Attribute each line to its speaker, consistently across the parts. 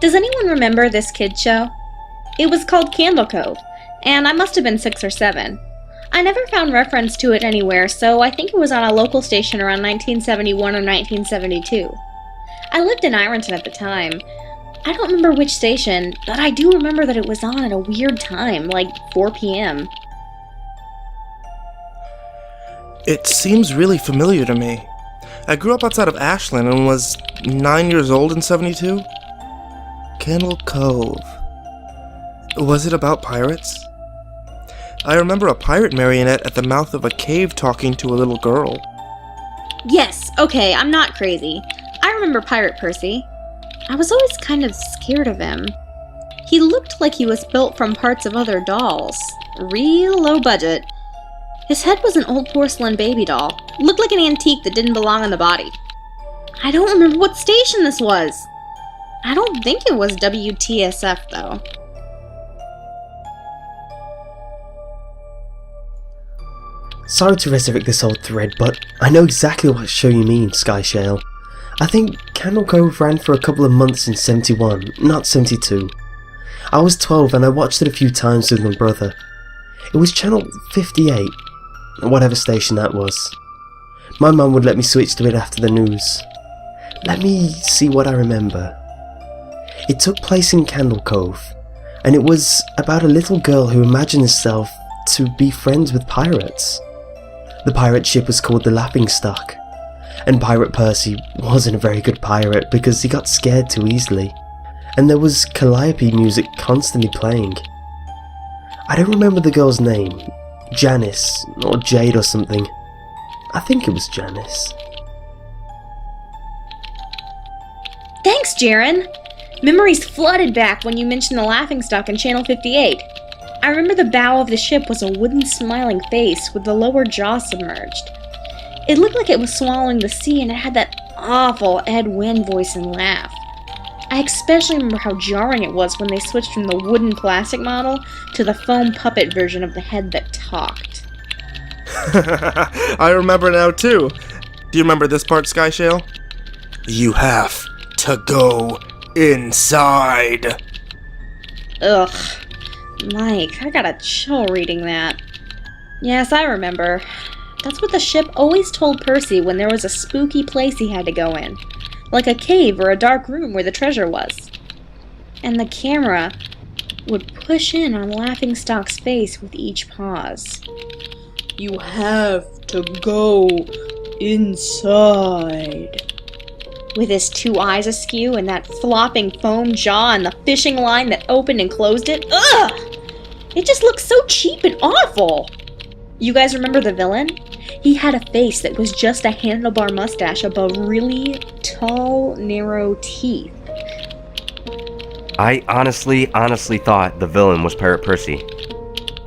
Speaker 1: Does anyone remember this kids show? It was called Candle Cove, and I must have been 6 or 7. I never found reference to it anywhere, so I think it was on a local station around 1971 or 1972. I lived in Ironton at the time. I don't remember which station, but I do remember that it was on at a weird time, like 4 p.m.
Speaker 2: It seems really familiar to me. I grew up outside of Ashland and was 9 years old in 72. Candle Cove. Was it about pirates? I remember a pirate marionette at the mouth of a cave talking to a little girl.
Speaker 1: Yes, okay, I'm not crazy. I remember Pirate Percy. I was always kind of scared of him. He looked like he was built from parts of other dolls. Real low budget. His head was an old porcelain baby doll. Looked like an antique that didn't belong on the body. I don't remember what station this was. I don't think it was WTSF, though.
Speaker 3: Sorry to resurrect this old thread, but I know exactly what show you mean, Sky Shale. I think Candle Cove ran for a couple of months in 71, not 72. I was 12 and I watched it a few times with my brother. It was channel 58, whatever station that was. My mum would let me switch to it after the news. Let me see what I remember. It took place in Candle Cove, and it was about a little girl who imagined herself to be friends with pirates. The pirate ship was called the Laughingstock, and Pirate Percy wasn't a very good pirate because he got scared too easily, and there was calliope music constantly playing. I don't remember the girl's name, Janice, or Jade or something. I think it was Janice.
Speaker 1: Thanks, Jaren! Memories flooded back when you mentioned the Laughingstock in Channel 58. I remember the bow of the ship was a wooden smiling face with the lower jaw submerged. It looked like it was swallowing the sea, and it had that awful Ed Wynn voice and laugh. I especially remember how jarring it was when they switched from the wooden plastic model to the foam puppet version of the head that talked.
Speaker 2: I remember now too. Do you remember this part, Sky Shale? You have to go inside.
Speaker 1: Ugh. Mike, I got a chill reading that. Yes, I remember. That's what the ship always told Percy when there was a spooky place he had to go in. Like a cave or a dark room where the treasure was. And the camera would push in on Laughingstock's face with each pause. You have to go inside. With his 2 eyes askew and that flopping foam jaw and the fishing line that opened and closed it. Ugh! It just looks so cheap and awful. You guys remember the villain? He had a face that was just a handlebar mustache above really tall, narrow teeth.
Speaker 4: I honestly thought the villain was Pirate Percy.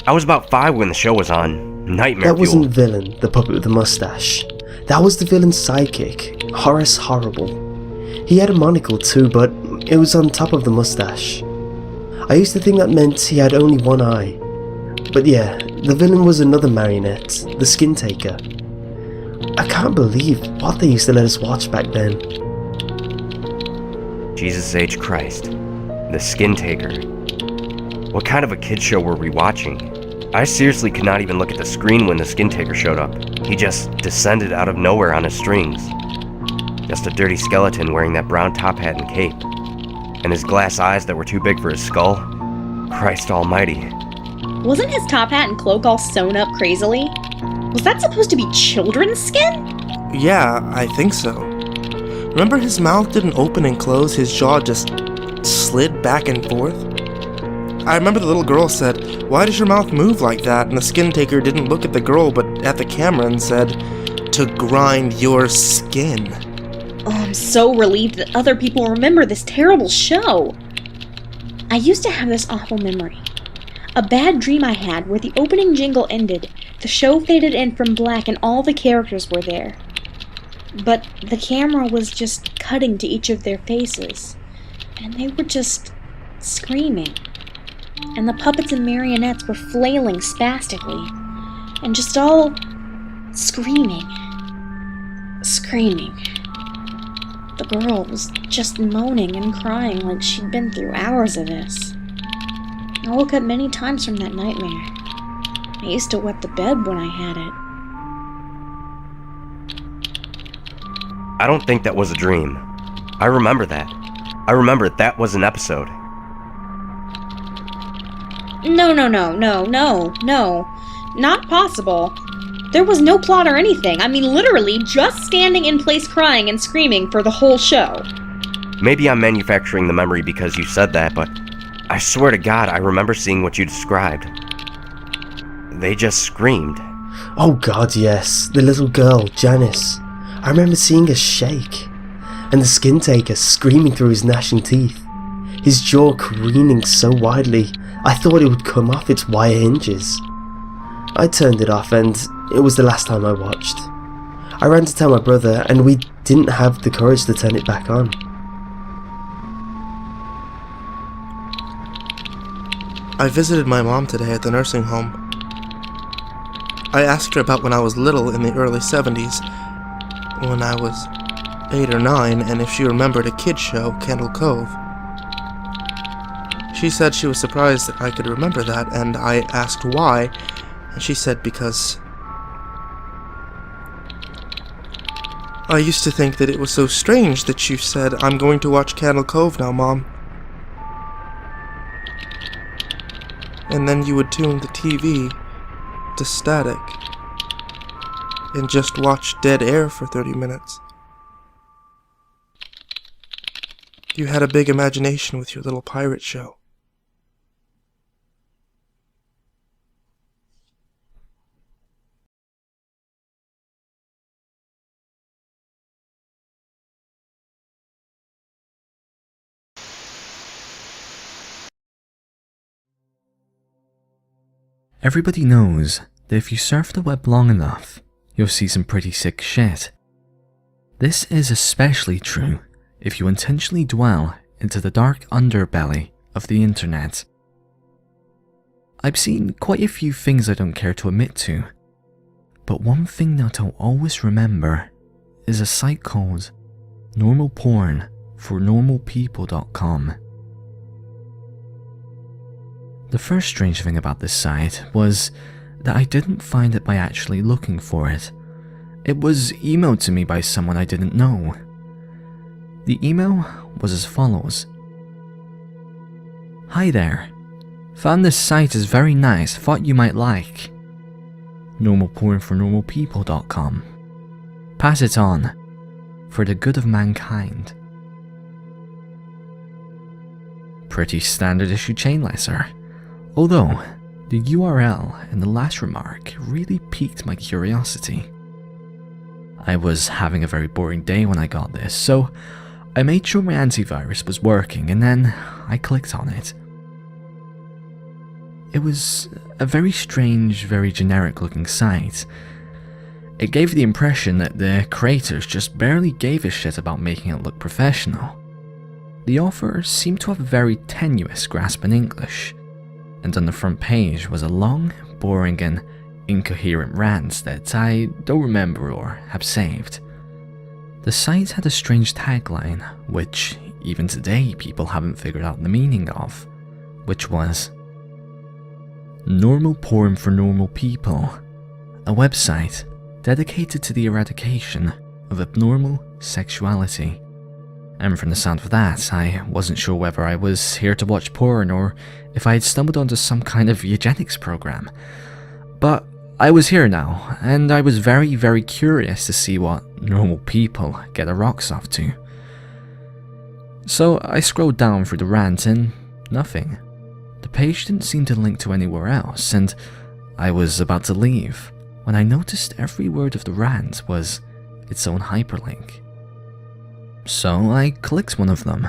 Speaker 4: I was about 5 when the show was on. Nightmare
Speaker 3: That wasn't
Speaker 4: fuel.
Speaker 3: the villain, the puppet with the mustache. That was the villain's sidekick, Horace Horrible. He had a monocle too, but it was on top of the mustache. I used to think that meant he had only one eye. But yeah, the villain was another marionette, the Skin Taker. I can't believe what they used to let us watch back then.
Speaker 4: Jesus H. Christ. The Skin Taker. What kind of a kid show were we watching? I seriously could not even look at the screen when the Skin Taker showed up. He just descended out of nowhere on his strings. Just a dirty skeleton wearing that brown top hat and cape. And his glass eyes that were too big for his skull. Christ almighty.
Speaker 1: Wasn't his top hat and cloak all sewn up crazily? Was that supposed to be children's skin?
Speaker 2: Yeah, I think so. Remember his mouth didn't open and close, his jaw just slid back and forth? I remember the little girl said, "Why does your mouth move like that?" And the Skin Taker didn't look at the girl but at the camera and said, "To grind your skin."
Speaker 1: Oh, I'm so relieved that other people remember this terrible show. I used to have this awful memory. A bad dream I had where the opening jingle ended, the show faded in from black and all the characters were there. But the camera was just cutting to each of their faces. and they were just screaming. And the puppets and marionettes were flailing spastically, and just all screaming. Screaming. The girl was just moaning and crying like she'd been through hours of this. I woke up many times from that nightmare. I used to wet the bed when I had it.
Speaker 4: I don't think that was a dream. I remember that. I remember that was an episode.
Speaker 1: No. Not possible. There was no plot or anything. I mean, literally just standing in place crying and screaming for the whole show.
Speaker 4: Maybe I'm manufacturing the memory because you said that, but I swear to God, I remember seeing what you described. They just screamed.
Speaker 3: Oh god, yes. The little girl, Janice. I remember seeing her shake. And the skin taker screaming through his gnashing teeth. His jaw careening so widely, I thought it would come off its wire hinges. I turned it off and it was the last time I watched. I ran to tell my brother and we didn't have the courage to turn it back on.
Speaker 2: I visited my mom today at the nursing home. I asked her about when I was little in the early 70s, when I was 8 or 9, and if she remembered a kid show, Candle Cove. She said she was surprised that I could remember that, and I asked why, and she said because I used to think that it was so strange that you said, "I'm going to watch Candle Cove now, Mom." And then you would tune the TV to static and just watch dead air for 30 minutes. You had a big imagination with your little pirate show.
Speaker 5: Everybody knows that if you surf the web long enough, you'll see some pretty sick shit. This is especially true if you intentionally dwell into the dark underbelly of the internet. I've seen quite a few things I don't care to admit to, but one thing that I'll always remember is a site called normalpornfornormalpeople.com. The first strange thing about this site was that I didn't find it by actually looking for it. It was emailed to me by someone I didn't know. The email was as follows. "Hi there. Found this site is very nice, thought you might like. normalpornfornormalpeople.com. Pass it on, for the good of mankind." Pretty standard issue chain letter. Although, the URL and the last remark really piqued my curiosity. I was having a very boring day when I got this, so I made sure my antivirus was working and then I clicked on it. It was a very strange, very generic looking site. It gave the impression that the creators just barely gave a shit about making it look professional. The author seemed to have a very tenuous grasp in English, and on the front page was a long, boring and incoherent rant that I don't remember or have saved. The site had a strange tagline, which even today people haven't figured out the meaning of, which was "Normal porn for normal people, a website dedicated to the eradication of abnormal sexuality." And from the sound of that, I wasn't sure whether I was here to watch porn or if I had stumbled onto some kind of eugenics program. But I was here now, and I was very, very curious to see what normal people get their rocks off to. So I scrolled down through the rant and nothing. The page didn't seem to link to anywhere else, and I was about to leave when I noticed every word of the rant was its own hyperlink. So I clicked one of them,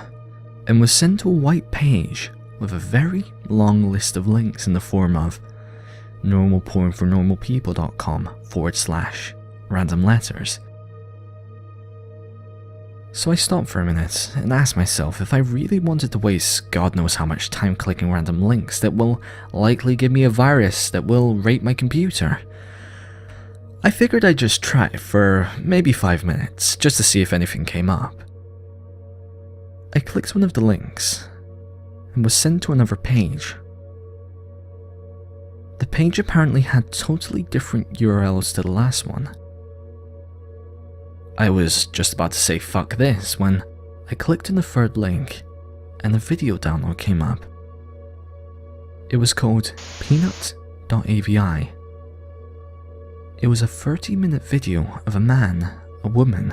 Speaker 5: and was sent to a white page with a very long list of links in the form of normalpornfornormalpeople.com /random letters. So I stopped for a minute and asked myself if I really wanted to waste God knows how much time clicking random links that will likely give me a virus that will rape my computer. I figured I'd just try for maybe 5 minutes, just to see if anything came up. I clicked one of the links and was sent to another page. The page apparently had totally different URLs to the last one. I was just about to say fuck this when I clicked on the third link and a video download came up. It was called peanut.avi. It was a 30-minute video of a man, a woman,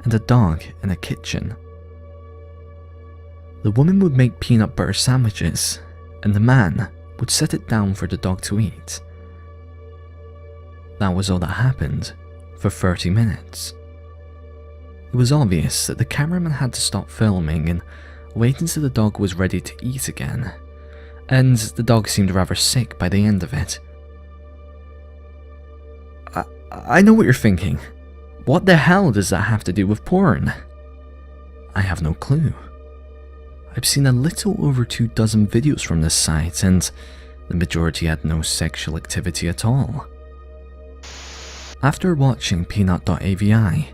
Speaker 5: and a dog in a kitchen. The woman would make peanut butter sandwiches, and the man would set it down for the dog to eat. That was all that happened for 30 minutes. It was obvious that the cameraman had to stop filming and wait until the dog was ready to eat again, and the dog seemed rather sick by the end of it. I know what you're thinking. What the hell does that have to do with porn? I have no clue. I've seen a little over 24 videos from this site, and the majority had no sexual activity at all. After watching peanut.avi,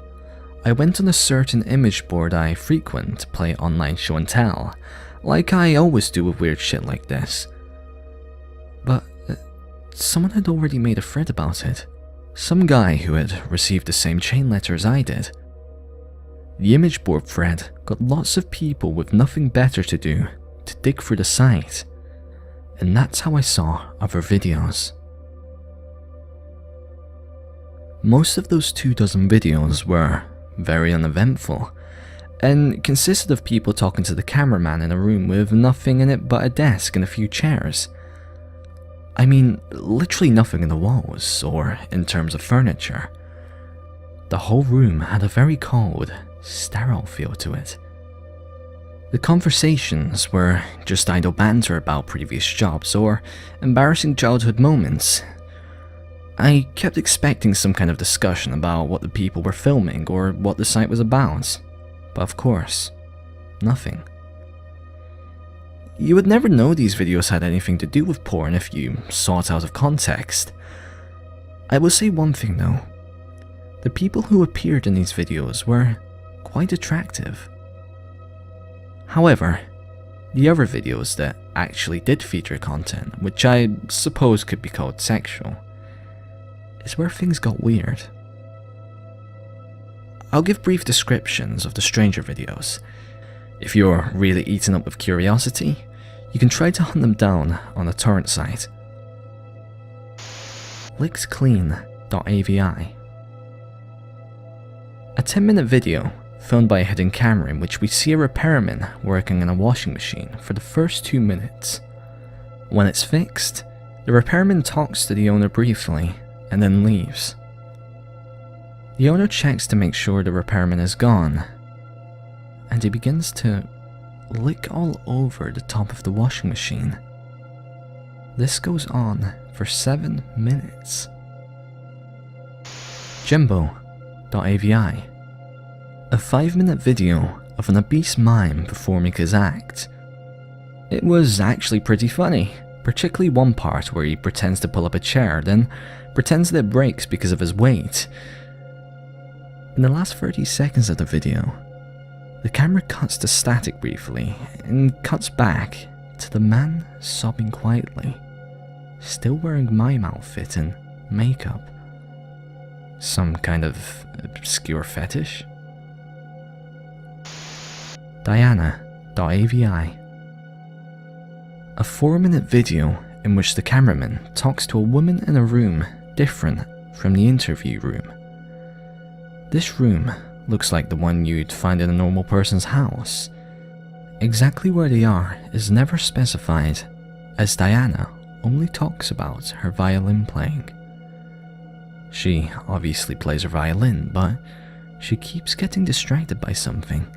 Speaker 5: I went on a certain image board I frequent to play online show and tell, like I always do with weird shit like this. But someone had already made a thread about it. Some guy who had received the same chain letter as I did. The image board thread got lots of people with nothing better to do to dig through the site, and that's how I saw other videos. Most of those 24 videos were very uneventful, and consisted of people talking to the cameraman in a room with nothing in it but a desk and a few chairs. I mean, literally nothing in the walls, or in terms of furniture. The whole room had a very cold, sterile feel to it. The conversations were just idle banter about previous jobs or embarrassing childhood moments. I kept expecting some kind of discussion about what the people were filming or what the site was about, but of course, nothing. You would never know these videos had anything to do with porn if you saw it out of context. I will say one thing though. The people who appeared in these videos were quite attractive. However, the other videos that actually did feature content, which I suppose could be called sexual, is where things got weird. I'll give brief descriptions of the stranger videos. If you're really eaten up with curiosity, you can try to hunt them down on a torrent site. licksclean.avi. A 10-minute video filmed by a hidden camera in which we see a repairman working on a washing machine for the first 2 minutes. When it's fixed, the repairman talks to the owner briefly and then leaves. The owner checks to make sure the repairman is gone, and he begins to lick all over the top of the washing machine. This goes on for 7 minutes. Jimbo.avi. A 5-minute video of an obese mime performing his act. It was actually pretty funny, particularly one part where he pretends to pull up a chair, then pretends that it breaks because of his weight. In the last 30 seconds of the video, the camera cuts to static briefly and cuts back to the man sobbing quietly, still wearing mime outfit and makeup. Some kind of obscure fetish? Diana.avi. A 4-minute video in which the cameraman talks to a woman in a room different from the interview room. This room looks like the one you'd find in a normal person's house. Exactly where they are is never specified, as Diana only talks about her violin playing. She obviously plays her violin, but she keeps getting distracted by something.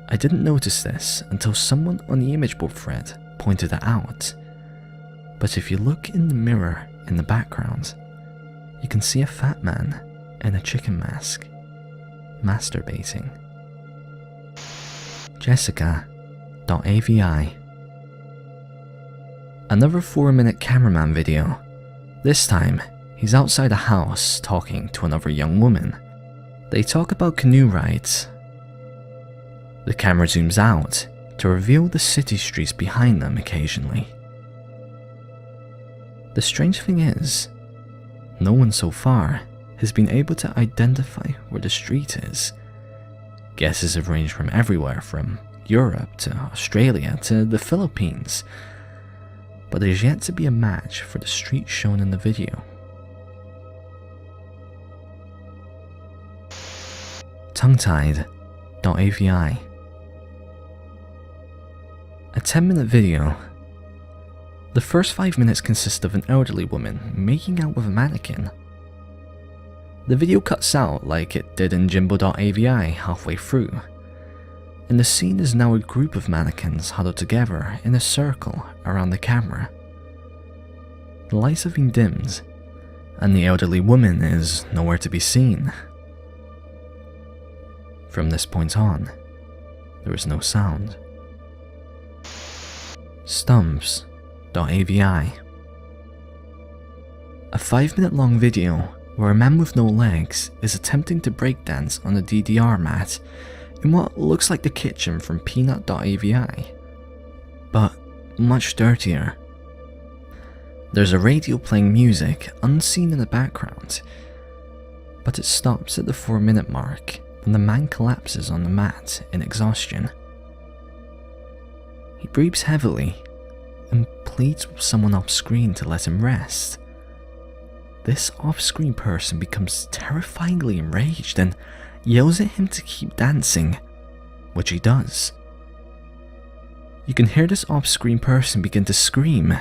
Speaker 5: I didn't notice this until someone on the image board thread pointed it out, but if you look in the mirror in the background, you can see a fat man in a chicken mask. masturbating. Jessica.avi. Another 4-minute cameraman video. This time, he's outside a house talking to another young woman. They talk about canoe rides. The camera zooms out to reveal the city streets behind them occasionally. The strange thing is, no one so far has been able to identify where the street is. Guesses have ranged from everywhere from Europe to Australia to the Philippines, but there's yet to be a match for the street shown in the video. Tonguetied.avi. A 10-minute video. The first 5 minutes consist of an elderly woman making out with a mannequin. The video cuts out like it did in Jimbo.avi halfway through, and the scene is now a group of mannequins huddled together in a circle around the camera. The lights have been dimmed, and the elderly woman is nowhere to be seen. From this point on, there is no sound. Stumps.avi. A 5-minute long video where a man with no legs is attempting to breakdance on a DDR mat in what looks like the kitchen from Peanut.avi, but much dirtier. There's a radio playing music unseen in the background, but it stops at the 4-minute mark when the man collapses on the mat in exhaustion. He breathes heavily and pleads with someone off-screen to let him rest. This off-screen person becomes terrifyingly enraged and yells at him to keep dancing, which he does. You can hear this off-screen person begin to scream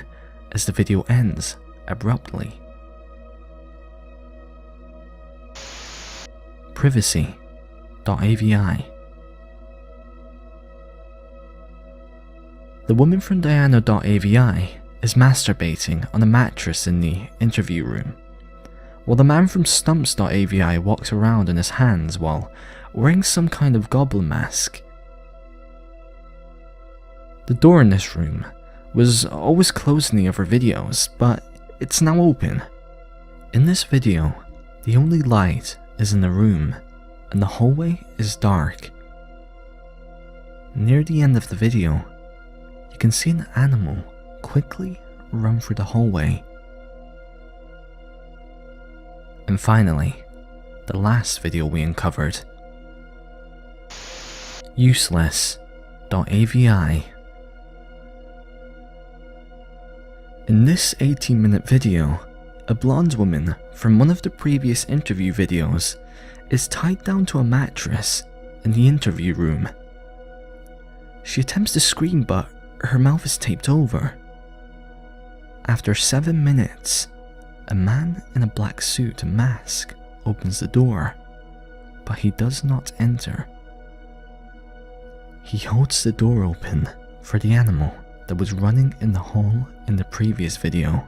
Speaker 5: as the video ends abruptly. Privacy.avi. The woman from Diana.avi is masturbating on a mattress in the interview room, while the man from Stumps.avi walks around on his hands while wearing some kind of goblin mask. The door in this room was always closed in the other videos, but it's now open. In this video, the only light is in the room, and the hallway is dark. Near the end of the video, you can see an animal quickly run through the hallway. And finally, the last video we uncovered. Useless.avi. In this 18-minute video, a blonde woman from one of the previous interview videos is tied down to a mattress in the interview room. She attempts to scream, but her mouth is taped over. After 7 minutes, a man in a black suit and mask opens the door, but he does not enter. He holds the door open for the animal that was running in the hall in the previous video.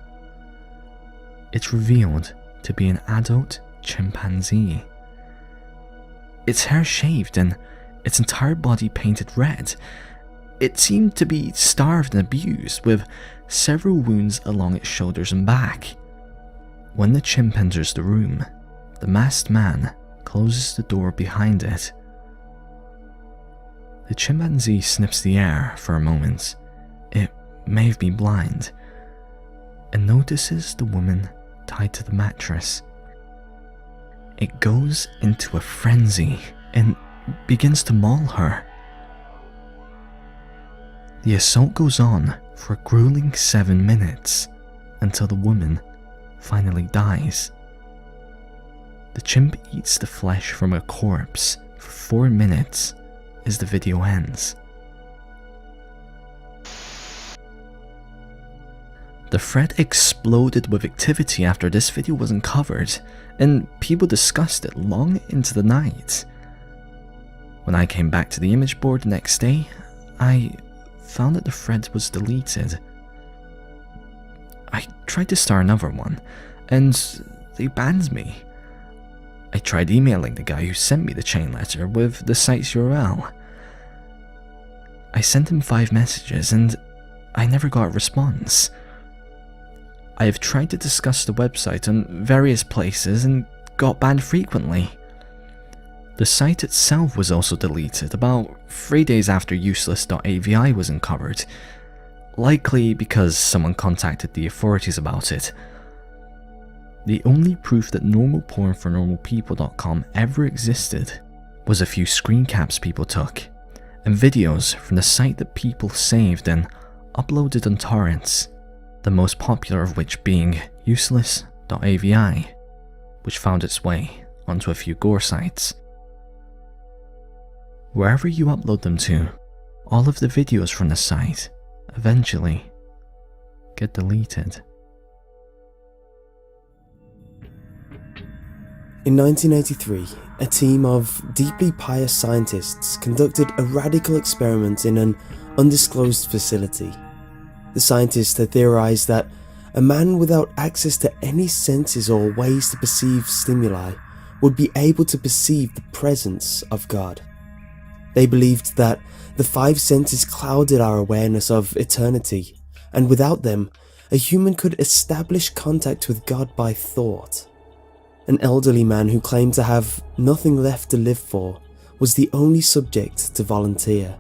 Speaker 5: It's revealed to be an adult chimpanzee. Its hair shaved and its entire body painted red. It seemed to be starved and abused, with several wounds along its shoulders and back. When the chimp enters the room, the masked man closes the door behind it. The chimpanzee sniffs the air for a moment. It may have been blind, and notices the woman tied to the mattress. It goes into a frenzy and begins to maul her. The assault goes on for a grueling 7 minutes until the woman finally dies. The chimp eats the flesh from a corpse for 4 minutes as the video ends. The thread exploded with activity after this video was uncovered, and people discussed it long into the night. When I came back to the image board the next day, I found that the thread was deleted. I tried to start another one, and they banned me. I tried emailing the guy who sent me the chain letter with the site's URL. I sent him 5 messages and I never got a response. I have tried to discuss the website on various places and got banned frequently. The site itself was also deleted about 3 days after useless.avi was uncovered, likely because someone contacted the authorities about it. The only proof that normalpornfornormalpeople.com ever existed was a few screen caps people took, and videos from the site that people saved and uploaded on torrents, the most popular of which being useless.avi, which found its way onto a few gore sites. Wherever you upload them to, all of the videos from the site eventually get deleted.
Speaker 3: In 1983, a team of deeply pious scientists conducted a radical experiment in an undisclosed facility. The scientists had theorized that a man without access to any senses or ways to perceive stimuli would be able to perceive the presence of God. They believed that the 5 senses clouded our awareness of eternity, and without them, a human could establish contact with God by thought. An elderly man who claimed to have nothing left to live for was the only subject to volunteer.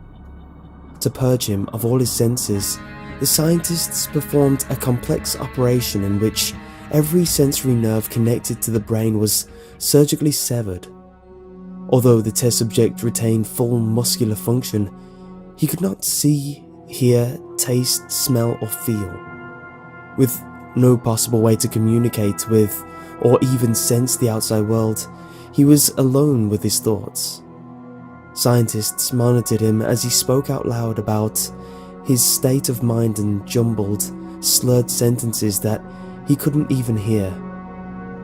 Speaker 3: To purge him of all his senses, the scientists performed a complex operation in which every sensory nerve connected to the brain was surgically severed. Although the test subject retained full muscular function, he could not see, hear, taste, smell, or feel. With no possible way to communicate with or even sense the outside world, he was alone with his thoughts. Scientists monitored him as he spoke out loud about his state of mind and jumbled, slurred sentences that he couldn't even hear.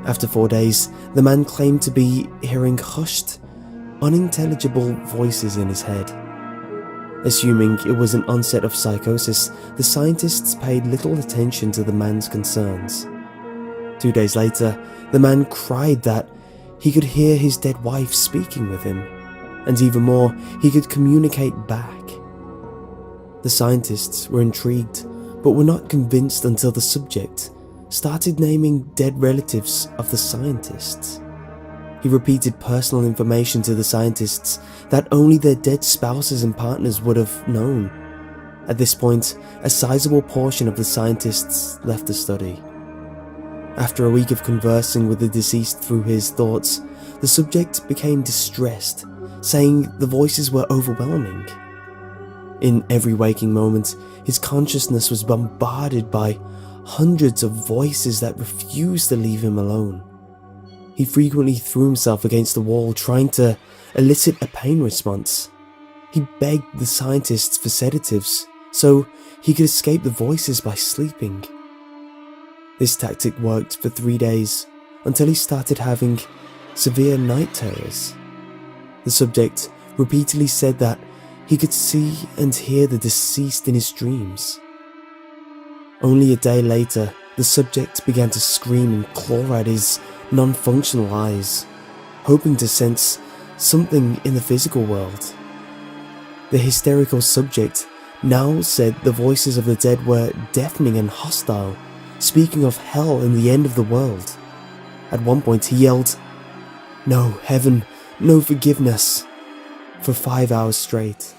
Speaker 3: After 4 days, the man claimed to be hearing hushed, unintelligible voices in his head. Assuming it was an onset of psychosis, the scientists paid little attention to the man's concerns. 2 days later, the man cried that he could hear his dead wife speaking with him, and even more, he could communicate back. The scientists were intrigued, but were not convinced until the subject started naming dead relatives of the scientists. He repeated personal information to the scientists that only their dead spouses and partners would have known. At this point, a sizable portion of the scientists left the study. After a week of conversing with the deceased through his thoughts, the subject became distressed, saying the voices were overwhelming. In every waking moment, his consciousness was bombarded by hundreds of voices that refused to leave him alone. He frequently threw himself against the wall, trying to elicit a pain response. He begged the scientists for sedatives so he could escape the voices by sleeping. This tactic worked for 3 days until he started having severe night terrors. The subject repeatedly said that he could see and hear the deceased in his dreams. Only a day later, the subject began to scream and claw at his non-functional eyes, hoping to sense something in the physical world. The hysterical subject now said the voices of the dead were deafening and hostile, speaking of hell and the end of the world. At one point he yelled, "No heaven, no forgiveness," for 5 hours straight.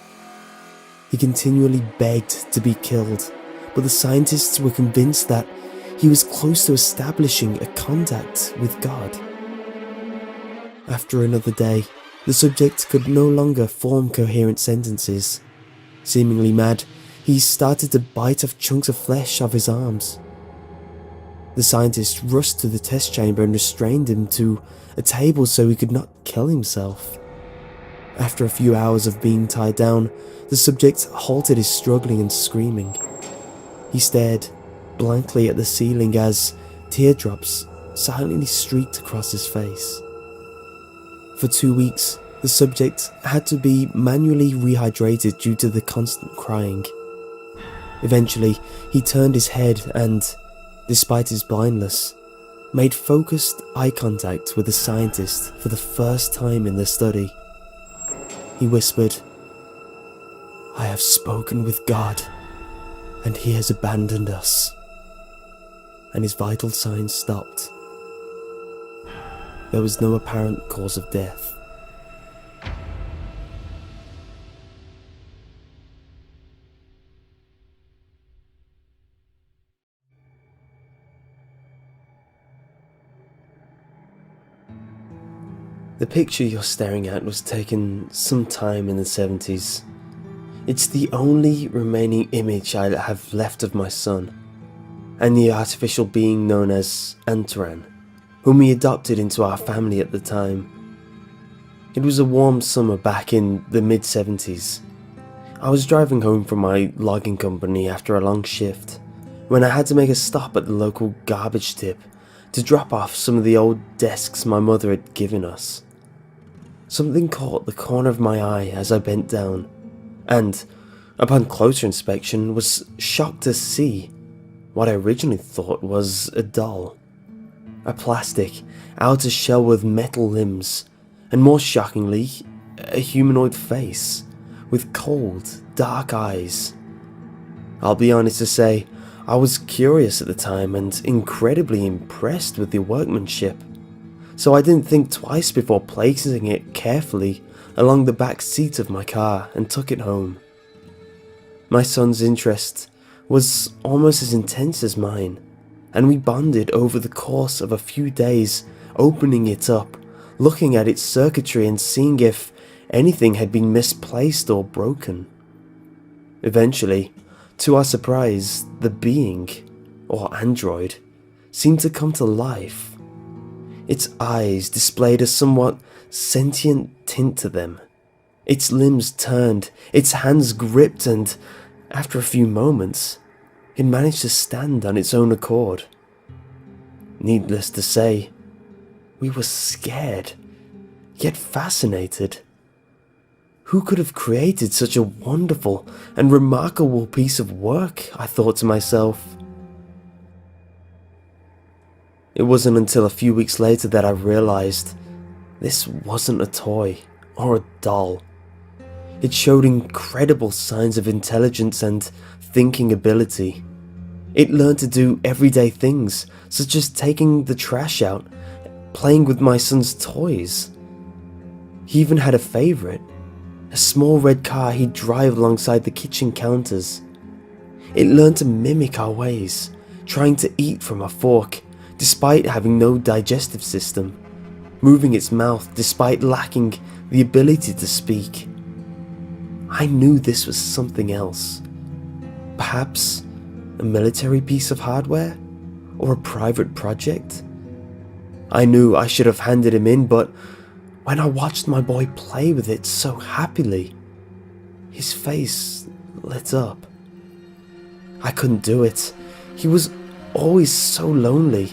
Speaker 3: He continually begged to be killed, but the scientists were convinced that he was close to establishing a contact with God. After another day, the subject could no longer form coherent sentences. Seemingly mad, he started to bite off chunks of flesh off his arms. The scientists rushed to the test chamber and restrained him to a table so he could not kill himself. After a few hours of being tied down, the subject halted his struggling and screaming. He stared blankly at the ceiling as teardrops silently streaked across his face. For 2 weeks, the subject had to be manually rehydrated due to the constant crying. Eventually, he turned his head and, despite his blindness, made focused eye contact with the scientist for the first time in the study. He whispered, "I have spoken with God, and he has abandoned us." And his vital signs stopped. There was no apparent cause of death. The picture you're staring at was taken sometime in the 70s. It's the only remaining image I have left of my son, and the artificial being known as ANTRAN, whom we adopted into our family at the time. It was a warm summer back in the mid-70s. I was driving home from my logging company after a long shift, when I had to make a stop at the local garbage tip to drop off some of the old desks my mother had given us. Something caught the corner of my eye as I bent down, and, upon closer inspection, was shocked to see what I originally thought was a doll. A plastic outer shell with metal limbs, and more shockingly, a humanoid face with cold, dark eyes. I'll be honest to say, I was curious at the time and incredibly impressed with the workmanship, so I didn't think twice before placing it carefully along the back seat of my car and took it home. My son's interest was almost as intense as mine, and we bonded over the course of a few days, opening it up, looking at its circuitry and seeing if anything had been misplaced or broken. Eventually, to our surprise, the being, or android, seemed to come to life. Its eyes displayed a somewhat sentient tint to them. Its limbs turned, its hands gripped, and, after a few moments, it managed to stand on its own accord. Needless to say, we were scared, yet fascinated. Who could have created such a wonderful and remarkable piece of work, I thought to myself. It wasn't until a few weeks later that I realized this wasn't a toy or a doll. It showed incredible signs of intelligence and thinking ability. It learned to do everyday things, such as taking the trash out, playing with my son's toys. He even had a favorite, a small red car he'd drive alongside the kitchen counters. It learned to mimic our ways, trying to eat from a fork, despite having no digestive system, moving its mouth despite lacking the ability to speak. I knew this was something else. Perhaps a military piece of hardware? Or a private project? I knew I should have handed him in, but when I watched my boy play with it so happily, his face lit up. I couldn't do it. He was always so lonely.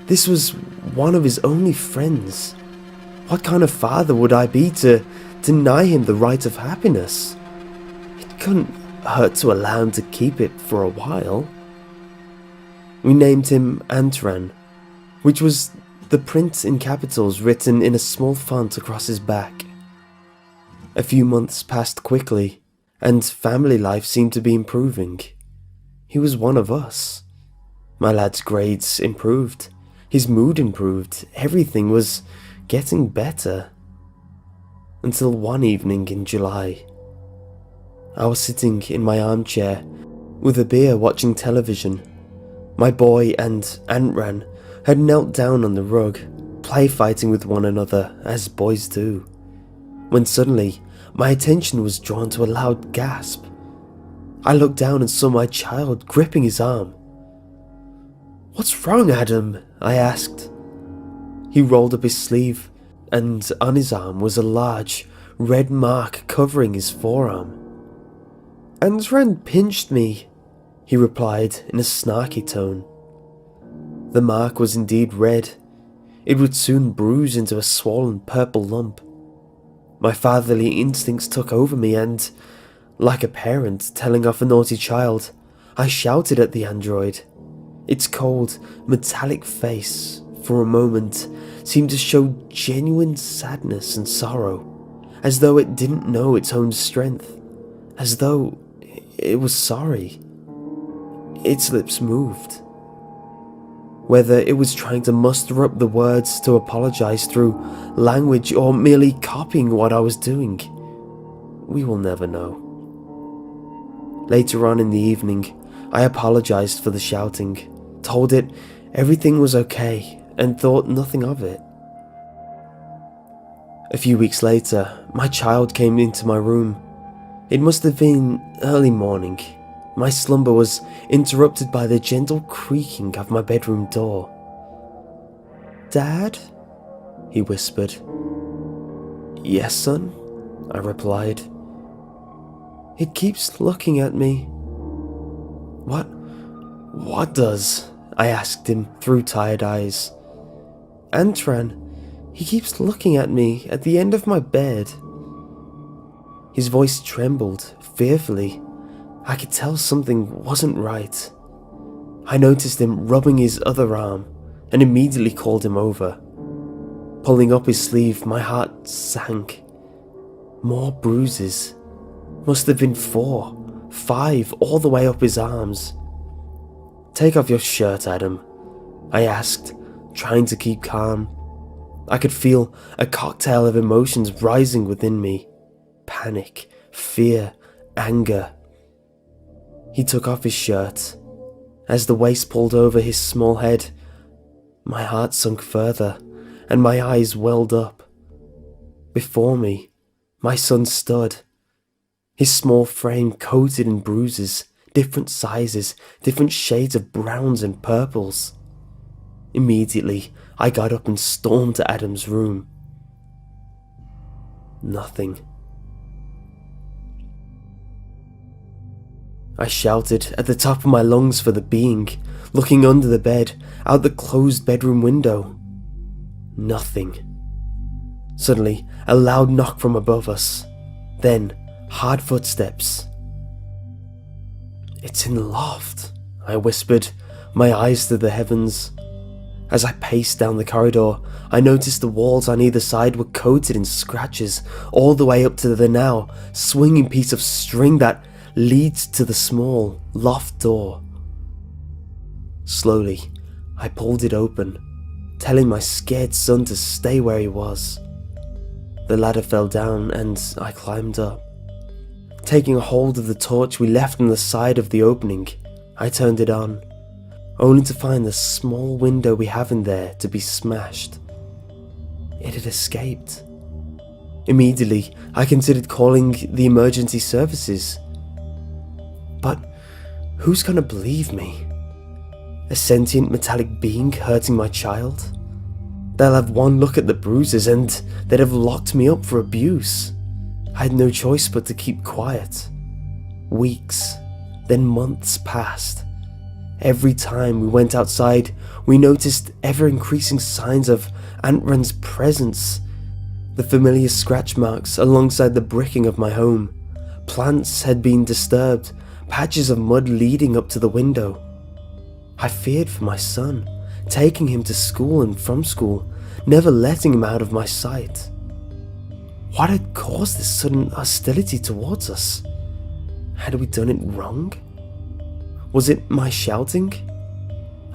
Speaker 3: This was one of his only friends. What kind of father would I be to deny him the right of happiness? It couldn't hurt to allow him to keep it for a while. We named him ANTRAN, which was the print in capitals written in a small font across his back. A few months passed quickly, and family life seemed to be improving. He was one of us. My lad's grades improved. His mood improved, everything was getting better. Until one evening in July. I was sitting in my armchair, with a beer watching television. My boy and ANTRAN had knelt down on the rug, play fighting with one another, as boys do, when suddenly my attention was drawn to a loud gasp. I looked down and saw my child gripping his arm. "What's wrong, Adam?" I asked. He rolled up his sleeve, and on his arm was a large, red mark covering his forearm. "ANTRAN pinched me," he replied in a snarky tone. The mark was indeed red. It would soon bruise into a swollen purple lump. My fatherly instincts took over me and, like a parent telling off a naughty child, I shouted at the android. Its cold, metallic face for a moment, seemed to show genuine sadness and sorrow, as though it didn't know its own strength, as though it was sorry. Its lips moved. Whether it was trying to muster up the words to apologize through language or merely copying what I was doing, we will never know. Later on in the evening, I apologized for the shouting, told it everything was okay, and thought nothing of it. A few weeks later, my child came into my room. It must have been early morning. My slumber was interrupted by the gentle creaking of my bedroom door. "Dad?" he whispered. "Yes, son," I replied. "It keeps looking at me." What does?" I asked him through tired eyes. "Antran. He keeps looking at me at the end of my bed." His voice trembled fearfully. I could tell something wasn't right. I noticed him rubbing his other arm and immediately called him over. Pulling up his sleeve, my heart sank. More bruises. Must have been 4, 5, all the way up his arms. "Take off your shirt, Adam," I asked, trying to keep calm. I could feel a cocktail of emotions rising within me. Panic, fear, anger. He took off his shirt. As the waist pulled over his small head, my heart sunk further and my eyes welled up. Before me, my son stood. His small frame coated in bruises, different sizes, different shades of browns and purples. Immediately, I got up and stormed to Adam's room. Nothing. I shouted at the top of my lungs for the being, looking under the bed, out the closed bedroom window. Nothing. Suddenly, a loud knock from above us. Then, hard footsteps. "It's in the loft," I whispered, my eyes to the heavens. As I paced down the corridor, I noticed the walls on either side were coated in scratches, all the way up to the now swinging piece of string that leads to the small loft door. Slowly, I pulled it open, telling my scared son to stay where he was. The ladder fell down and I climbed up. Taking a hold of the torch we left on the side of the opening, I turned it on, only to find the small window we have in there to be smashed. It had escaped. Immediately, I considered calling the emergency services. But who's gonna believe me? A sentient metallic being hurting my child? They'll have one look at the bruises and they'd have locked me up for abuse. I had no choice but to keep quiet. Weeks, then months passed. Every time we went outside, we noticed ever-increasing signs of ANTRAN's presence. The familiar scratch marks alongside the bricking of my home. Plants had been disturbed, patches of mud leading up to the window. I feared for my son, taking him to school and from school, never letting him out of my sight. What had caused this sudden hostility towards us? Had we done it wrong? Was it my shouting?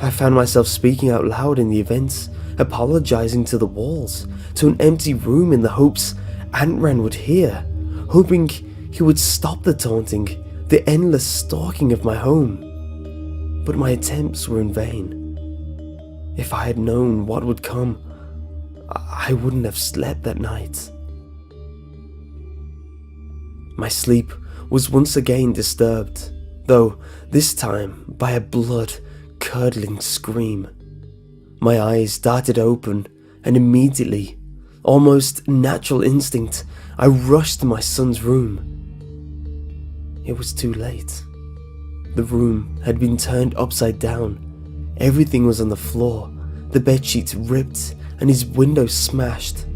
Speaker 3: I found myself speaking out loud in the events, apologizing to the walls, to an empty room in the hopes ANTRAN would hear, hoping he would stop the taunting, the endless stalking of my home. But my attempts were in vain. If I had known what would come, I wouldn't have slept that night. My sleep was once again disturbed, though this time by a blood-curdling scream. My eyes darted open, and immediately, almost natural instinct, I rushed to my son's room. It was too late. The room had been turned upside down. Everything was on the floor, the bedsheets ripped, and his window smashed.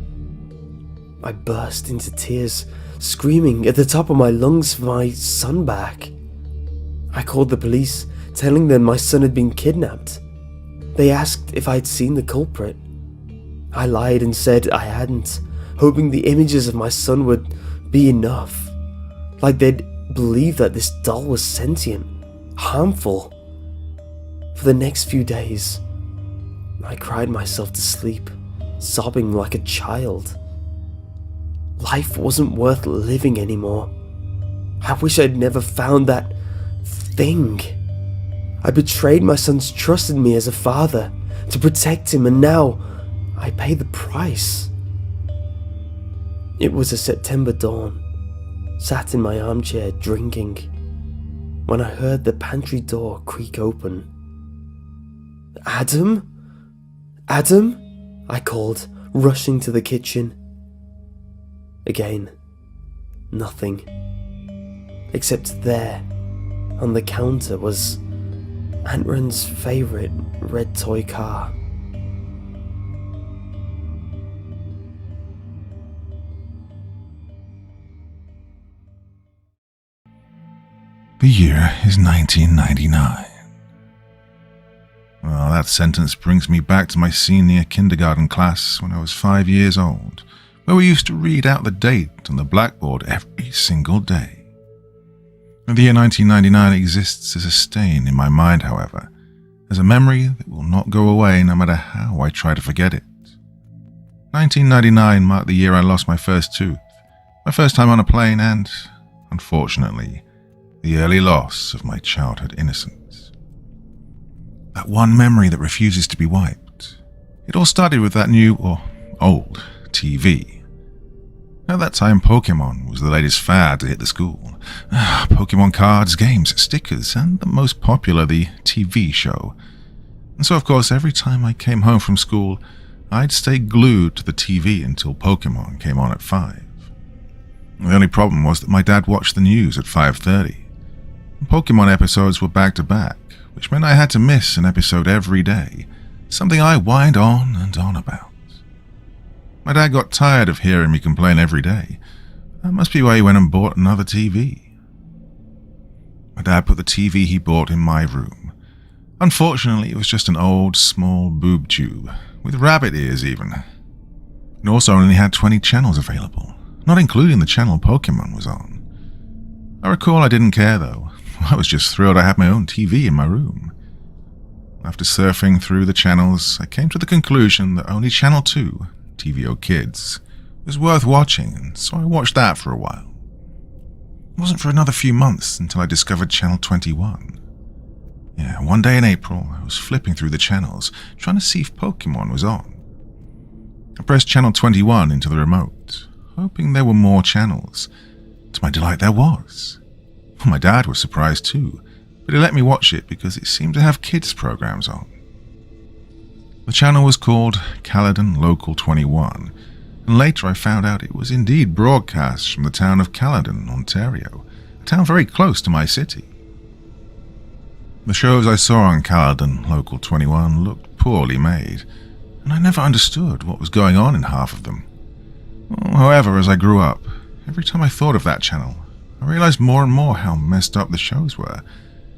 Speaker 3: I burst into tears, screaming at the top of my lungs for my son back. I called the police, telling them my son had been kidnapped. They asked if I'd seen the culprit. I lied and said I hadn't, hoping the images of my son would be enough. Like they'd believe that this doll was sentient, harmful. For the next few days, I cried myself to sleep, sobbing like a child. Life wasn't worth living anymore. I wish I'd never found that thing. I betrayed my son's trust in me as a father to protect him, and now I pay the price. It was a September dawn, sat in my armchair drinking, when I heard the pantry door creak open. Adam? Adam? I called, rushing to the kitchen. Again, nothing. Except there, on the counter, was ANTRAN's favourite red toy car.
Speaker 6: The year is 1999. Well, that sentence brings me back to my senior kindergarten class when I was 5 years old, where we used to read out the date on the blackboard every single day. The year 1999 exists as a stain in my mind, however, as a memory that will not go away no matter how I try to forget it. 1999 marked the year I lost my first tooth, my first time on a plane, and, unfortunately, the early loss of my childhood innocence. That one memory that refuses to be wiped. It all started with that new, or old, TV. At that time, Pokemon was the latest fad to hit the school. Pokemon cards, games, stickers, and the most popular, the TV show. And so, of course, every time I came home from school, I'd stay glued to the TV until Pokemon came on at 5. The only problem was that my dad watched the news at 5:30. Pokemon episodes were back-to-back, which meant I had to miss an episode every day, something I whined on and on about. My dad got tired of hearing me complain every day. That must be why he went and bought another TV. My dad put the TV he bought in my room. Unfortunately, it was just an old, small boob tube, with rabbit ears even. It also only had 20 channels available, not including the channel Pokemon was on. I recall I didn't care though. I was just thrilled I had my own TV in my room. After surfing through the channels, I came to the conclusion that only Channel 2, TVO Kids, was worth watching, and so I watched that for a while. It wasn't for another few months until I discovered Channel 21. Yeah, one day in April, I was flipping through the channels, trying to see if Pokemon was on. I pressed Channel 21 into the remote, hoping there were more channels. To my delight, there was. My dad was surprised too, but he let me watch it because it seemed to have kids' programs on. The channel was called Caledon Local 21, and later I found out it was indeed broadcast from the town of Caledon, Ontario, a town very close to my city. The shows I saw on Caledon Local 21 looked poorly made, and I never understood what was going on in half of them. However, as I grew up, every time I thought of that channel, I realized more and more how messed up the shows were,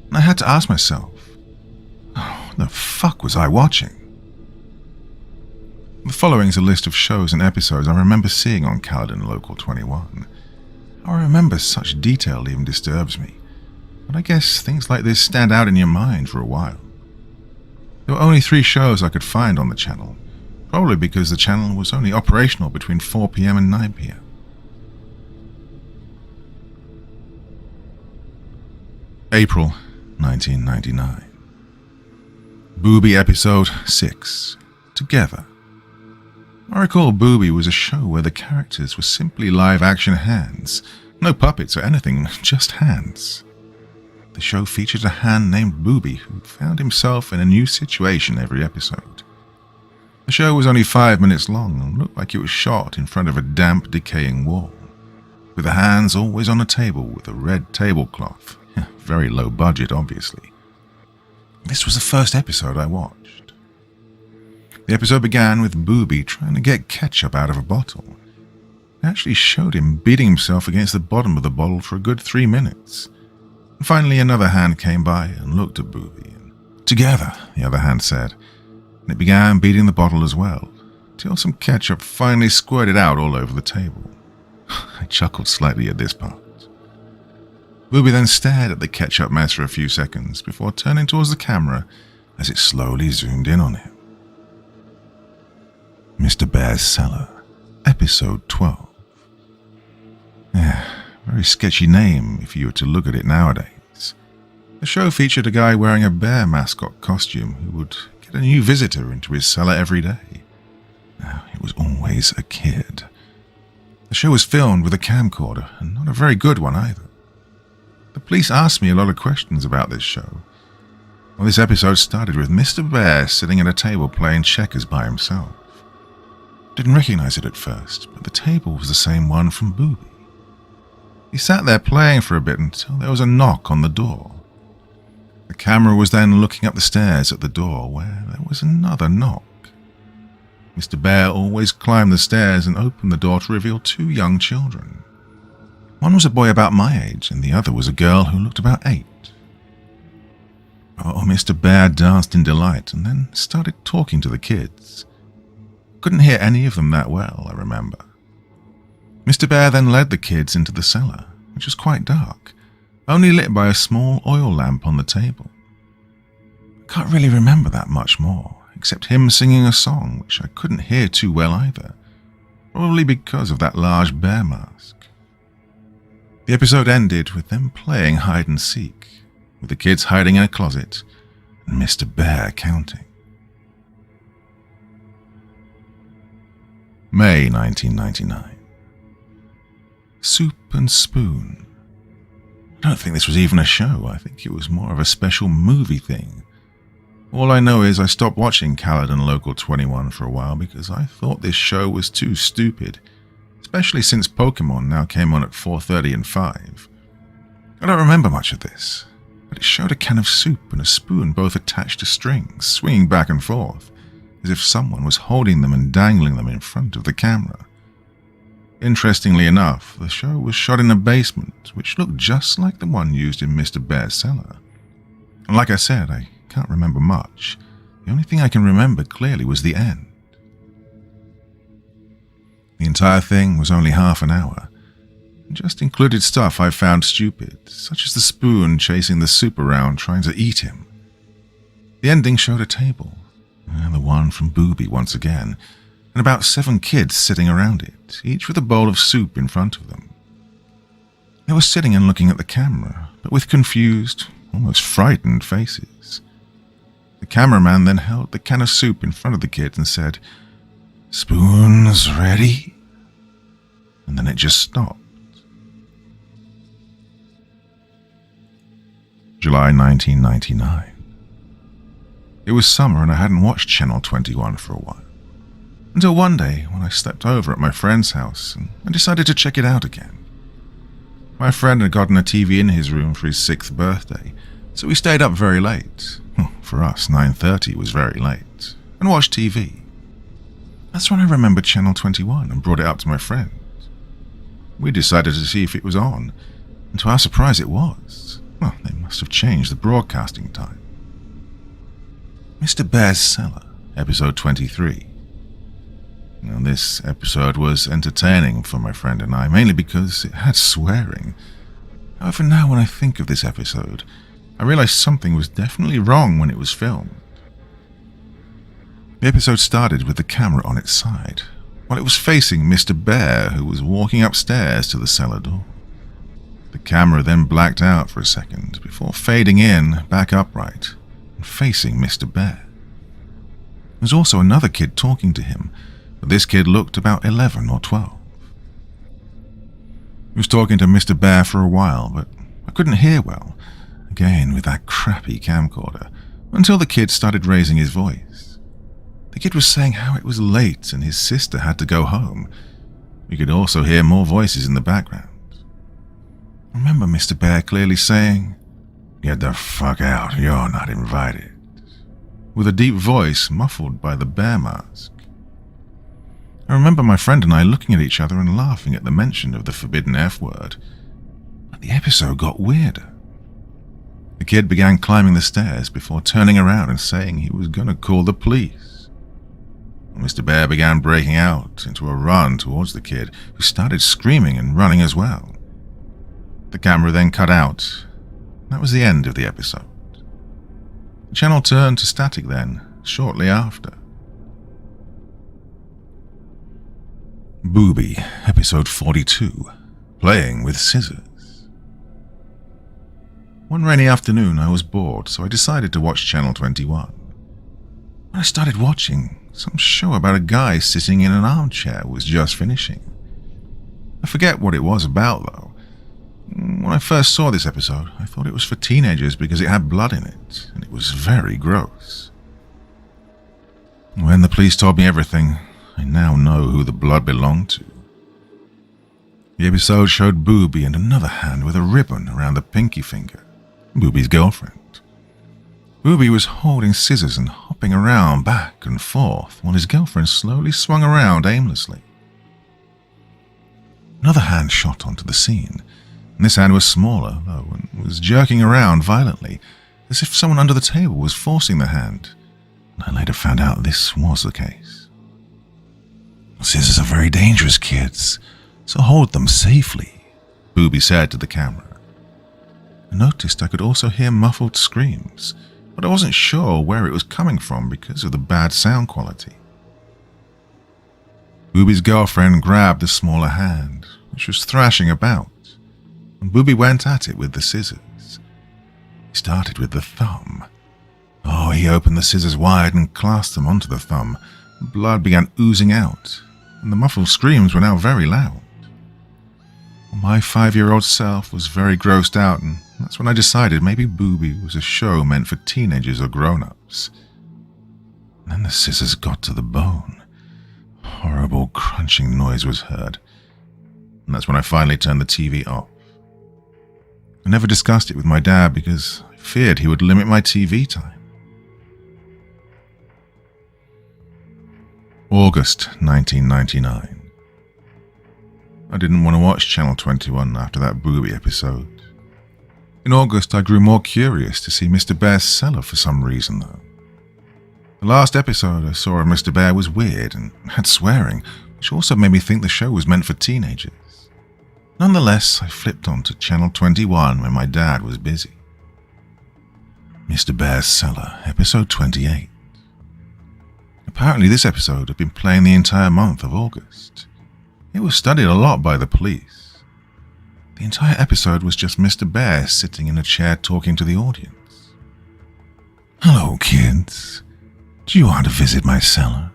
Speaker 6: and I had to ask myself, what the fuck was I watching? The following is a list of shows and episodes I remember seeing on Caledon Local 21. I remember such detail even disturbs me, but I guess things like this stand out in your mind for a while. There were only 3 shows I could find on the channel, probably because the channel was only operational between 4 p.m. and 9 p.m. April 1999. Booby Episode 6. Together. I recall Booby was a show where the characters were simply live-action hands. No puppets or anything, just hands. The show featured a hand named Booby who found himself in a new situation every episode. The show was only 5 minutes long and looked like it was shot in front of a damp, decaying wall, with the hands always on a table with a red tablecloth. Very low budget, obviously. This was the first episode I watched. The episode began with Booby trying to get ketchup out of a bottle. It actually showed him beating himself against the bottom of the bottle for a good 3 minutes. And finally another hand came by and looked at Booby. Together, the other hand said, and it began beating the bottle as well, till some ketchup finally squirted out all over the table. I chuckled slightly at this part. Booby then stared at the ketchup mess for a few seconds before turning towards the camera as it slowly zoomed in on him. Mr. Bear's Cellar, Episode 12. Very sketchy name if you were to look at it nowadays. The show featured a guy wearing a bear mascot costume who would get a new visitor into his cellar every day. Now, it was always a kid. The show was filmed with a camcorder, and not a very good one either. The police asked me a lot of questions about this show. Well, this episode started with Mr. Bear sitting at a table playing checkers by himself. Didn't recognize it at first, but the table was the same one from Booby. He sat there playing for a bit until there was a knock on the door. The camera was then looking up the stairs at the door where there was another knock. Mr. Bear always climbed the stairs and opened the door to reveal two young children. One was a boy about my age, and the other was a girl who looked about 8. Oh, Mr. Bear danced in delight and then started talking to the kids. Couldn't hear any of them that well, I remember. Mr. Bear then led the kids into the cellar, which was quite dark, only lit by a small oil lamp on the table. I can't really remember that much more, except him singing a song which I couldn't hear too well either, probably because of that large bear mask. The episode ended with them playing hide and seek, with the kids hiding in a closet and Mr. Bear counting. May 1999. Soup and Spoon. I don't think this was even a show. I think it was more of a special movie thing. All I know is I stopped watching Caledon Local 21 for a while because I thought this show was too stupid, especially since Pokemon now came on at 4:30 and 5. I don't remember much of this, but it showed a can of soup and a spoon both attached to strings, swinging back and forth, as if someone was holding them and dangling them in front of the camera. Interestingly enough, the show was shot in a basement, which looked just like the one used in Mr. Bear's cellar. And like I said, I can't remember much. The only thing I can remember clearly was the end. The entire thing was only half an hour, and just included stuff I found stupid, such as the spoon chasing the soup around trying to eat him. The ending showed a table, and the one from Booby once again, and about 7 kids sitting around it, each with a bowl of soup in front of them. They were sitting and looking at the camera, but with confused, almost frightened faces. The cameraman then held the can of soup in front of the kids and said, "Spoons ready?" And then it just stopped. July 1999. It was summer and I hadn't watched Channel 21 for a while. Until one day when I slept over at my friend's house and I decided to check it out again. My friend had gotten a TV in his room for his 6th birthday, so we stayed up very late. For us, 9:30 was very late, and watched TV. That's when I remembered Channel 21 and brought it up to my friend. We decided to see if it was on, and to our surprise it was. Well, they must have changed the broadcasting time. Mr. Bear's Cellar, Episode 23. Now, this episode was entertaining for my friend and I, mainly because it had swearing. However, now when I think of this episode, I realize something was definitely wrong when it was filmed. The episode started with the camera on its side, while it was facing Mr. Bear, who was walking upstairs to the cellar door. The camera then blacked out for a second, before fading in, back upright, and facing Mr. Bear. There was also another kid talking to him, but this kid looked about 11 or 12. He was talking to Mr. Bear for a while, but I couldn't hear well, again with that crappy camcorder, until the kid started raising his voice. The kid was saying how it was late and his sister had to go home. We could also hear more voices in the background. I remember Mr. Bear clearly saying, "Get the fuck out, you're not invited," with a deep voice muffled by the bear mask. I remember my friend and I looking at each other and laughing at the mention of the forbidden F word. But the episode got weirder. The kid began climbing the stairs before turning around and saying he was going to call the police. Mr. Bear began breaking out into a run towards the kid, who started screaming and running as well. The camera then cut out. That was the end of the episode. The channel turned to static then, shortly after. Booby, episode 42, Playing with Scissors. One rainy afternoon I was bored, so I decided to watch Channel 21. When I started watching, some show about a guy sitting in an armchair was just finishing. I forget what it was about, though. When I first saw this episode, I thought it was for teenagers because it had blood in it, and it was very gross. When the police told me everything, I now know who the blood belonged to. The episode showed Booby and another hand with a ribbon around the pinky finger, Booby's girlfriend. Booby was holding scissors and hopping around back and forth while his girlfriend slowly swung around aimlessly. Another hand shot onto the scene, and this hand was smaller, though, and was jerking around violently, as if someone under the table was forcing the hand. And I later found out this was the case. "Scissors are very dangerous, kids, so hold them safely," Booby said to the camera. I noticed I could also hear muffled screams, but I wasn't sure where it was coming from because of the bad sound quality. Booby's girlfriend grabbed the smaller hand, which was thrashing about, and Booby went at it with the scissors. He started with the thumb. He opened the scissors wide and clasped them onto the thumb. Blood began oozing out, and the muffled screams were now very loud. My 5-year-old self was very grossed out, and that's when I decided maybe Booby was a show meant for teenagers or grown-ups. And then the scissors got to the bone. A horrible crunching noise was heard, and that's when I finally turned the TV off. I never discussed it with my dad because I feared he would limit my TV time. August 1999. I didn't want to watch Channel 21 after that Booby episode. In August, I grew more curious to see Mr. Bear's cellar for some reason, though. The last episode I saw of Mr. Bear was weird and had swearing, which also made me think the show was meant for teenagers. Nonetheless, I flipped on to Channel 21 when my dad was busy. Mr. Bear's Cellar, episode 28. Apparently this episode had been playing the entire month of August. It was studied a lot by the police. The entire episode was just Mr. Bear sitting in a chair talking to the audience. "Hello, kids. Do you want to visit my cellar?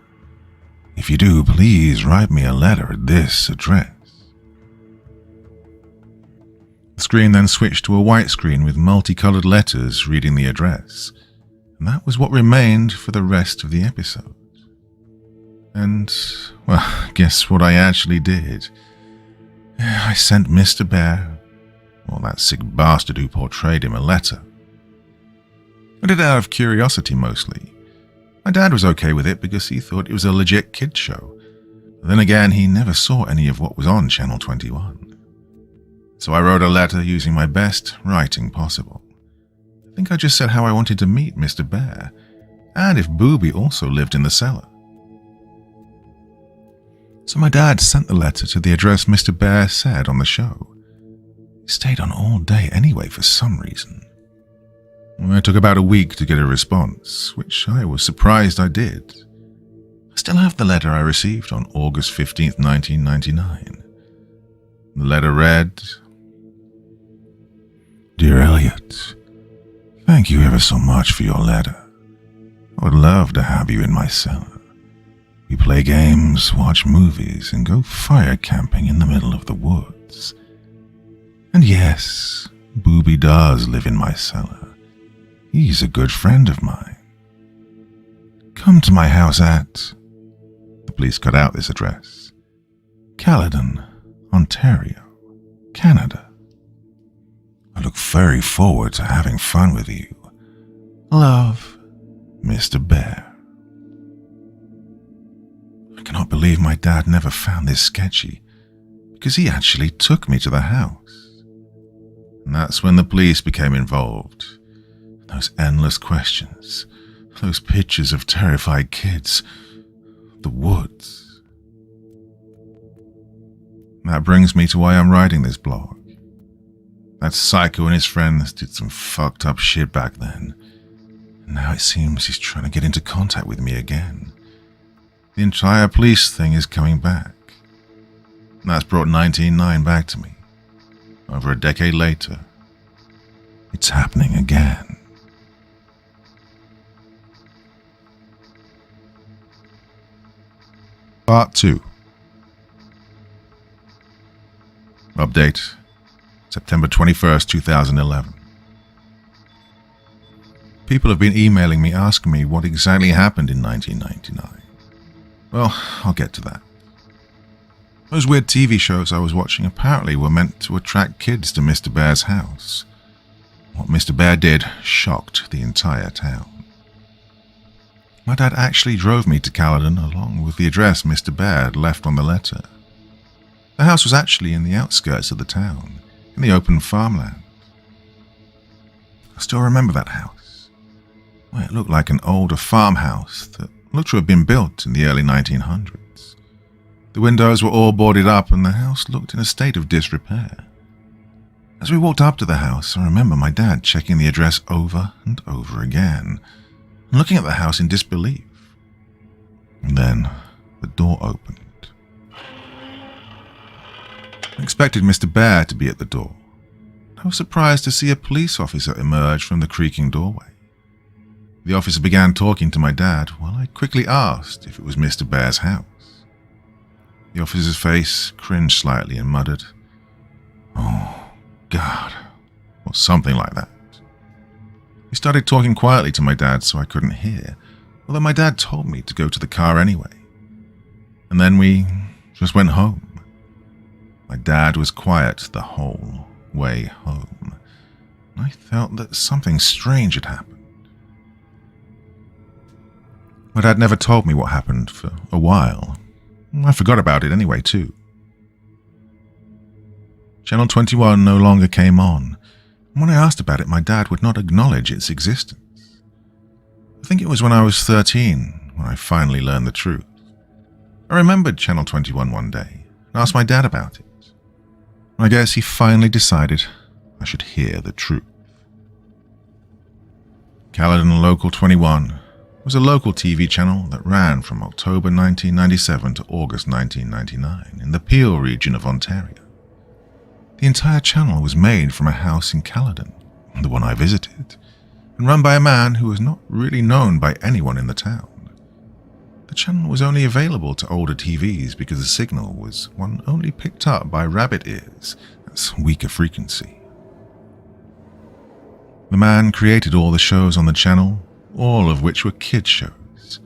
Speaker 6: If you do, please write me a letter at this address." The screen then switched to a white screen with multicolored letters reading the address, and that was what remained for the rest of the episode. And, well, guess what I actually did? I sent Mr. Bear, or that sick bastard who portrayed him, a letter. I did it out of curiosity mostly. My dad was okay with it because he thought it was a legit kid show. But then again, he never saw any of what was on Channel 21. So I wrote a letter using my best writing possible. I think I just said how I wanted to meet Mr. Bear, and if Booby also lived in the cellar. So my dad sent the letter to the address Mr. Bear said on the show. He stayed on all day anyway for some reason. It took about a week to get a response, which I was surprised I did. I still have the letter I received on August 15th, 1999. The letter read, "Dear Elliot, thank you ever so much for your letter. I would love to have you in my cellar. We play games, watch movies, and go fire camping in the middle of the woods. And yes, Booby does live in my cellar. He's a good friend of mine. Come to my house at..." Please cut out this address. "Caledon, Ontario, Canada. I look very forward to having fun with you. Love, Mr. Bear." I cannot believe my dad never found this sketchy, because he actually took me to the house. And that's when the police became involved. Those endless questions, those pictures of terrified kids, the woods. That brings me to why I'm writing this blog. That psycho and his friends did some fucked up shit back then. And now it seems he's trying to get into contact with me again. The entire police thing is coming back. And that's brought 19-9 back to me. Over a decade later, it's happening again. Part 2. Update. September 21st, 2011. People have been emailing me asking me what exactly happened in 1999. Well, I'll get to that. Those weird TV shows I was watching apparently were meant to attract kids to Mr. Bear's house. What Mr. Bear did shocked the entire town. My dad actually drove me to Caledon along with the address Mr. Bear had left on the letter. The house was actually in the outskirts of the town, in the open farmland. I still remember that house. Well, it looked like an older farmhouse that looked to have been built in the early 1900s. The windows were all boarded up and the house looked in a state of disrepair. As we walked up to the house, I remember my dad checking the address over and over again, and looking at the house in disbelief. And then the door opened. I expected Mr. Bear to be at the door. I was surprised to see a police officer emerge from the creaking doorway. The officer began talking to my dad while I quickly asked if it was Mr. Bear's house. The officer's face cringed slightly and muttered, "Oh, God," or something like that. He started talking quietly to my dad so I couldn't hear, although my dad told me to go to the car anyway. And then we just went home. My dad was quiet the whole way home. I felt that something strange had happened. My dad never told me what happened for a while. I forgot about it anyway, too. Channel 21 no longer came on, and when I asked about it, my dad would not acknowledge its existence. I think it was when I was 13 when I finally learned the truth. I remembered Channel 21 one day and asked my dad about it. I guess he finally decided I should hear the truth. Caledon Local 21 was a local TV channel that ran from October 1997 to August 1999 in the Peel region of Ontario. The entire channel was made from a house in Caledon, the one I visited, and run by a man who was not really known by anyone in the town. The channel was only available to older TVs because the signal was one only picked up by rabbit ears, that's weaker frequency. The man created all the shows on the channel, all of which were kid shows.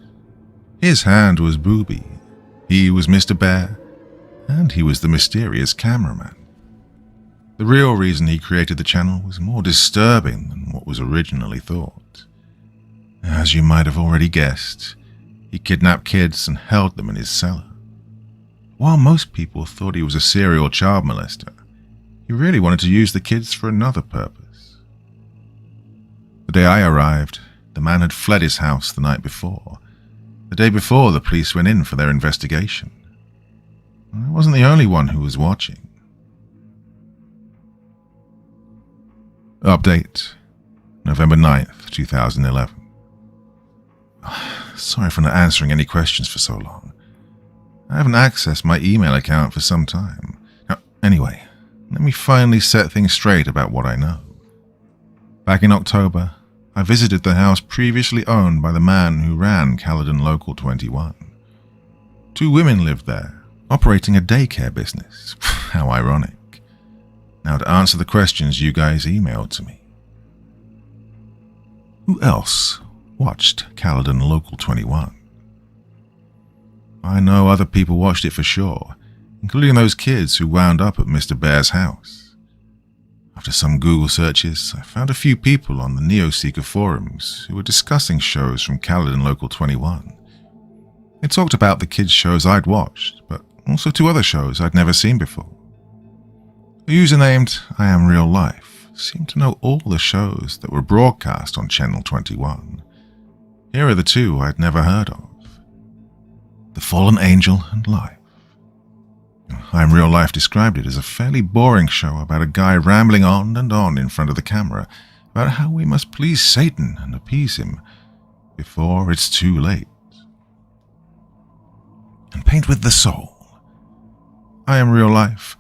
Speaker 6: His hand was Booby, he was Mr. Bear, and he was the mysterious cameraman. The real reason he created the channel was more disturbing than what was originally thought. As you might have already guessed, he kidnapped kids and held them in his cellar. While most people thought he was a serial child molester, he really wanted to use the kids for another purpose. The day I arrived, the man had fled his house the night before. The day before, the police went in for their investigation. I wasn't the only one who was watching. Update, November 9th, 2011. Sorry for not answering any questions for so long. I haven't accessed my email account for some time. Now, anyway, let me finally set things straight about what I know. Back in October, I visited the house previously owned by the man who ran Caledon Local 21. 2 women lived there, operating a daycare business. How ironic. Now to answer the questions you guys emailed to me. Who else watched Caledon Local 21? I know other people watched it for sure, including those kids who wound up at Mr. Bear's house. After some Google searches, I found a few people on the Neoseeker forums who were discussing shows from Caledon Local 21. They talked about the kids' shows I'd watched, but also 2 other shows I'd never seen before. A user named I Am Real Life seemed to know all the shows that were broadcast on Channel 21. Here are the 2 I'd never heard of. The Fallen Angel and Life. I in Real Life described it as a fairly boring show about a guy rambling on and on in front of the camera about how we must please Satan and appease him before it's too late. And Paint with the Soul. I Am Real Life,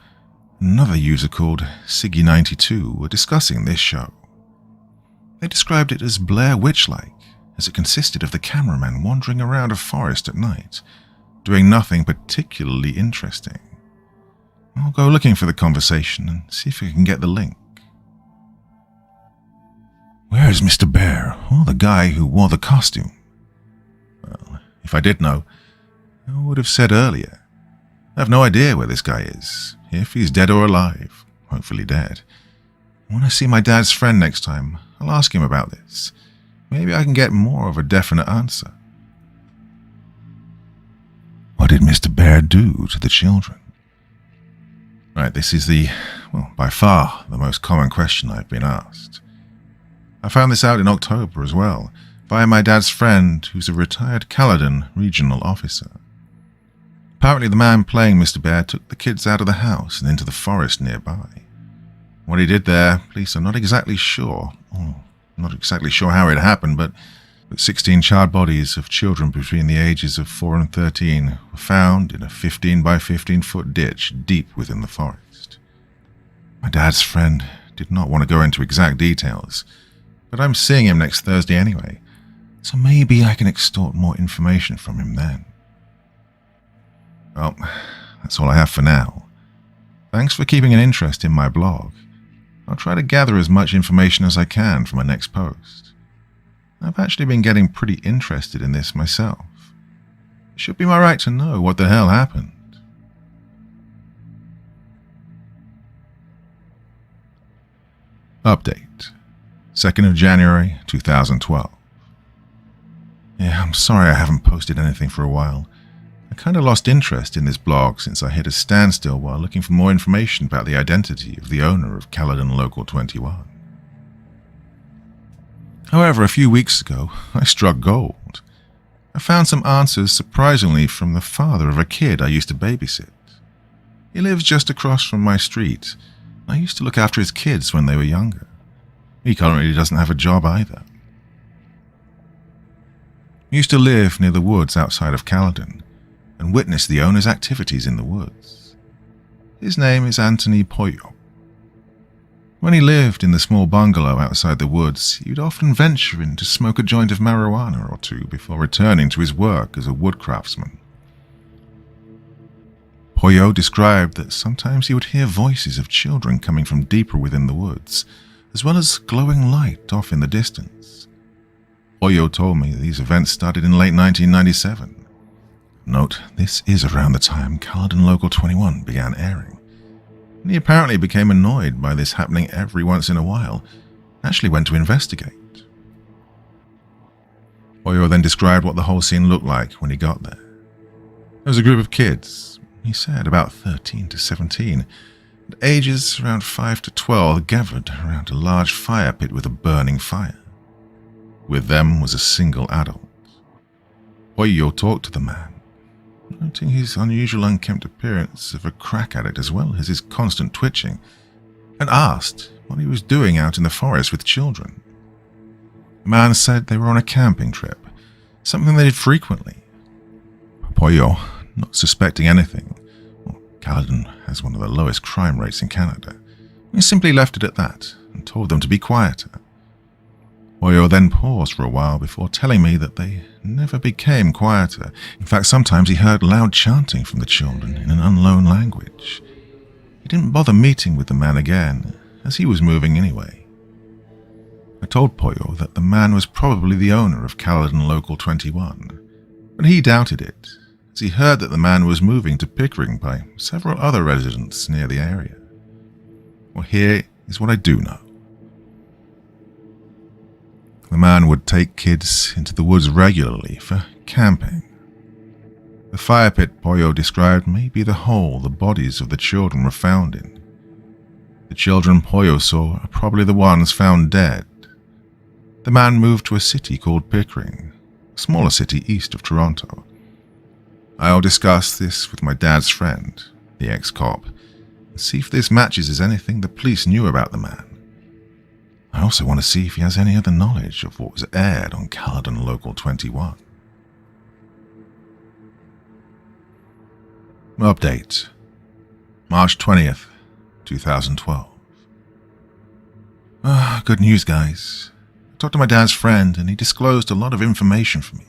Speaker 6: another user called Siggy92 were discussing this show. They described it as Blair Witch-like, as it consisted of the cameraman wandering around a forest at night, doing nothing particularly interesting. I'll go looking for the conversation and see if I can get the link. Where is Mr. Bear, or the guy who wore the costume? Well, if I did know, I would have said earlier. I have no idea where this guy is, if he's dead or alive, hopefully dead. When I see my dad's friend next time, I'll ask him about this. Maybe I can get more of a definite answer. What did Mr. Bear do to the children? Right, this is by far the most common question I've been asked. I found this out in October as well, via my dad's friend who's a retired Caledon regional officer. Apparently the man playing Mr. Bear took the kids out of the house and into the forest nearby. What he did there, police are not exactly sure. Not exactly sure how it happened, but 16 charred bodies of children between the ages of 4 and 13 were found in a 15 by 15 foot ditch deep within the forest. My dad's friend did not want to go into exact details, but I'm seeing him next Thursday anyway, so maybe I can extort more information from him then. Well, that's all I have for now. Thanks for keeping an interest in my blog. I'll try to gather as much information as I can for my next post. I've actually been getting pretty interested in this myself. It should be my right to know what the hell happened. Update. 2nd of January 2012. Yeah, I'm sorry I haven't posted anything for a while. I kind of lost interest in this blog since I hit a standstill while looking for more information about the identity of the owner of Caledon Local 21. However, a few weeks ago, I struck gold. I found some answers surprisingly from the father of a kid I used to babysit. He lives just across from my street. I used to look after his kids when they were younger. He currently doesn't have a job either. He used to live near the woods outside of Caledon and witness the owner's activities in the woods. His name is Anthony Pollo. When he lived in the small bungalow outside the woods, he would often venture in to smoke a joint of marijuana or two before returning to his work as a wood craftsman. Pollo described that sometimes he would hear voices of children coming from deeper within the woods, as well as glowing light off in the distance. Pollo told me these events started in late 1997. Note, this is around the time Caledon Local 21 began airing. And he apparently became annoyed by this happening every once in a while, and actually went to investigate. Pollo then described what the whole scene looked like when he got there. There was a group of kids, he said about 13 to 17, and ages around 5 to 12 gathered around a large fire pit with a burning fire. With them was a single adult. Pollo talked to the man, noting his unusual unkempt appearance of a crack addict as well as his constant twitching, and asked what he was doing out in the forest with children. The man said they were on a camping trip, something they did frequently. Pollo, not suspecting anything, Caledon has one of the lowest crime rates in Canada, he simply left it at that and told them to be quieter. Pollo then paused for a while before telling me that they never became quieter. In fact, sometimes he heard loud chanting from the children in an unknown language. He didn't bother meeting with the man again, as he was moving anyway. I told Pollo that the man was probably the owner of Caledon Local 21, but he doubted it, as he heard that the man was moving to Pickering by several other residents near the area. Well, here is what I do know. The man would take kids into the woods regularly for camping. The fire pit Pollo described may be the hole the bodies of the children were found in. The children Pollo saw are probably the ones found dead. The man moved to a city called Pickering, a smaller city east of Toronto. I'll discuss this with my dad's friend, the ex-cop, and see if this matches as anything the police knew about the man. I also want to see if he has any other knowledge of what was aired on Caledon Local 21. Update. March 20th, 2012. Good news, guys. I talked to my dad's friend and he disclosed a lot of information for me.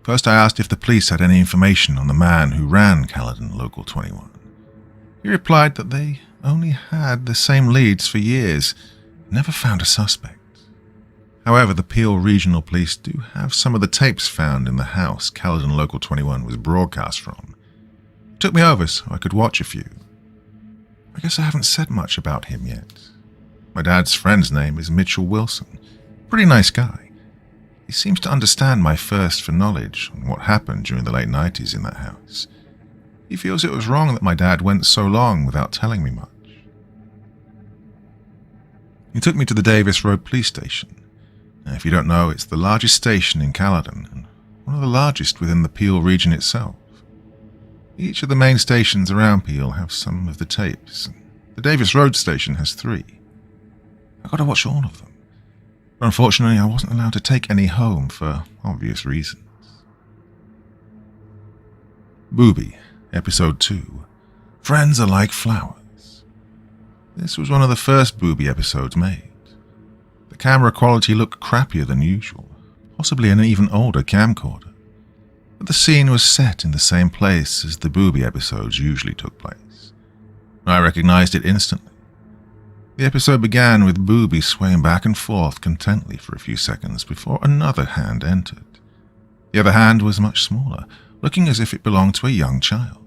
Speaker 6: First, I asked if the police had any information on the man who ran Caledon Local 21. He replied that they only had the same leads for years, never found a suspect. However, the Peel Regional Police do have some of the tapes found in the house Caledon Local 21 was broadcast from. He took me over so I could watch a few. I guess I haven't said much about him yet. My dad's friend's name is Mitchell Wilson. Pretty nice guy. He seems to understand my thirst for knowledge on what happened during the late 90s in that house. He feels it was wrong that my dad went so long without telling me much. He took me to the Davis Road Police Station. Now, if you don't know, it's the largest station in Caledon and one of the largest within the Peel region itself. Each of the main stations around Peel have some of the tapes. The Davis Road Station has 3. I got to watch all of them. But unfortunately, I wasn't allowed to take any home for obvious reasons. Booby, Episode 2. Friends are like flowers. This was one of the first Booby episodes made. The camera quality looked crappier than usual, possibly an even older camcorder. But the scene was set in the same place as the Booby episodes usually took place. I recognized it instantly. The episode began with Booby swaying back and forth contently for a few seconds before another hand entered. The other hand was much smaller, looking as if it belonged to a young child.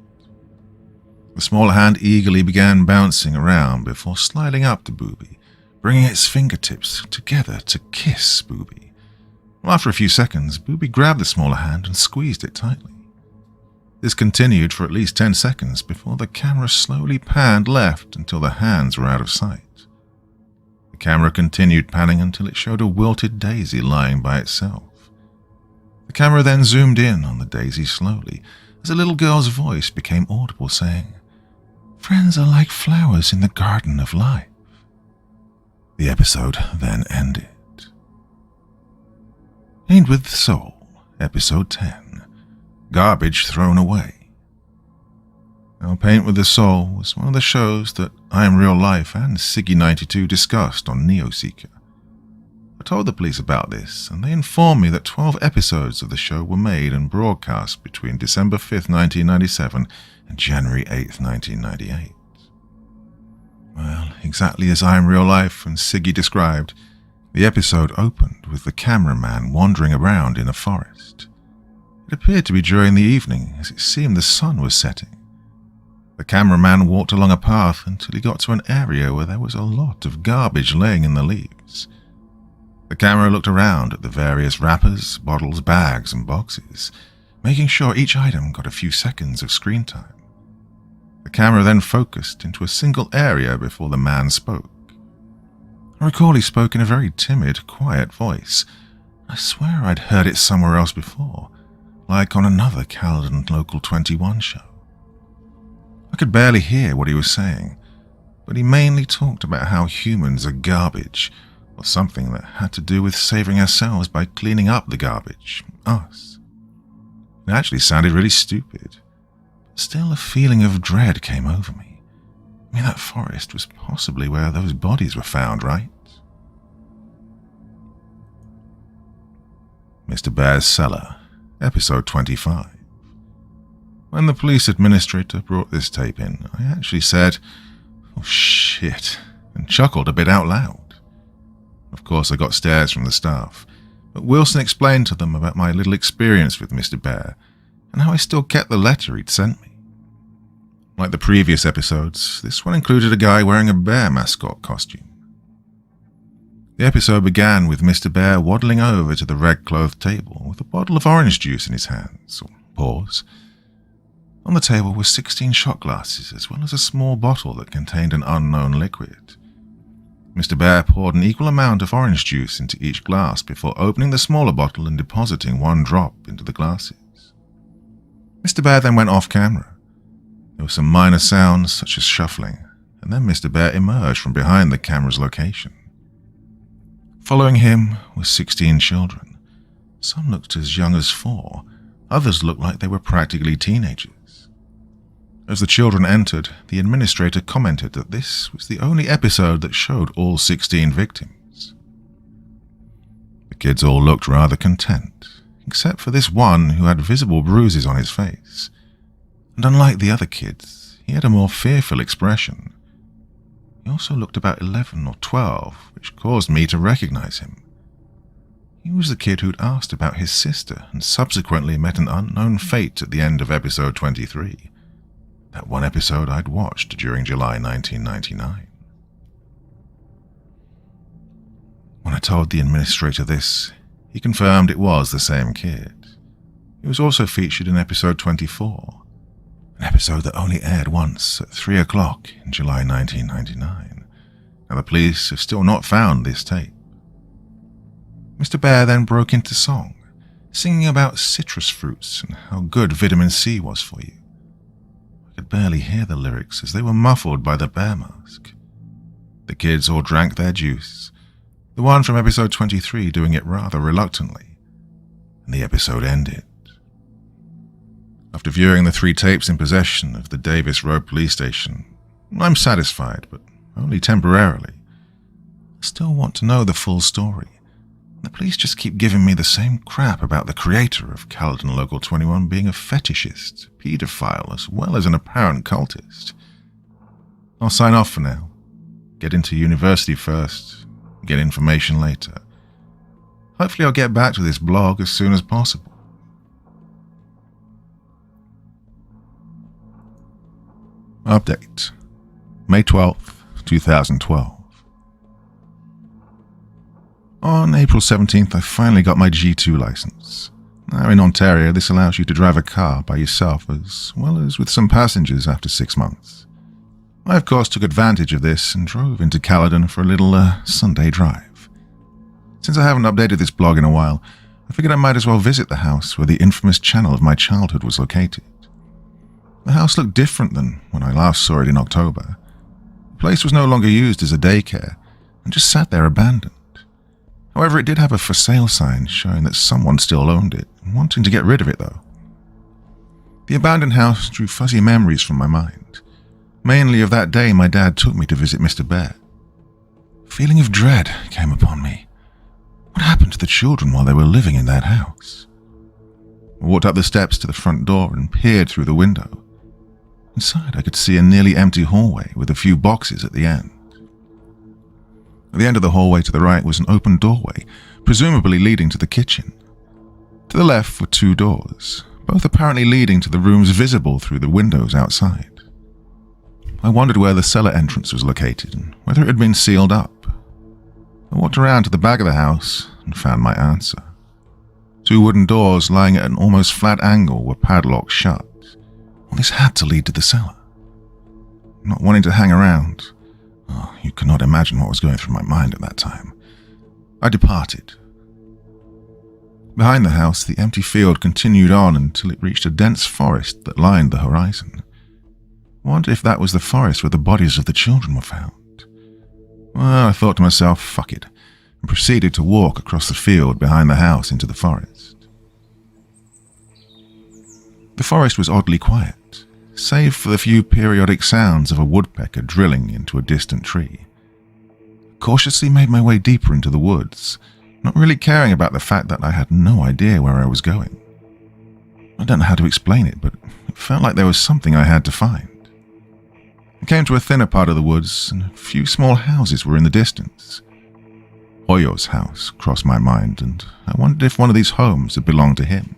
Speaker 6: The smaller hand eagerly began bouncing around before sliding up to Booby, bringing its fingertips together to kiss Booby. After a few seconds, Booby grabbed the smaller hand and squeezed it tightly. This continued for at least 10 seconds before the camera slowly panned left until the hands were out of sight. The camera continued panning until it showed a wilted daisy lying by itself. The camera then zoomed in on the daisy slowly as a little girl's voice became audible saying, "Friends are like flowers in the garden of life." The episode then ended. Paint with Soul, Episode 10. Garbage Thrown Away. Now, Paint with the Soul was one of the shows that I Am Real Life and Siggy92 discussed on NeoSeeker. I told the police about this, and they informed me that 12 episodes of the show were made and broadcast between December 5th, 1997 and January 8th, 1998. Well, exactly as I Am Real Life and Siggy described, the episode opened with the cameraman wandering around in a forest. It appeared to be during the evening, as it seemed the sun was setting. The cameraman walked along a path until he got to an area where there was a lot of garbage laying in the leaves. The camera looked around at the various wrappers, bottles, bags, and boxes, making sure each item got a few seconds of screen time. The camera then focused into a single area before the man spoke. I recall he spoke in a very timid, quiet voice. I swear I'd heard it somewhere else before, like on another Caledon Local 21 show. I could barely hear what he was saying, but he mainly talked about how humans are garbage, or something that had to do with saving ourselves by cleaning up the garbage, us. It actually sounded really stupid. Still, a feeling of dread came over me. I mean, that forest was possibly where those bodies were found, right? Mr. Bear's Cellar, Episode 25. When the police administrator brought this tape in, I actually said, "Oh shit," and chuckled a bit out loud. Of course, I got stares from the staff, but Wilson explained to them about my little experience with Mr. Bear and how I still kept the letter he'd sent me. Like the previous episodes, this one included a guy wearing a bear mascot costume. The episode began with Mr. Bear waddling over to the red-clothed table with a bottle of orange juice in his hands, or paws. On the table were 16 shot glasses, as well as a small bottle that contained an unknown liquid. Mr. Bear poured an equal amount of orange juice into each glass before opening the smaller bottle and depositing one drop into the glasses. Mr. Bear then went off camera. There were some minor sounds such as shuffling, and then Mr. Bear emerged from behind the camera's location. Following him were 16 children. Some looked as young as 4, others looked like they were practically teenagers. As the children entered, the administrator commented that this was the only episode that showed all 16 victims. The kids all looked rather content, except for this one who had visible bruises on his face. And unlike the other kids, he had a more fearful expression. He also looked about 11 or 12, which caused me to recognize him. He was the kid who'd asked about his sister and subsequently met an unknown fate at the end of episode 23. That one episode I'd watched during July 1999. When I told the administrator this, he confirmed it was the same kid. He was also featured in episode 24, an episode that only aired once at 3 o'clock in July 1999. Now the police have still not found this tape. Mr. Bear then broke into song, singing about citrus fruits and how good vitamin C was for you. I could barely hear the lyrics as they were muffled by the bear mask. The kids all drank their juice, the one from episode 23 doing it rather reluctantly, and the episode ended. After viewing the 3 tapes in possession of the Davis Road police station, I'm satisfied, but only temporarily. I still want to know the full story. The police just keep giving me the same crap about the creator of Caledon Local 21 being a fetishist, paedophile, as well as an apparent cultist. I'll sign off for now. Get into university first, get information later. Hopefully I'll get back to this blog as soon as possible. Update. May 12th, 2012. On April 17th, I finally got my G2 license. Now in Ontario, this allows you to drive a car by yourself as well as with some passengers after 6 months. I of course took advantage of this and drove into Caledon for a little Sunday drive. Since I haven't updated this blog in a while, I figured I might as well visit the house where the infamous channel of my childhood was located. The house looked different than when I last saw it in October. The place was no longer used as a daycare and just sat there abandoned. However, it did have a for sale sign showing that someone still owned it, wanting to get rid of it though. The abandoned house drew fuzzy memories from my mind, mainly of that day my dad took me to visit Mr. Bear. A feeling of dread came upon me. What happened to the children while they were living in that house? I walked up the steps to the front door and peered through the window. Inside I could see a nearly empty hallway with a few boxes at the end. At the end of the hallway to the right was an open doorway, presumably leading to the kitchen. To the left were 2 doors, both apparently leading to the rooms visible through the windows outside. I wondered where the cellar entrance was located and whether it had been sealed up. I walked around to the back of the house and found my answer. 2 wooden doors lying at an almost flat angle were padlocked shut. Well, this had to lead to the cellar. Not wanting to hang around, you cannot imagine what was going through my mind at that time, I departed. Behind the house, the empty field continued on until it reached a dense forest that lined the horizon. I wondered if that was the forest where the bodies of the children were found. Well, I thought to myself, fuck it, and proceeded to walk across the field behind the house into the forest. The forest was oddly quiet, save for the few periodic sounds of a woodpecker drilling into a distant tree. I cautiously made my way deeper into the woods, not really caring about the fact that I had no idea where I was going. I don't know how to explain it, but it felt like there was something I had to find. I came to a thinner part of the woods, and a few small houses were in the distance. Hoyo's house crossed my mind, and I wondered if one of these homes had belonged to him.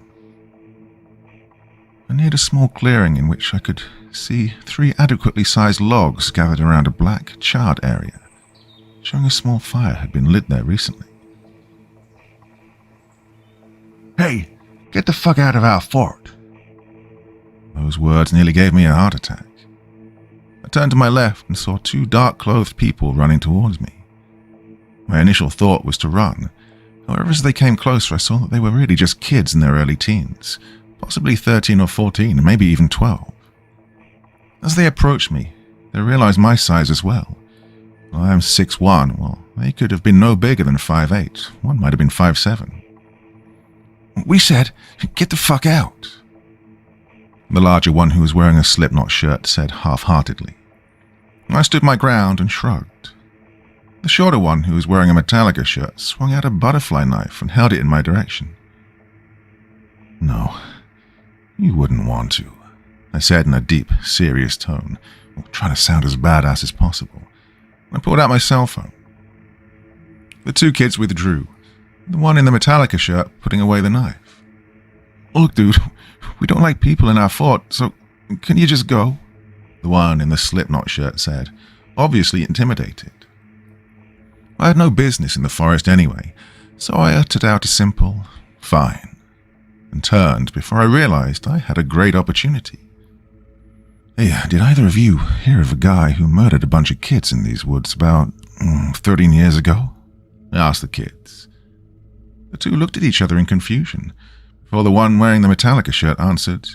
Speaker 6: I neared a small clearing in which I could see 3 adequately sized logs gathered around a black, charred area, showing a small fire had been lit there recently. "Hey, get the fuck out of our fort!" Those words nearly gave me a heart attack. I turned to my left and saw 2 dark-clothed people running towards me. My initial thought was to run. However, as they came closer, I saw that they were really just kids in their early teens, possibly 13 or 14, maybe even 12. As they approached me, they realized my size as well. I am 6'1", well, they could have been no bigger than 5'8", one might have been 5'7". We said, "Get the fuck out." The larger one, who was wearing a Slipknot shirt, said half-heartedly. I stood my ground and shrugged. The shorter one, who was wearing a Metallica shirt, swung out a butterfly knife and held it in my direction. "No, you wouldn't want to," I said in a deep, serious tone, trying to sound as badass as possible. I pulled out my cell phone. The two kids withdrew, the one in the Metallica shirt putting away the knife. "Look, dude, we don't like people in our fort, so can you just go?" the one in the Slipknot shirt said, obviously intimidated. I had no business in the forest anyway, so I uttered out a simple, "Fine," and turned before I realized I had a great opportunity. "Hey, did either of you hear of a guy who murdered a bunch of kids in these woods about 13 years ago?" I asked the kids. The two looked at each other in confusion, before the one wearing the Metallica shirt answered,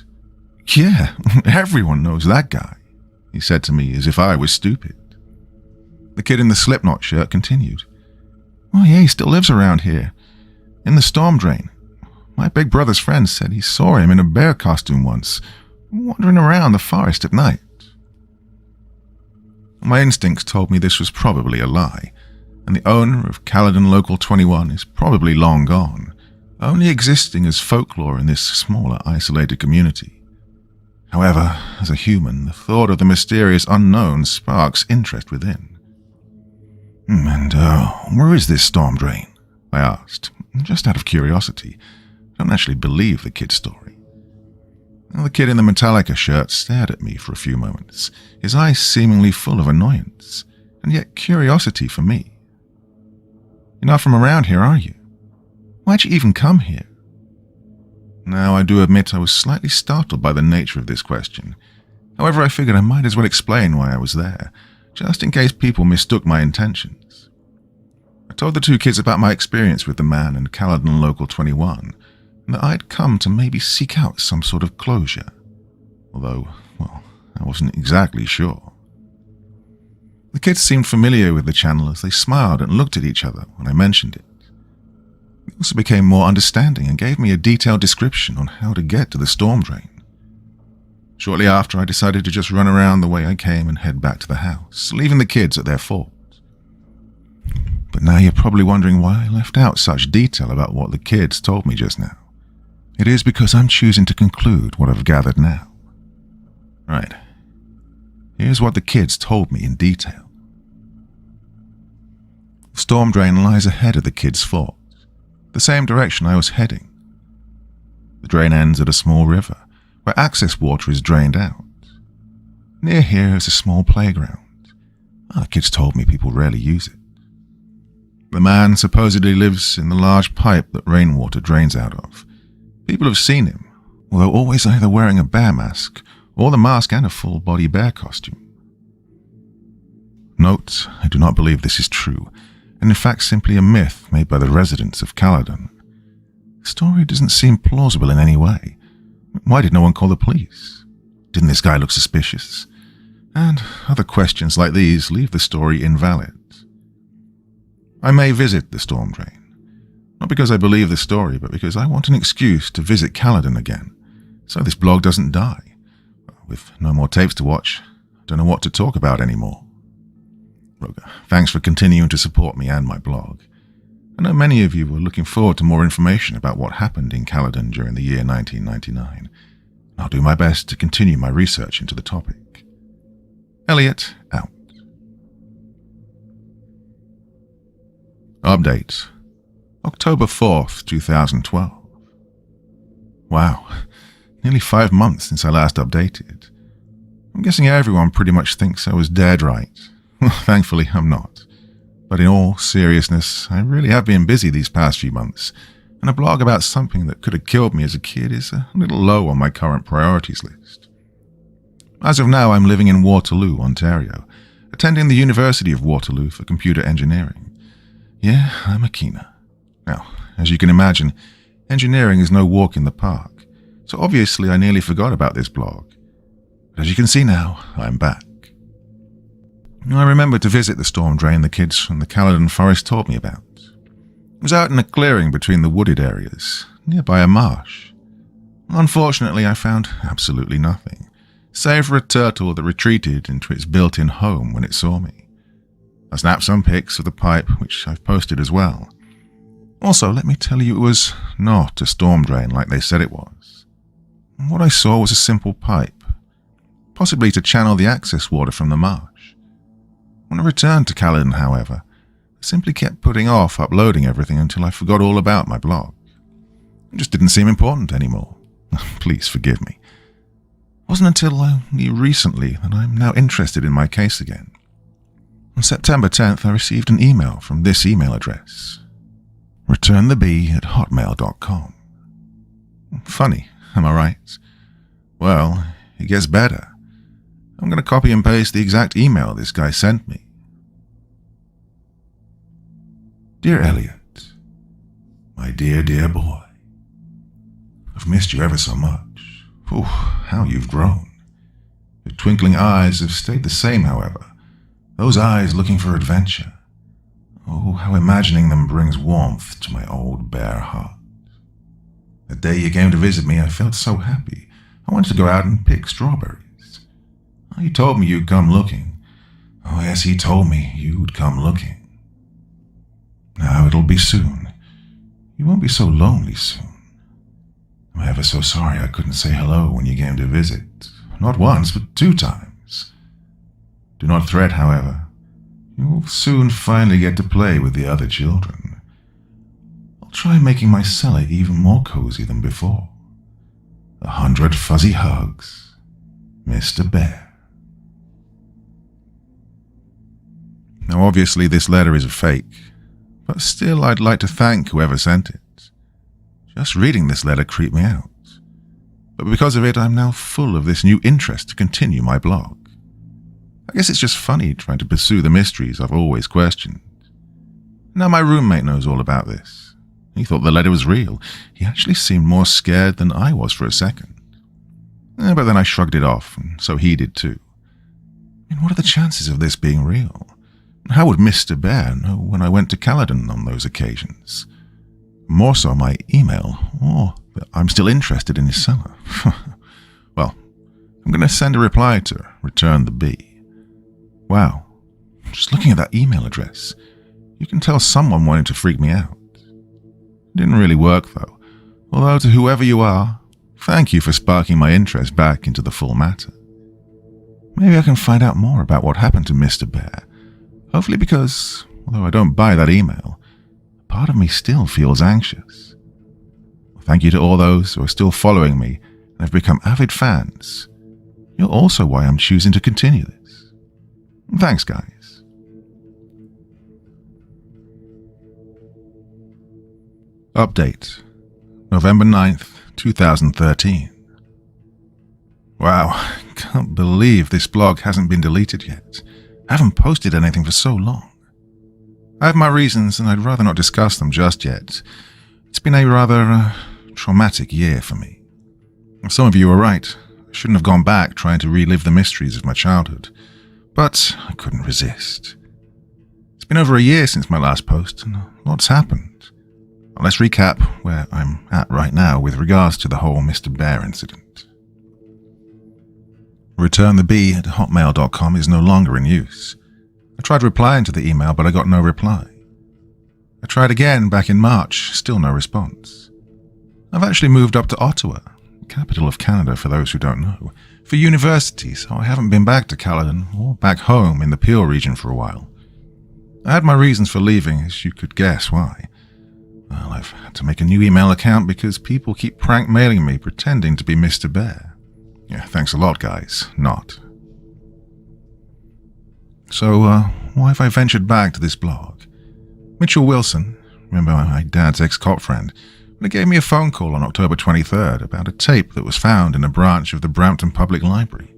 Speaker 6: "Yeah, everyone knows that guy," he said to me as if I was stupid. The kid in the Slipknot shirt continued, "Well, yeah, he still lives around here, in the storm drain. My big brother's friend said he saw him in a bear costume once, wandering around the forest at night." My instincts told me this was probably a lie, and the owner of Caledon Local 21 is probably long gone, only existing as folklore in this smaller, isolated community. However, as a human, the thought of the mysterious unknown sparks interest within. "And where is this storm drain?" I asked, just out of curiosity. I don't actually believe the kid's story. The kid in the Metallica shirt stared at me for a few moments, his eyes seemingly full of annoyance, and yet curiosity for me. "You're not from around here, are you? Why'd you even come here?" Now, I do admit I was slightly startled by the nature of this question. However, I figured I might as well explain why I was there, just in case people mistook my intentions. I told the two kids about my experience with the man in Caledon Local 21, and that I'd come to maybe seek out some sort of closure. Although, well, I wasn't exactly sure. The kids seemed familiar with the channel as they smiled and looked at each other when I mentioned it. They also became more understanding and gave me a detailed description on how to get to the storm drain. Shortly after, I decided to just run around the way I came and head back to the house, leaving the kids at their fort. But now you're probably wondering why I left out such detail about what the kids told me just now. It is because I'm choosing to conclude what I've gathered now. Right. Here's what the kids told me in detail. The storm drain lies ahead of the kids' fort, the same direction I was heading. The drain ends at a small river, where access water is drained out. Near here is a small playground. The kids told me people rarely use it. The man supposedly lives in the large pipe that rainwater drains out of. People have seen him, although always either wearing a bear mask or the mask and a full-body bear costume. Note, I do not believe this is true, and in fact simply a myth made by the residents of Caledon. The story doesn't seem plausible in any way. Why did no one call the police? Didn't this guy look suspicious? And other questions like these leave the story invalid. I may visit the storm drain. Not because I believe the story, but because I want an excuse to visit Caledon again, so this blog doesn't die. With no more tapes to watch, I don't know what to talk about anymore. Look, thanks for continuing to support me and my blog. I know many of you were looking forward to more information about what happened in Caledon during the year 1999. I'll do my best to continue my research into the topic. Elliot, out. Update. October 4th, 2012. Wow, nearly 5 months since I last updated. I'm guessing everyone pretty much thinks I was dead right. Thankfully, I'm not. But in all seriousness, I really have been busy these past few months, and a blog about something that could have killed me as a kid is a little low on my current priorities list. As of now, I'm living in Waterloo, Ontario, attending the University of Waterloo for computer engineering. Yeah, I'm a keener. Now, as you can imagine, engineering is no walk in the park, so obviously I nearly forgot about this blog. But as you can see now, I'm back. I remembered to visit the storm drain the kids from the Caledon Forest taught me about. It was out in a clearing between the wooded areas, nearby a marsh. Unfortunately, I found absolutely nothing, save for a turtle that retreated into its built-in home when it saw me. I snapped some pics of the pipe, which I've posted as well. Also, let me tell you, it was not a storm drain like they said it was. What I saw was a simple pipe, possibly to channel the access water from the marsh. When I returned to Caledon, however, I simply kept putting off uploading everything until I forgot all about my blog. It just didn't seem important anymore. Please forgive me. It wasn't until only recently that I'm now interested in my case again. On September 10th, I received an email from this email address: returnthebee@hotmail.com. Funny, am I right? Well, it gets better. I'm going to copy and paste the exact email this guy sent me. Dear Elliot, my dear, dear boy, I've missed you ever so much. Ooh, how you've grown. Your twinkling eyes have stayed the same, however. Those eyes looking for adventure. Oh, how imagining them brings warmth to my old bare heart. The day you came to visit me, I felt so happy. I wanted to go out and pick strawberries. Oh, you told me you'd come looking. Oh, yes, he told me you'd come looking. Now it'll be soon. You won't be so lonely soon. I'm ever so sorry I couldn't say hello when you came to visit. Not once, but 2 times. Do not fret, however. You will soon finally get to play with the other children. I'll try making my cellar even more cozy than before. 100 fuzzy hugs, Mr. Bear. Now obviously this letter is a fake, but still I'd like to thank whoever sent it. Just reading this letter creeped me out. But because of it, I'm now full of this new interest to continue my blog. I guess it's just funny trying to pursue the mysteries I've always questioned. Now my roommate knows all about this. He thought the letter was real. He actually seemed more scared than I was for a second. But then I shrugged it off, and so he did too. I mean, what are the chances of this being real? How would Mr. Bear know when I went to Caledon on those occasions? More so my email, or that I'm still interested in his cellar. Well, I'm going to send a reply to Return the Bee. Wow, just looking at that email address, you can tell someone wanted to freak me out. It didn't really work though, although to whoever you are, thank you for sparking my interest back into the full matter. Maybe I can find out more about what happened to Mr. Bear, hopefully because, although I don't buy that email, part of me still feels anxious. Thank you to all those who are still following me and have become avid fans. You're also why I'm choosing to continue this. Thanks, guys. Update. November 9th, 2013. Wow, can't believe this blog hasn't been deleted yet. I haven't posted anything for so long. I have my reasons, and I'd rather not discuss them just yet. It's been a rather traumatic year for me. Some of you are right. I shouldn't have gone back trying to relive the mysteries of my childhood. But I couldn't resist. It's been over a year since my last post, and lots happened. Let's recap where I'm at right now with regards to the whole Mr. Bear incident. returnthebee@hotmail.com is no longer in use. I tried replying to the email, but I got no reply. I tried again back in March, still no response. I've actually moved up to Ottawa, capital of Canada for those who don't know, for university, so I haven't been back to Caledon or back home in the Peel region for a while. I had my reasons for leaving, as you could guess why. Well, I've had to make a new email account because people keep prank mailing me pretending to be Mr. Bear. Yeah, thanks a lot, guys. Not. So, why have I ventured back to this blog? Mitchell Wilson, remember my dad's ex-cop friend, gave me a phone call on October 23rd about a tape that was found in a branch of the Brampton Public Library.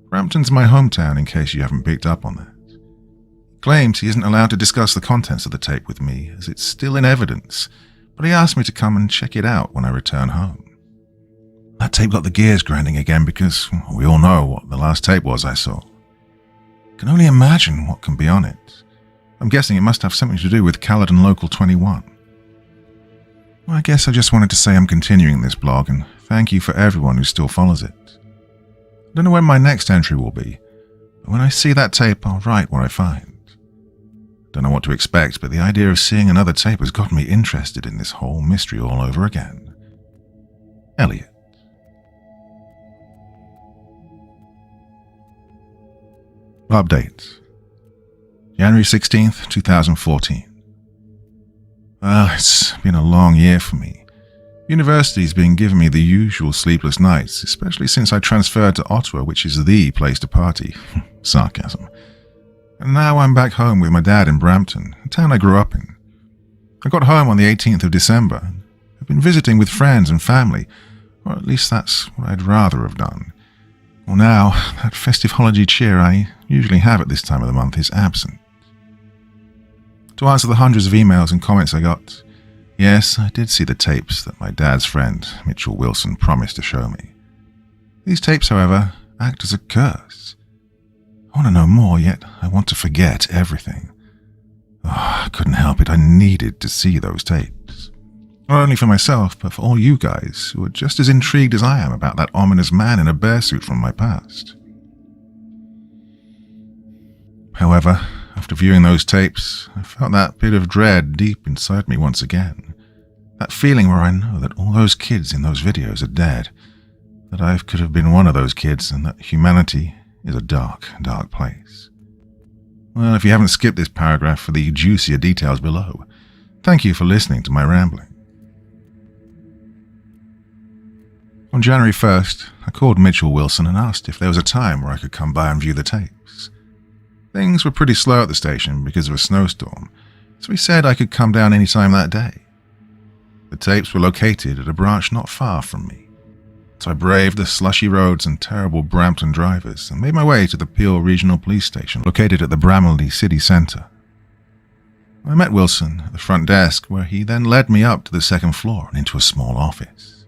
Speaker 6: Brampton's my hometown, in case you haven't picked up on that. He claims he isn't allowed to discuss the contents of the tape with me, as it's still in evidence, but he asked me to come and check it out when I return home. That tape got the gears grinding again because we all know what the last tape was I saw. Can only imagine what can be on it. I'm guessing it must have something to do with Caledon Local 21. Well, I guess I just wanted to say I'm continuing this blog and thank you for everyone who still follows it. I don't know when my next entry will be, but when I see that tape, I'll write what I find. Don't know what to expect, but the idea of seeing another tape has got me interested in this whole mystery all over again. Elliot. Update. January 16th, 2014. Well, it's been a long year for me. University's been giving me the usual sleepless nights, especially since I transferred to Ottawa, which is the place to party. Sarcasm. And now I'm back home with my dad in Brampton, a town I grew up in. I got home on the 18th of December. I've been visiting with friends and family, or at least that's what I'd rather have done. Well, now, that festive holiday cheer I usually have at this time of the month is absent. To answer the hundreds of emails and comments I got, yes, I did see the tapes that my dad's friend, Mitchell Wilson, promised to show me. These tapes, however, act as a curse. I want to know more, yet I want to forget everything. Oh, I couldn't help it. I needed to see those tapes. Not only for myself, but for all you guys who are just as intrigued as I am about that ominous man in a bear suit from my past. However, after viewing those tapes, I felt that bit of dread deep inside me once again. That feeling where I know that all those kids in those videos are dead, that I could have been one of those kids, and that humanity is a dark, dark place. Well, if you haven't skipped this paragraph for the juicier details below, thank you for listening to my rambling. On January 1st, I called Mitchell Wilson and asked if there was a time where I could come by and view the tapes. Things were pretty slow at the station because of a snowstorm, so he said I could come down any time that day. The tapes were located at a branch not far from me, so I braved the slushy roads and terrible Brampton drivers and made my way to the Peel Regional Police Station located at the Bramley City Centre. I met Wilson at the front desk, where he then led me up to the second floor and into a small office.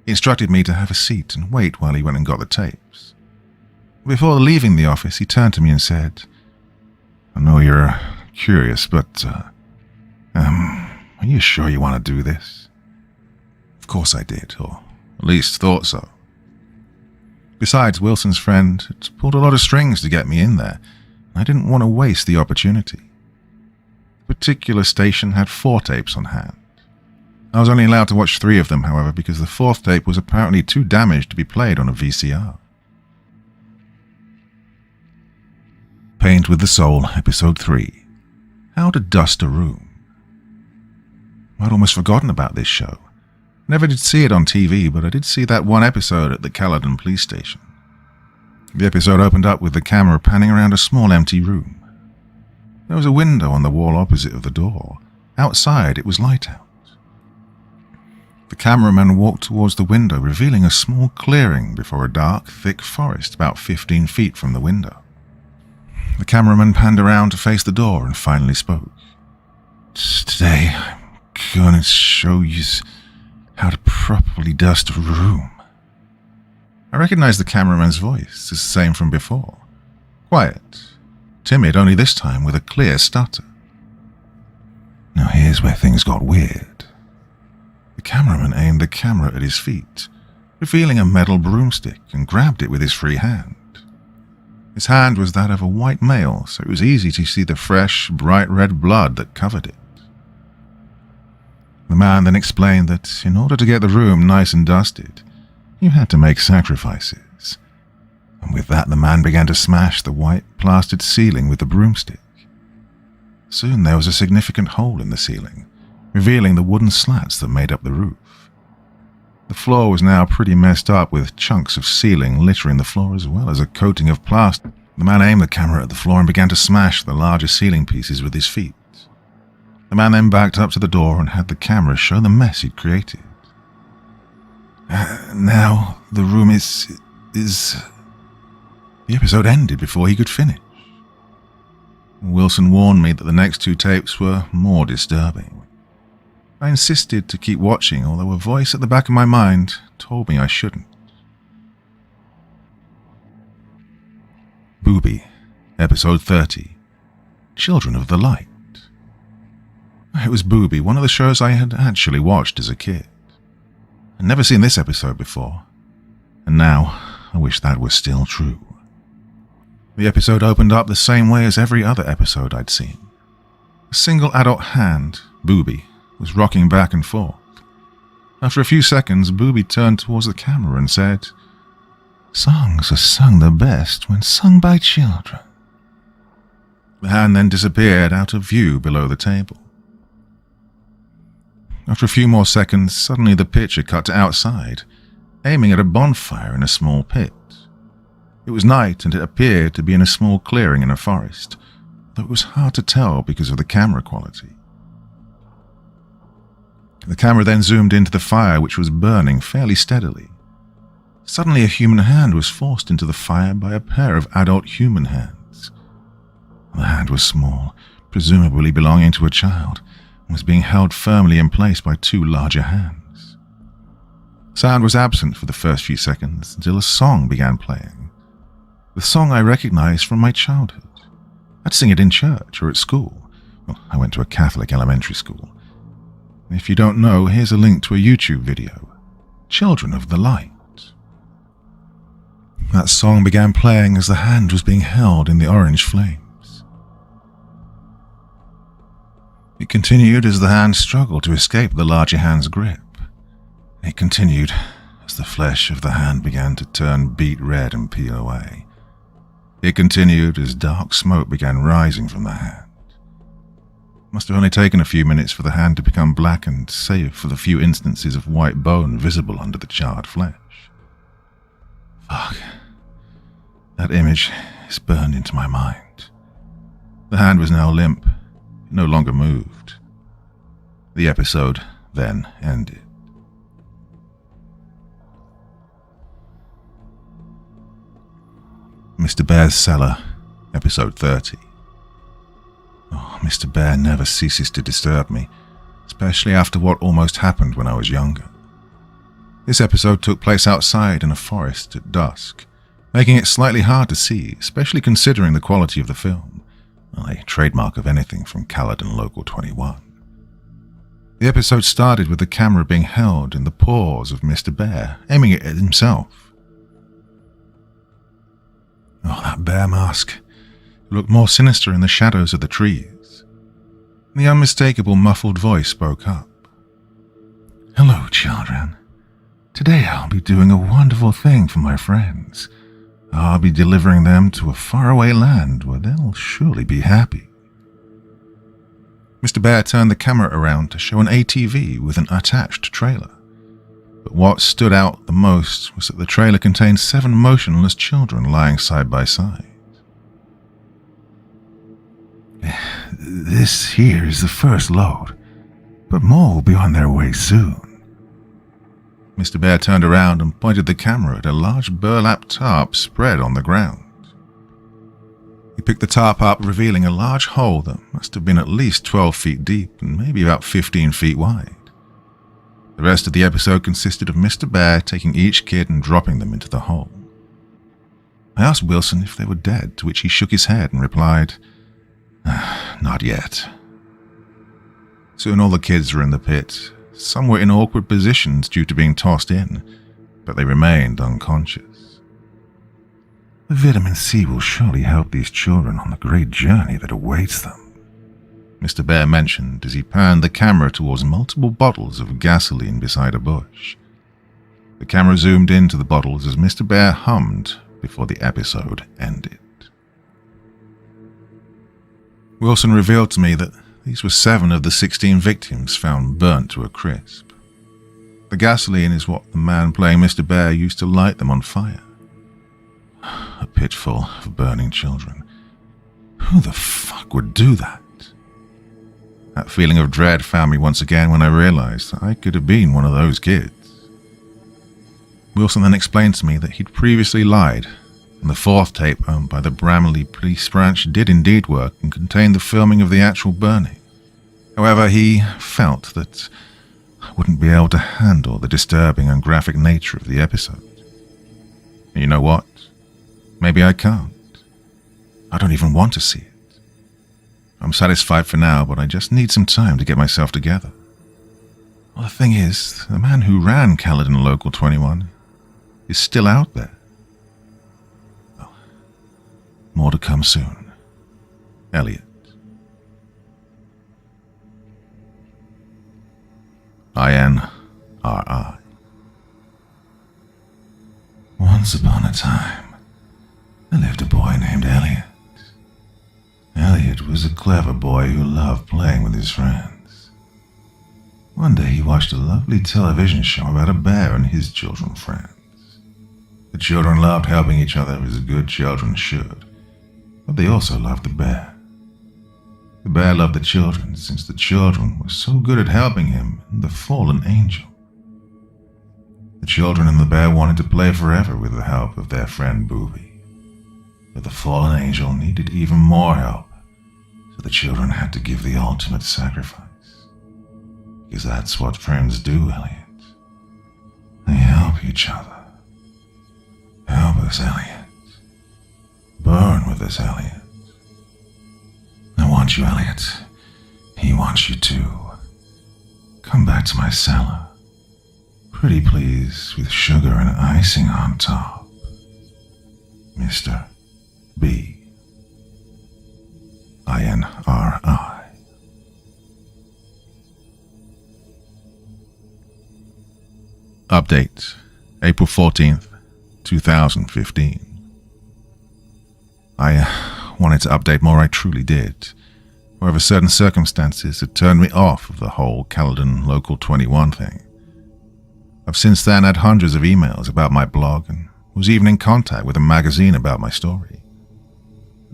Speaker 6: He instructed me to have a seat and wait while he went and got the tapes. Before leaving the office, he turned to me and said, "I know you're curious, but, are you sure you want to do this?" Of course I did, or at least thought so. Besides, Wilson's friend had pulled a lot of strings to get me in there, and I didn't want to waste the opportunity. The particular station had 4 tapes on hand. I was only allowed to watch 3 of them, however, because the 4th tape was apparently too damaged to be played on a VCR. Paint with the Soul, Episode 3. How to Dust a Room. I'd almost forgotten about this show. Never did see it on TV, but I did see that one episode at the Caledon police station. The episode opened up with the camera panning around a small empty room. There was a window on the wall opposite of the door. Outside, it was light out. The cameraman walked towards the window, revealing a small clearing before a dark, thick forest about 15 feet from the window. The cameraman panned around to face the door and finally spoke. "Today, I'm going to show you how to properly dust a room." I recognized the cameraman's voice, the same from before. Quiet, timid, only this time with a clear stutter. Now here's where things got weird. The cameraman aimed the camera at his feet, revealing a metal broomstick, and grabbed it with his free hand. His hand was that of a white male, so it was easy to see the fresh, bright red blood that covered it. The man then explained that in order to get the room nice and dusted, you had to make sacrifices. And with that, the man began to smash the white plastered ceiling with the broomstick. Soon there was a significant hole in the ceiling, revealing the wooden slats that made up the roof. The floor was now pretty messed up, with chunks of ceiling littering the floor as well as a coating of plaster. The man aimed the camera at the floor and began to smash the larger ceiling pieces with his feet. The man then backed up to the door and had the camera show the mess he'd created. Now the room is... The episode ended before he could finish. Wilson warned me that the next 2 tapes were more disturbing. I insisted to keep watching, although a voice at the back of my mind told me I shouldn't. Booby, Episode 30, Children of the Light. It was Booby, one of the shows I had actually watched as a kid. I'd never seen this episode before, and now I wish that was still true. The episode opened up the same way as every other episode I'd seen. A single adult hand, Booby, was rocking back and forth. After a few seconds, Booby turned towards the camera and said, "Songs are sung the best when sung by children." The hand then disappeared out of view below the table. After a few more seconds, suddenly the picture cut to outside, aiming at a bonfire in a small pit. It was night and it appeared to be in a small clearing in a forest, though it was hard to tell because of the camera quality. The camera then zoomed into the fire, which was burning fairly steadily. Suddenly a human hand was forced into the fire by a pair of adult human hands. The hand was small, presumably belonging to a child, and was being held firmly in place by two larger hands. Sound was absent for the first few seconds until a song began playing. The song I recognized from my childhood. I'd sing it in church or at school. Well, I went to a Catholic elementary school. If you don't know, here's a link to a YouTube video. Children of the Light. That song began playing as the hand was being held in the orange flames. It continued as the hand struggled to escape the larger hand's grip. It continued as the flesh of the hand began to turn beet red and peel away. It continued as dark smoke began rising from the hand. It must have only taken a few minutes for the hand to become blackened, save for the few instances of white bone visible under the charred flesh. Fuck. That image is burned into my mind. The hand was now limp. It no longer moved. The episode then ended. Mr. Bear's Cellar, Episode 30. Oh, Mr. Bear never ceases to disturb me, especially after what almost happened when I was younger. This episode took place outside in a forest at dusk, making it slightly hard to see, especially considering the quality of the film, a trademark of anything from Caledon Local 21. The episode started with the camera being held in the paws of Mr. Bear, aiming it at himself. Oh, that bear mask. It looked more sinister in the shadows of the trees. The unmistakable muffled voice spoke up. "Hello, children. Today I'll be doing a wonderful thing for my friends. I'll be delivering them to a faraway land where they'll surely be happy." Mr. Bear turned the camera around to show an ATV with an attached trailer. But what stood out the most was that the trailer contained 7 motionless children lying side by side. "This here is the first load, but more will be on their way soon." Mr. Bear turned around and pointed the camera at a large burlap tarp spread on the ground. He picked the tarp up, revealing a large hole that must have been at least 12 feet deep and maybe about 15 feet wide. The rest of the episode consisted of Mr. Bear taking each kid and dropping them into the hole. I asked Wilson if they were dead, to which he shook his head and replied, "Not yet." Soon all the kids were in the pit. Some were in awkward positions due to being tossed in, but they remained unconscious. "The vitamin C will surely help these children on the great journey that awaits them," Mr. Bear mentioned as he panned the camera towards multiple bottles of gasoline beside a bush. The camera zoomed into the bottles as Mr. Bear hummed before the episode ended. Wilson revealed to me that these were 7 of the 16 victims found burnt to a crisp. The gasoline is what the man playing Mr. Bear used to light them on fire. A pit full of burning children. Who the fuck would do that? That feeling of dread found me once again when I realized that I could have been one of those kids. Wilson then explained to me that he'd previously lied, and the 4th tape owned by the Bramley Police Branch did indeed work and contained the filming of the actual burning. However, he felt that I wouldn't be able to handle the disturbing and graphic nature of the episode. And you know what? Maybe I can't. I don't even want to see it. I'm satisfied for now, but I just need some time to get myself together. Well, the thing is, the man who ran Caledon Local 21 is still out there. Well, more to come soon. Elliot. INRI. Once upon a time, there lived a boy named Elliot. Elliot was a clever boy who loved playing with his friends. One day he watched a lovely television show about a bear and his children friends. The children loved helping each other as good children should, but they also loved the bear. The bear loved the children since the children were so good at helping him and the fallen angel. The children and the bear wanted to play forever with the help of their friend Booby. But the fallen angel needed even more help, so the children had to give the ultimate sacrifice. Because that's what friends do, Elliot. They help each other. Help us, Elliot. Burn with us, Elliot. I want you, Elliot. He wants you too. Come back to my cellar. Pretty please, with sugar and icing on top. Mr. B. INRI. Update, April 14th, 2015. I wanted to update more, I truly did. However, certain circumstances had turned me off of the whole Caledon Local 21 thing. I've since then had hundreds of emails about my blog and was even in contact with a magazine about my story.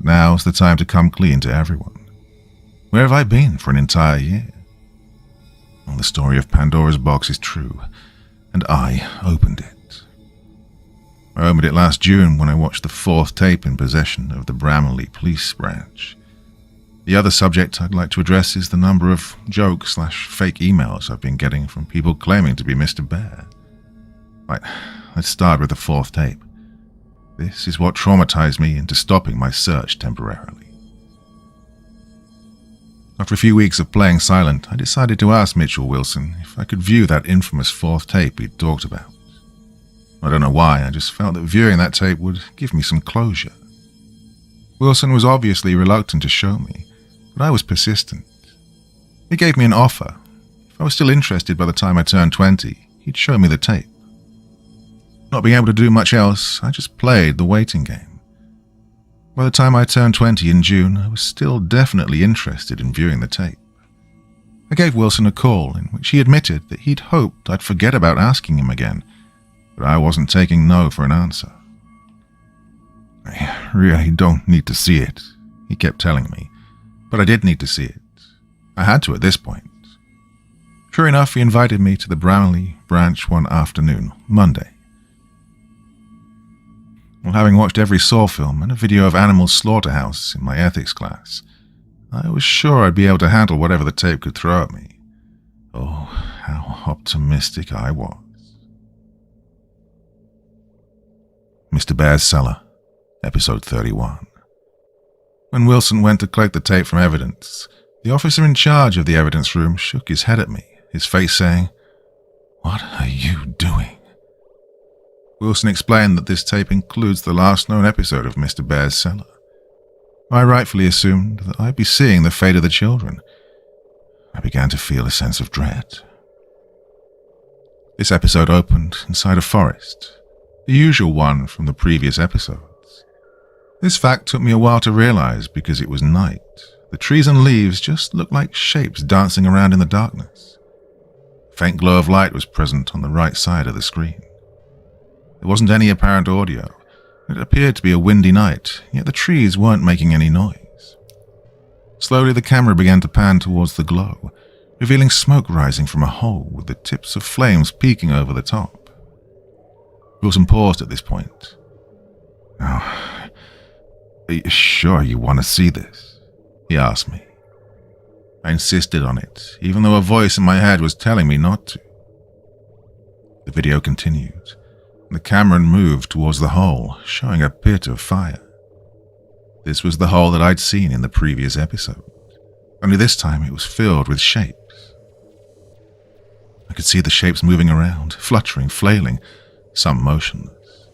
Speaker 6: Now's the time to come clean to everyone. Where have I been for an entire year? Well, the story of Pandora's box is true, and I opened it. I opened it last June when I watched the 4th tape in possession of the Bramley Police Branch. The other subject I'd like to address is the number of joke/fake emails I've been getting from people claiming to be Mr. Bear. Right, let's start with the 4th tape. This is what traumatized me into stopping my search temporarily. After a few weeks of playing silent, I decided to ask Mitchell Wilson if I could view that infamous 4th tape he'd talked about. I don't know why, I just felt that viewing that tape would give me some closure. Wilson was obviously reluctant to show me, but I was persistent. He gave me an offer. If I was still interested by the time I turned 20, he'd show me the tape. Not being able to do much else, I just played the waiting game. By the time I turned 20 in June, I was still definitely interested in viewing the tape. I gave Wilson a call in which he admitted that he'd hoped I'd forget about asking him again, but I wasn't taking no for an answer. I really don't need to see it, he kept telling me, but I did need to see it. I had to at this point. Sure enough, he invited me to the Bramley branch one afternoon, Monday. Well, having watched every Saw film and a video of Animal Slaughterhouse in my ethics class, I was sure I'd be able to handle whatever the tape could throw at me. Oh, how optimistic I was. Mr. Bear's Cellar, Episode 31. When Wilson went to collect the tape from evidence, the officer in charge of the evidence room shook his head at me, his face saying, "What are you doing?" Wilson explained that this tape includes the last known episode of Mr. Bear's Cellar. I rightfully assumed that I'd be seeing the fate of the children. I began to feel a sense of dread. This episode opened inside a forest, the usual one from the previous episodes. This fact took me a while to realize because it was night. The trees and leaves just looked like shapes dancing around in the darkness. A faint glow of light was present on the right side of the screen. There wasn't any apparent audio. It appeared to be a windy night, yet the trees weren't making any noise. Slowly the camera began to pan towards the glow, revealing smoke rising from a hole with the tips of flames peeking over the top. Wilson paused at this point. "Oh, are you sure you want to see this?" he asked me. I insisted on it, even though a voice in my head was telling me not to. The video continued. The camera moved towards the hole, showing a pit of fire. This was the hole that I'd seen in the previous episode, only this time it was filled with shapes. I could see the shapes moving around, fluttering, flailing, some motionless.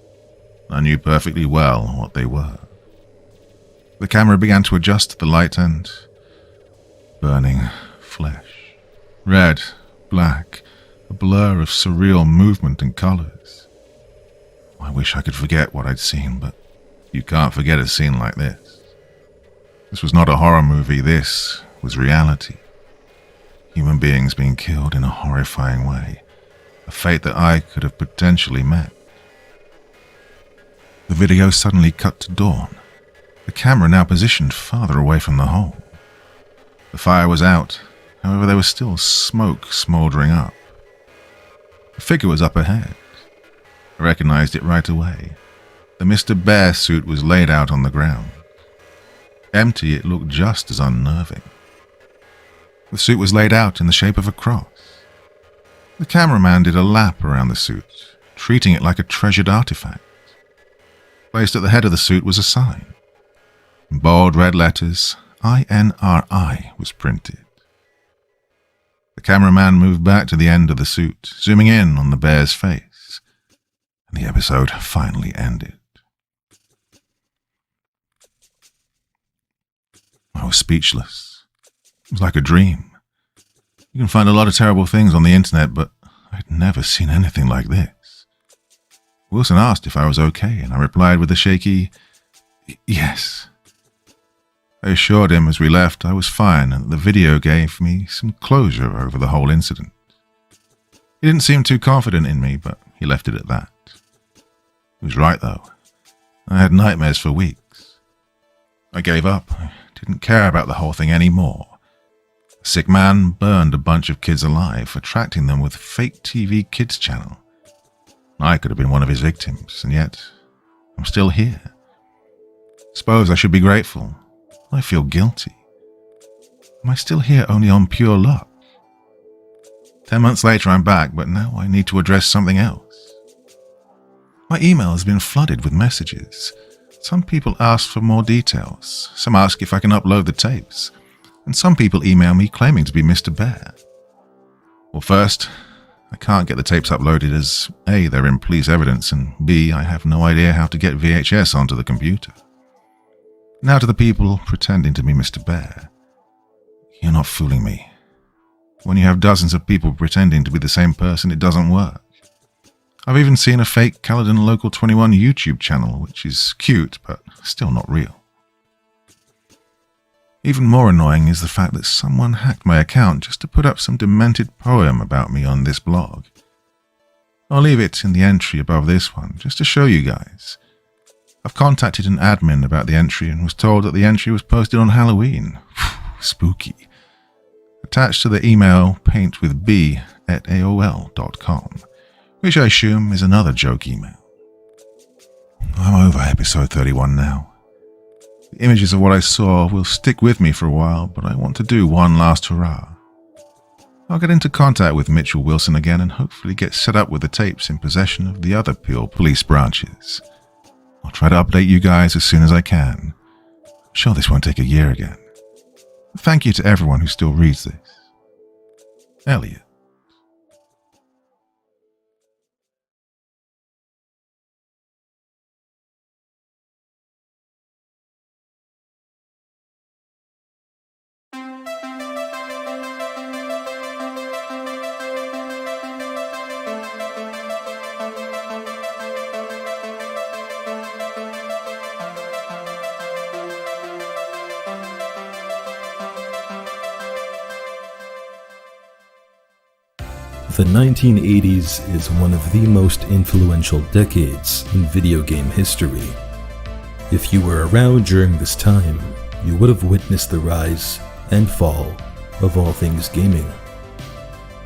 Speaker 6: I knew perfectly well what they were. The camera began to adjust to the light and... burning flesh. Red, black, a blur of surreal movement and colors. I wish I could forget what I'd seen, but you can't forget a scene like this. This was not a horror movie, this was reality. Human beings being killed in a horrifying way, a fate that I could have potentially met. The video suddenly cut to dawn, the camera now positioned farther away from the hole. The fire was out, however there was still smoke smouldering up. A figure was up ahead. I recognized it right away. The Mr. Bear suit was laid out on the ground. Empty, it looked just as unnerving. The suit was laid out in the shape of a cross. The cameraman did a lap around the suit, treating it like a treasured artifact. Placed at the head of the suit was a sign. In bold red letters, INRI was printed. The cameraman moved back to the end of the suit, zooming in on the bear's face, and the episode finally ended. I was speechless. It was like a dream. You can find a lot of terrible things on the internet, but I'd never seen anything like this. Wilson asked if I was okay, and I replied with a shaky, yes. I assured him as we left I was fine and that the video gave me some closure over the whole incident. He didn't seem too confident in me, but he left it at that. He was right, though. I had nightmares for weeks. I gave up. I didn't care about the whole thing anymore. A sick man burned a bunch of kids alive, attracting them with fake TV kids channel. I could have been one of his victims, and yet I'm still here. Suppose I should be grateful. I feel guilty. Am I still here only on pure luck? 10 months later I'm back, but now I need to address something else. My email has been flooded with messages. Some people ask for more details. Some ask if I can upload the tapes. And some people email me claiming to be Mr. Bear. Well, first, I can't get the tapes uploaded as A, they're in police evidence, and B, I have no idea how to get VHS onto the computer. Now to the people pretending to be Mr. Bear. You're not fooling me. When you have dozens of people pretending to be the same person, it doesn't work. I've even seen a fake Caledon Local 21 YouTube channel, which is cute, but still not real. Even more annoying is the fact that someone hacked my account just to put up some demented poem about me on this blog. I'll leave it in the entry above this one, just to show you guys. I've contacted an admin about the entry and was told that the entry was posted on Halloween. Spooky. Attached to the email, paintwithb@aol.com, which I assume is another joke email. I'm over episode 31 now. The images of what I saw will stick with me for a while, but I want to do one last hurrah. I'll get into contact with Mitchell Wilson again and hopefully get set up with the tapes in possession of the other Peel police branches. I'll try to update you guys as soon as I can. I'm sure this won't take a year again. Thank you to everyone who still reads this. Elliot.
Speaker 7: The 1980s is one of the most influential decades in video game history. If you were around during this time, you would have witnessed the rise and fall of all things gaming.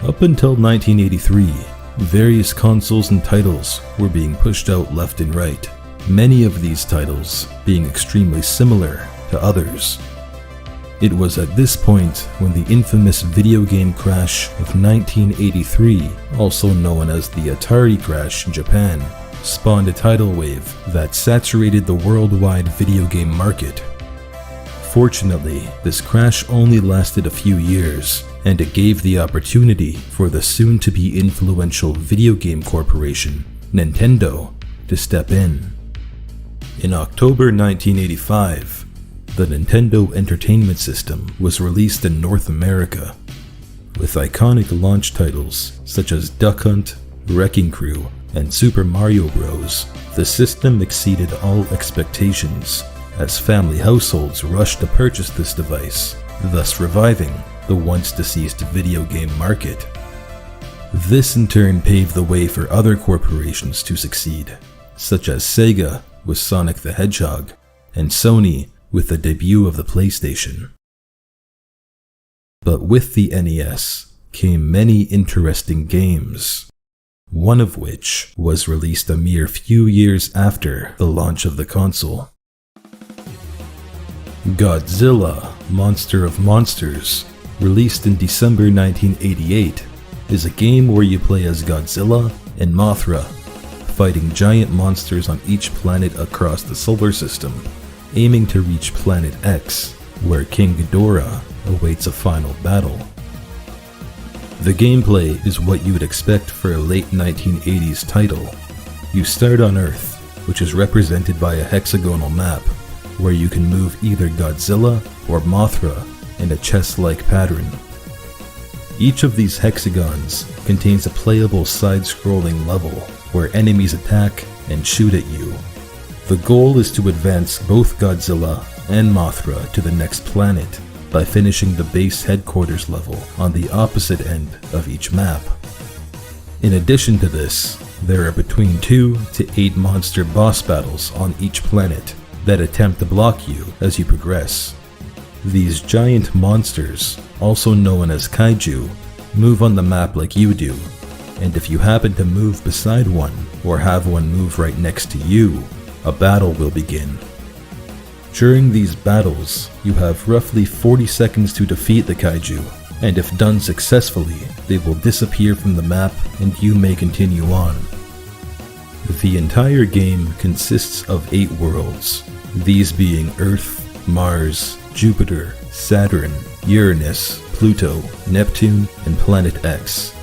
Speaker 7: Up until 1983, various consoles and titles were being pushed out left and right, many of these titles being extremely similar to others. It was at this point when the infamous video game crash of 1983, also known as the Atari crash in Japan, spawned a tidal wave that saturated the worldwide video game market. Fortunately, this crash only lasted a few years, and it gave the opportunity for the soon-to-be influential video game corporation, Nintendo, to step in. In October 1985, the Nintendo Entertainment System was released in North America, with iconic launch titles such as Duck Hunt, Wrecking Crew, and Super Mario Bros. The system exceeded all expectations, as family households rushed to purchase this device, thus reviving the once-deceased video game market. This in turn paved the way for other corporations to succeed, such as Sega with Sonic the Hedgehog, and Sony with the debut of the PlayStation. But with the NES came many interesting games, one of which was released a mere few years after the launch of the console. Godzilla, Monster of Monsters, released in December 1988, is a game where you play as Godzilla and Mothra, fighting giant monsters on each planet across the solar system, aiming to reach Planet X, where King Ghidorah awaits a final battle. The gameplay is what you would expect for a late 1980s title. You start on Earth, which is represented by a hexagonal map, where you can move either Godzilla or Mothra in a chess-like pattern. Each of these hexagons contains a playable side-scrolling level where enemies attack and shoot at you. The goal is to advance both Godzilla and Mothra to the next planet by finishing the base headquarters level on the opposite end of each map. In addition to this, there are between 2 to 8 monster boss battles on each planet that attempt to block you as you progress. These giant monsters, also known as kaiju, move on the map like you do, and if you happen to move beside one or have one move right next to you, a battle will begin. During these battles, you have roughly 40 seconds to defeat the kaiju, and if done successfully, they will disappear from the map and you may continue on. The entire game consists of 8 worlds, these being Earth, Mars, Jupiter, Saturn, Uranus, Pluto, Neptune, and Planet X.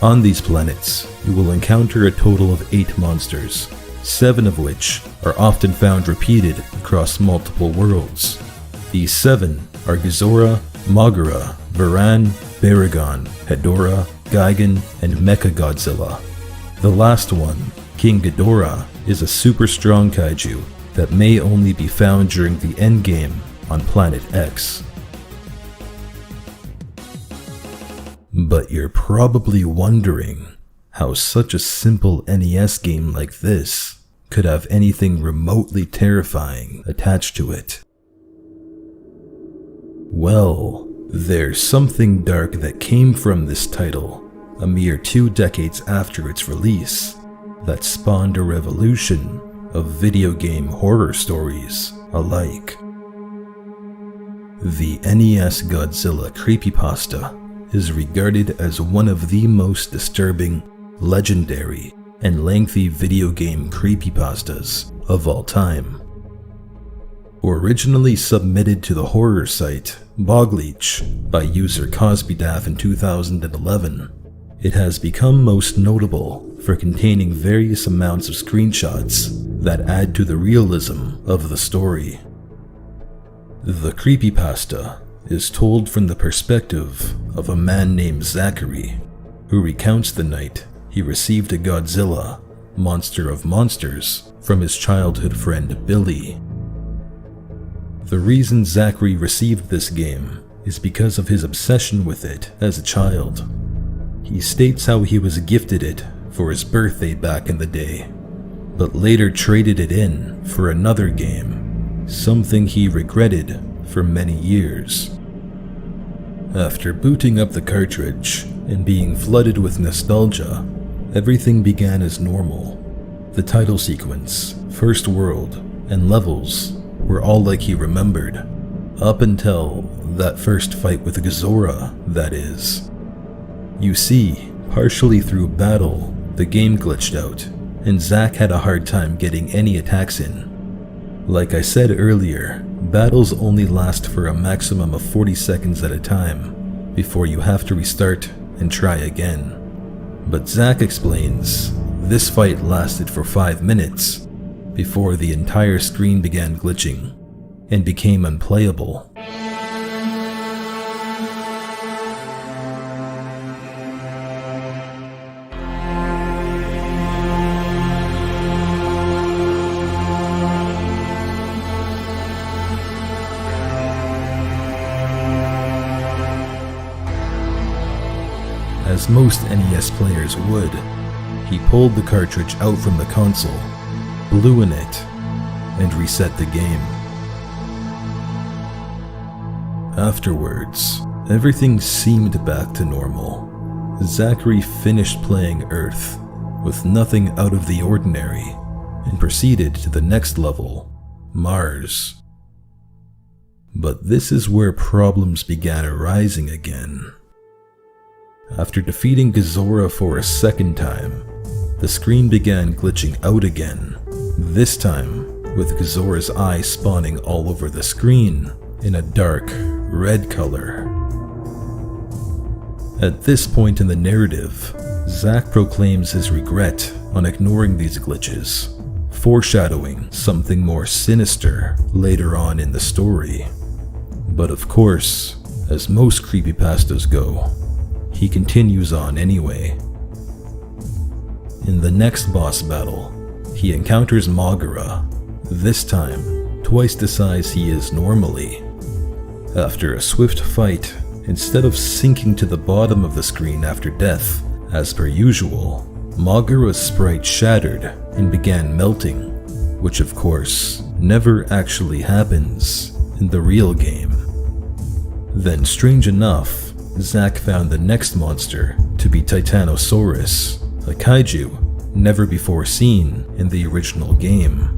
Speaker 7: On these planets, you will encounter a total of 8 monsters, 7 of which are often found repeated across multiple worlds. These 7 are Ghidorah, Moguera, Varan, Baragon, Hedorah, Gigan, and Mechagodzilla. The last one, King Ghidorah, is a super strong kaiju that may only be found during the endgame on Planet X. But you're probably wondering how such a simple NES game like this could have anything remotely terrifying attached to it. Well, there's something dark that came from this title a mere 2 decades after its release that spawned a revolution of video game horror stories alike. The NES Godzilla Creepypasta is regarded as one of the most disturbing, legendary, and lengthy video game creepypastas of all time. Originally submitted to the horror site Bogleach by user CosbyDaff in 2011, it has become most notable for containing various amounts of screenshots that add to the realism of the story. The creepypasta is told from the perspective of a man named Zachary, who recounts the night he received a Godzilla, Monster of Monsters, from his childhood friend Billy. The reason Zachary received this game is because of his obsession with it as a child. He states how he was gifted it for his birthday back in the day, but later traded it in for another game, something he regretted for many years. After booting up the cartridge and being flooded with nostalgia, everything began as normal. The title sequence, first world, and levels were all like he remembered, Up until that first fight with Godzilla, that is. You see, partially through battle, the game glitched out, and Zack had a hard time getting any attacks in. Like I said earlier, battles only last for a maximum of 40 seconds at a time, before you have to restart and try again. But Zack explains, this fight lasted for 5 minutes, before the entire screen began glitching, and became unplayable. As most NES players would, he pulled the cartridge out from the console, blew in it, and reset the game. Afterwards, everything seemed back to normal. Zachary finished playing Earth with nothing out of the ordinary and proceeded to the next level, Mars. But this is where problems began arising again. After defeating Godzilla for a second time, the screen began glitching out again, this time with Godzilla's eye spawning all over the screen in a dark red color. At this point in the narrative, Zack proclaims his regret on ignoring these glitches, foreshadowing something more sinister later on in the story. But of course, as most creepypastas go, he continues on anyway. In the next boss battle, he encounters Mogura, this time twice the size he is normally. After a swift fight, instead of sinking to the bottom of the screen after death, as per usual, Mogura's sprite shattered and began melting, which of course never actually happens in the real game. Then, strange enough, Zack found the next monster to be Titanosaurus, a kaiju never before seen in the original game.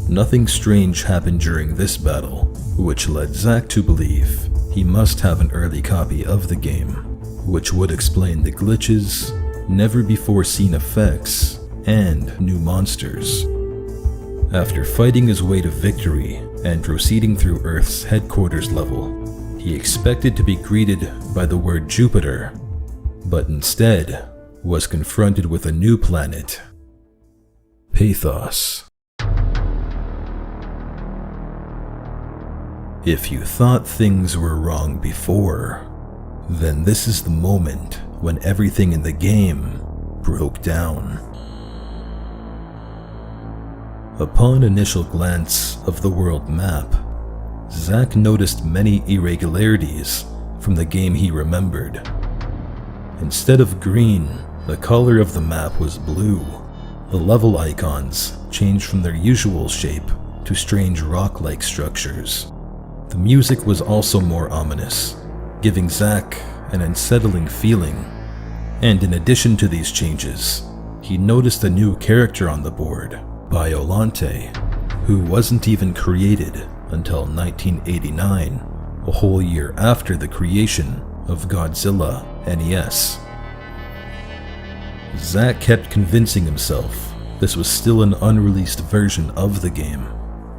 Speaker 7: Nothing strange happened during this battle, which led Zack to believe he must have an early copy of the game, which would explain the glitches, never before seen effects, and new monsters. After fighting his way to victory and proceeding through Earth's headquarters level, he expected to be greeted by the word Jupiter, but instead was confronted with a new planet, Pathos. If you thought things were wrong before, then this is the moment when everything in the game broke down. Upon initial glance of the world map, Zack noticed many irregularities from the game he remembered. Instead of green, the color of the map was blue. The level icons changed from their usual shape to strange rock-like structures. The music was also more ominous, giving Zack an unsettling feeling. And in addition to these changes, he noticed a new character on the board, Biolante, who wasn't even created until 1989, a whole year after the creation of Godzilla NES. Zack kept convincing himself this was still an unreleased version of the game,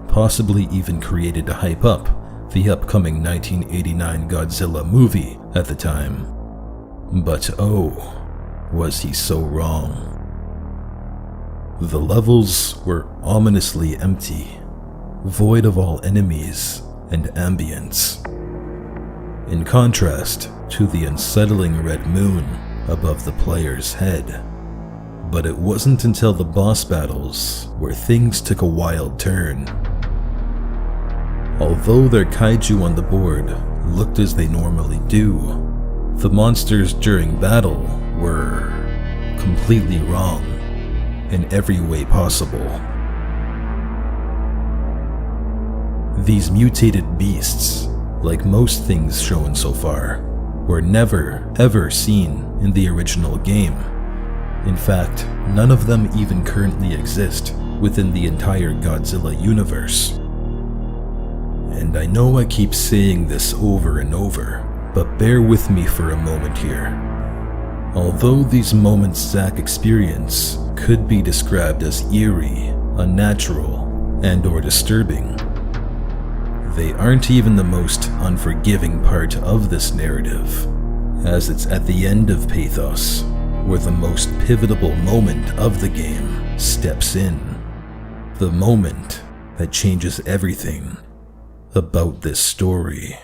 Speaker 7: possibly even created to hype up the upcoming 1989 Godzilla movie at the time. But oh, was he so wrong. The levels were ominously empty, void of all enemies and ambience. In contrast to the unsettling red moon above the player's head. But it wasn't until the boss battles where things took a wild turn. Although their kaiju on the board looked as they normally do, the monsters during battle were completely wrong in every way possible. These mutated beasts, like most things shown so far, were never ever seen in the original game. In fact, none of them even currently exist within the entire Godzilla universe. And I know I keep saying this over and over, but bear with me for a moment here. Although these moments Zack experienced could be described as eerie, unnatural, and/or disturbing, they aren't even the most unforgiving part of this narrative, as it's at the end of Pathos where the most pivotal moment of the game steps in. The moment that changes everything about this story.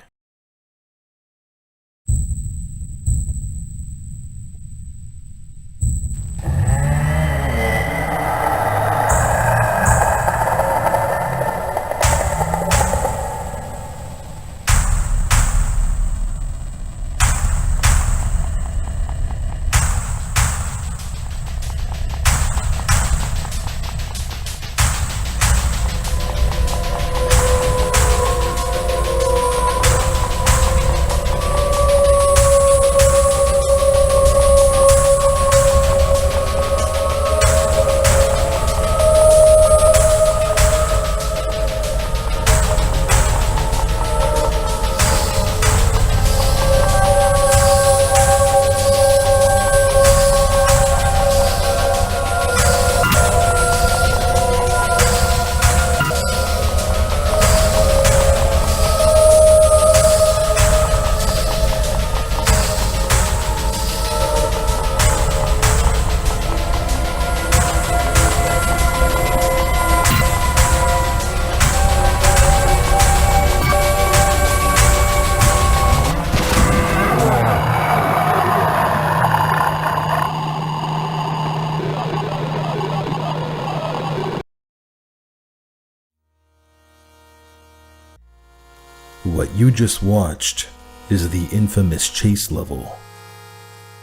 Speaker 7: What you just watched is the infamous chase level.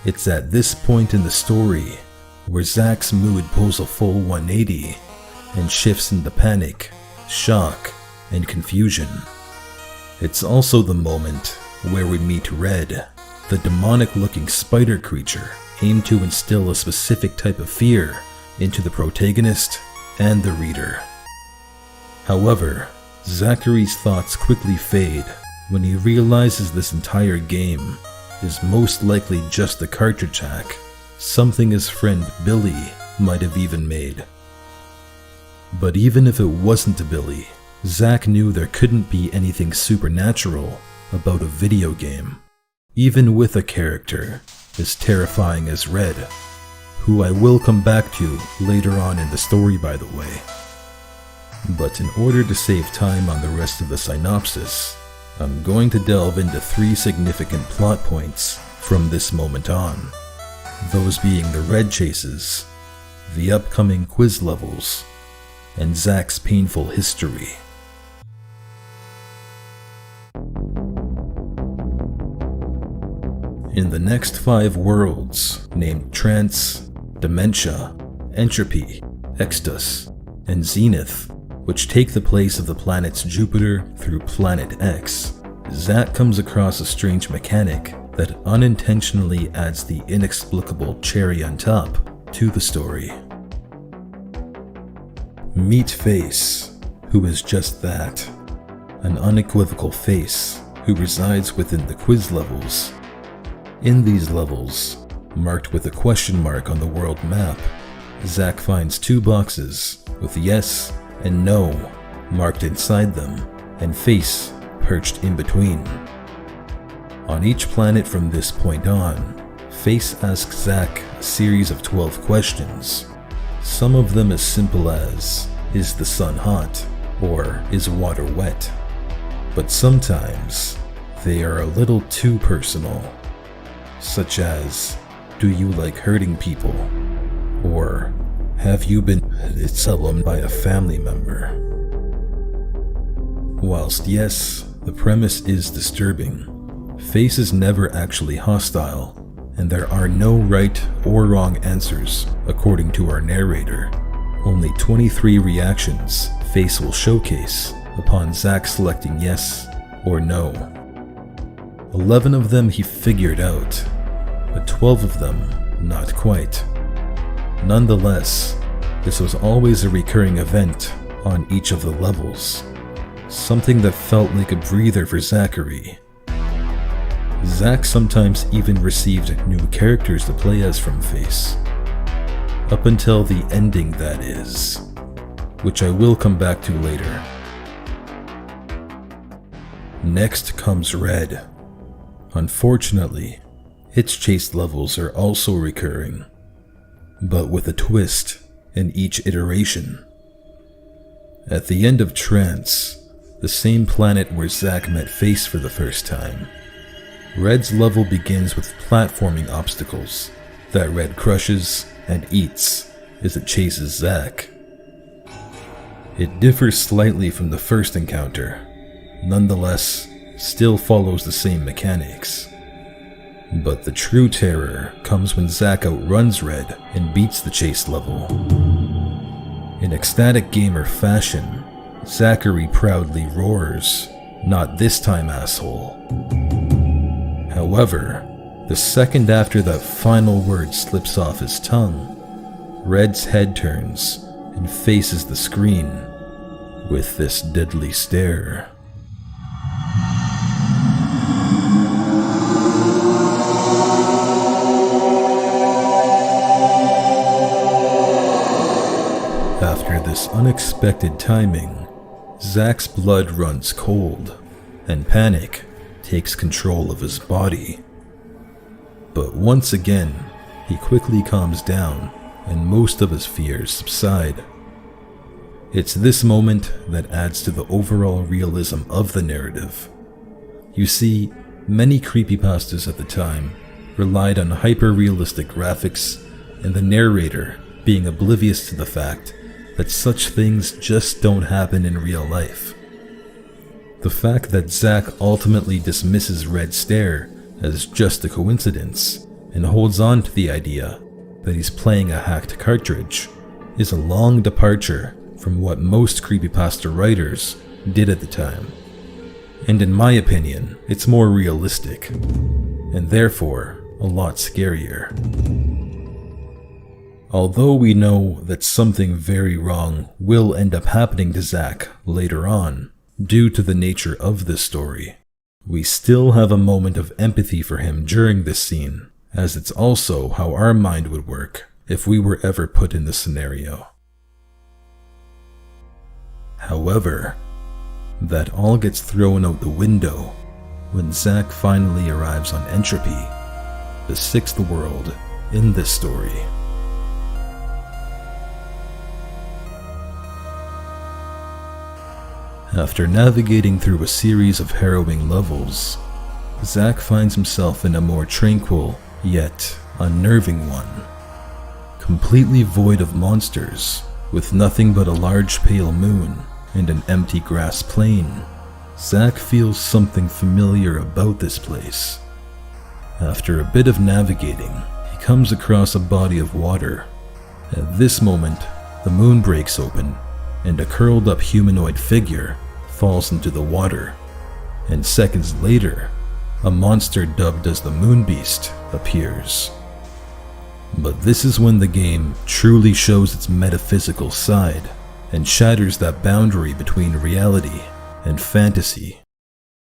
Speaker 7: It's at this point in the story where Zack's mood pulls a full 180 and shifts into panic, shock, and confusion. It's also the moment where we meet Red, the demonic-looking spider creature aimed to instill a specific type of fear into the protagonist and the reader. However, Zachary's thoughts quickly fade when he realizes this entire game is most likely just a cartridge hack, something his friend Billy might have even made. But even if it wasn't a Billy, Zach knew there couldn't be anything supernatural about a video game, even with a character as terrifying as Red, who I will come back to later on in the story, by the way. But in order to save time on the rest of the synopsis, I'm going to delve into 3 significant plot points from this moment on, those being the Red chases, the upcoming quiz levels, and Zack's painful history. In the next 5 worlds, named Trance, Dementia, Entropy, Extus, and Zenith, which take the place of the planets Jupiter through Planet X, Zack comes across a strange mechanic that unintentionally adds the inexplicable cherry on top to the story. Meet Face, who is just that, an unequivocal face who resides within the quiz levels. In these levels, marked with a question mark on the world map, Zack finds 2 boxes with yes and no marked inside them, and Face perched in between. On each planet from this point on, Face asks Zack a series of 12 questions, some of them as simple as, is the sun hot, or is water wet? But sometimes, they are a little too personal, such as, do you like hurting people? Or, have you been sullied by a family member? Whilst yes, the premise is disturbing, Face is never actually hostile, and there are no right or wrong answers according to our narrator. Only 23 reactions Face will showcase upon Zack selecting yes or no. 11 of them he figured out, but 12 of them not quite. Nonetheless, this was always a recurring event on each of the levels, something that felt like a breather for Zachary. Zach sometimes even received new characters to play as from Face. Up until the ending, that is, which I will come back to later. Next comes Red. Unfortunately, its chase levels are also recurring, but with a twist in each iteration. At the end of Trance, the same planet where Zack met Face for the first time, Red's level begins with platforming obstacles that Red crushes and eats as it chases Zack. It differs slightly from the first encounter, nonetheless still follows the same mechanics. But the true terror comes when Zack outruns Red and beats the chase level. In ecstatic gamer fashion, Zachary proudly roars, "Not this time, asshole." However, the second after that final word slips off his tongue, Red's head turns and faces the screen with this deadly stare. After this unexpected timing, Zack's blood runs cold, and panic takes control of his body. But once again, he quickly calms down, and most of his fears subside. It's this moment that adds to the overall realism of the narrative. You see, many creepypastas at the time relied on hyper-realistic graphics and the narrator being oblivious to the fact that such things just don't happen in real life. The fact that Zack ultimately dismisses Red's stare as just a coincidence and holds on to the idea that he's playing a hacked cartridge is a long departure from what most creepypasta writers did at the time. And in my opinion, it's more realistic, and therefore a lot scarier. Although we know that something very wrong will end up happening to Zack later on, due to the nature of this story, we still have a moment of empathy for him during this scene, as it's also how our mind would work if we were ever put in this scenario. However, that all gets thrown out the window when Zack finally arrives on Entropy, the sixth world in this story. After navigating through a series of harrowing levels, Zack finds himself in a more tranquil, yet unnerving one. Completely void of monsters, with nothing but a large pale moon and an empty grass plain, Zack feels something familiar about this place. After a bit of navigating, he comes across a body of water. At this moment, the moon breaks open, and a curled up humanoid figure falls into the water, and seconds later, a monster dubbed as the Moon Beast appears. But this is when the game truly shows its metaphysical side, and shatters that boundary between reality and fantasy,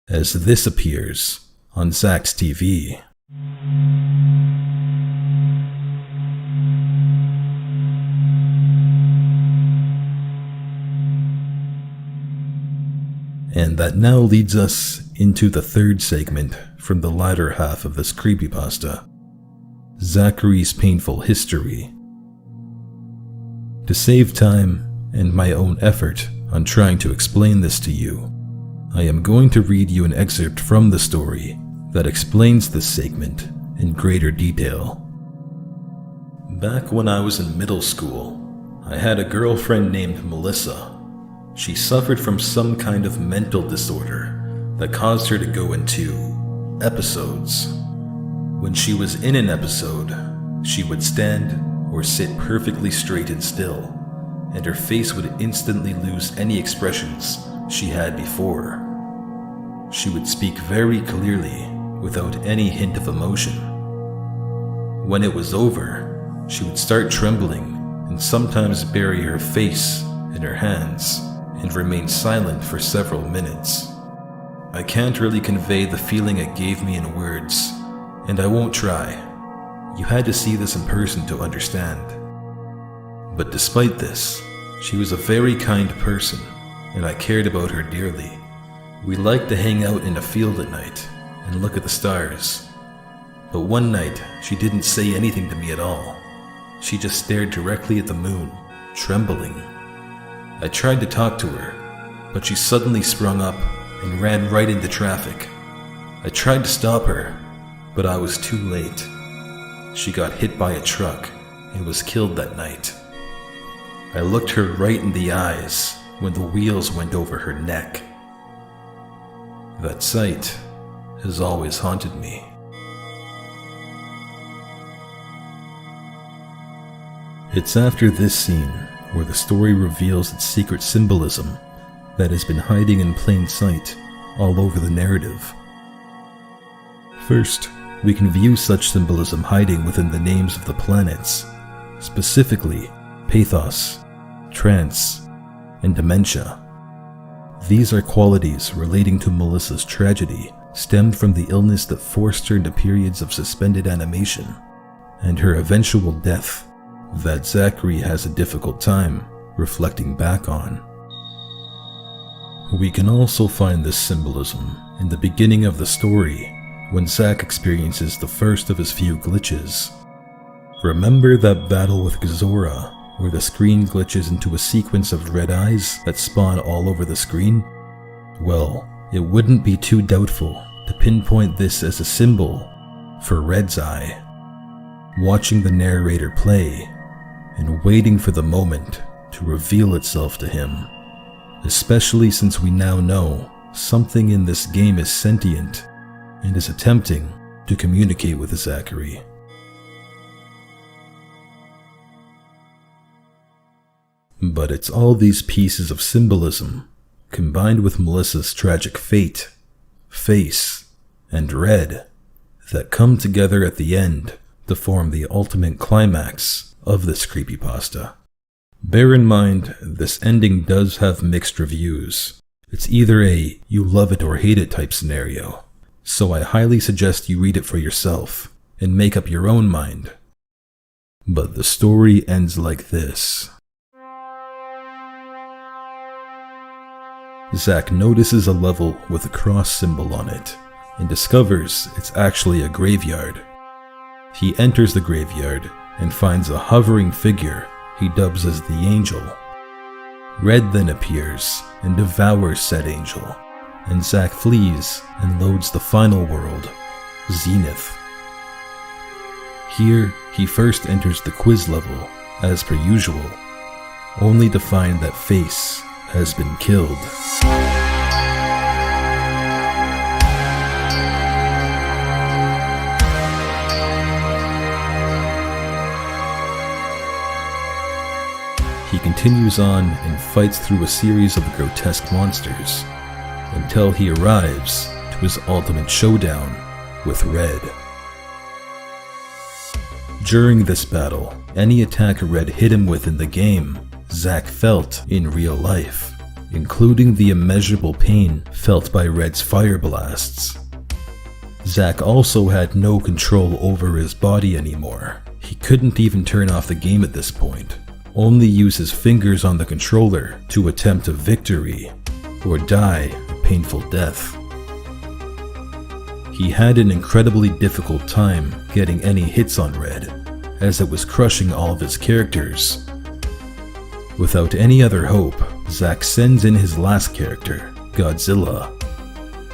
Speaker 7: as this appears on Zack's TV. And that now leads us into the third segment from the latter half of this creepypasta, Zachary's painful history. To save time and my own effort on trying to explain this to you, I am going to read you an excerpt from the story that explains this segment in greater detail. Back when I was in middle school, I had a girlfriend named Melissa. She suffered from some kind of mental disorder that caused her to go into episodes. When she was in an episode, she would stand or sit perfectly straight and still, and her face would instantly lose any expressions she had before. She would speak very clearly, without any hint of emotion. When it was over, she would start trembling and sometimes bury her face in her hands and remained silent for several minutes. I can't really convey the feeling it gave me in words, and I won't try. You had to see this in person to understand. But despite this, she was a very kind person, and I cared about her dearly. We liked to hang out in a field at night and look at the stars. But one night, she didn't say anything to me at all. She just stared directly at the moon, trembling. I tried to talk to her, but she suddenly sprung up and ran right into traffic. I tried to stop her, but I was too late. She got hit by a truck and was killed that night. I looked her right in the eyes when the wheels went over her neck. That sight has always haunted me. It's after this scene where the story reveals its secret symbolism that has been hiding in plain sight all over the narrative. First, we can view such symbolism hiding within the names of the planets, specifically pathos, trance, and dementia. These are qualities relating to Melissa's tragedy stemmed from the illness that forced her into periods of suspended animation, and her eventual death that Zachary has a difficult time reflecting back on. We can also find this symbolism in the beginning of the story when Zach experiences the first of his few glitches. Remember that battle with Gazora where the screen glitches into a sequence of red eyes that spawn all over the screen? Well, it wouldn't be too doubtful to pinpoint this as a symbol for Red's eye. Watching the narrator play and waiting for the moment to reveal itself to him, especially since we now know something in this game is sentient and is attempting to communicate with Zachary. But it's all these pieces of symbolism, combined with Melissa's tragic fate, face, and Red, that come together at the end to form the ultimate climax of this creepypasta. Bear in mind, this ending does have mixed reviews. It's either a you love it or hate it type scenario, so I highly suggest you read it for yourself and make up your own mind. But the story ends like this. Zach notices a level with a cross symbol on it and discovers it's actually a graveyard. He enters the graveyard and finds a hovering figure he dubs as the Angel. Red then appears and devours said angel, and Zach flees and loads the final world, Zenith. Here, he first enters the quiz level, as per usual, only to find that Face has been killed. He continues on and fights through a series of grotesque monsters until he arrives to his ultimate showdown with Red. During this battle, any attack Red hit him with in the game, Zach felt in real life, including the immeasurable pain felt by Red's fire blasts. Zach also had no control over his body anymore. He couldn't even turn off the game at this point, only use his fingers on the controller to attempt a victory or die a painful death. He had an incredibly difficult time getting any hits on Red, as it was crushing all of his characters. Without any other hope, Zach sends in his last character, Godzilla.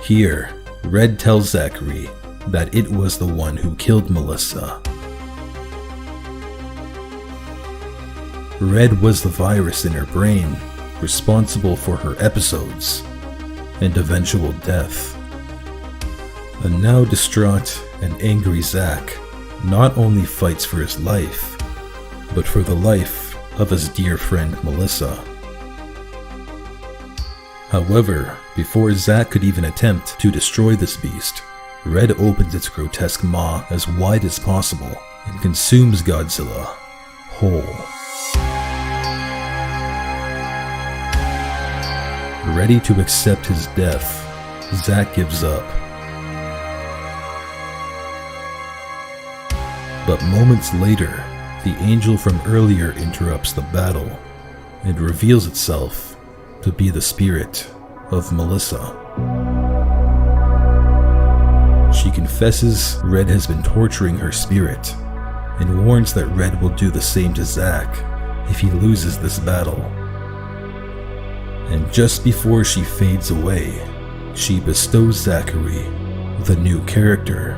Speaker 7: Here, Red tells Zachary that it was the one who killed Melissa. Red was the virus in her brain, responsible for her episodes and eventual death. A now distraught and angry Zach not only fights for his life, but for the life of his dear friend Melissa. However, before Zach could even attempt to destroy this beast, Red opens its grotesque maw as wide as possible and consumes Godzilla whole. Ready to accept his death, Zack gives up. But moments later, the angel from earlier interrupts the battle and reveals itself to be the spirit of Melissa. She confesses Red has been torturing her spirit and warns that Red will do the same to Zack if he loses this battle. And just before she fades away, she bestows Zachary with a new character.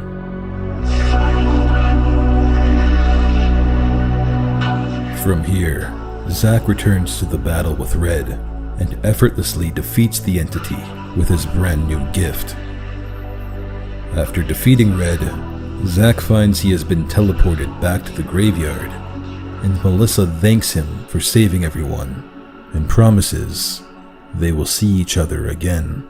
Speaker 7: From here, Zack returns to the battle with Red and effortlessly defeats the entity with his brand new gift. After defeating Red, Zack finds he has been teleported back to the graveyard, and Melissa thanks him for saving everyone and promises they will see each other again.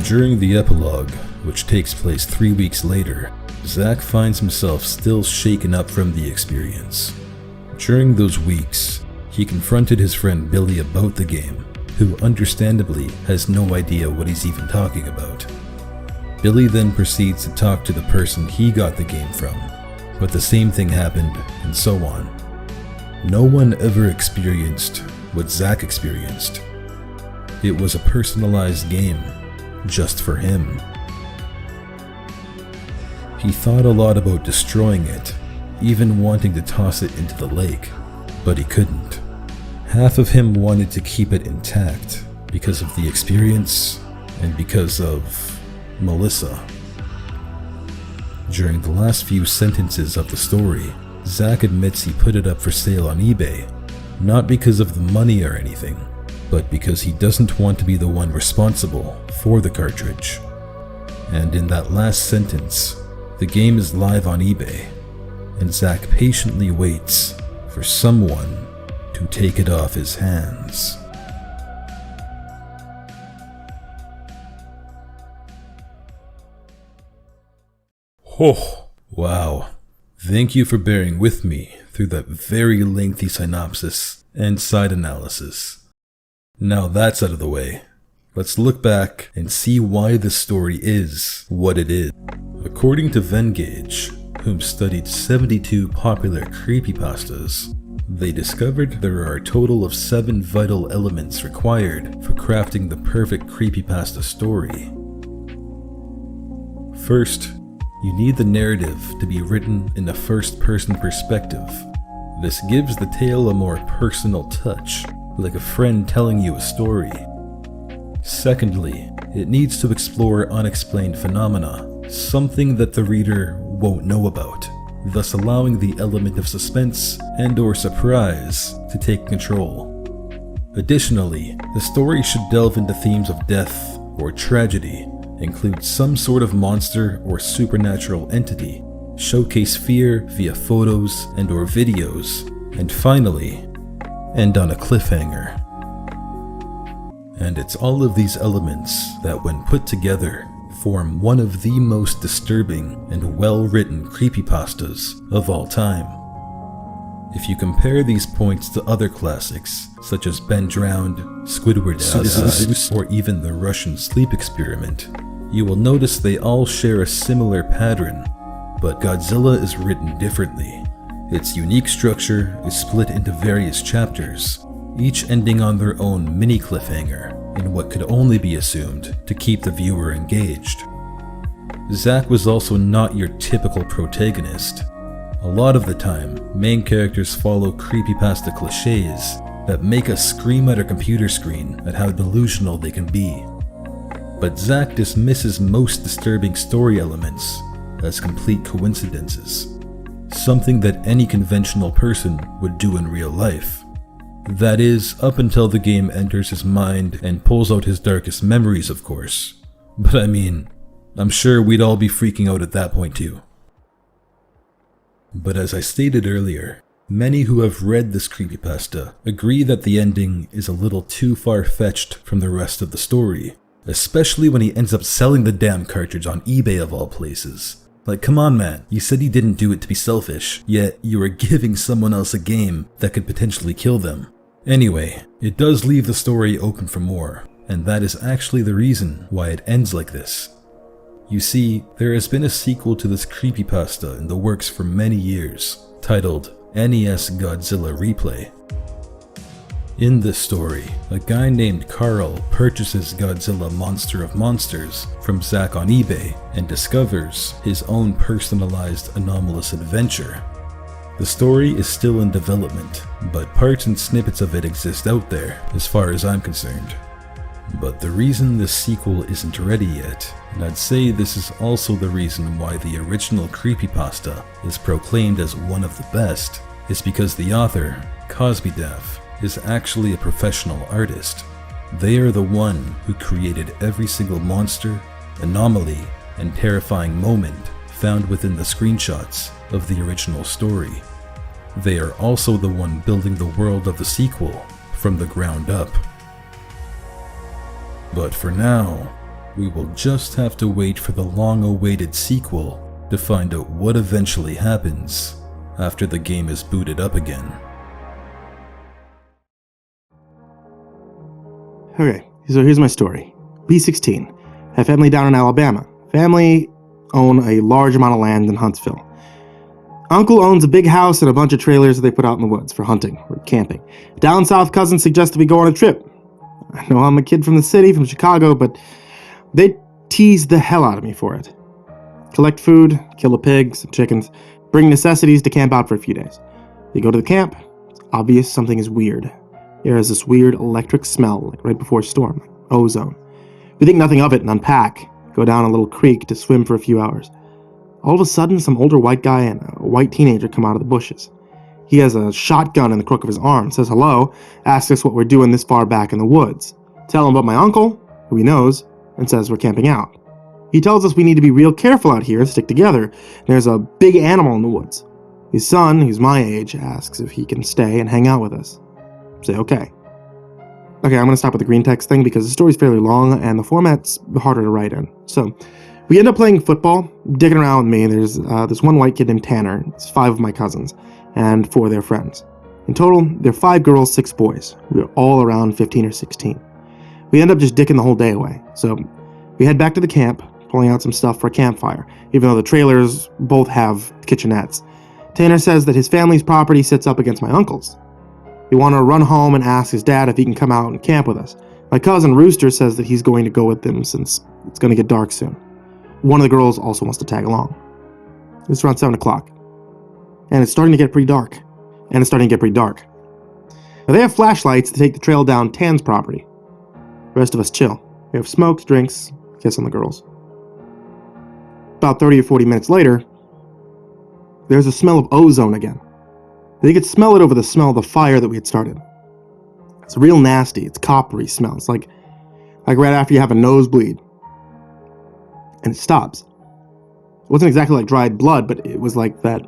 Speaker 7: During the epilogue, which takes place 3 weeks later, Zack finds himself still shaken up from the experience. During those weeks, he confronted his friend Billy about the game, who understandably has no idea what he's even talking about. Billy then proceeds to talk to the person he got the game from, but the same thing happened, and so on. No one ever experienced what Zack experienced. It was a personalized game, just for him. He thought a lot about destroying it, even wanting to toss it into the lake, but he couldn't. Half of him wanted to keep it intact because of the experience and because of Melissa. During the last few sentences of the story, Zack admits he put it up for sale on eBay, not because of the money or anything, but because he doesn't want to be the one responsible for the cartridge. And in that last sentence, the game is live on eBay, and Zack patiently waits for someone to take it off his hands. Oh, wow. Thank you for bearing with me through that very lengthy synopsis and side analysis. Now that's out of the way, let's look back and see why this story is what it is. According to Venngage, whom studied 72 popular creepypastas, they discovered there are a total of 7 vital elements required for crafting the perfect creepypasta story. First, you need the narrative to be written in a first-person perspective. This gives the tale a more personal touch, like a friend telling you a story. Secondly, it needs to explore unexplained phenomena, something that the reader won't know about, thus allowing the element of suspense and/or surprise to take control. Additionally, the story should delve into themes of death or tragedy, include some sort of monster or supernatural entity, showcase fear via photos and/or videos, and finally, end on a cliffhanger. And it's all of these elements that, when put together, form one of the most disturbing and well-written creepypastas of all time. If you compare these points to other classics, such as Ben Drowned, Squidward, or even the Russian Sleep Experiment, you will notice they all share a similar pattern, but Godzilla is written differently. Its unique structure is split into various chapters, each ending on their own mini cliffhanger, in what could only be assumed to keep the viewer engaged. Zack was also not your typical protagonist. A lot of the time, main characters follow creepypasta cliches that make us scream at our computer screen at how delusional they can be. But Zack dismisses most disturbing story elements as complete coincidences, something that any conventional person would do in real life. That is, up until the game enters his mind and pulls out his darkest memories, of course. But I mean, I'm sure we'd all be freaking out at that point too. But as I stated earlier, many who have read this creepypasta agree that the ending is a little too far-fetched from the rest of the story, especially when he ends up selling the damn cartridge on eBay of all places. Like, come on, man. You said you didn't do it to be selfish, yet you are giving someone else a game that could potentially kill them. Anyway, it does leave the story open for more, and that is actually the reason why it ends like this. You see, there has been a sequel to this creepypasta in the works for many years, titled NES Godzilla Replay. In this story, a guy named Carl purchases Godzilla Monster of Monsters from Zach on eBay and discovers his own personalized anomalous adventure. The story is still in development, but parts and snippets of it exist out there as far as I'm concerned. But the reason this sequel isn't ready yet, and I'd say this is also the reason why the original creepypasta is proclaimed as one of the best, is because the author, CosbyDaff, is actually a professional artist. They are the one who created every single monster, anomaly, and terrifying moment found within the screenshots of the original story. They are also the one building the world of the sequel from the ground up. But for now, we will just have to wait for the long-awaited sequel to find out what eventually happens after the game is booted up again.
Speaker 2: Okay, so here's my story. B16. Have family down in Alabama. Family own a large amount of land in Huntsville. Uncle owns a big house and a bunch of trailers that they put out in the woods for hunting or camping. Down south cousins suggested we go on a trip. I know I'm a kid from the city, from Chicago, but they tease the hell out of me for it. Collect food, kill a pig, some chickens, bring necessities to camp out for a few days. You go to the camp, it's obvious something is weird. There is this weird electric smell, like right before a storm, ozone. We think nothing of it and unpack, go down a little creek to swim for a few hours. All of a sudden, some older white guy and a white teenager come out of the bushes. He has a shotgun in the crook of his arm, says hello, asks us what we're doing this far back in the woods. Tell him about my uncle, who he knows, and says we're camping out. He tells us we need to be real careful out here and stick together. There's a big animal in the woods. His son, who's my age, asks if he can stay and hang out with us. Say okay. Okay, I'm going to stop with the green text thing because the story's fairly long and the format's harder to write in. So, we end up playing football, digging around with me. There's this one white kid named Tanner. It's 5 of my cousins and 4 of their friends. In total, there are 5 girls, 6 boys. We're all around 15 or 16. We end up just dicking the whole day away. So we head back to the camp, pulling out some stuff for a campfire, even though the trailers both have kitchenettes. Tanner says that his family's property sits up against my uncle's. We want to run home and ask his dad if he can come out and camp with us. My cousin Rooster says that he's going to go with them since it's going to get dark soon. One of the girls also wants to tag along. It's around 7 o'clock. And it's starting to get pretty dark. Now they have flashlights to take the trail down Tan's property. The rest of us chill. We have smokes, drinks, kiss on the girls. About 30 or 40 minutes later, there's a smell of ozone again. They could smell it over the smell of the fire that we had started. It's real nasty. It's coppery smell. It's like right after you have a nosebleed. And it stops. It wasn't exactly like dried blood, but it was like that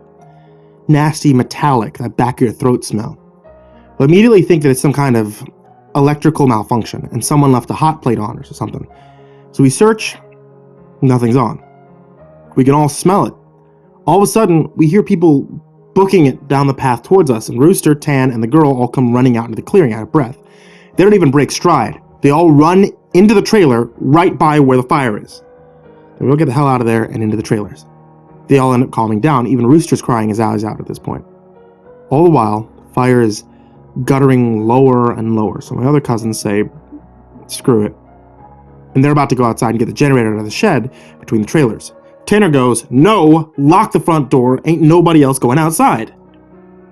Speaker 2: nasty metallic, that back of your throat smell. We immediately think that it's some kind of electrical malfunction and someone left a hot plate on or something. So we search, nothing's on. We can all smell it. All of a sudden, we hear people booking it down the path towards us, and Rooster, Tan, and the girl all come running out into the clearing out of breath. They don't even break stride. They all run into the trailer right by where the fire is. And we'll get the hell out of there and into the trailers. They all end up calming down. Even Rooster's crying his eyes out at this point. All the while, fire is guttering lower and lower. So my other cousins say, screw it. And they're about to go outside and get the generator out of the shed between the trailers. Tanner goes, no, lock the front door, ain't nobody else going outside.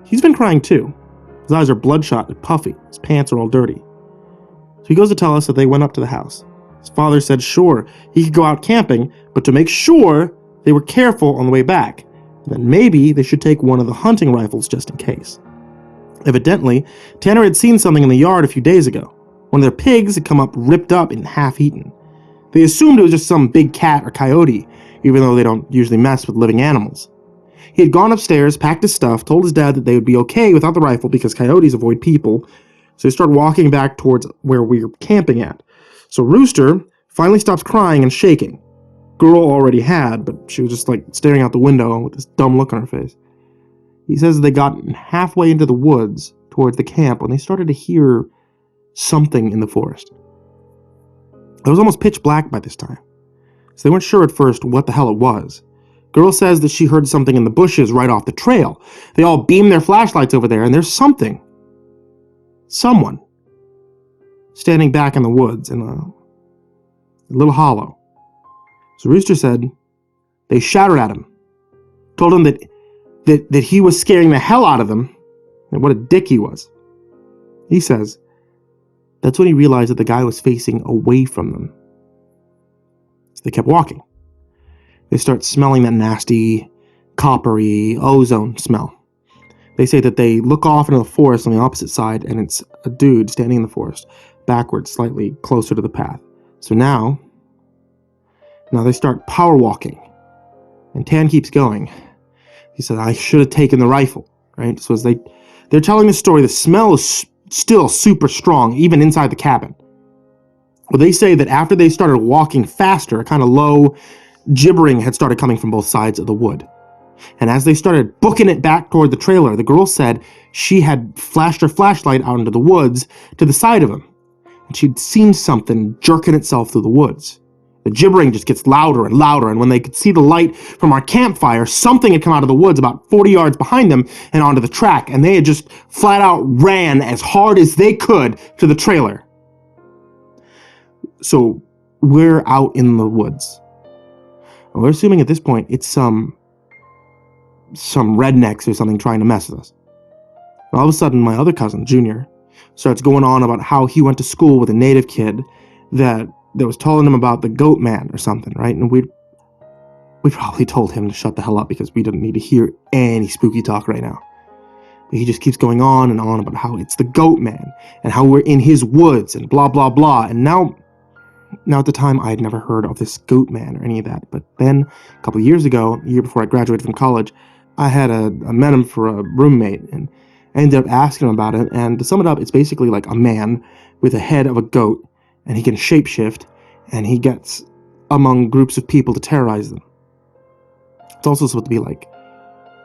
Speaker 2: He's been crying too. His eyes are bloodshot and puffy. His pants are all dirty. So he goes to tell us that they went up to the house. His father said sure, he could go out camping, but to make sure they were careful on the way back. And then maybe they should take one of the hunting rifles just in case. Evidently, Tanner had seen something in the yard a few days ago. One of their pigs had come up ripped up and half-eaten. They assumed it was just some big cat or coyote, even though they don't usually mess with living animals. He had gone upstairs, packed his stuff, told his dad that they would be okay without the rifle because coyotes avoid people, so they started walking back towards where we were camping at. So Rooster finally stops crying and shaking.
Speaker 8: girl already had, but she was just like staring out the window with this dumb look on her face. He says they got halfway into the woods towards the camp when they started to hear something in the forest. It was almost pitch black by this time, so they weren't sure at first what the hell it was. Girl says that she heard something in the bushes right off the trail. They all beam their flashlights over there, and there's someone, standing back in the woods in a little hollow. So Rooster said they shouted at him, told him that he was scaring the hell out of them, and what a dick he was. He says that's when he realized that the guy was facing away from them. So they kept walking. They start smelling that nasty, coppery ozone smell. They say that they look off into the forest on the opposite side, and it's a dude standing in the forest, backwards, slightly closer to the path. So now they start power walking, and Tan keeps going. He said, I should have taken the rifle, right? So as they're telling the story, the smell is still super strong, even inside the cabin. Well, they say that after they started walking faster, a kind of low gibbering had started coming from both sides of the wood. And as they started booking it back toward the trailer, the girl said she had flashed her flashlight out into the woods to the side of them, and she'd seen something jerking itself through the woods. The gibbering just gets louder and louder, and when they could see the light from our campfire, something had come out of the woods about 40 yards behind them and onto the track, and they had just flat out ran as hard as they could to the trailer. So we're out in the woods. And we're assuming at this point it's some rednecks or something trying to mess with us. And all of a sudden, my other cousin, Junior, starts going on about how he went to school with a native kid that was telling him about the Goatman or something, right? And we probably told him to shut the hell up because we didn't need to hear any spooky talk right now. But he just keeps going on and on about how it's the Goatman and how we're in his woods and blah, blah, blah. And now at the time, I had never heard of this Goatman or any of that. But then a couple of years ago, a year before I graduated from college, I met him for a roommate, and I ended up asking him about it. And to sum it up, it's basically like a man with a head of a goat, and he can shapeshift, and he gets among groups of people to terrorize them. It's also supposed to be like,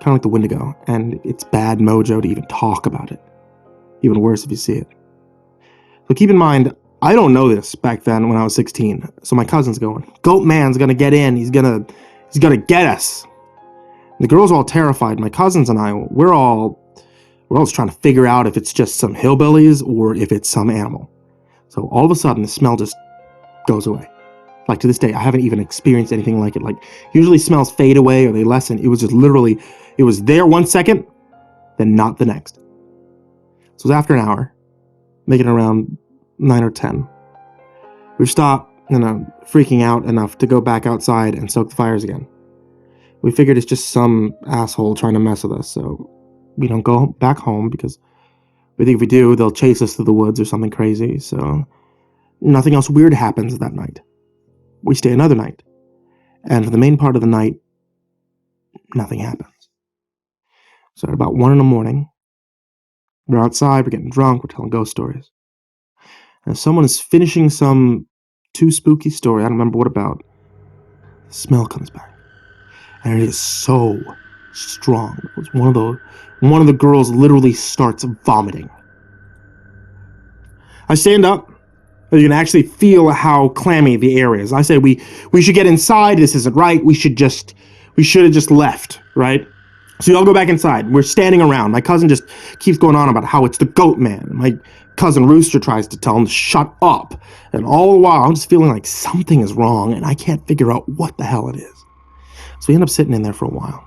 Speaker 8: kind of like the Wendigo, and it's bad mojo to even talk about it. Even worse if you see it. So keep in mind, I don't know this back then when I was 16. So my cousin's going, Goatman's gonna get in. He's gonna get us. The girls are all terrified. My cousins and I, we're all just trying to figure out if it's just some hillbillies or if it's some animal. So all of a sudden, the smell just goes away. Like to this day, I haven't even experienced anything like it. Like usually smells fade away or they lessen. It was just literally, it was there 1 second, then not the next. So it was after an hour, making around 9 or 10. We've stopped, freaking out enough to go back outside and soak the fires again. We figured it's just some asshole trying to mess with us, so we don't go back home because we think if we do, they'll chase us through the woods or something crazy, so nothing else weird happens that night. We stay another night, and for the main part of the night, nothing happens. So at about 1 a.m, we're outside, we're getting drunk, we're telling ghost stories. And someone is finishing some too spooky story, I don't remember what about. The smell comes back. And it is so strong. It was one of the girls literally starts vomiting. I stand up. You can actually feel how clammy the air is. I say we should get inside. This isn't right. We should have just left, right? So we all go back inside. We're standing around. My cousin just keeps going on about how it's the Goatman. My cousin Rooster tries to tell him to shut up. And all the while, I'm just feeling like something is wrong, and I can't figure out what the hell it is. So we end up sitting in there for a while.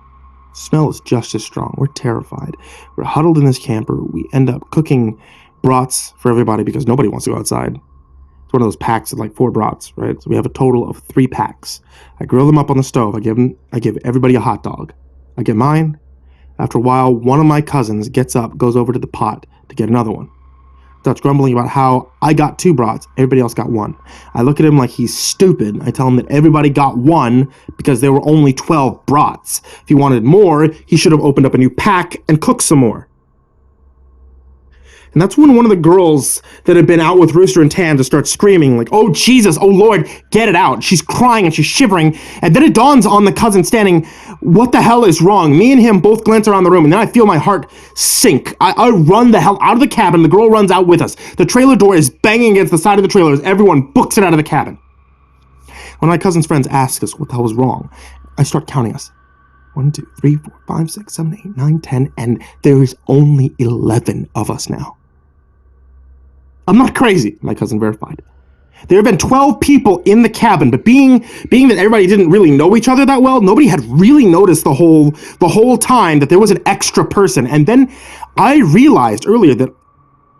Speaker 8: The smell is just as strong. We're terrified. We're huddled in this camper. We end up cooking brats for everybody because nobody wants to go outside. It's one of those packs of like 4 brats, right? So we have a total of 3 packs. I grill them up on the stove. I give everybody a hot dog. I get mine. After a while, one of my cousins gets up, goes over to the pot to get another one. Starts grumbling about how I got 2 brats, everybody else got 1. I look at him like he's stupid. I tell him that everybody got 1 because there were only 12 brats. If he wanted more, he should have opened up a new pack and cooked some more. And that's when one of the girls that had been out with Rooster and Tan just starts screaming, like, oh, Jesus, oh, Lord, get it out. She's crying and she's shivering. And then it dawns on the cousin standing, what the hell is wrong? Me and him both glance around the room, and then I feel my heart sink. I run the hell out of the cabin. The girl runs out with us. The trailer door is banging against the side of the trailer as everyone books it out of the cabin. When my cousin's friends ask us what the hell was wrong, I start counting us. 1, 2, 3, 4, 5, 6, 7, 8, 9, 10, and there is only 11 of us now. I'm not crazy, my cousin verified. There have been 12 people in the cabin, but being that everybody didn't really know each other that well, nobody had really noticed the whole time that there was an extra person. And then I realized earlier that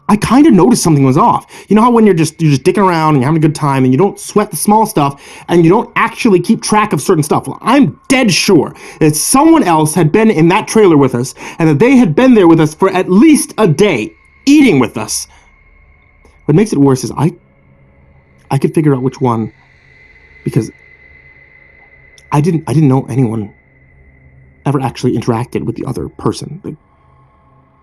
Speaker 8: I kind of noticed something was off. You know how when you're just dicking around and you're having a good time and you don't sweat the small stuff and you don't actually keep track of certain stuff? Well, I'm dead sure that someone else had been in that trailer with us and that they had been there with us for at least a day, eating with us. What makes it worse is I could figure out which one, because I didn't know anyone ever actually interacted with the other person,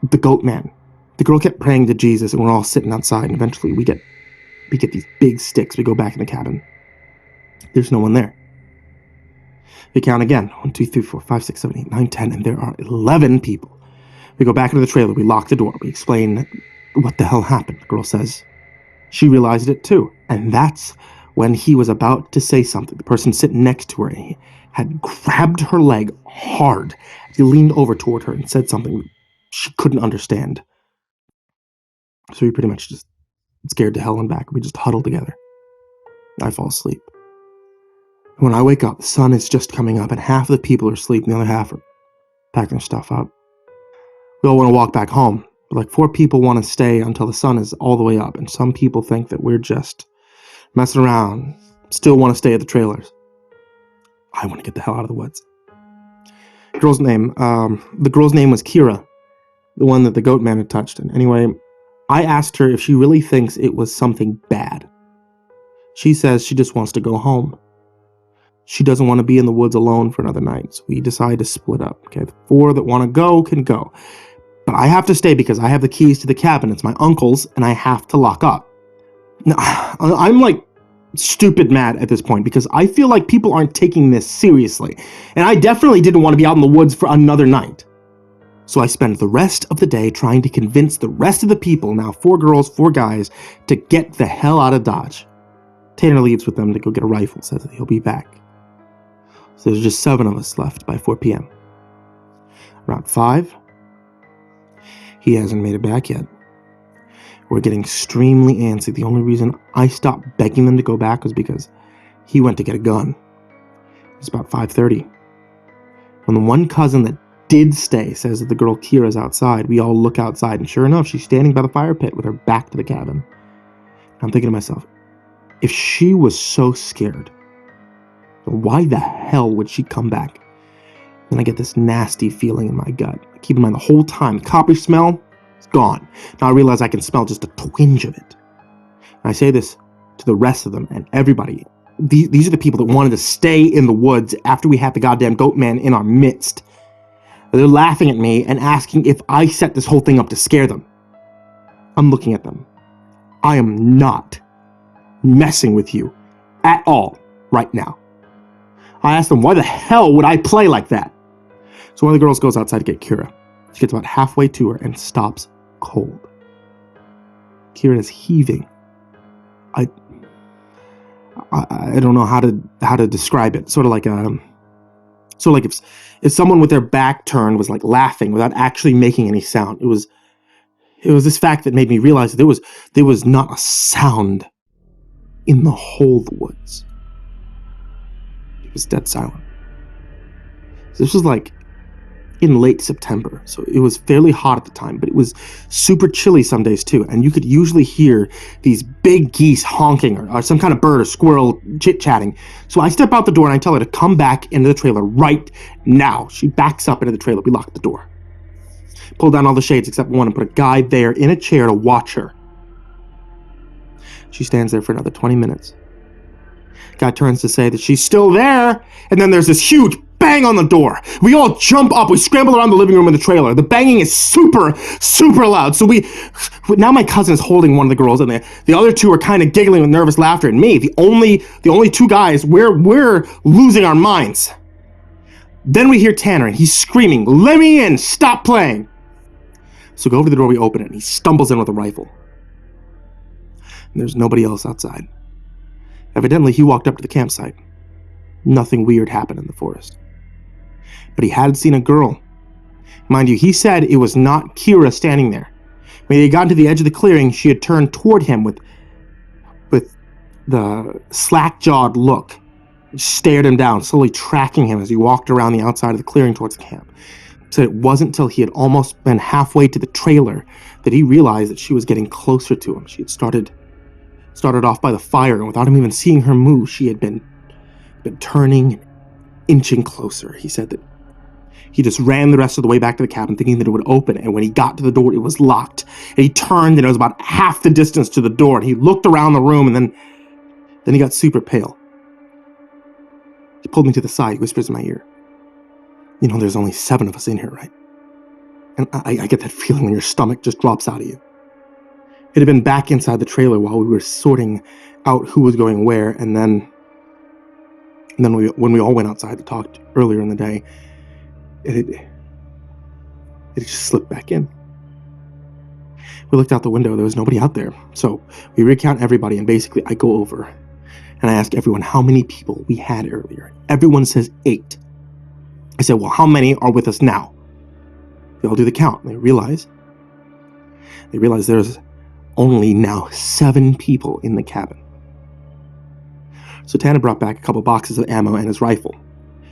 Speaker 8: the Goatman. The girl kept praying to Jesus, and we're all sitting outside, and eventually we get these big sticks. We go back in the cabin. There's no one there. We count again. 1, 2, 3, 4, 5, 6, 7, 8, 9, 10, and there are 11 people. We go back into the trailer. We lock the door. We explain what the hell happened. The girl says she realized it too. And that's when he was about to say something. The person sitting next to her had grabbed her leg hard. He leaned over toward her and said something she couldn't understand. So we pretty much just scared to hell and back. We just huddle together. I fall asleep. When I wake up, the sun is just coming up and half of the people are asleep and the other half are packing their stuff up. We all want to walk back home. But like 4 people want to stay until the sun is all the way up, and some people think that we're just messing around, still want to stay at the trailers. I want to get the hell out of the woods. The girl's name was Kira, the one that the Goatman had touched. And anyway, I asked her if she really thinks it was something bad. She says she just wants to go home. She doesn't want to be in the woods alone for another night, so we decide to split up. Okay, the 4 that want to go can go. But I have to stay because I have the keys to the cabin. It's my uncle's, and I have to lock up. Now, I'm like stupid mad at this point because I feel like people aren't taking this seriously. And I definitely didn't want to be out in the woods for another night. So I spend the rest of the day trying to convince the rest of the people, now 4 girls, 4 guys, to get the hell out of Dodge. Tanner leaves with them to go get a rifle, says that he'll be back. So there's just 7 of us left by 4 p.m. Around 5, he hasn't made it back yet. We're getting extremely antsy. The only reason I stopped begging them to go back was because he went to get a gun. It's about 5:30. When the one cousin that did stay says that the girl Kira's outside, we all look outside, and sure enough, she's standing by the fire pit with her back to the cabin. I'm thinking to myself, if she was so scared, why the hell would she come back? Then I get this nasty feeling in my gut. Keep in mind, the whole time, the coppery smell is gone. Now I realize I can smell just a twinge of it. And I say this to the rest of them and everybody. These are the people that wanted to stay in the woods after we had the goddamn Goatman in our midst. They're laughing at me and asking if I set this whole thing up to scare them. I'm looking at them. I am not messing with you at all right now. I asked them, why the hell would I play like that? So one of the girls goes outside to get Kira. She gets about halfway to her and stops cold. Kira is heaving. I don't know how to describe it. Sort of like if someone with their back turned was like laughing without actually making any sound. It was this fact that made me realize that there was not a sound in the whole woods. It was dead silent. So this was like in late September, so it was fairly hot at the time, but it was super chilly some days too, and you could usually hear these big geese honking or some kind of bird or squirrel chit-chatting. So I step out the door and I tell her to come back into the trailer right now. She backs up into the trailer. We lock the door. Pull down all the shades except one and put a guy there in a chair to watch her. She stands there for another 20 minutes. Guy turns to say that she's still there, and then there's this huge bang on the door. We all jump up. We scramble around the living room in the trailer. The banging is super, super loud. So now my cousin is holding one of the girls, and the other two are kind of giggling with nervous laughter. And me, the only two guys, we're losing our minds. Then we hear Tanner, and he's screaming, "Let me in! Stop playing!" So go over to the door, we open it, and he stumbles in with a rifle. And there's nobody else outside. Evidently, he walked up to the campsite. Nothing weird happened in the forest. But he had seen a girl. Mind you, he said it was not Kira standing there. When he had gotten to the edge of the clearing, she had turned toward him with the slack-jawed look. Stared him down, slowly tracking him as he walked around the outside of the clearing towards the camp. So it wasn't until he had almost been halfway to the trailer that he realized that she was getting closer to him. She had started off by the fire, and without him even seeing her move, she had been turning and inching closer. He said that he just ran the rest of the way back to the cabin thinking that it would open, and when he got to the door, it was locked. And he turned, and it was about half the distance to the door, and he looked around the room, and then he got super pale. He pulled me to the side. He whispers in my ear, "You know, there's only 7 of us in here, right?" And I get that feeling when your stomach just drops out of you. It had been back inside the trailer while we were sorting out who was going where, and then when we all went outside to talk earlier in the day, it just slipped back in. We looked out the window. There was nobody out there. So we recount everybody, and basically I go over and I ask everyone how many people we had earlier. Everyone says 8. I said, "Well, how many are with us now?" They all do the count. They realize there's only now 7 people in the cabin. So Tanner brought back a couple boxes of ammo and his rifle.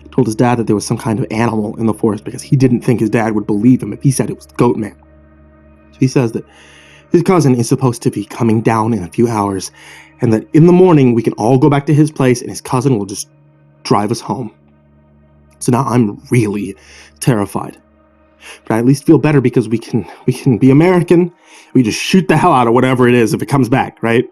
Speaker 8: He told his dad that there was some kind of animal in the forest because he didn't think his dad would believe him if he said it was the Goatman. So he says that his cousin is supposed to be coming down in a few hours, and that in the morning we can all go back to his place and his cousin will just drive us home. So now I'm really terrified. But I at least feel better because we can be American. We just shoot the hell out of whatever it is if it comes back, right?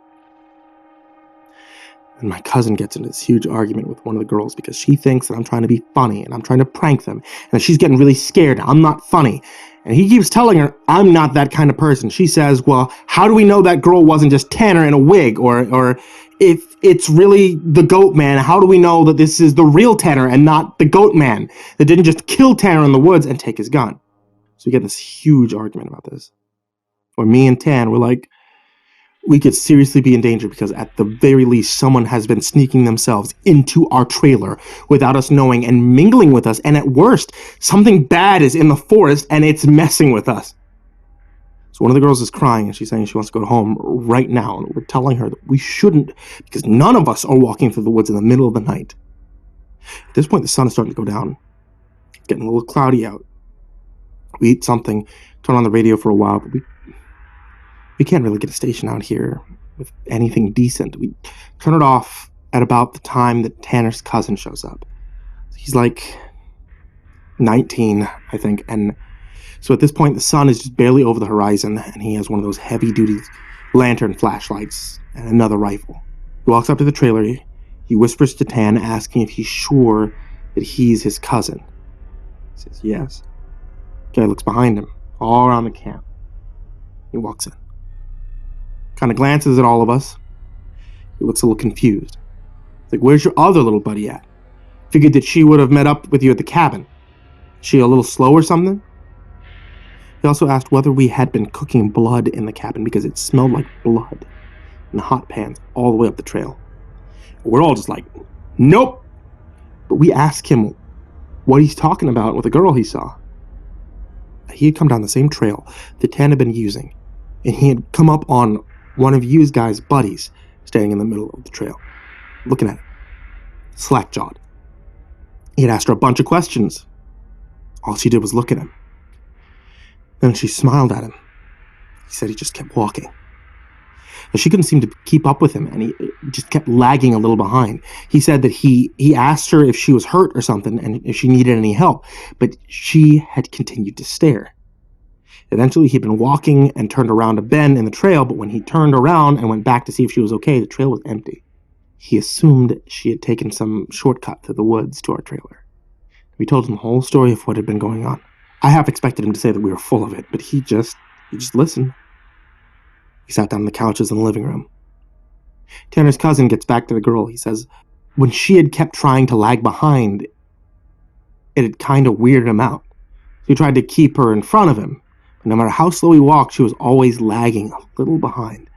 Speaker 8: And my cousin gets into this huge argument with one of the girls because she thinks that I'm trying to be funny and I'm trying to prank them. And she's getting really scared. I'm not funny. And he keeps telling her, I'm not that kind of person. She says, well, how do we know that girl wasn't just Tanner in a wig? Or if it's really the Goatman, how do we know that this is the real Tanner and not the Goatman that didn't just kill Tanner in the woods and take his gun? So we get this huge argument about this. Where me and Tan were like, we could seriously be in danger because at the very least, someone has been sneaking themselves into our trailer without us knowing and mingling with us. And at worst, something bad is in the forest and it's messing with us. So one of the girls is crying and she's saying she wants to go home right now. And we're telling her that we shouldn't because none of us are walking through the woods in the middle of the night. At this point, the sun is starting to go down. It's getting a little cloudy out. We eat something, turn on the radio for a while, but we can't really get a station out here with anything decent. We turn it off at about the time that Tanner's cousin shows up. He's like 19, I think, and so at this point the sun is just barely over the horizon, and he has one of those heavy-duty lantern flashlights and another rifle. He walks up to the trailer, he whispers to Tan, asking if he's sure that he's his cousin. He says yes. Guy looks behind him, all around the camp. He walks in. Kind of glances at all of us. He looks a little confused. He's like, where's your other little buddy at? Figured that she would have met up with you at the cabin. Is she a little slow or something? He also asked whether we had been cooking blood in the cabin because it smelled like blood in hot pans all the way up the trail. We're all just like, nope. But we asked him what he's talking about with the girl he saw. He had come down the same trail that Tan had been using, and he had come up on one of you guys' buddies standing in the middle of the trail, looking at him, slack-jawed. He had asked her a bunch of questions. All she did was look at him. Then she smiled at him. He said he just kept walking. And she couldn't seem to keep up with him, and he just kept lagging a little behind. He said that he asked her if she was hurt or something and if she needed any help, but she had continued to stare. Eventually, he'd been walking and turned around a bend in the trail, but when he turned around and went back to see if she was okay, the trail was empty. He assumed she had taken some shortcut through the woods to our trailer. We told him the whole story of what had been going on. I half expected him to say that we were full of it, but he just listened. He sat down on the couches in the living room. Tanner's cousin gets back to the girl. He says, when she had kept trying to lag behind, it had kind of weirded him out. He tried to keep her in front of him, but no matter how slow he walked, she was always lagging a little behind.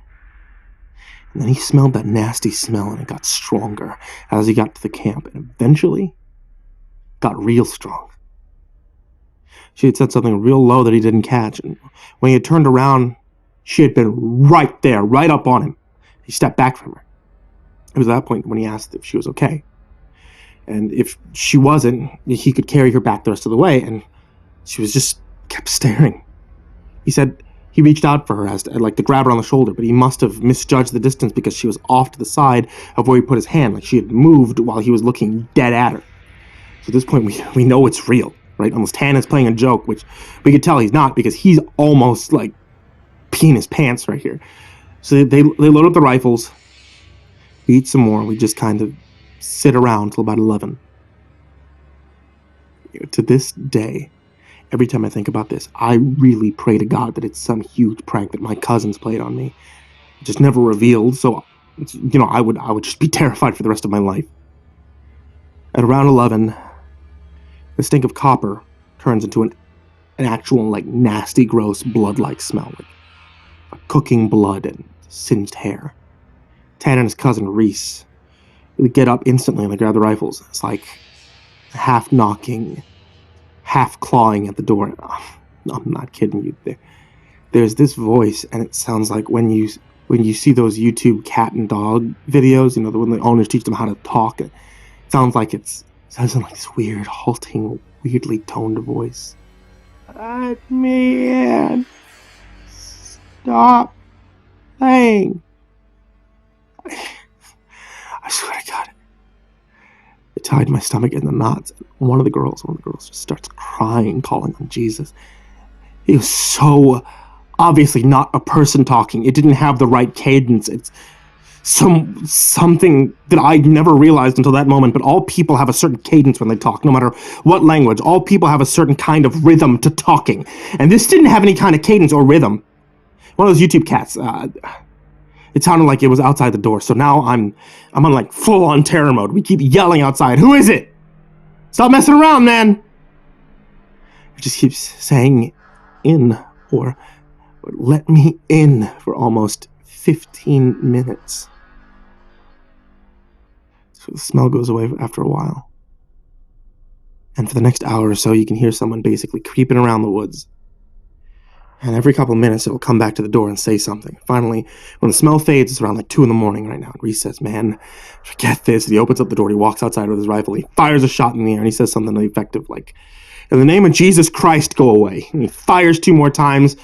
Speaker 8: And then he smelled that nasty smell, and it got stronger as he got to the camp, and eventually got real strong. She had said something real low that he didn't catch, and when he had turned around, she had been right there, right up on him. He stepped back from her. It was at that point when he asked if she was okay. And if she wasn't, he could carry her back the rest of the way, and she was just kept staring. He said he reached out for her as to, like, to grab her on the shoulder, but he must have misjudged the distance because she was off to the side of where he put his hand, like she had moved while he was looking dead at her. So at this point, we know it's real, right? Almost Hannah's playing a joke, which we could tell he's not because he's almost like peeing his pants right here. So they load up the rifles, we eat some more, we just kind of sit around till about 11. To this day, every time I think about this, I really pray to God that it's some huge prank that my cousins played on me. It just never revealed, so, I would just be terrified for the rest of my life. At around 11, the stink of copper turns into an actual, like, nasty, gross, blood-like smell, like cooking blood and singed hair. Tan and his cousin Reese would get up instantly and they grab the rifles. It's like half knocking, half clawing at the door. I'm not kidding you. There's this voice, and it sounds like when you see those YouTube cat and dog videos, when the owners teach them how to talk, it sounds like it sounds like this weird, halting, weirdly toned voice. Let me in. Stop playing. I swear to God. It tied my stomach in the knots. One of the girls just starts crying, calling on Jesus. It was so obviously not a person talking. It didn't have the right cadence. It's something that I never realized until that moment, but all people have a certain cadence when they talk, no matter what language. All people have a certain kind of rhythm to talking. And this didn't have any kind of cadence or rhythm. One of those YouTube cats, it sounded like it was outside the door. So now I'm on like full on terror mode. We keep yelling outside. Who is it? Stop messing around, man. It just keeps saying in or let me in for almost 15 minutes. So the smell goes away after a while. And for the next hour or so, you can hear someone basically creeping around the woods. And every couple of minutes, it'll come back to the door and say something. Finally, when the smell fades, it's around like 2 a.m. right now. And Reese says, man, forget this. He opens up the door. He walks outside with his rifle. He fires a shot in the air. And he says something effective like, in the name of Jesus Christ, go away. And he fires 2 more times.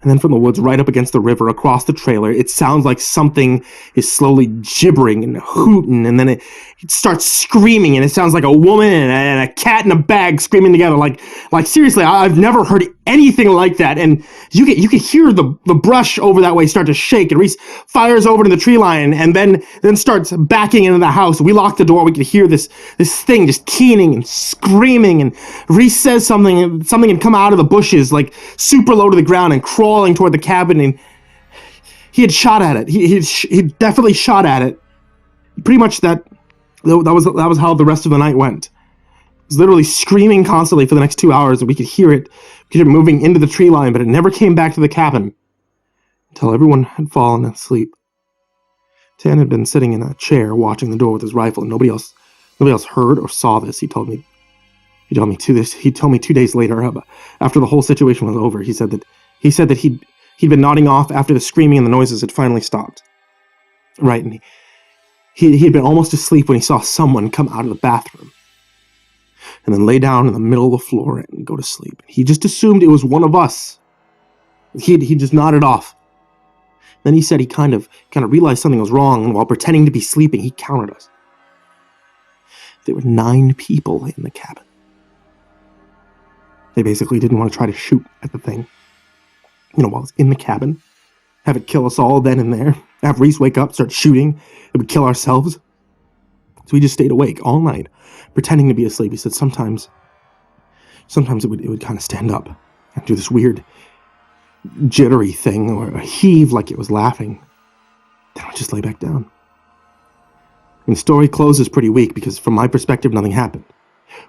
Speaker 8: And then from the woods right up against the river across the trailer, it sounds like something is slowly gibbering and hooting. And then it starts screaming. And it sounds like a woman and a cat in a bag screaming together. Like seriously, I've never heard anything like that. And you could hear the brush over that way start to shake. And Reese fires over to the tree line and then starts backing into the house. We lock the door. We could hear this thing just keening and screaming. And Reese says something had come out of the bushes, like super low to the ground and crawling toward the cabin. And he had shot at it. He definitely shot at it. Pretty much that was how the rest of the night went. It was literally screaming constantly for the next 2 hours, and we could hear it moving into the tree line, but it never came back to the cabin until everyone had fallen asleep. Tan had been sitting in a chair watching the door with his rifle, and nobody else heard or saw this. He told me 2 days later, after the whole situation was over. He said that he'd been nodding off after the screaming and the noises had finally stopped. Right, and he had been almost asleep when he saw someone come out of the bathroom and then lay down in the middle of the floor and go to sleep. He just assumed it was one of us. He just nodded off. Then he said he kind of realized something was wrong, and while pretending to be sleeping, he counted us. There were 9 people in the cabin. They basically didn't want to try to shoot at the thing, while it's in the cabin. Have it kill us all then and there. Have Reese wake up, start shooting. It would kill ourselves. So we just stayed awake all night, pretending to be asleep. He said sometimes Sometimes it would kind of stand up and do this weird jittery thing or a heave like it was laughing. Then it would just lay back down. And the story closes pretty weak because from my perspective, nothing happened.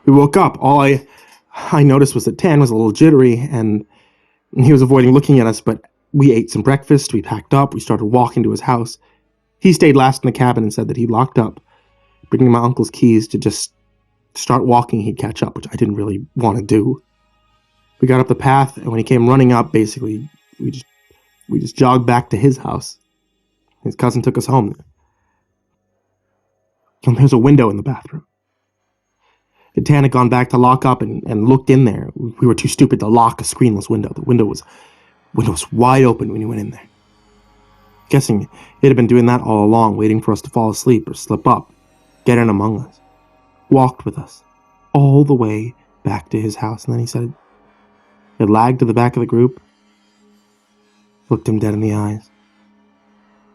Speaker 8: We woke up. All I noticed was that Tan was a little jittery and he was avoiding looking at us, but we ate some breakfast, we packed up, we started walking to his house. He stayed last in the cabin and said that he locked up, bringing my uncle's keys to just start walking, he'd catch up, which I didn't really want to do. We got up the path, and when he came running up, basically, we just jogged back to his house. His cousin took us home. And there's a window in the bathroom. Tan had gone back to lock up and looked in there. We were too stupid to lock a screenless window. The window was wide open when he went in there. Guessing it had been doing that all along, waiting for us to fall asleep or slip up, get in among us. Walked with us all the way back to his house, and then he said it lagged to the back of the group, looked him dead in the eyes,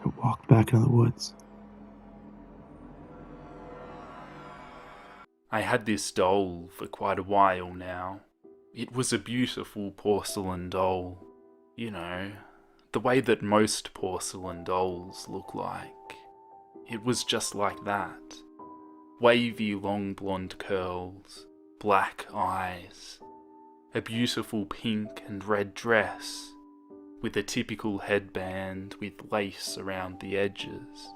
Speaker 8: and walked back into the woods.
Speaker 9: I had this doll for quite a while now. It was a beautiful porcelain doll. You know, the way that most porcelain dolls look like. It was just like that. Wavy long blonde curls, black eyes, a beautiful pink and red dress, with a typical headband with lace around the edges.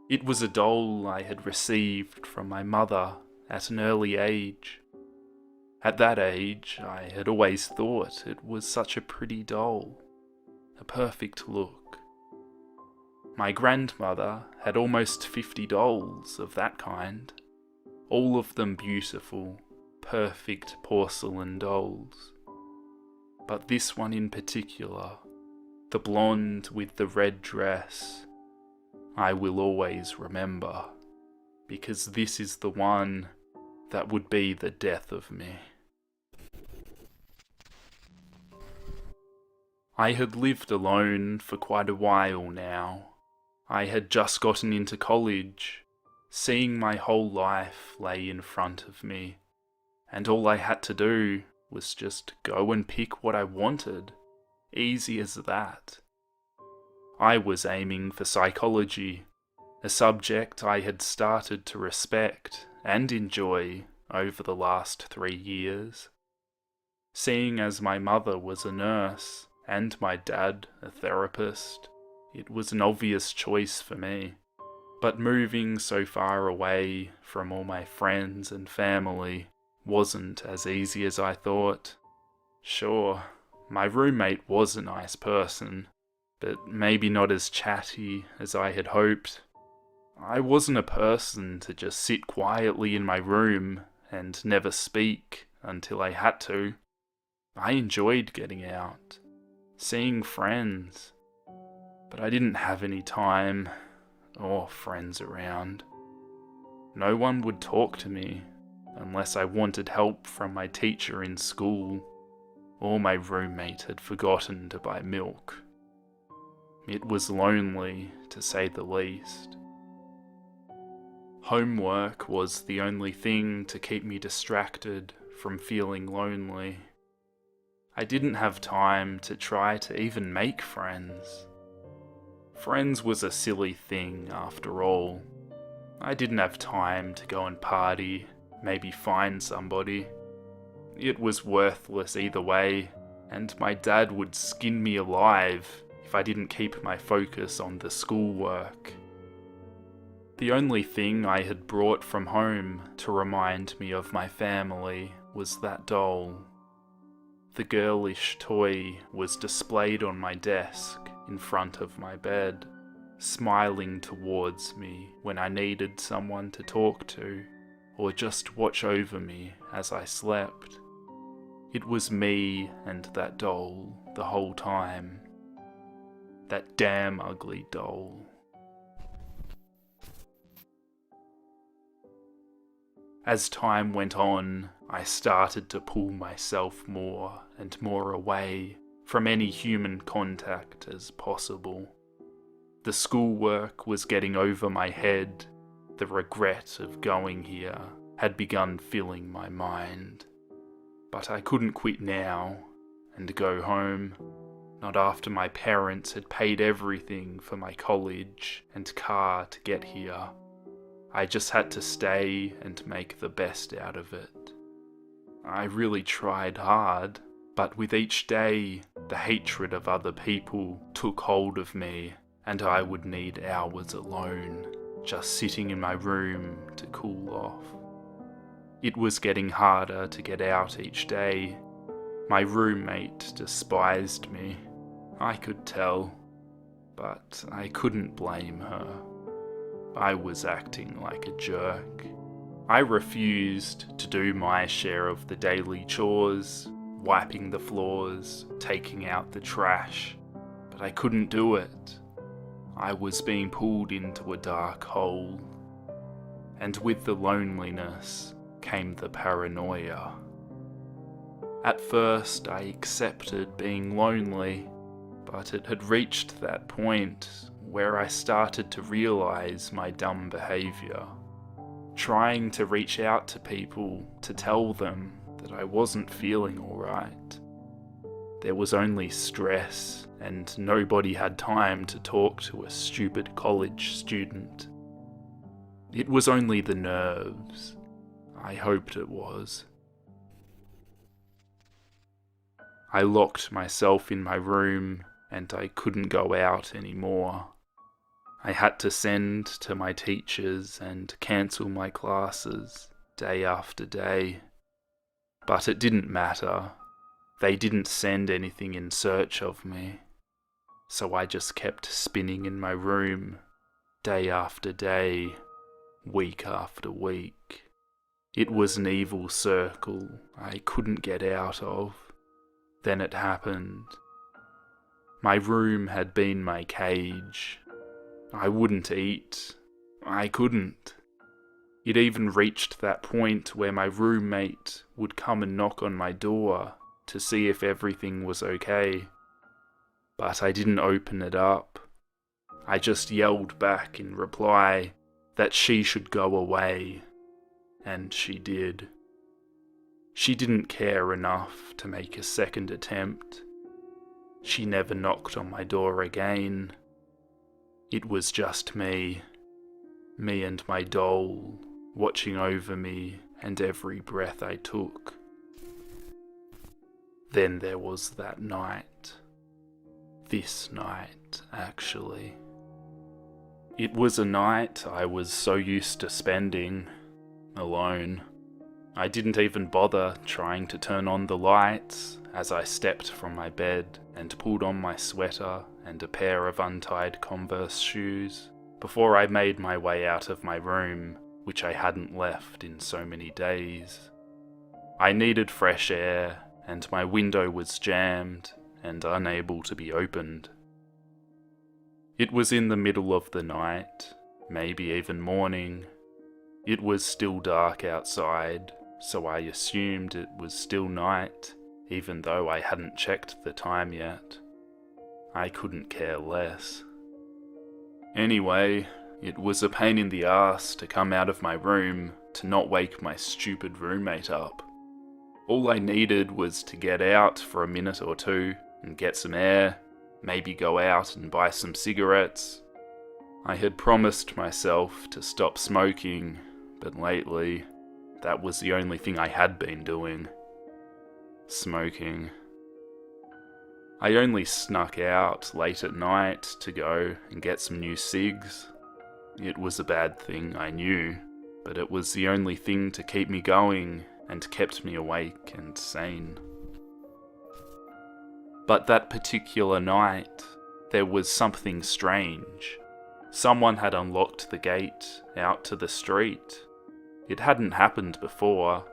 Speaker 9: It was a doll I had received from my mother at an early age. At that age, I had always thought it was such a pretty doll, a perfect look. My grandmother had almost 50 dolls of that kind, all of them beautiful, perfect porcelain dolls. But this one in particular, the blonde with the red dress, I will always remember, because this is the one that would be the death of me. I had lived alone for quite a while now. I had just gotten into college, seeing my whole life lay in front of me, and all I had to do was just go and pick what I wanted. Easy as that. I was aiming for psychology, a subject I had started to respect and enjoy over the last 3 years. Seeing as my mother was a nurse and my dad a therapist, it was an obvious choice for me. But moving so far away from all my friends and family wasn't as easy as I thought. Sure, my roommate was a nice person, but maybe not as chatty as I had hoped. I wasn't a person to just sit quietly in my room and never speak until I had to. I enjoyed getting out, seeing friends, but I didn't have any time or friends around. No one would talk to me unless I wanted help from my teacher in school, or my roommate had forgotten to buy milk. It was lonely, to say the least. Homework was the only thing to keep me distracted from feeling lonely. I didn't have time to try to even make friends. Friends was a silly thing after all. I didn't have time to go and party, maybe find somebody. It was worthless either way, and my dad would skin me alive if I didn't keep my focus on the schoolwork. The only thing I had brought from home to remind me of my family was that doll. The girlish toy was displayed on my desk in front of my bed, smiling towards me when I needed someone to talk to, or just watch over me as I slept. It was me and that doll the whole time. That damn ugly doll. As time went on, I started to pull myself more and more away from any human contact as possible. The schoolwork was getting over my head. The regret of going here had begun filling my mind. But I couldn't quit now and go home, not after my parents had paid everything for my college and car to get here. I just had to stay and make the best out of it. I really tried hard, but with each day, the hatred of other people took hold of me, and I would need hours alone, just sitting in my room to cool off. It was getting harder to get out each day. My roommate despised me. I could tell, but I couldn't blame her. I was acting like a jerk. I refused to do my share of the daily chores, wiping the floors, taking out the trash, but I couldn't do it. I was being pulled into a dark hole, and with the loneliness came the paranoia. At first I accepted being lonely, but it had reached that point where I started to realize my dumb behavior, trying to reach out to people to tell them that I wasn't feeling alright. There was only stress, and nobody had time to talk to a stupid college student. It was only the nerves. I hoped it was. I locked myself in my room, and I couldn't go out anymore. I had to send to my teachers and cancel my classes day after day. But it didn't matter. They didn't send anything in search of me. So I just kept spinning in my room, day after day, week after week. It was an evil circle I couldn't get out of. Then it happened. My room had been my cage. I wouldn't eat. I couldn't. It even reached that point where my roommate would come and knock on my door to see if everything was okay. But I didn't open it up. I just yelled back in reply that she should go away, and she did. She didn't care enough to make a second attempt. She never knocked on my door again. It was just me and my doll, watching over me and every breath I took. Then there was that night. This night, actually. It was a night I was so used to spending alone. I didn't even bother trying to turn on the lights as I stepped from my bed and pulled on my sweater and a pair of untied Converse shoes before I made my way out of my room, which I hadn't left in so many days. I needed fresh air, and my window was jammed and unable to be opened. It was in the middle of the night, maybe even morning. It was still dark outside, so I assumed it was still night, even though I hadn't checked the time yet. I couldn't care less. Anyway, it was a pain in the ass to come out of my room to not wake my stupid roommate up. All I needed was to get out for a minute or two and get some air, maybe go out and buy some cigarettes. I had promised myself to stop smoking, but lately, that was the only thing I had been doing. Smoking. I only snuck out late at night to go and get some new cigs. It was a bad thing, I knew, but it was the only thing to keep me going and kept me awake and sane. But that particular night, there was something strange. Someone had unlocked the gate out to the street. It hadn't happened before,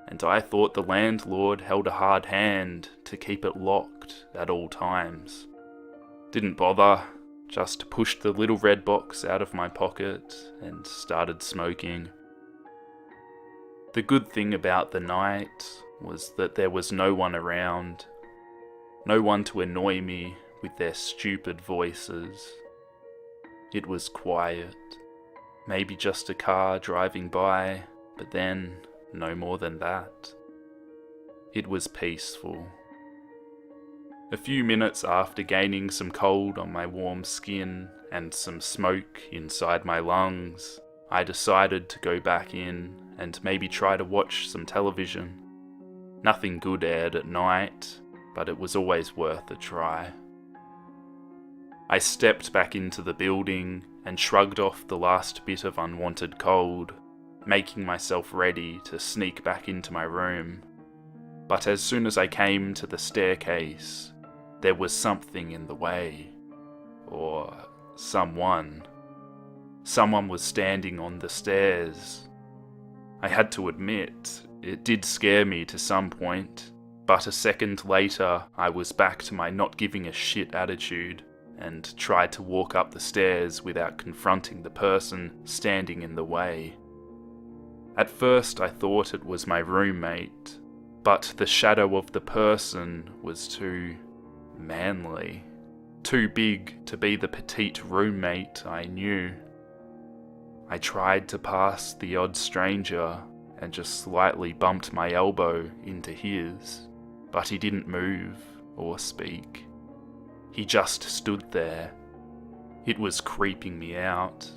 Speaker 9: and I thought the landlord held a hard hand to keep it locked at all times. Didn't bother, just pushed the little red box out of my pocket and started smoking. The good thing about the night was that there was no one around. No one to annoy me with their stupid voices. It was quiet. Maybe just a car driving by, but then no more than that. It was peaceful. A few minutes after gaining some cold on my warm skin and some smoke inside my lungs, I decided to go back in and maybe try to watch some television. Nothing good aired at night, but it was always worth a try. I stepped back into the building and shrugged off the last bit of unwanted cold, making myself ready to sneak back into my room. But as soon as I came to the staircase, there was something in the way. Or someone. Someone was standing on the stairs. I had to admit, it did scare me to some point, but a second later I was back to my not giving a shit attitude and tried to walk up the stairs without confronting the person standing in the way. At first I thought it was my roommate, but the shadow of the person was too manly, too big to be the petite roommate I knew. I tried to pass the odd stranger and just slightly bumped my elbow into his, but he didn't move or speak. He just stood there. It was creeping me out.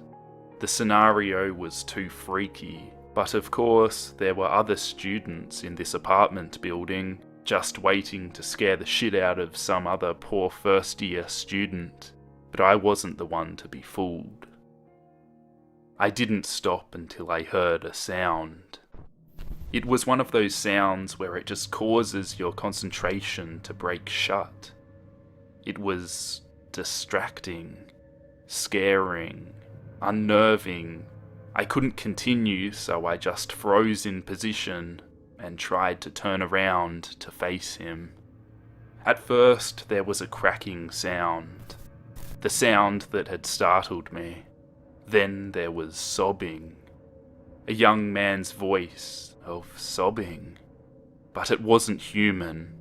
Speaker 9: The scenario was too freaky, but of course there were other students in this apartment building just waiting to scare the shit out of some other poor first-year student, but I wasn't the one to be fooled. I didn't stop until I heard a sound. It was one of those sounds where it just causes your concentration to break shut. It was distracting, scaring, unnerving. I couldn't continue, so I just froze in position and tried to turn around to face him. At first, there was a cracking sound, the sound that had startled me. Then there was sobbing, a young man's voice of sobbing, but it wasn't human.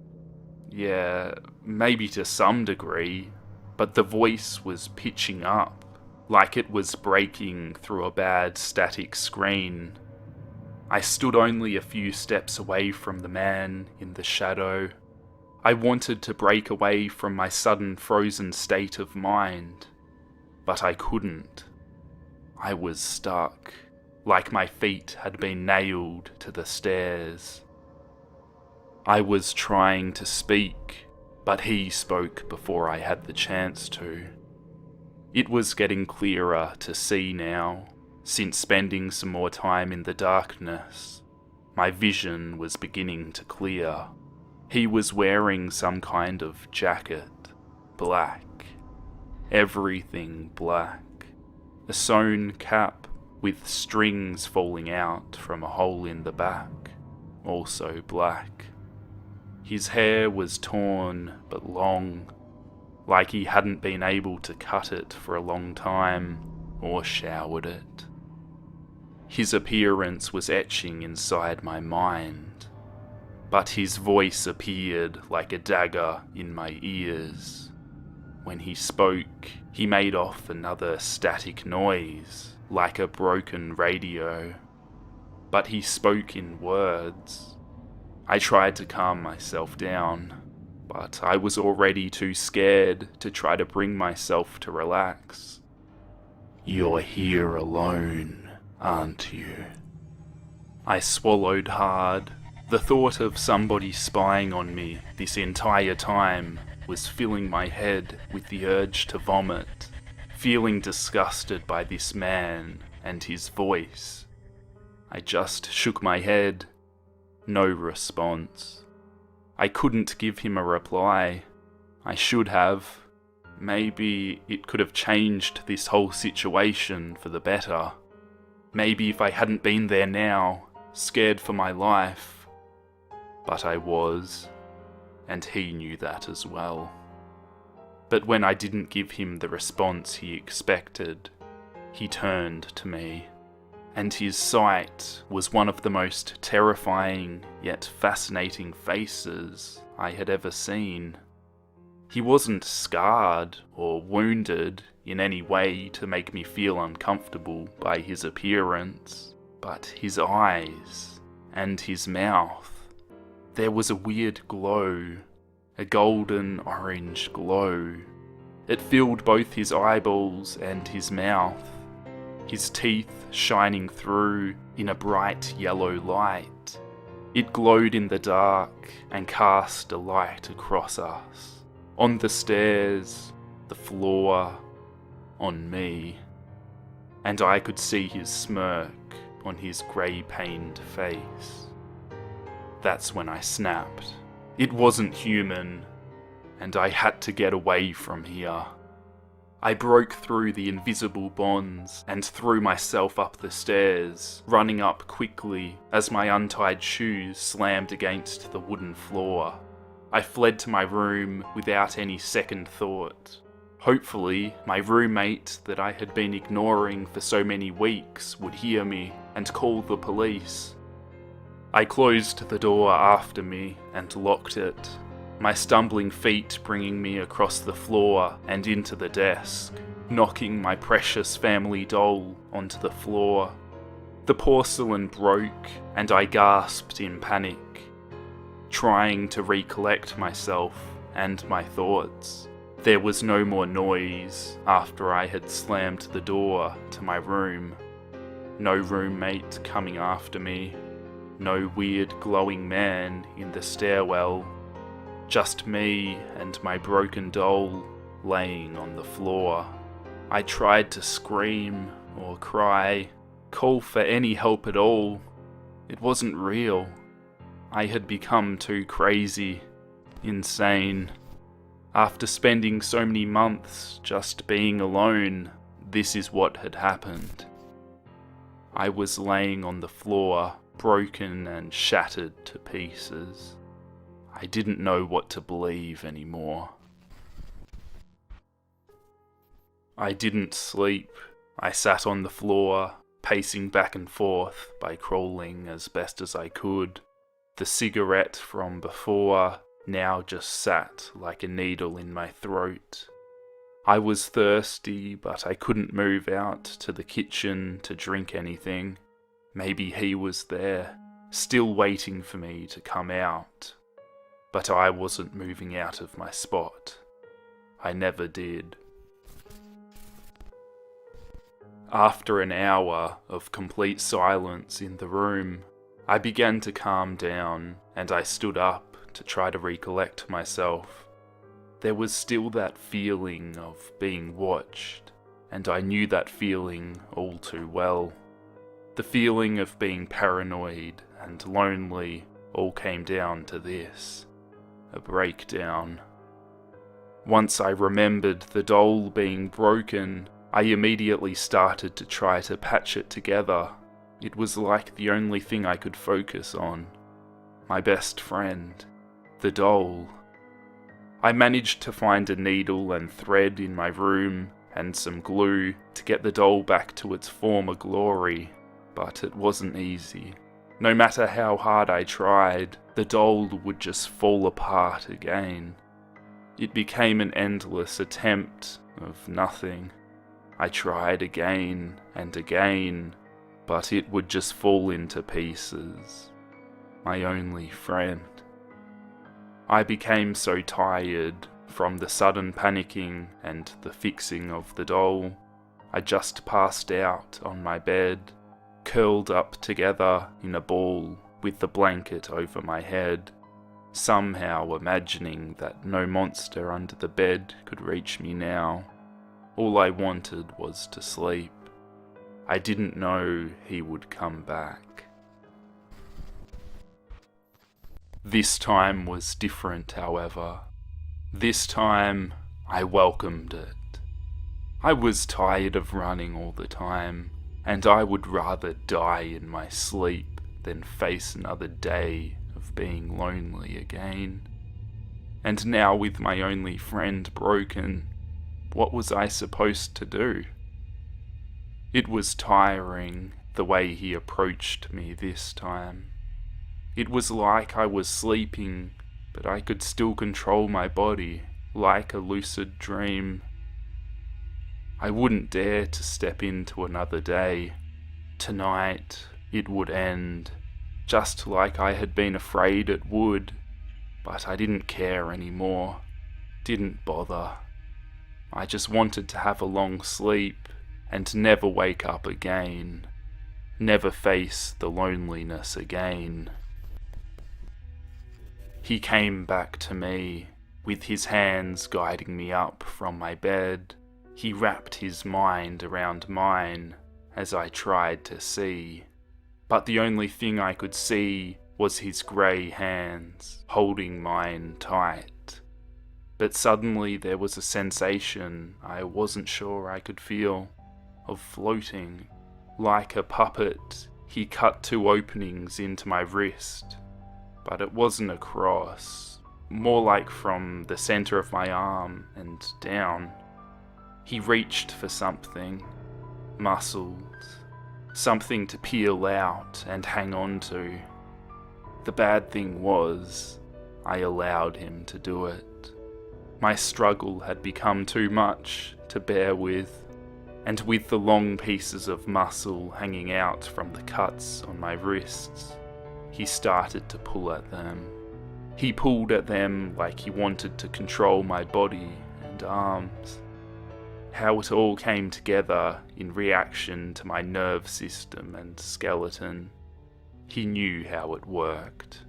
Speaker 9: Yeah, maybe to some degree, but the voice was pitching up, like it was breaking through a bad static screen. I stood only a few steps away from the man in the shadow. I wanted to break away from my sudden frozen state of mind, but I couldn't. I was stuck, like my feet had been nailed to the stairs. I was trying to speak, but he spoke before I had the chance to. It was getting clearer to see now. Since spending some more time in the darkness, my vision was beginning to clear. He was wearing some kind of jacket, black. Everything black. A sewn cap with strings falling out from a hole in the back, also black. His hair was torn but long, like he hadn't been able to cut it for a long time or showered it. His appearance was etching inside my mind, but his voice appeared like a dagger in my ears. When he spoke, he made off another static noise, like a broken radio. But he spoke in words. I tried to calm myself down, but I was already too scared to try to bring myself to relax. "You're here alone, aren't you?" I swallowed hard. The thought of somebody spying on me this entire time was filling my head with the urge to vomit, feeling disgusted by this man and his voice. I just shook my head. No response. I couldn't give him a reply. I should have. Maybe it could have changed this whole situation for the better. Maybe if I hadn't been there now, scared for my life. But I was, and he knew that as well. But when I didn't give him the response he expected, he turned to me, and his sight was one of the most terrifying yet fascinating faces I had ever seen. He wasn't scarred or wounded in any way to make me feel uncomfortable by his appearance, but his eyes and his mouth, There was a weird glow, a golden orange glow. It filled both his eyeballs and his mouth, his teeth shining through in a bright yellow light. It glowed in the dark and cast a light across us, on the stairs, the floor, on me. And I could see his smirk on his grey-paned face. That's when I snapped. It wasn't human, and I had to get away from here. I broke through the invisible bonds and threw myself up the stairs, running up quickly as my untied shoes slammed against the wooden floor. I fled to my room without any second thought. Hopefully, my roommate that I had been ignoring for so many weeks would hear me and call the police. I closed the door after me and locked it, my stumbling feet bringing me across the floor and into the desk, knocking my precious family doll onto the floor. The porcelain broke and I gasped in panic, trying to recollect myself and my thoughts. There was no more noise after I had slammed the door to my room. No roommate coming after me, no weird glowing man in the stairwell. Just me and my broken doll laying on the floor. I tried to scream or cry, call for any help at all. It wasn't real. I had become too crazy, insane. After spending so many months just being alone, this is what had happened. I was laying on the floor, broken and shattered to pieces. I didn't know what to believe anymore. I didn't sleep. I sat on the floor, pacing back and forth by crawling as best as I could. The cigarette from before now just sat like a needle in my throat. I was thirsty, but I couldn't move out to the kitchen to drink anything. Maybe he was there, still waiting for me to come out. But I wasn't moving out of my spot. I never did. After an hour of complete silence in the room, I began to calm down and I stood up to try to recollect myself. There was still that feeling of being watched, and I knew that feeling all too well. The feeling of being paranoid and lonely all came down to this. A breakdown. Once I remembered the doll being broken, I immediately started to try to patch it together. It was like the only thing I could focus on. My best friend. The doll. I managed to find a needle and thread in my room and some glue to get the doll back to its former glory, but it wasn't easy. No matter how hard I tried, the doll would just fall apart again. It became an endless attempt of nothing. I tried again and again, but it would just fall into pieces. My only friend. I became so tired from the sudden panicking and the fixing of the doll, I just passed out on my bed, curled up together in a ball with the blanket over my head, somehow imagining that no monster under the bed could reach me now. All I wanted was to sleep. I didn't know he would come back. This time was different, however. This time, I welcomed it. I was tired of running all the time, and I would rather die in my sleep than face another day of being lonely again. And now with my only friend broken, what was I supposed to do? It was tiring, the way he approached me this time. It was like I was sleeping, but I could still control my body, like a lucid dream. I wouldn't dare to step into another day. Tonight, it would end. just like I had been afraid it would, but I didn't care anymore, didn't bother. I just wanted to have a long sleep and never wake up again, never face the loneliness again. He came back to me, with his hands guiding me up from my bed. He wrapped his mind around mine as I tried to see, but the only thing I could see was his grey hands holding mine tight. But suddenly there was a sensation I wasn't sure I could feel, of floating. Like a puppet, he cut 2 openings into my wrist, but it wasn't across, more like from the centre of my arm and down. He reached for something, muscles, something to peel out and hang on to. The bad thing was, I allowed him to do it. My struggle had become too much to bear with, and with the long pieces of muscle hanging out from the cuts on my wrists, he started to pull at them. He pulled at them like he wanted to control my body and arms. How it all came together in reaction to my nerve system and skeleton. He knew how it worked.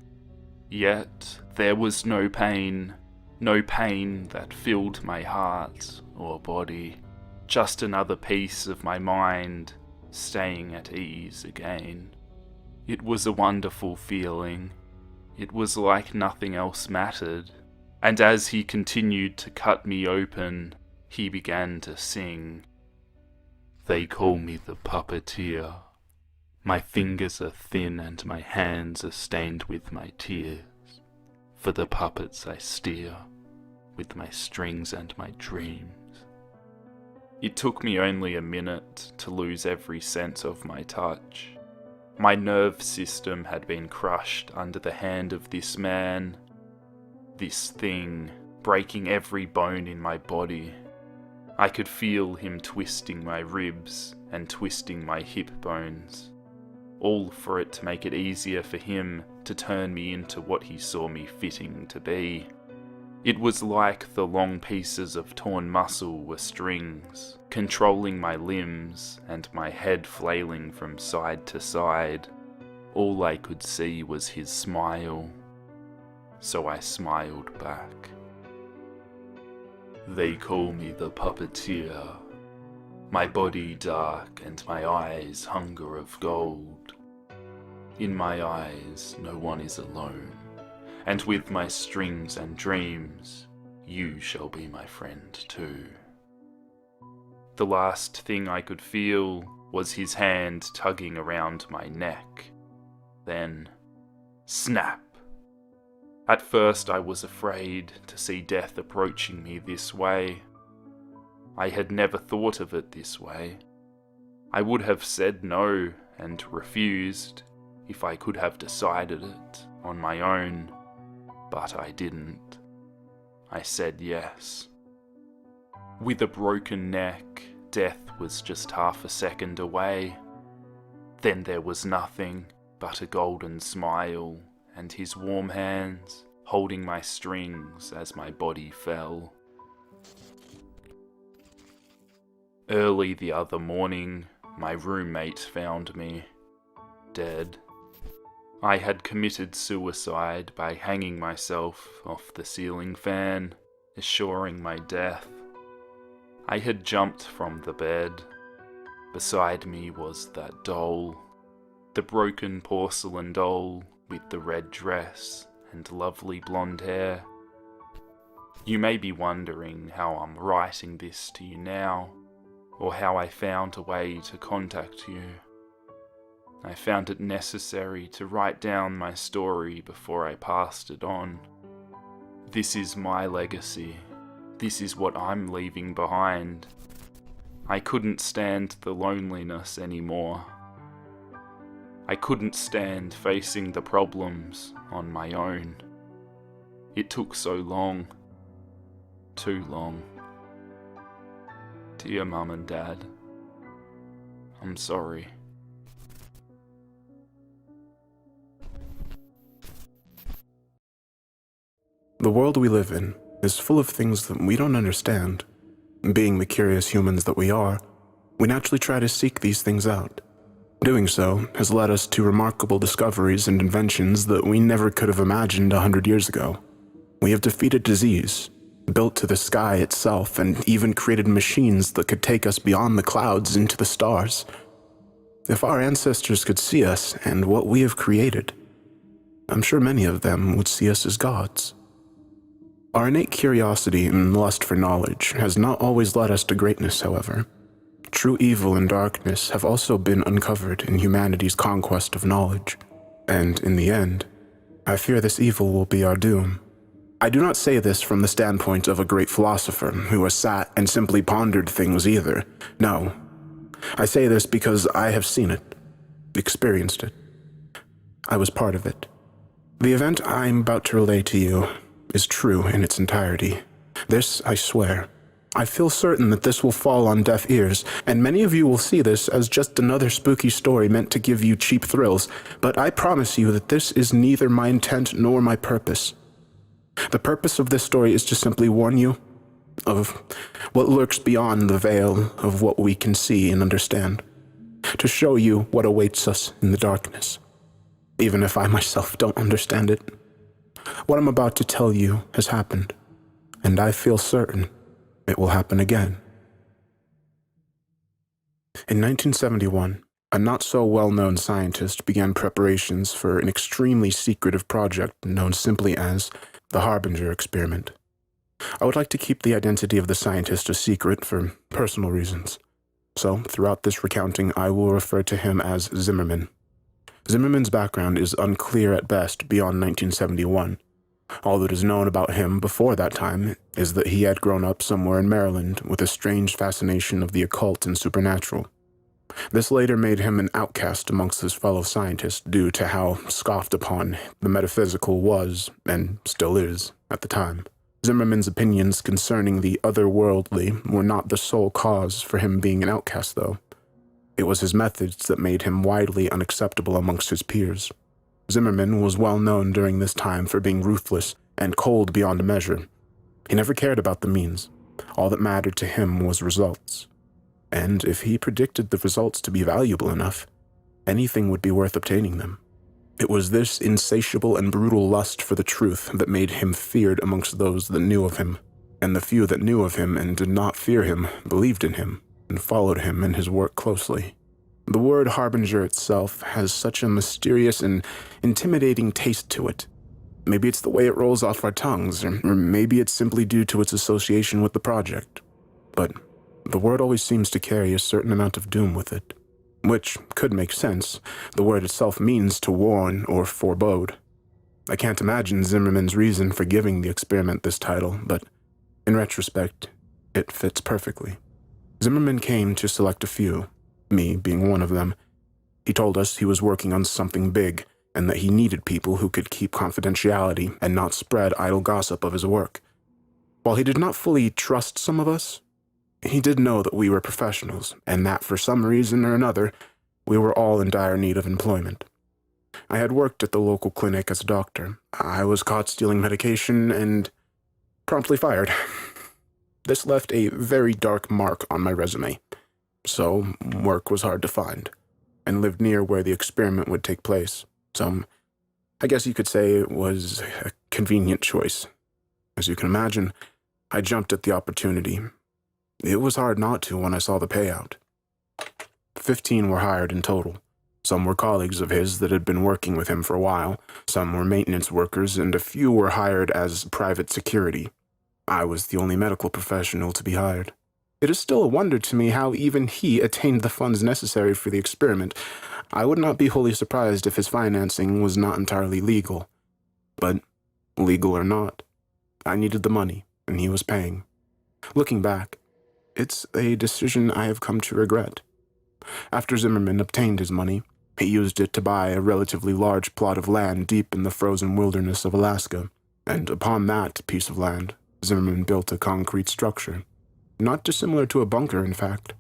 Speaker 9: Yet there was no pain that filled my heart or body. Just another piece of my mind staying at ease again. It was a wonderful feeling. It was like nothing else mattered. And as he continued to cut me open, he began to sing. They call me the puppeteer. My fingers are thin and my hands are stained with my tears. For the puppets I steer, with my strings and my dreams. It took me only a minute to lose every sense of my touch. My nerve system had been crushed under the hand of this man, this thing, breaking every bone in my body. I could feel him twisting my ribs and twisting my hip bones, all for it to make it easier for him to turn me into what he saw me fitting to be. It was like the long pieces of torn muscle were strings, controlling my limbs and my head flailing from side to side. All I could see was his smile, so I smiled back. They call me the puppeteer, my body dark and my eyes hunger of gold. In my eyes no one is alone, and with my strings and dreams, you shall be my friend too. The last thing I could feel was his hand tugging around my neck. Then, snap! At first I was afraid to see death approaching me this way. I had never thought of it this way. I would have said no and refused if I could have decided it on my own, but I didn't. I said yes. With a broken neck, death was just half a second away. Then there was nothing but a golden smile and his warm hands holding my strings as my body fell. Early the other morning, my roommate found me, dead. I had committed suicide by hanging myself off the ceiling fan, assuring my death. I had jumped from the bed. Beside me was that doll, the broken porcelain doll with the red dress and lovely blonde hair. You may be wondering how I'm writing this to you now, or how I found a way to contact you. I found it necessary to write down my story before I passed it on. This is my legacy. This is what I'm leaving behind. I couldn't stand the loneliness anymore. I couldn't stand facing the problems on my own. It took so long. Too long. Dear Mum and Dad, I'm sorry.
Speaker 10: The world we live in is full of things that we don't understand. Being the curious humans that we are, we naturally try to seek these things out. Doing so has led us to remarkable discoveries and inventions that we never could have imagined 100 years ago. We have defeated disease, built to the sky itself, and even created machines that could take us beyond the clouds into the stars. If our ancestors could see us and what we have created, I'm sure many of them would see us as gods. Our innate curiosity and lust for knowledge has not always led us to greatness, however. True evil and darkness have also been uncovered in humanity's conquest of knowledge, and in the end, I fear this evil will be our doom. I do not say this from the standpoint of a great philosopher who has sat and simply pondered things either. No. I say this because I have seen it, experienced it. I was part of it. The event I am about to relay to you is true in its entirety. This I swear. I feel certain that this will fall on deaf ears, and many of you will see this as just another spooky story meant to give you cheap thrills, but I promise you that this is neither my intent nor my purpose. The purpose of this story is to simply warn you of what lurks beyond the veil of what we can see and understand, to show you what awaits us in the darkness, even if I myself don't understand it. What I'm about to tell you has happened, and I feel certain it will happen again. In 1971, a not-so-well-known scientist began preparations for an extremely secretive project known simply as the Hariger experiment. I would like to keep the identity of the scientist a secret for personal reasons, so throughout this recounting I will refer to him as Zimmerman. Zimmerman's background is unclear at best beyond 1971. All that is known about him before that time is that he had grown up somewhere in Maryland with a strange fascination of the occult and supernatural. This later made him an outcast amongst his fellow scientists due to how scoffed upon the metaphysical was, and still is, at the time. Zimmerman's opinions concerning the otherworldly were not the sole cause for him being an outcast, though. It was his methods that made him widely unacceptable amongst his peers. Zimmerman was well known during this time for being ruthless and cold beyond measure. He never cared about the means. All that mattered to him was results. And if he predicted the results to be valuable enough, anything would be worth obtaining them. It was this insatiable and brutal lust for the truth that made him feared amongst those that knew of him, and the few that knew of him and did not fear him believed in him and followed him and his work closely. The word harbinger itself has such a mysterious and intimidating taste to it. Maybe it's the way it rolls off our tongues, or maybe it's simply due to its association with the project. But the word always seems to carry a certain amount of doom with it, which could make sense. The word itself means to warn or forebode. I can't imagine Zimmerman's reason for giving the experiment this title, but in retrospect, it fits perfectly. Zimmerman came to select a few, me being one of them. He told us he was working on something big, and that he needed people who could keep confidentiality and not spread idle gossip of his work. While he did not fully trust some of us, he did know that we were professionals, and that for some reason or another, we were all in dire need of employment. I had worked at the local clinic as a doctor. I was caught stealing medication and promptly fired. This left a very dark mark on my resume. So, work was hard to find, and lived near where the experiment would take place. So, I guess you could say it was a convenient choice. As you can imagine, I jumped at the opportunity. It was hard not to when I saw the payout. 15 were hired in total. Some were colleagues of his that had been working with him for a while, some were maintenance workers, and a few were hired as private security. I was the only medical professional to be hired. It is still a wonder to me how even he attained the funds necessary for the experiment. I would not be wholly surprised if his financing was not entirely legal. But, legal or not, I needed the money, and he was paying. Looking back, it's a decision I have come to regret. After Zimmerman obtained his money, he used it to buy a relatively large plot of land deep in the frozen wilderness of Alaska, and upon that piece of land, Zimmerman built a concrete structure. Not dissimilar to a bunker, in fact.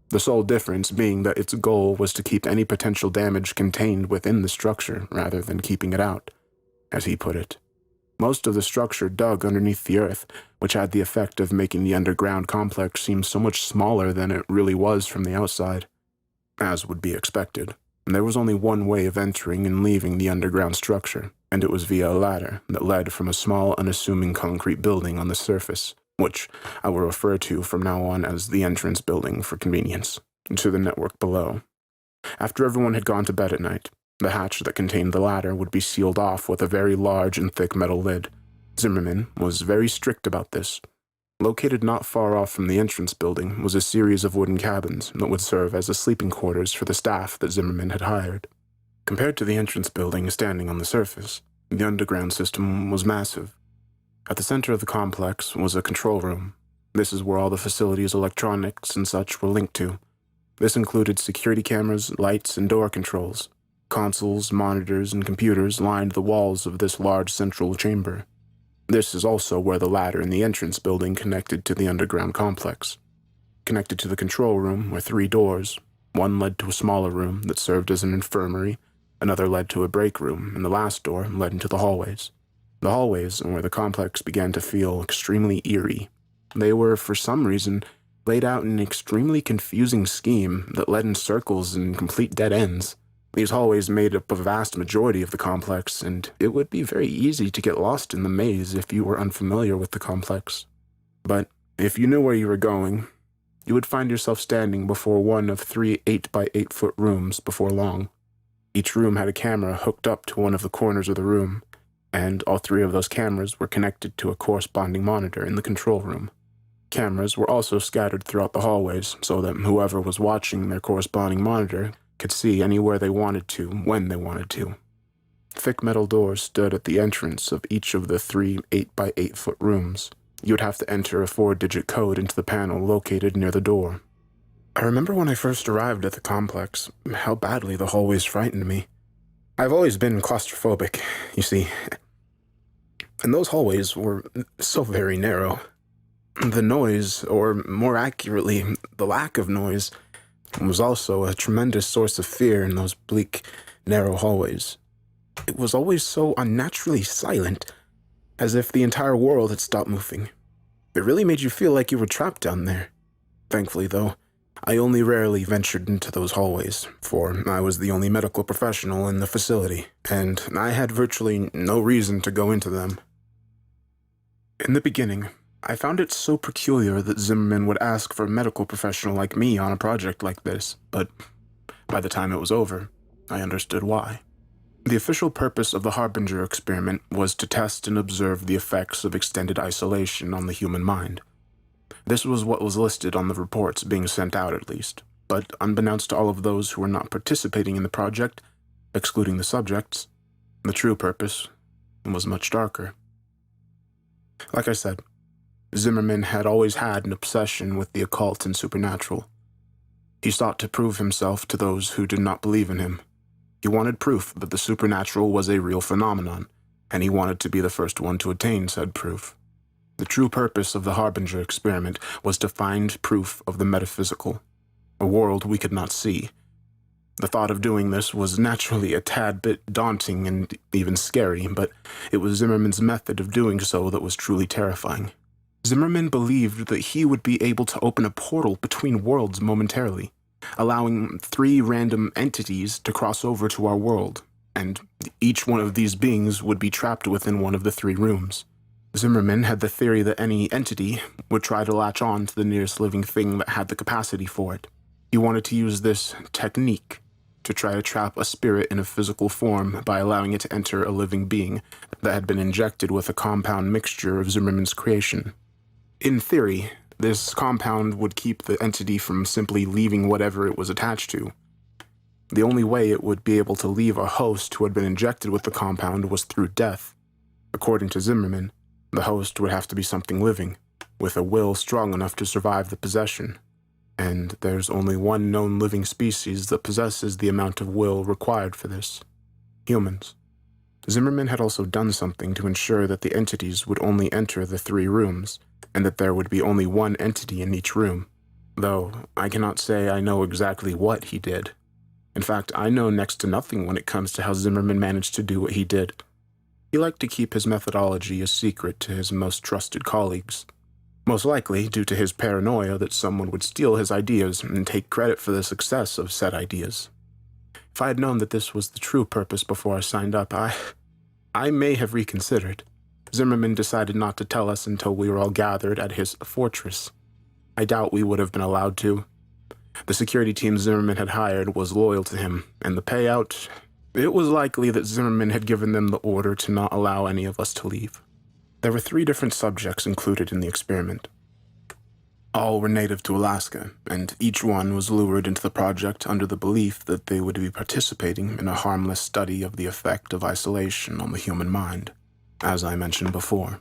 Speaker 10: The sole difference being that its goal was to keep any potential damage contained within the structure rather than keeping it out, as he put it. Most of the structure dug underneath the earth, which had the effect of making the underground complex seem so much smaller than it really was from the outside. As would be expected, there was only one way of entering and leaving the underground structure, and it was via a ladder that led from a small, unassuming concrete building on the surface, which I will refer to from now on as the entrance building for convenience, to the network below. After everyone had gone to bed at night, the hatch that contained the ladder would be sealed off with a very large and thick metal lid. Zimmerman was very strict about this. Located not far off from the entrance building was a series of wooden cabins that would serve as the sleeping quarters for the staff that Zimmerman had hired. Compared to the entrance building standing on the surface, the underground system was massive. At the center of the complex was a control room. This is where all the facility's electronics and such were linked to. This included security cameras, lights, and door controls. Consoles, monitors, and computers lined the walls of this large central chamber. This is also where the ladder in the entrance building connected to the underground complex. Connected to the control room were 3 doors. One led to a smaller room that served as an infirmary, another led to a break room, and the last door led into the hallways. The hallways are where the complex began to feel extremely eerie. They were, for some reason, laid out in an extremely confusing scheme that led in circles and complete dead ends. These hallways made up a vast majority of the complex, and it would be very easy to get lost in the maze if you were unfamiliar with the complex. But if you knew where you were going, you would find yourself standing before one of 3 8-by-8-foot rooms before long. Each room had a camera hooked up to one of the corners of the room, and all 3 of those cameras were connected to a corresponding monitor in the control room. Cameras were also scattered throughout the hallways so that whoever was watching their corresponding monitor could see anywhere they wanted to, when they wanted to. Thick metal doors stood at the entrance of each of the 3 8-by-8-foot rooms. You would have to enter a 4-digit code into the panel located near the door. I remember when I first arrived at the complex, how badly the hallways frightened me. I've always been claustrophobic, you see, and those hallways were so very narrow. The noise, or more accurately, the lack of noise, was also a tremendous source of fear in those bleak, narrow hallways. It was always so unnaturally silent, as if the entire world had stopped moving. It really made you feel like you were trapped down there. Thankfully, though, I only rarely ventured into those hallways, for I was the only medical professional in the facility, and I had virtually no reason to go into them. In the beginning, I found it so peculiar that Zimmerman would ask for a medical professional like me on a project like this, but by the time it was over, I understood why. The official purpose of the Hariger experiment was to test and observe the effects of extended isolation on the human mind. This was what was listed on the reports being sent out at least, but unbeknownst to all of those who were not participating in the project, excluding the subjects, the true purpose was much darker. Like I said, Zimmerman had always had an obsession with the occult and supernatural. He sought to prove himself to those who did not believe in him. He wanted proof that the supernatural was a real phenomenon, and he wanted to be the first one to attain said proof. The true purpose of the Hariger experiment was to find proof of the metaphysical, a world we could not see. The thought of doing this was naturally a tad bit daunting and even scary, but it was Zimmerman's method of doing so that was truly terrifying. Zimmerman believed that he would be able to open a portal between worlds momentarily, allowing 3 random entities to cross over to our world, and each one of these beings would be trapped within one of the 3 rooms. Zimmerman had the theory that any entity would try to latch on to the nearest living thing that had the capacity for it. He wanted to use this technique to try to trap a spirit in a physical form by allowing it to enter a living being that had been injected with a compound mixture of Zimmerman's creation. In theory, this compound would keep the entity from simply leaving whatever it was attached to. The only way it would be able to leave a host who had been injected with the compound was through death. According to Zimmerman, the host would have to be something living, with a will strong enough to survive the possession. And there's only one known living species that possesses the amount of will required for this: humans. Zimmerman had also done something to ensure that the entities would only enter the 3 rooms, and that there would be only one entity in each room, though I cannot say I know exactly what he did. In fact, I know next to nothing when it comes to how Zimmerman managed to do what he did. He liked to keep his methodology a secret to his most trusted colleagues, most likely due to his paranoia that someone would steal his ideas and take credit for the success of said ideas. If I had known that this was the true purpose before I signed up, I may have reconsidered. Zimmerman decided not to tell us until we were all gathered at his fortress. I doubt we would have been allowed to. The security team Zimmerman had hired was loyal to him, and the payout, it was likely that Zimmerman had given them the order to not allow any of us to leave. There were 3 different subjects included in the experiment. All were native to Alaska, and each one was lured into the project under the belief that they would be participating in a harmless study of the effect of isolation on the human mind, as I mentioned before,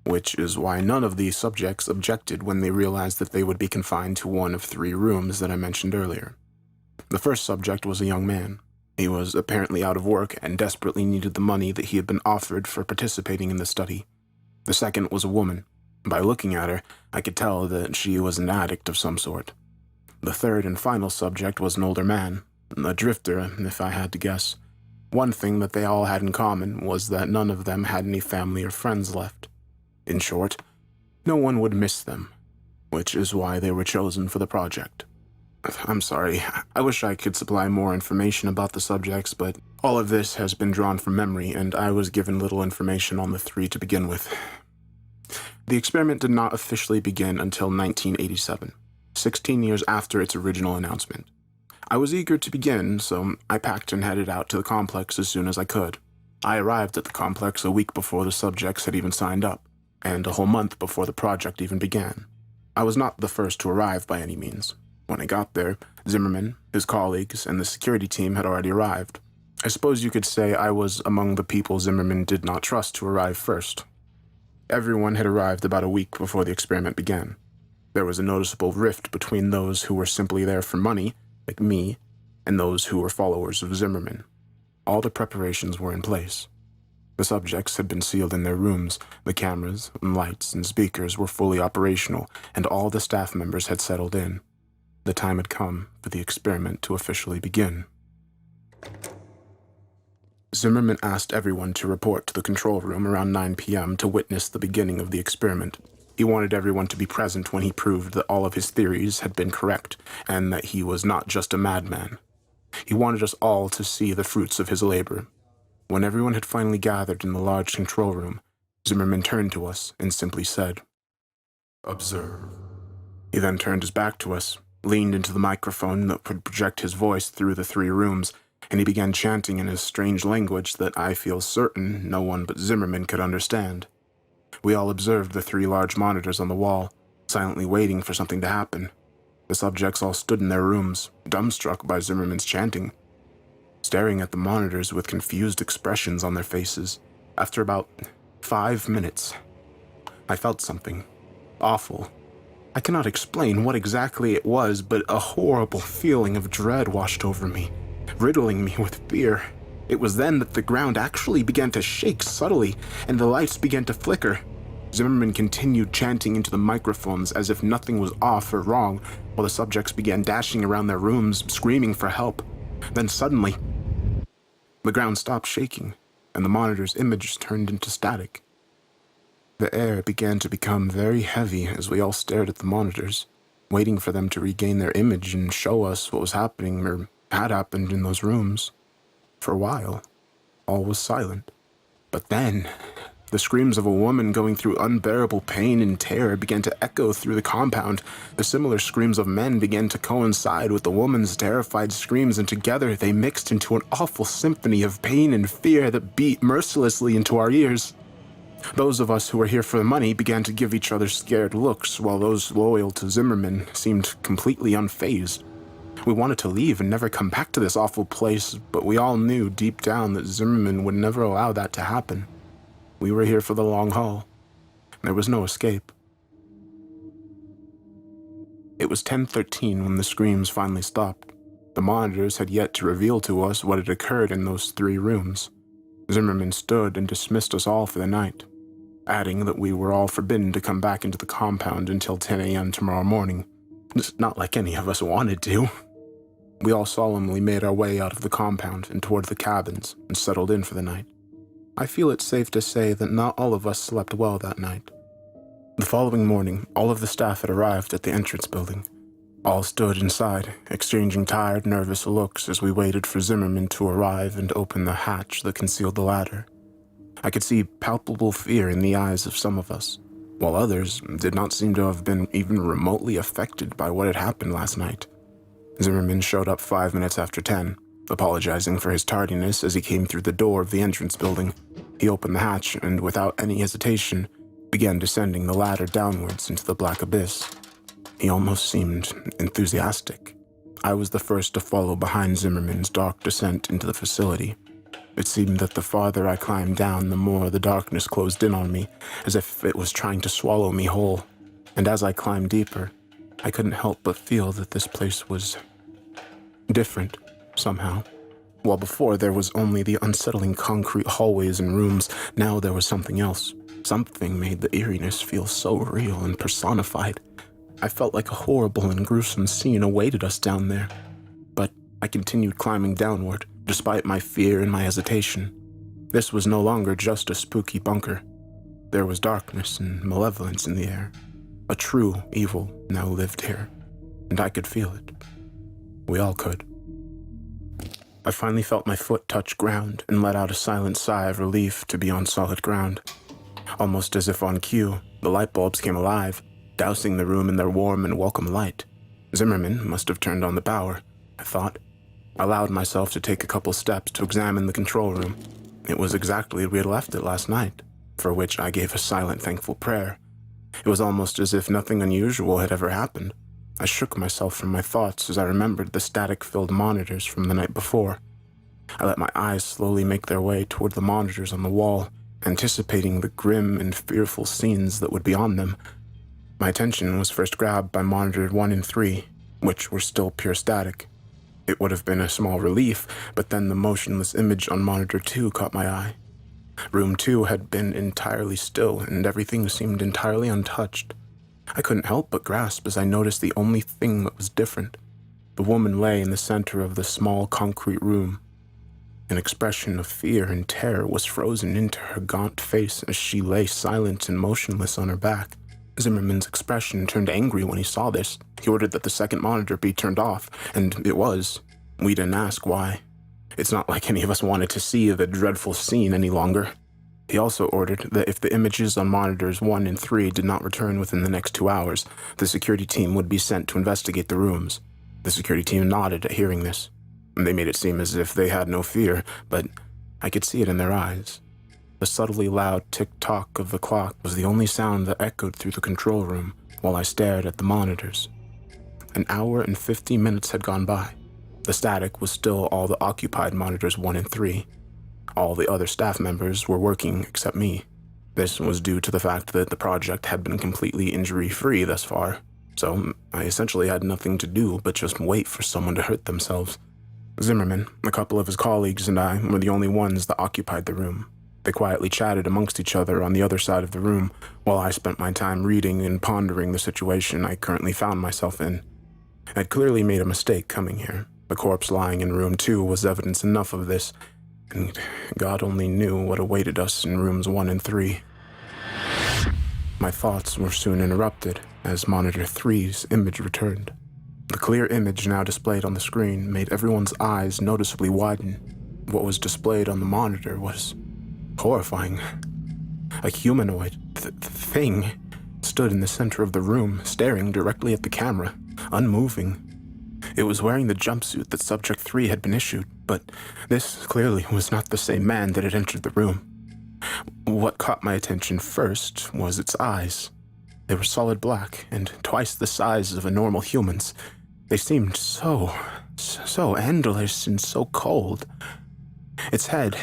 Speaker 10: which is why none of these subjects objected when they realized that they would be confined to one of 3 rooms that I mentioned earlier. The first subject was a young man. He was apparently out of work and desperately needed the money that he had been offered for participating in the study. The second was a woman. By looking at her, I could tell that she was an addict of some sort. The third and final subject was an older man, a drifter, if I had to guess. One thing that they all had in common was that none of them had any family or friends left. In short, no one would miss them, which is why they were chosen for the project. I'm sorry, I wish I could supply more information about the subjects, but all of this has been drawn from memory, and I was given little information on the 3 to begin with. The experiment did not officially begin until 1987, 16 years after its original announcement. I was eager to begin, so I packed and headed out to the complex as soon as I could. I arrived at the complex a week before the subjects had even signed up, and a whole month before the project even began. I was not the first to arrive by any means. When I got there, Zimmerman, his colleagues, and the security team had already arrived. I suppose you could say I was among the people Zimmerman did not trust to arrive first. Everyone had arrived about a week before the experiment began. There was a noticeable rift between those who were simply there for money, like me, and those who were followers of Zimmerman. All the preparations were in place. The subjects had been sealed in their rooms, the cameras, lights, and speakers were fully operational, and all the staff members had settled in. The time had come for the experiment to officially begin. Zimmerman asked everyone to report to the control room around 9 p.m. to witness the beginning of the experiment. He wanted everyone to be present when he proved that all of his theories had been correct, and that he was not just a madman. He wanted us all to see the fruits of his labor. When everyone had finally gathered in the large control room, Zimmerman turned to us and simply said, "Observe." He then turned his back to us, leaned into the microphone that would project his voice through the 3 rooms, and he began chanting in his strange language that I feel certain no one but Zimmerman could understand. We all observed the 3 large monitors on the wall, silently waiting for something to happen. The subjects all stood in their rooms, dumbstruck by Zimmerman's chanting, staring at the monitors with confused expressions on their faces. After about 5 minutes, I felt something awful. I cannot explain what exactly it was, but a horrible feeling of dread washed over me, riddling me with fear. It was then that the ground actually began to shake subtly, and the lights began to flicker. Zimmerman continued chanting into the microphones as if nothing was off or wrong, while the subjects began dashing around their rooms, screaming for help. Then suddenly, the ground stopped shaking, and the monitor's images turned into static. The air began to become very heavy as we all stared at the monitors, waiting for them to regain their image and show us what was happening or had happened in those rooms. For a while, all was silent. But then, the screams of a woman going through unbearable pain and terror began to echo through the compound. The similar screams of men began to coincide with the woman's terrified screams, and together they mixed into an awful symphony of pain and fear that beat mercilessly into our ears. Those of us who were here for the money began to give each other scared looks, while those loyal to Zimmerman seemed completely unfazed. We wanted to leave and never come back to this awful place, but we all knew deep down that Zimmerman would never allow that to happen. We were here for the long haul. There was no escape. It was 10:13 when the screams finally stopped. The monitors had yet to reveal to us what had occurred in those 3 rooms. Zimmerman stood and dismissed us all for the night, adding that we were all forbidden to come back into the compound until 10 a.m. tomorrow morning. It's not like any of us wanted to. We all solemnly made our way out of the compound and toward the cabins and settled in for the night. I feel it's safe to say that not all of us slept well that night. The following morning, all of the staff had arrived at the entrance building. All stood inside, exchanging tired, nervous looks as we waited for Zimmerman to arrive and open the hatch that concealed the ladder. I could see palpable fear in the eyes of some of us, while others did not seem to have been even remotely affected by what had happened last night. Zimmerman showed up 5 minutes after 10, apologizing for his tardiness as he came through the door of the entrance building. He opened the hatch and, without any hesitation, began descending the ladder downwards into the black abyss. He almost seemed enthusiastic. I was the first to follow behind Zimmerman's dark descent into the facility. It seemed that the farther I climbed down, the more the darkness closed in on me, as if it was trying to swallow me whole. And as I climbed deeper, I couldn't help but feel that this place was different, somehow. While before there was only the unsettling concrete hallways and rooms, now there was something else. Something made the eeriness feel so real and personified. I felt like a horrible and gruesome scene awaited us down there. But I continued climbing downward, despite my fear and my hesitation. This was no longer just a spooky bunker. There was darkness and malevolence in the air. A true evil now lived here, and I could feel it. We all could. I finally felt my foot touch ground and let out a silent sigh of relief to be on solid ground. Almost as if on cue, the light bulbs came alive, dousing the room in their warm and welcome light. Zimmerman must have turned on the power, I thought. I allowed myself to take a couple steps to examine the control room. It was exactly as we had left it last night, for which I gave a silent, thankful prayer. It was almost as if nothing unusual had ever happened. I shook myself from my thoughts as I remembered the static-filled monitors from the night before. I let my eyes slowly make their way toward the monitors on the wall, anticipating the grim and fearful scenes that would be on them. My attention was first grabbed by monitor 1 and 3, which were still pure static. It would have been a small relief, but then the motionless image on monitor 2 caught my eye. Room 2 had been entirely still, and everything seemed entirely untouched. I couldn't help but grasp as I noticed the only thing that was different. The woman lay in the center of the small concrete room. An expression of fear and terror was frozen into her gaunt face as she lay silent and motionless on her back. Zimmerman's expression turned angry when he saw this. He ordered that the second monitor be turned off, and it was. We didn't ask why. It's not like any of us wanted to see the dreadful scene any longer. He also ordered that if the images on monitors 1 and 3 did not return within the next 2 hours, the security team would be sent to investigate the rooms. The security team nodded at hearing this. They made it seem as if they had no fear, but I could see it in their eyes. The subtly loud tick-tock of the clock was the only sound that echoed through the control room while I stared at the monitors. An hour and 50 minutes had gone by. The static was still all the occupied monitors 1 and 3. All the other staff members were working except me. This was due to the fact that the project had been completely injury-free thus far, so I essentially had nothing to do but just wait for someone to hurt themselves. Zimmerman, a couple of his colleagues, and I were the only ones that occupied the room. They quietly chatted amongst each other on the other side of the room, while I spent my time reading and pondering the situation I currently found myself in. I'd clearly made a mistake coming here. The corpse lying in room 2 was evidence enough of this, and God only knew what awaited us in rooms 1 and 3. My thoughts were soon interrupted as monitor 3's image returned. The clear image now displayed on the screen made everyone's eyes noticeably widen. What was displayed on the monitor was horrifying. A humanoid thing stood in the center of the room, staring directly at the camera, unmoving. It was wearing the jumpsuit that Subject 3 had been issued, but this clearly was not the same man that had entered the room. What caught my attention first was its eyes. They were solid black and twice the size of a normal human's. They seemed so endless and so cold. Its head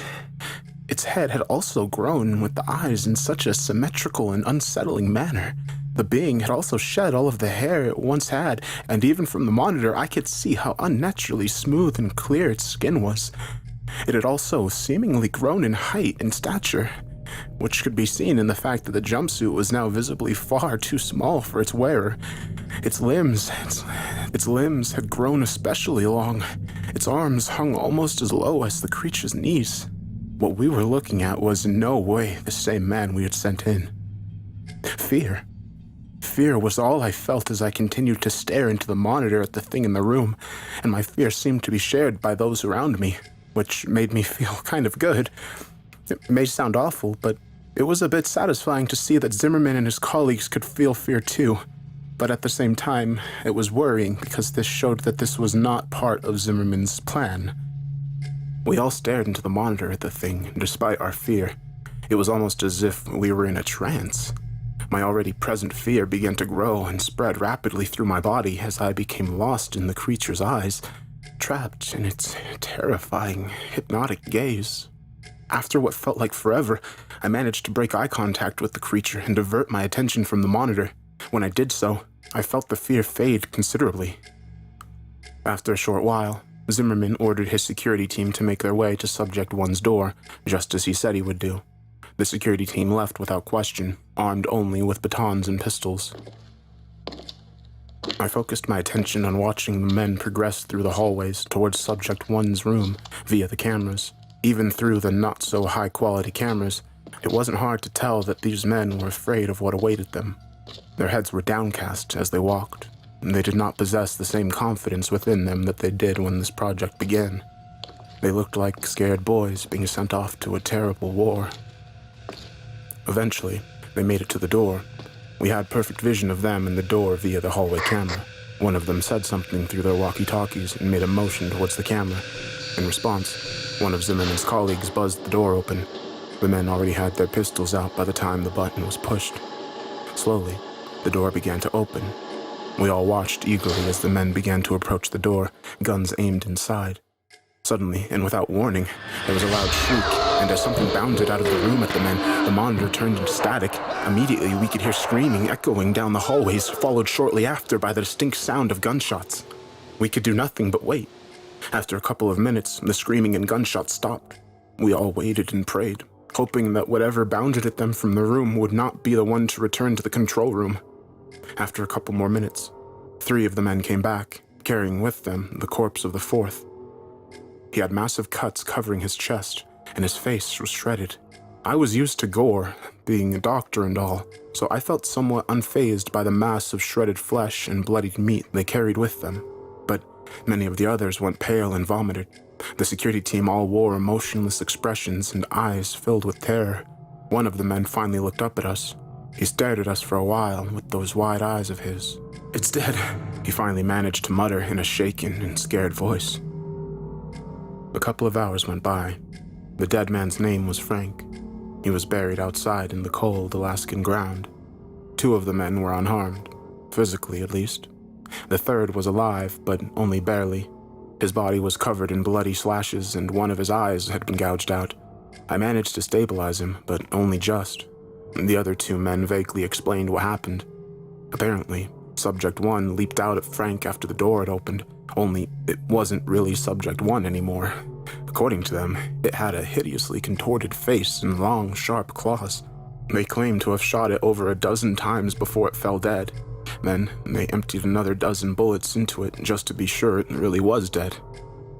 Speaker 10: had also grown with the eyes in such a symmetrical and unsettling manner. The being had also shed all of the hair it once had, and even from the monitor I could see how unnaturally smooth and clear its skin was. It had also seemingly grown in height and stature, which could be seen in the fact that the jumpsuit was now visibly far too small for its wearer. Its limbs had grown especially long. Its arms hung almost as low as the creature's knees. What we were looking at was in no way the same man we had sent in. Fear. Fear was all I felt as I continued to stare into the monitor at the thing in the room, and my fear seemed to be shared by those around me, which made me feel kind of good. It may sound awful, but it was a bit satisfying to see that Zimmerman and his colleagues could feel fear too. But at the same time, it was worrying because this showed that this was not part of Zimmerman's plan. We all stared into the monitor at the thing, despite our fear. It was almost as if we were in a trance. My already present fear began to grow and spread rapidly through my body as I became lost in the creature's eyes, trapped in its terrifying, hypnotic gaze. After what felt like forever, I managed to break eye contact with the creature and divert my attention from the monitor. When I did so, I felt the fear fade considerably. After a short while, Zimmerman ordered his security team to make their way to Subject 1's door, just as he said he would do. The security team left without question, armed only with batons and pistols. I focused my attention on watching the men progress through the hallways towards Subject 1's room via the cameras. Even through the not-so-high-quality cameras, it wasn't hard to tell that these men were afraid of what awaited them. Their heads were downcast as they walked, and they did not possess the same confidence within them that they did when this project began. They looked like scared boys being sent off to a terrible war. Eventually, they made it to the door. We had perfect vision of them in the door via the hallway camera. One of them said something through their walkie-talkies and made a motion towards the camera. In response, one of Zimmerman's colleagues buzzed the door open. The men already had their pistols out by the time the button was pushed. Slowly, the door began to open. We all watched eagerly as the men began to approach the door, guns aimed inside. Suddenly, and without warning, there was a loud shriek, and as something bounded out of the room at the men, the monitor turned into static. Immediately, we could hear screaming echoing down the hallways, followed shortly after by the distinct sound of gunshots. We could do nothing but wait. After a couple of minutes, the screaming and gunshots stopped. We all waited and prayed, hoping that whatever bounded at them from the room would not be the one to return to the control room. After a couple more minutes, 3 of the men came back, carrying with them the corpse of the 4th. He had massive cuts covering his chest, and his face was shredded. I was used to gore, being a doctor and all, so I felt somewhat unfazed by the mass of shredded flesh and bloodied meat they carried with them. But many of the others went pale and vomited. The security team all wore emotionless expressions and eyes filled with terror. One of the men finally looked up at us. He stared at us for a while with those wide eyes of his. "It's dead," he finally managed to mutter in a shaken and scared voice. A couple of hours went by. The dead man's name was Frank. He was buried outside in the cold Alaskan ground. 2 of the men were unharmed, physically at least. The 3rd was alive, but only barely. His body was covered in bloody slashes and one of his eyes had been gouged out. I managed to stabilize him, but only just. The other 2 men vaguely explained what happened. Apparently, Subject 1 leaped out at Frank after the door had opened, only it wasn't really Subject 1 anymore. According to them, it had a hideously contorted face and long, sharp claws. They claimed to have shot it over a dozen times before it fell dead. Then, they emptied another dozen bullets into it just to be sure it really was dead.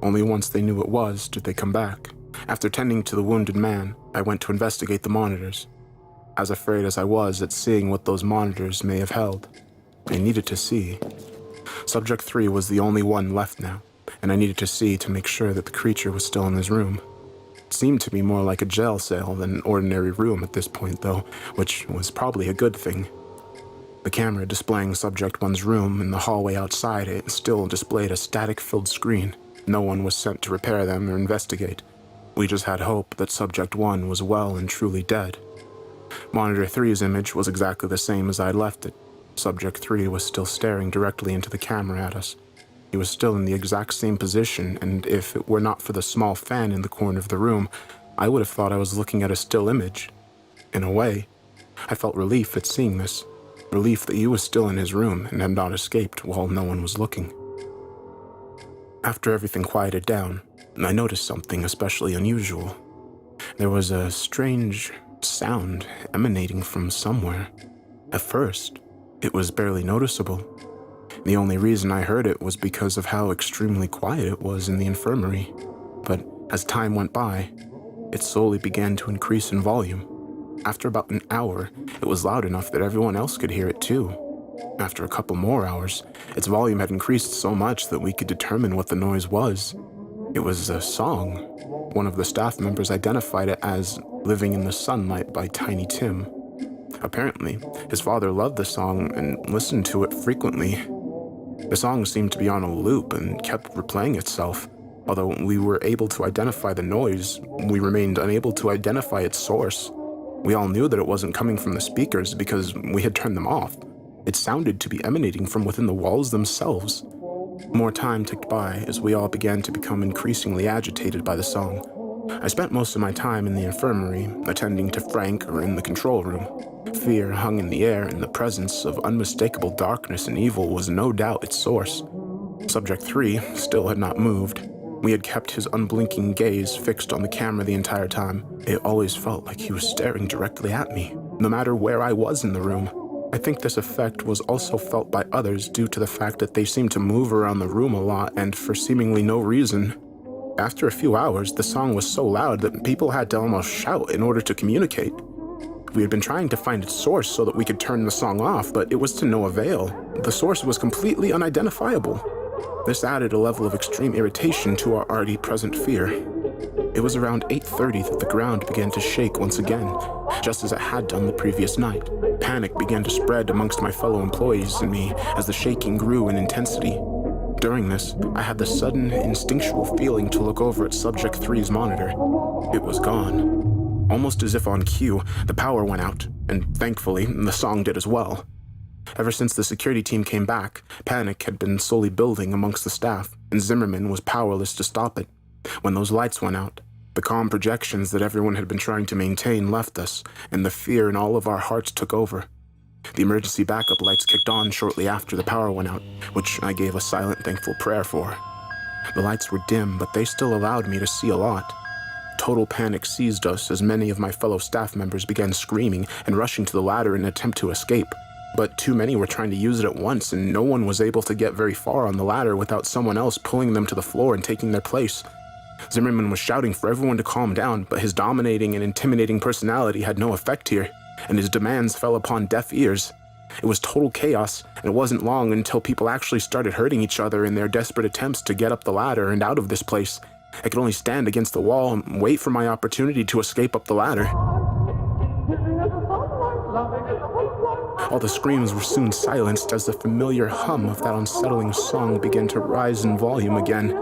Speaker 10: Only once they knew it was did they come back. After tending to the wounded man, I went to investigate the monitors. As afraid as I was at seeing what those monitors may have held, I needed to see. Subject 3 was the only one left now, and I needed to see to make sure that the creature was still in his room. It seemed to be more like a jail cell than an ordinary room at this point, though, which was probably a good thing. The camera displaying Subject 1's room and the hallway outside it still displayed a static-filled screen. No one was sent to repair them or investigate. We just had hope that Subject 1 was well and truly dead. Monitor 3's image was exactly the same as I'd left it. Subject 3 was still staring directly into the camera at us. He was still in the exact same position, and if it were not for the small fan in the corner of the room, I would have thought I was looking at a still image. In a way, I felt relief at seeing this. Relief that he was still in his room and had not escaped while no one was looking. After everything quieted down, I noticed something especially unusual. There was a strange sound emanating from somewhere. At first, it was barely noticeable. The only reason I heard it was because of how extremely quiet it was in the infirmary. But as time went by, it slowly began to increase in volume. After about an hour, it was loud enough that everyone else could hear it too. After a couple more hours, its volume had increased so much that we could determine what the noise was. It was a song. One of the staff members identified it as Living in the Sunlight by Tiny Tim. Apparently, his father loved the song and listened to it frequently. The song seemed to be on a loop and kept replaying itself. Although we were able to identify the noise, we remained unable to identify its source. We all knew that it wasn't coming from the speakers because we had turned them off. It sounded to be emanating from within the walls themselves. More time ticked by as we all began to become increasingly agitated by the song. I spent most of my time in the infirmary, attending to Frank or in the control room. Fear hung in the air, and the presence of unmistakable darkness and evil was no doubt its source. Subject 3 still had not moved. We had kept his unblinking gaze fixed on the camera the entire time. It always felt like he was staring directly at me, no matter where I was in the room. I think this effect was also felt by others due to the fact that they seemed to move around the room a lot and for seemingly no reason. After a few hours, the song was so loud that people had to almost shout in order to communicate. We had been trying to find its source so that we could turn the song off, but it was to no avail. The source was completely unidentifiable. This added a level of extreme irritation to our already present fear. It was around 8:30 that the ground began to shake once again, just as it had done the previous night. Panic began to spread amongst my fellow employees and me as the shaking grew in intensity. During this, I had the sudden instinctual feeling to look over at Subject 3's monitor. It was gone. Almost as if on cue, the power went out, and thankfully, the song did as well. Ever since the security team came back, panic had been slowly building amongst the staff, and Zimmerman was powerless to stop it. When those lights went out, the calm projections that everyone had been trying to maintain left us, and the fear in all of our hearts took over. The emergency backup lights kicked on shortly after the power went out, which I gave a silent, thankful prayer for. The lights were dim, but they still allowed me to see a lot. Total panic seized us as many of my fellow staff members began screaming and rushing to the ladder in an attempt to escape. But too many were trying to use it at once, and no one was able to get very far on the ladder without someone else pulling them to the floor and taking their place. Zimmerman was shouting for everyone to calm down, but his dominating and intimidating personality had no effect here, and his demands fell upon deaf ears. It was total chaos, and it wasn't long until people actually started hurting each other in their desperate attempts to get up the ladder and out of this place. I could only stand against the wall and wait for my opportunity to escape up the ladder. All the screams were soon silenced as the familiar hum of that unsettling song began to rise in volume again.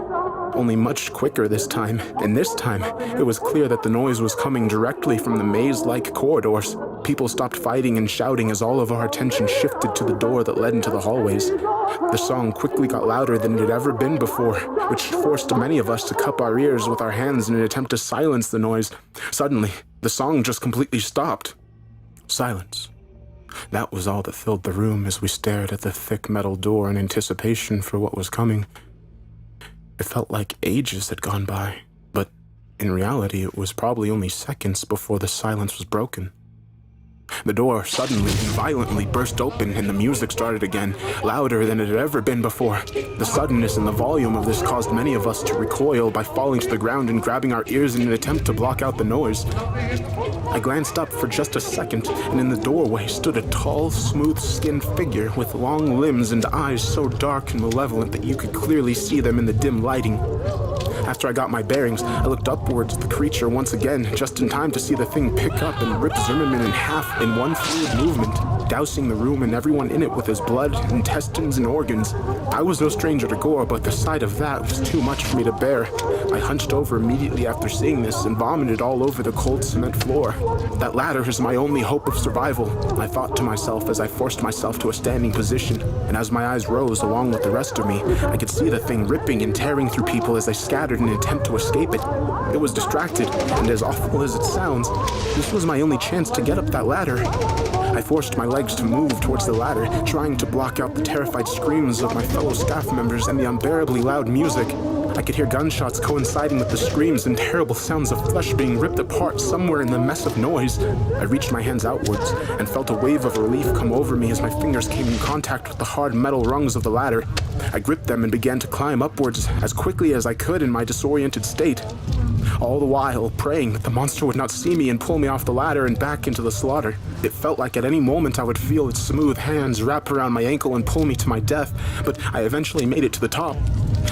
Speaker 10: Only much quicker this time, and this time, it was clear that the noise was coming directly from the maze-like corridors. People stopped fighting and shouting as all of our attention shifted to the door that led into the hallways. The song quickly got louder than it had ever been before, which forced many of us to cup our ears with our hands in an attempt to silence the noise. Suddenly, the song just completely stopped. Silence. That was all that filled the room as we stared at the thick metal door in anticipation for what was coming. It felt like ages had gone by, but in reality it was probably only seconds before the silence was broken. The door suddenly and violently burst open and the music started again, louder than it had ever been before. The suddenness and the volume of this caused many of us to recoil by falling to the ground and grabbing our ears in an attempt to block out the noise. I glanced up for just a second, and in the doorway stood a tall, smooth-skinned figure with long limbs and eyes so dark and malevolent that you could clearly see them in the dim lighting. After I got my bearings, I looked upwards at the creature once again, just in time to see the thing pick up and rip Zimmerman in half in one fluid movement, dousing the room and everyone in it with his blood, intestines, and organs. I was no stranger to gore, but the sight of that was too much for me to bear. I hunched over immediately after seeing this and vomited all over the cold cement floor. That ladder is my only hope of survival, I thought to myself as I forced myself to a standing position, and as my eyes rose along with the rest of me, I could see the thing ripping and tearing through people as they scattered in an attempt to escape it. It was distracted, and as awful as it sounds, this was my only chance to get up that ladder. I forced my legs to move towards the ladder, trying to block out the terrified screams of my fellow staff members and the unbearably loud music. I could hear gunshots coinciding with the screams and terrible sounds of flesh being ripped apart somewhere in the mess of noise. I reached my hands outwards and felt a wave of relief come over me as my fingers came in contact with the hard metal rungs of the ladder. I gripped them and began to climb upwards as quickly as I could in my disoriented state. all the while praying that the monster would not see me and pull me off the ladder and back into the slaughter. It felt like at any moment I would feel its smooth hands wrap around my ankle and pull me to my death, but I eventually made it to the top.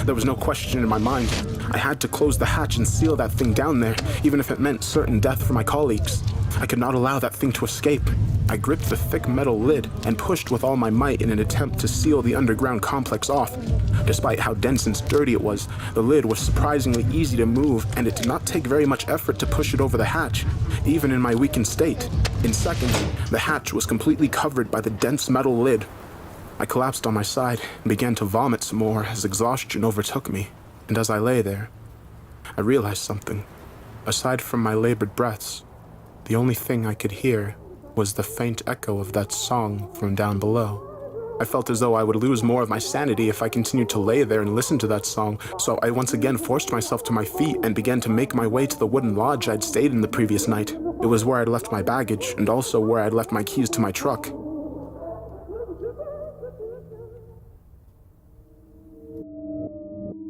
Speaker 10: There was no question in my mind. I had to close the hatch and seal that thing down there, even if it meant certain death for my colleagues. I could not allow that thing to escape. I gripped the thick metal lid and pushed with all my might in an attempt to seal the underground complex off. Despite how dense and sturdy it was, the lid was surprisingly easy to move, and it did not take very much effort to push it over the hatch, even in my weakened state. In seconds, the hatch was completely covered by the dense metal lid. I collapsed on my side and began to vomit some more as exhaustion overtook me, and as I lay there, I realized something. Aside from my labored breaths, the only thing I could hear was the faint echo of that song from down below. I felt as though I would lose more of my sanity if I continued to lay there and listen to that song, so I once again forced myself to my feet and began to make my way to the wooden lodge I'd stayed in the previous night. It was where I'd left my baggage, and also where I'd left my keys to my truck.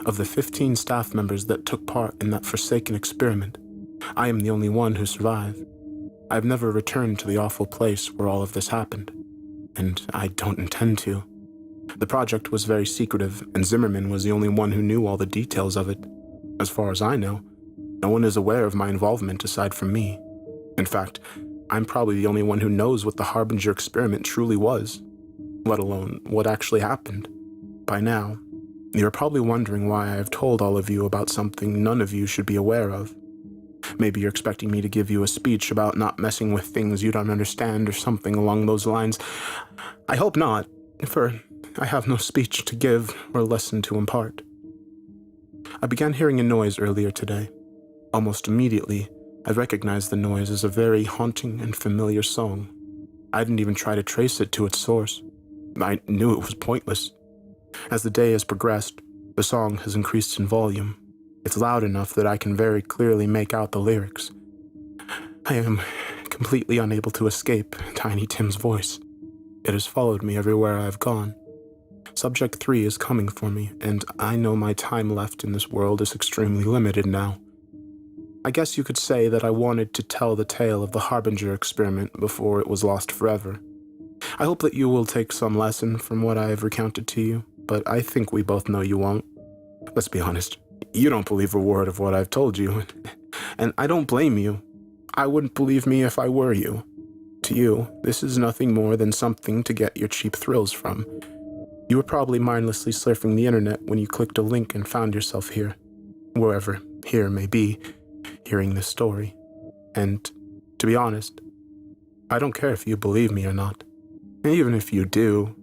Speaker 10: Of the 15 staff members that took part in that forsaken experiment, I am the only one who survived. I've never returned to the awful place where all of this happened, and I don't intend to. The project was very secretive, and Zimmerman was the only one who knew all the details of it. As far as I know, no one is aware of my involvement aside from me. In fact, I'm probably the only one who knows what the Hariger experiment truly was, let alone what actually happened. By now, you're probably wondering why I have told all of you about something none of you should be aware of. Maybe you're expecting me to give you a speech about not messing with things you don't understand or something along those lines. I hope not, for I have no speech to give or lesson to impart. I began hearing a noise earlier today. Almost immediately, I recognized the noise as a very haunting and familiar song. I didn't even try to trace it to its source. I knew it was pointless. As the day has progressed, the song has increased in volume. It's loud enough that I can very clearly make out the lyrics. I am completely unable to escape Tiny Tim's voice. It has followed me everywhere I've gone. Subject 3 is coming for me, and I know my time left in this world is extremely limited now. I guess you could say that I wanted to tell the tale of the Hariger experiment before it was lost forever. I hope that you will take some lesson from what I have recounted to you, but I think we both know you won't. Let's be honest, you don't believe a word of what I've told you, and I don't blame you. I wouldn't believe me if I were you. To you, this is nothing more than something to get your cheap thrills from. You were probably mindlessly surfing the internet when you clicked a link and found yourself here, wherever here may be, hearing this story. And, to be honest, I don't care if you believe me or not. Even if you do,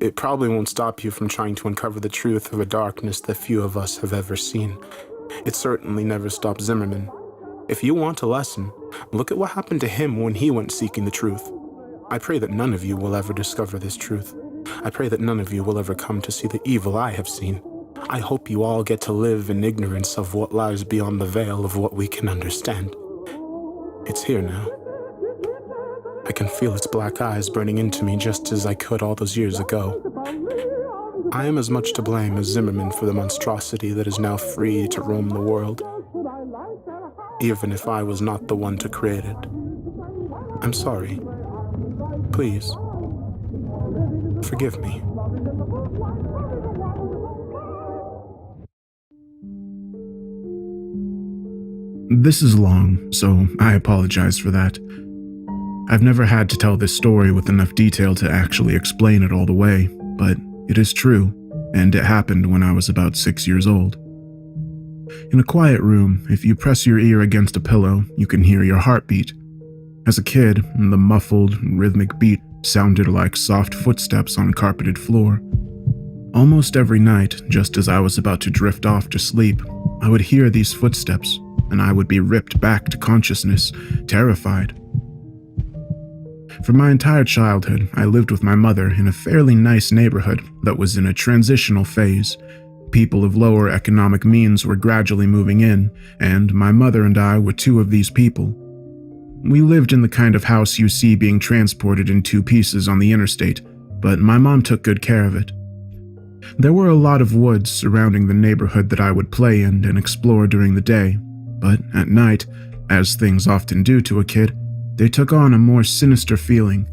Speaker 10: it probably won't stop you from trying to uncover the truth of a darkness that few of us have ever seen. It certainly never stopped Zimmerman. If you want a lesson, look at what happened to him when he went seeking the truth. I pray that none of you will ever discover this truth. I pray that none of you will ever come to see the evil I have seen. I hope you all get to live in ignorance of what lies beyond the veil of what we can understand. It's here now. I can feel its black eyes burning into me just as I could all those years ago. I am as much to blame as Zimmerman for the monstrosity that is now free to roam the world, even if I was not the one to create it. I'm sorry. Please, forgive me.
Speaker 11: This is long, so I apologize for that. I've never had to tell this story with enough detail to actually explain it all the way, but it is true, and it happened when I was about 6 years old. In a quiet room, if you press your ear against a pillow, you can hear your heartbeat. As a kid, the muffled, rhythmic beat sounded like soft footsteps on carpeted floor. Almost every night, just as I was about to drift off to sleep, I would hear these footsteps, and I would be ripped back to consciousness, terrified. For my entire childhood, I lived with my mother in a fairly nice neighborhood that was in a transitional phase. People of lower economic means were gradually moving in, and my mother and I were two of these people. We lived in the kind of house you see being transported in 2 pieces on the interstate, but my mom took good care of it. There were a lot of woods surrounding the neighborhood that I would play in and explore during the day, but at night, as things often do to a kid, they took on a more sinister feeling.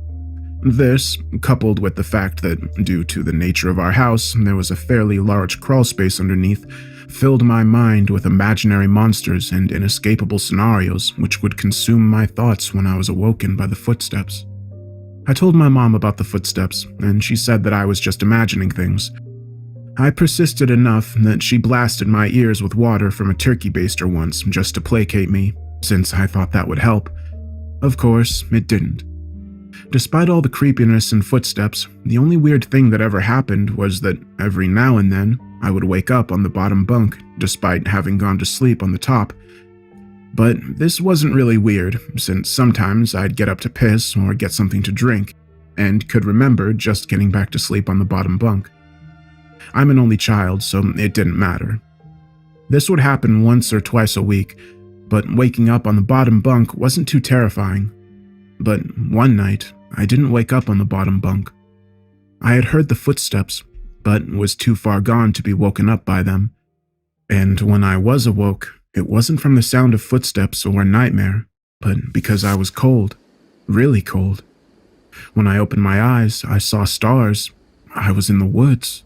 Speaker 11: This, coupled with the fact that, due to the nature of our house, there was a fairly large crawl space underneath, filled my mind with imaginary monsters and inescapable scenarios which would consume my thoughts when I was awoken by the footsteps. I told my mom about the footsteps, and she said that I was just imagining things. I persisted enough that she blasted my ears with water from a turkey baster once just to placate me, since I thought that would help. Of course, it didn't. Despite all the creepiness and footsteps, the only weird thing that ever happened was that every now and then, I would wake up on the bottom bunk, despite having gone to sleep on the top. But this wasn't really weird, since sometimes I'd get up to piss or get something to drink, and could remember just getting back to sleep on the bottom bunk. I'm an only child, so it didn't matter. This would happen once or twice a week, but waking up on the bottom bunk wasn't too terrifying. But one night, I didn't wake up on the bottom bunk. I had heard the footsteps, but was too far gone to be woken up by them. And when I was awoke, it wasn't from the sound of footsteps or a nightmare, but because I was cold, really cold. When I opened my eyes, I saw stars. I was in the woods.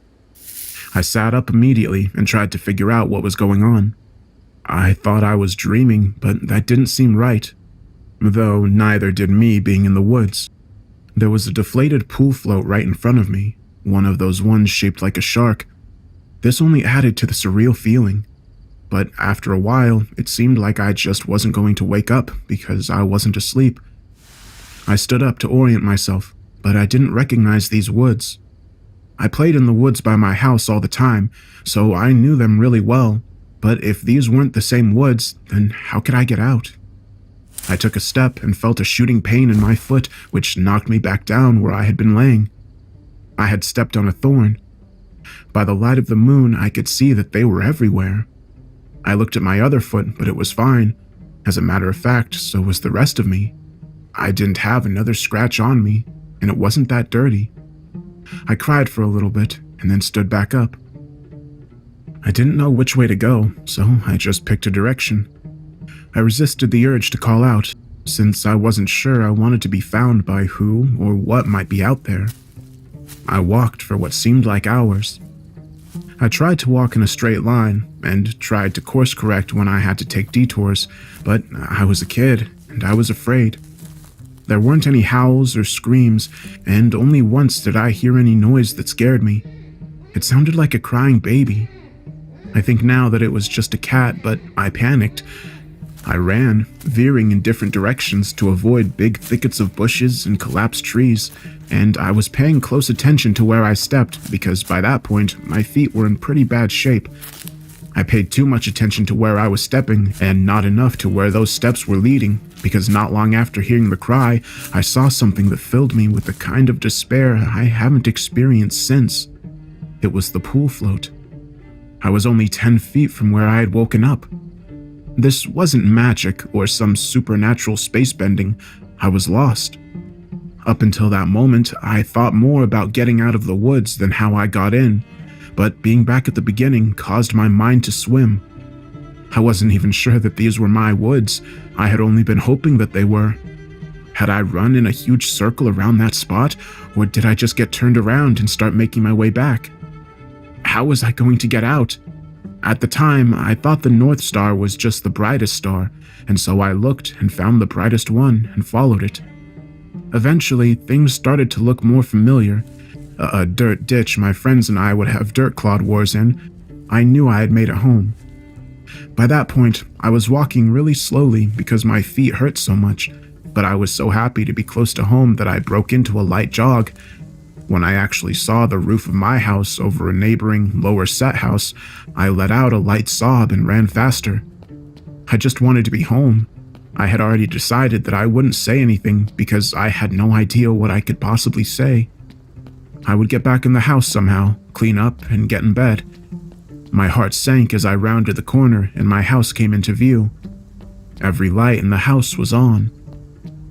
Speaker 11: I sat up immediately and tried to figure out what was going on. I thought I was dreaming, but that didn't seem right. Though neither did me being in the woods. There was a deflated pool float right in front of me, one of those ones shaped like a shark. This only added to the surreal feeling. But after a while, it seemed like I just wasn't going to wake up because I wasn't asleep. I stood up to orient myself, but I didn't recognize these woods. I played in the woods by my house all the time, so I knew them really well, but if these weren't the same woods, then how could I get out? I took a step and felt a shooting pain in my foot, which knocked me back down where I had been laying. I had stepped on a thorn. By the light of the moon, I could see that they were everywhere. I looked at my other foot, but it was fine. As a matter of fact, so was the rest of me. I didn't have another scratch on me, and it wasn't that dirty. I cried for a little bit, and then stood back up. I didn't know which way to go, so I just picked a direction. I resisted the urge to call out, since I wasn't sure I wanted to be found by who or what might be out there. I walked for what seemed like hours. I tried to walk in a straight line, and tried to course correct when I had to take detours, but I was a kid, and I was afraid. There weren't any howls or screams, and only once did I hear any noise that scared me. It sounded like a crying baby. I think now that it was just a cat, but I panicked. I ran, veering in different directions to avoid big thickets of bushes and collapsed trees, and I was paying close attention to where I stepped because by that point, my feet were in pretty bad shape. I paid too much attention to where I was stepping and not enough to where those steps were leading, because not long after hearing the cry, I saw something that filled me with the kind of despair I haven't experienced since. It was the pool float. I was only 10 feet from where I had woken up. This wasn't magic or some supernatural space bending. I was lost. Up until that moment, I thought more about getting out of the woods than how I got in, but being back at the beginning caused my mind to swim. I wasn't even sure that these were my woods. I had only been hoping that they were. Had I run in a huge circle around that spot, or did I just get turned around and start making my way back? How was I going to get out? At the time, I thought the North Star was just the brightest star, and so I looked and found the brightest one and followed it. Eventually, things started to look more familiar. A dirt ditch my friends and I would have dirt clod wars in. I knew I had made it home. By that point, I was walking really slowly because my feet hurt so much, but I was so happy to be close to home that I broke into a light jog. When I actually saw the roof of my house over a neighboring, lower set house, I let out a light sob and ran faster. I just wanted to be home. I had already decided that I wouldn't say anything because I had no idea what I could possibly say. I would get back in the house somehow, clean up, and get in bed. My heart sank as I rounded the corner and my house came into view. Every light in the house was on.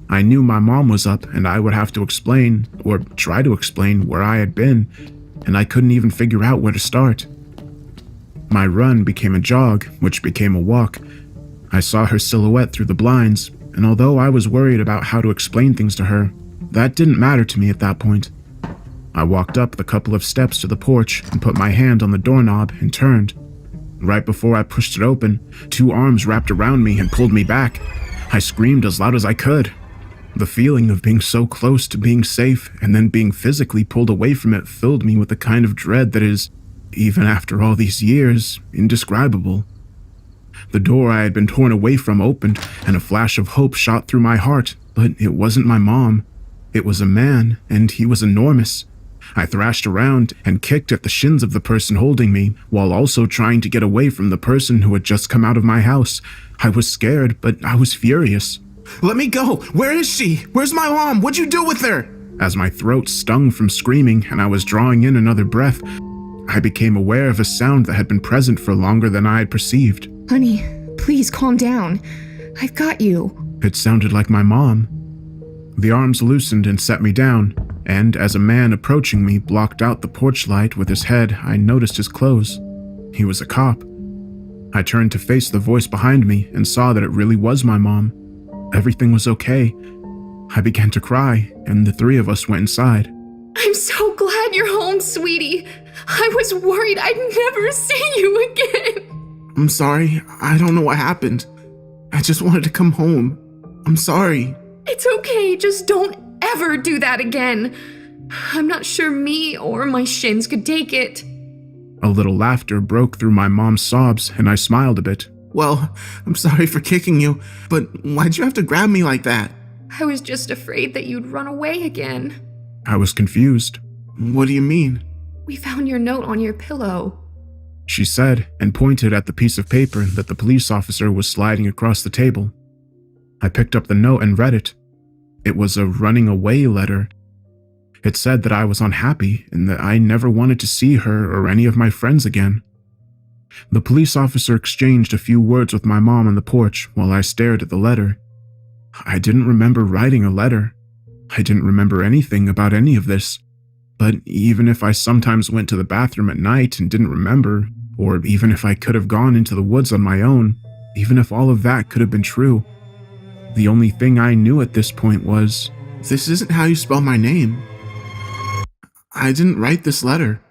Speaker 11: I knew my mom was up and I would have to explain, or try to explain, where I had been, and I couldn't even figure out where to start. My run became a jog, which became a walk. I saw her silhouette through the blinds, and although I was worried about how to explain things to her, that didn't matter to me at that point. I walked up the couple of steps to the porch and put my hand on the doorknob and turned. Right before I pushed it open, 2 arms wrapped around me and pulled me back. I screamed as loud as I could. The feeling of being so close to being safe and then being physically pulled away from it filled me with the kind of dread that is, even after all these years, indescribable. The door I had been torn away from opened, and a flash of hope shot through my heart, but it wasn't my mom. It was a man, and he was enormous. I thrashed around and kicked at the shins of the person holding me, while also trying to get away from the person who had just come out of my house. I was scared, but I was furious.
Speaker 12: Let me go! Where is she? Where's my mom? What'd you do with her?
Speaker 11: As my throat stung from screaming and I was drawing in another breath, I became aware of a sound that had been present for longer than I had perceived.
Speaker 13: Honey, please calm down. I've got you.
Speaker 11: It sounded like my mom. The arms loosened and set me down, and as a man approaching me blocked out the porch light with his head, I noticed his clothes. He was a cop. I turned to face the voice behind me and saw that it really was my mom. Everything was okay. I began to cry, and the 3 of us went inside.
Speaker 13: I'm so glad you're home, sweetie. I was worried I'd never see you again.
Speaker 12: I'm sorry. I don't know what happened. I just wanted to come home. I'm sorry.
Speaker 13: It's okay. Just don't ever do that again. I'm not sure me or my shins could take it.
Speaker 11: A little laughter broke through my mom's sobs, and I smiled a bit.
Speaker 12: Well, I'm sorry for kicking you, but why'd you have to grab me like that?
Speaker 13: I was just afraid that you'd run away again.
Speaker 11: I was confused.
Speaker 12: What do you mean?
Speaker 13: We found your note on your pillow,
Speaker 11: she said, and pointed at the piece of paper that the police officer was sliding across the table. I picked up the note and read it. It was a running away letter. It said that I was unhappy and that I never wanted to see her or any of my friends again. The police officer exchanged a few words with my mom on the porch while I stared at the letter. I didn't remember writing a letter. I didn't remember anything about any of this. But even if I sometimes went to the bathroom at night and didn't remember, or even if I could have gone into the woods on my own, even if all of that could have been true, the only thing I knew at this point was,
Speaker 12: this isn't how you spell my name. I didn't write this letter.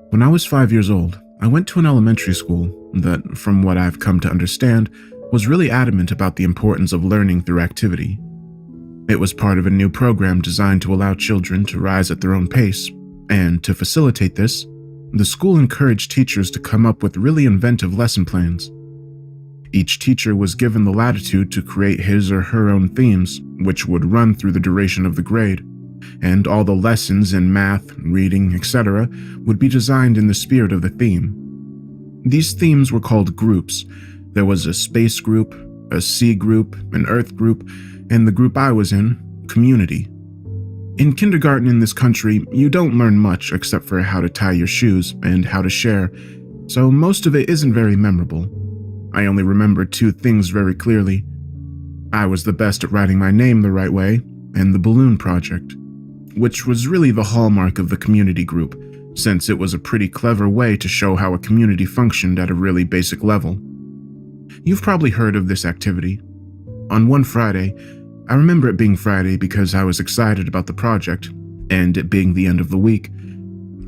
Speaker 11: When I was 5 years old, I went to an elementary school that, from what I've come to understand, was really adamant about the importance of learning through activity. It was part of a new program designed to allow children to rise at their own pace, and to facilitate this, the school encouraged teachers to come up with really inventive lesson plans. Each teacher was given the latitude to create his or her own themes, which would run through the duration of the grade, and all the lessons in math, reading, etc. would be designed in the spirit of the theme. These themes were called groups. There was a space group, a sea group, an earth group, and the group I was in, community. In kindergarten in this country, you don't learn much except for how to tie your shoes and how to share, so most of it isn't very memorable. I only remember 2 things very clearly. I was the best at writing my name the right way, and the balloon project, which was really the hallmark of the community group, since it was a pretty clever way to show how a community functioned at a really basic level. You've probably heard of this activity. On one Friday, I remember it being Friday because I was excited about the project, and it being the end of the week.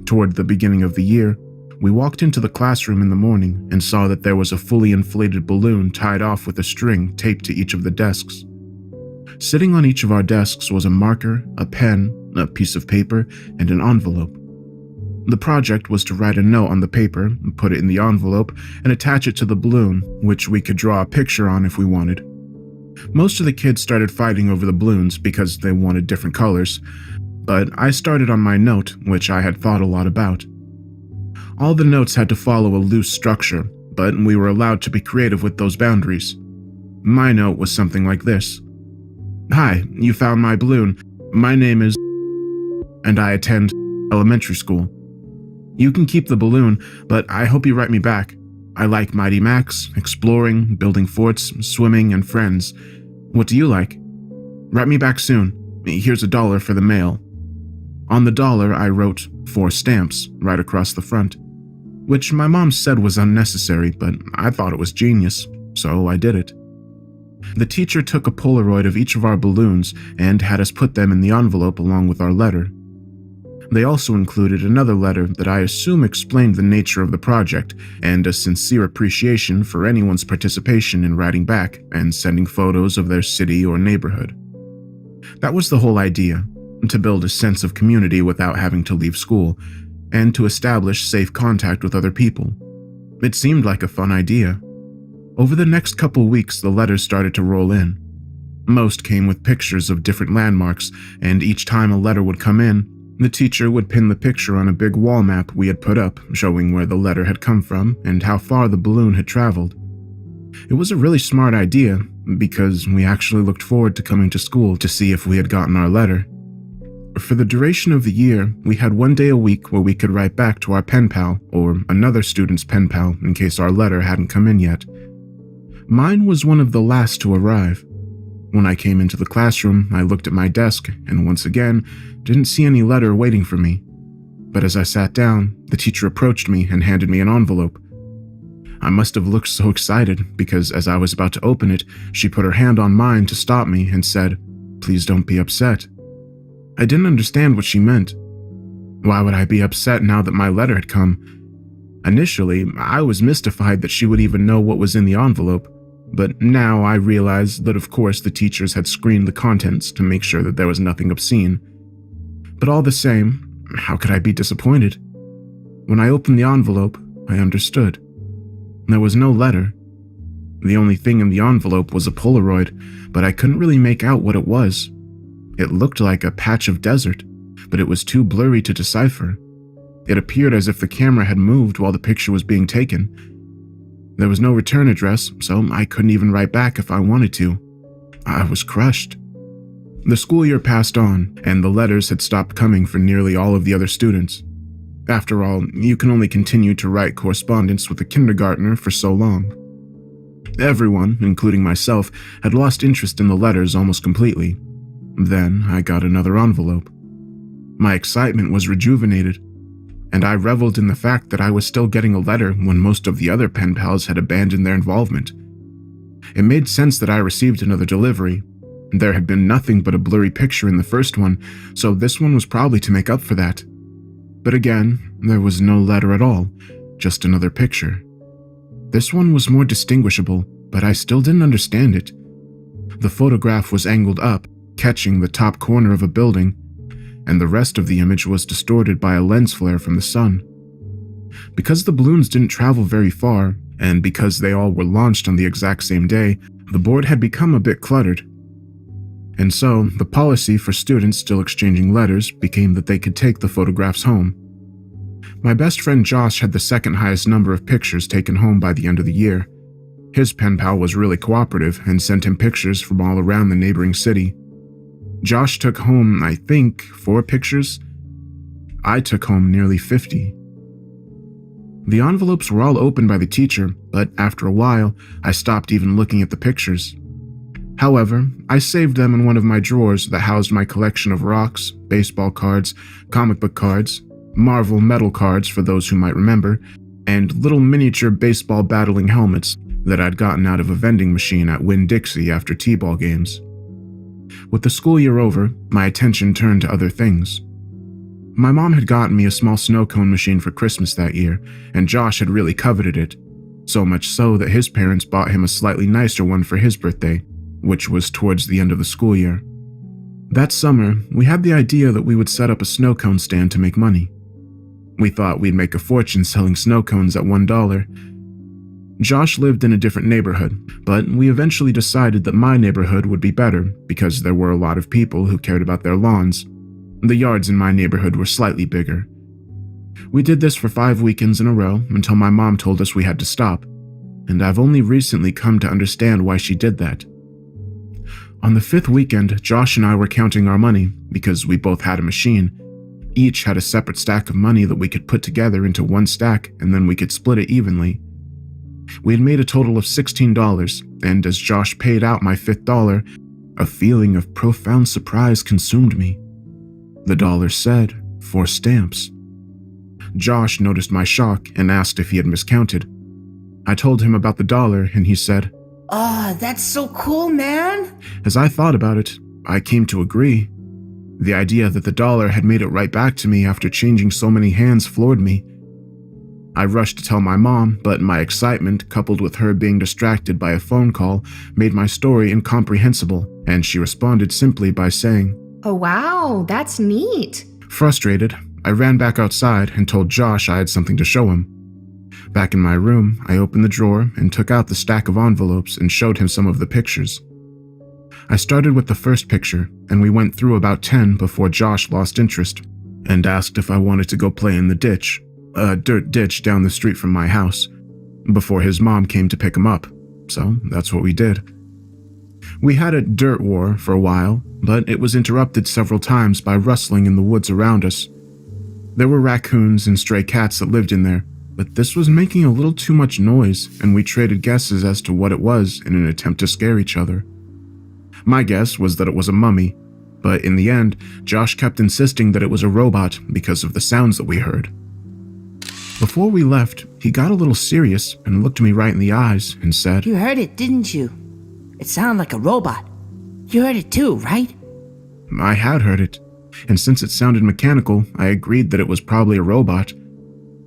Speaker 11: Toward the beginning of the year, we walked into the classroom in the morning and saw that there was a fully inflated balloon tied off with a string taped to each of the desks. Sitting on each of our desks was a marker, a pen, a piece of paper, and an envelope. The project was to write a note on the paper, put it in the envelope, and attach it to the balloon, which we could draw a picture on if we wanted. Most of the kids started fighting over the balloons because they wanted different colors, but I started on my note, which I had thought a lot about. All the notes had to follow a loose structure, but we were allowed to be creative with those boundaries. My note was something like this. Hi, you found my balloon. My name is and I attend elementary school. You can keep the balloon, but I hope you write me back. I like Mighty Max, exploring, building forts, swimming, and friends. What do you like? Write me back soon. Here's $1 for the mail. On the dollar, I wrote 4 stamps right across the front. which my mom said was unnecessary, but I thought it was genius, so I did it. The teacher took a Polaroid of each of our balloons and had us put them in the envelope along with our letter. They also included another letter that I assume explained the nature of the project and a sincere appreciation for anyone's participation in writing back and sending photos of their city or neighborhood. That was the whole idea, to build a sense of community without having to leave school, and to establish safe contact with other people. It seemed like a fun idea. Over the next couple weeks, the letters started to roll in. Most came with pictures of different landmarks, and each time a letter would come in, the teacher would pin the picture on a big wall map we had put up, showing where the letter had come from and how far the balloon had traveled. It was a really smart idea, because we actually looked forward to coming to school to see if we had gotten our letter. For the duration of the year, we had one day a week where we could write back to our pen pal, or another student's pen pal in case our letter hadn't come in yet. Mine was one of the last to arrive. When I came into the classroom, I looked at my desk and once again didn't see any letter waiting for me. But as I sat down, the teacher approached me and handed me an envelope. I must have looked so excited because as I was about to open it, she put her hand on mine to stop me and said, "Please don't be upset." I didn't understand what she meant. Why would I be upset now that my letter had come? Initially, I was mystified that she would even know what was in the envelope, but now I realized that of course the teachers had screened the contents to make sure that there was nothing obscene. But all the same, how could I be disappointed? When I opened the envelope, I understood. There was no letter. The only thing in the envelope was a Polaroid, but I couldn't really make out what it was. It looked like a patch of desert, but it was too blurry to decipher. It appeared as if the camera had moved while the picture was being taken. There was no return address, so I couldn't even write back if I wanted to. I was crushed. The school year passed on, and the letters had stopped coming for nearly all of the other students. After all, you can only continue to write correspondence with a kindergartner for so long. Everyone, including myself, had lost interest in the letters almost completely. Then I got another envelope. My excitement was rejuvenated, and I reveled in the fact that I was still getting a letter when most of the other pen pals had abandoned their involvement. It made sense that I received another delivery. There had been nothing but a blurry picture in the first one, so this one was probably to make up for that. But again, there was no letter at all, just another picture. This one was more distinguishable, but I still didn't understand it. The photograph was angled up, catching the top corner of a building, and the rest of the image was distorted by a lens flare from the sun. Because the balloons didn't travel very far, and because they all were launched on the exact same day, the board had become a bit cluttered. And so, the policy for students still exchanging letters became that they could take the photographs home. My best friend Josh had the second highest number of pictures taken home by the end of the year. His pen pal was really cooperative and sent him pictures from all around the neighboring city. Josh took home, I think, 4 pictures. I took home nearly 50. The envelopes were all opened by the teacher, but after a while, I stopped even looking at the pictures. However, I saved them in one of my drawers that housed my collection of rocks, baseball cards, comic book cards, Marvel metal cards for those who might remember, and little miniature baseball battling helmets that I'd gotten out of a vending machine at Winn-Dixie after t-ball games. With the school year over, my attention turned to other things. My mom had gotten me a small snow cone machine for Christmas that year, and Josh had really coveted it, so much so that his parents bought him a slightly nicer one for his birthday, which was towards the end of the school year. That summer, we had the idea that we would set up a snow cone stand to make money. We thought we'd make a fortune selling snow cones at $1. Josh lived in a different neighborhood, but we eventually decided that my neighborhood would be better because there were a lot of people who cared about their lawns. The yards in my neighborhood were slightly bigger. We did this for 5 weekends in a row until my mom told us we had to stop, and I've only recently come to understand why she did that. On the 5th weekend, Josh and I were counting our money because we both had a machine. Each had a separate stack of money that we could put together into one stack and then we could split it evenly. We had made a total of $16, and as Josh paid out my 5th dollar, a feeling of profound surprise consumed me. The dollar said, 4 stamps. Josh noticed my shock and asked if he had miscounted. I told him about the dollar, and he said,
Speaker 14: "Oh, that's so cool, man!"
Speaker 11: As I thought about it, I came to agree. The idea that the dollar had made it right back to me after changing so many hands floored me. I rushed to tell my mom, but my excitement, coupled with her being distracted by a phone call, made my story incomprehensible, and she responded simply by saying,
Speaker 13: Oh wow, that's neat.
Speaker 11: Frustrated, I ran back outside and told Josh I had something to show him. Back in my room, I opened the drawer and took out the stack of envelopes and showed him some of the pictures. I started with the first picture, and we went through about 10 before Josh lost interest and asked if I wanted to go play in the ditch, a dirt ditch down the street from my house, before his mom came to pick him up. So that's what we did. We had a dirt war for a while, but it was interrupted several times by rustling in the woods around us. There were raccoons and stray cats that lived in there, but this was making a little too much noise, and we traded guesses as to what it was in an attempt to scare each other. My guess was that it was a mummy, but in the end, Josh kept insisting that it was a robot because of the sounds that we heard. Before we left, he got a little serious and looked me right in the eyes and said,
Speaker 14: "You heard it, didn't you? It sounded like a robot. You heard it too, right?"
Speaker 11: I had heard it, and since it sounded mechanical, I agreed that it was probably a robot.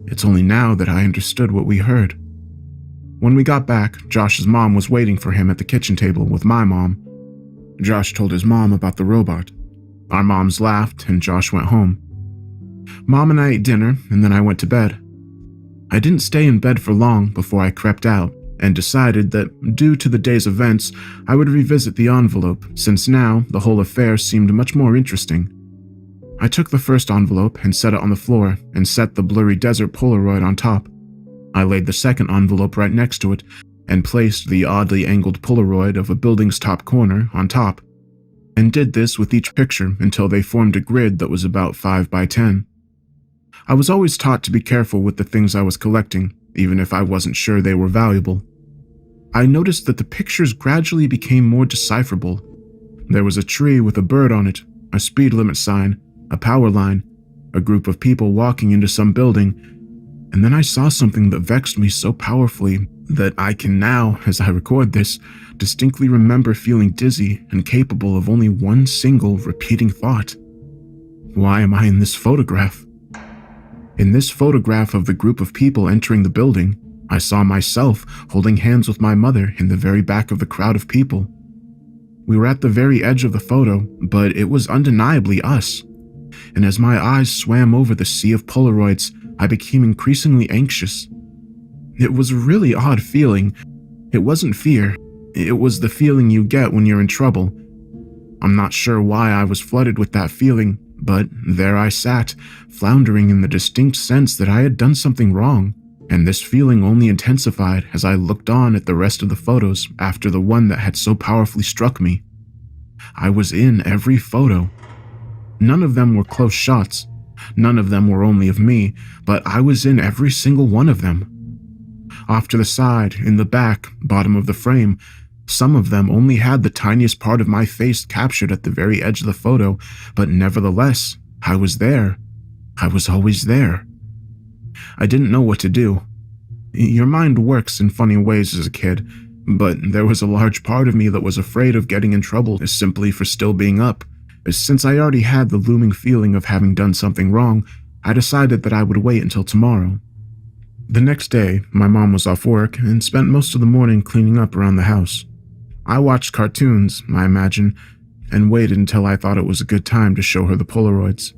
Speaker 11: It's only now that I understood what we heard. When we got back, Josh's mom was waiting for him at the kitchen table with my mom. Josh told his mom about the robot. Our moms laughed, and Josh went home. Mom and I ate dinner, and then I went to bed. I didn't stay in bed for long before I crept out, and decided that, due to the day's events, I would revisit the envelope, since now the whole affair seemed much more interesting. I took the first envelope and set it on the floor, and set the blurry desert Polaroid on top. I laid the second envelope right next to it, and placed the oddly angled Polaroid of a building's top corner on top, and did this with each picture until they formed a grid that was about 5 by 10. I was always taught to be careful with the things I was collecting, even if I wasn't sure they were valuable. I noticed that the pictures gradually became more decipherable. There was a tree with a bird on it, a speed limit sign, a power line, a group of people walking into some building, and then I saw something that vexed me so powerfully that I can now, as I record this, distinctly remember feeling dizzy and capable of only one single repeating thought. Why am I in this photograph? In this photograph of the group of people entering the building, I saw myself holding hands with my mother in the very back of the crowd of people. We were at the very edge of the photo, but it was undeniably us. And as my eyes swam over the sea of Polaroids, I became increasingly anxious. It was a really odd feeling. It wasn't fear. It was the feeling you get when you're in trouble. I'm not sure why I was flooded with that feeling, but there I sat, floundering in the distinct sense that I had done something wrong, and this feeling only intensified as I looked on at the rest of the photos after the one that had so powerfully struck me. I was in every photo. None of them were close shots. None of them were only of me, but I was in every single one of them. Off to the side, in the back, bottom of the frame, some of them only had the tiniest part of my face captured at the very edge of the photo, but nevertheless, I was there. I was always there. I didn't know what to do. Your mind works in funny ways as a kid, but there was a large part of me that was afraid of getting in trouble simply for still being up. Since I already had the looming feeling of having done something wrong, I decided that I would wait until tomorrow. The next day, my mom was off work and spent most of the morning cleaning up around the house. I watched cartoons, I imagine, and waited until I thought it was a good time to show her the Polaroids.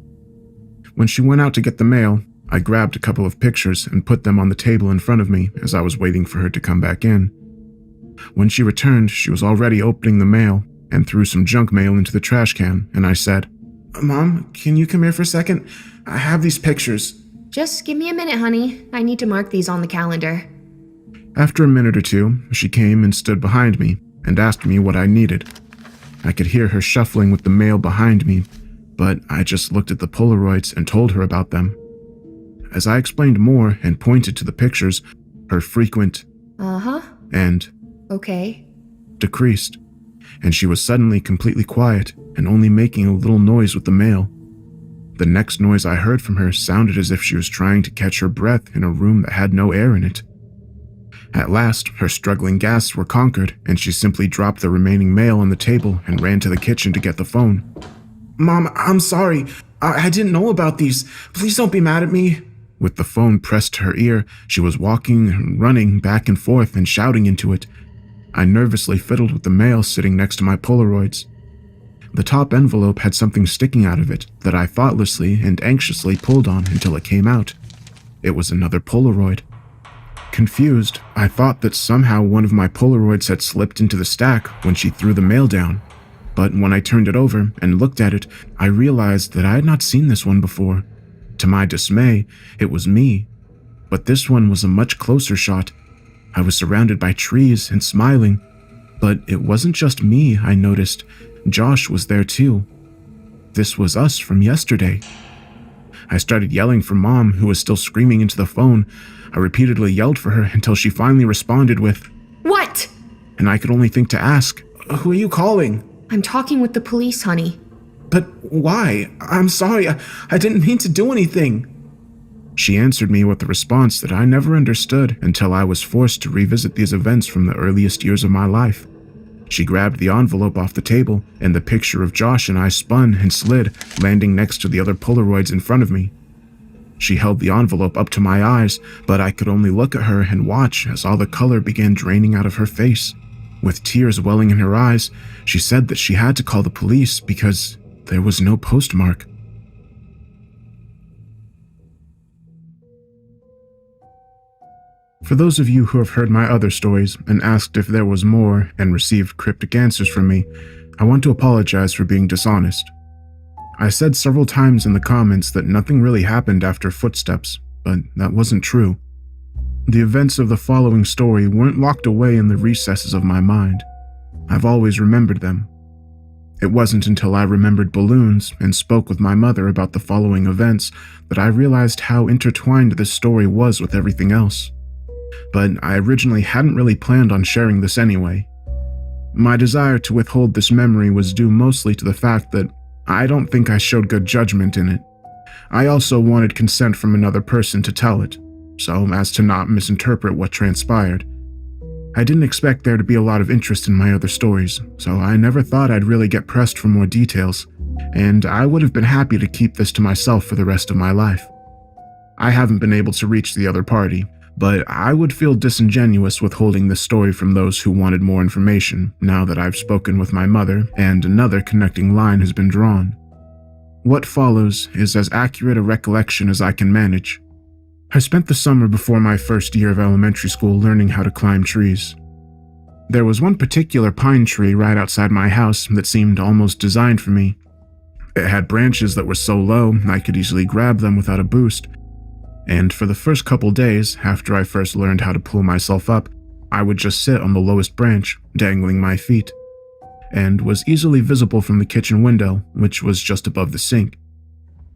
Speaker 11: When she went out to get the mail, I grabbed a couple of pictures and put them on the table in front of me as I was waiting for her to come back in. When she returned, she was already opening the mail and threw some junk mail into the trash can, and I said,
Speaker 12: "Mom, can you come here for a second? I have these pictures."
Speaker 13: Just give me a minute, honey. I need to mark these on the calendar.
Speaker 11: After a minute or two, she came and stood behind me and asked me what I needed. I could hear her shuffling with the mail behind me, but I just looked at the Polaroids and told her about them. As I explained more and pointed to the pictures, her frequent
Speaker 13: Uh-huh.
Speaker 11: and
Speaker 13: Okay.
Speaker 11: decreased, and she was suddenly completely quiet and only making a little noise with the mail. The next noise I heard from her sounded as if she was trying to catch her breath in a room that had no air in it. At last, her struggling gasps were conquered, and she simply dropped the remaining mail on the table and ran to the kitchen to get the phone.
Speaker 12: Mom, I'm sorry. I didn't know about these. Please don't be mad at me.
Speaker 11: With the phone pressed to her ear, she was walking and running back and forth and shouting into it. I nervously fiddled with the mail sitting next to my Polaroids. The top envelope had something sticking out of it that I thoughtlessly and anxiously pulled on until it came out. It was another Polaroid. Confused, I thought that somehow one of my Polaroids had slipped into the stack when she threw the mail down. But when I turned it over and looked at it, I realized that I had not seen this one before. To my dismay, it was me. But this one was a much closer shot. I was surrounded by trees and smiling. But it wasn't just me, I noticed. Josh was there too. This was us from yesterday. I started yelling for Mom, who was still screaming into the phone. I repeatedly yelled for her until she finally responded with,
Speaker 13: "What?"
Speaker 11: And I could only think to ask,
Speaker 12: "Who are you calling?"
Speaker 13: "I'm talking with the police, honey."
Speaker 12: "But why? I'm sorry. I didn't mean to do anything."
Speaker 11: She answered me with a response that I never understood until I was forced to revisit these events from the earliest years of my life. She grabbed the envelope off the table, and the picture of Josh and I spun and slid, landing next to the other Polaroids in front of me. She held the envelope up to my eyes, but I could only look at her and watch as all the color began draining out of her face. With tears welling in her eyes, she said that she had to call the police because there was no postmark. For those of you who have heard my other stories and asked if there was more and received cryptic answers from me, I want to apologize for being dishonest. I said several times in the comments that nothing really happened after footsteps, but that wasn't true. The events of the following story weren't locked away in the recesses of my mind. I've always remembered them. It wasn't until I remembered balloons and spoke with my mother about the following events that I realized how intertwined this story was with everything else. But I originally hadn't really planned on sharing this anyway. My desire to withhold this memory was due mostly to the fact that I don't think I showed good judgment in it. I also wanted consent from another person to tell it, so as to not misinterpret what transpired. I didn't expect there to be a lot of interest in my other stories, so I never thought I'd really get pressed for more details, and I would have been happy to keep this to myself for the rest of my life. I haven't been able to reach the other party, but I would feel disingenuous withholding this story from those who wanted more information now that I've spoken with my mother and another connecting line has been drawn. What follows is as accurate a recollection as I can manage. I spent the summer before my first year of elementary school learning how to climb trees. There was one particular pine tree right outside my house that seemed almost designed for me. It had branches that were so low I could easily grab them without a boost. And for the first couple days, after I first learned how to pull myself up, I would just sit on the lowest branch, dangling my feet, and was easily visible from the kitchen window, which was just above the sink.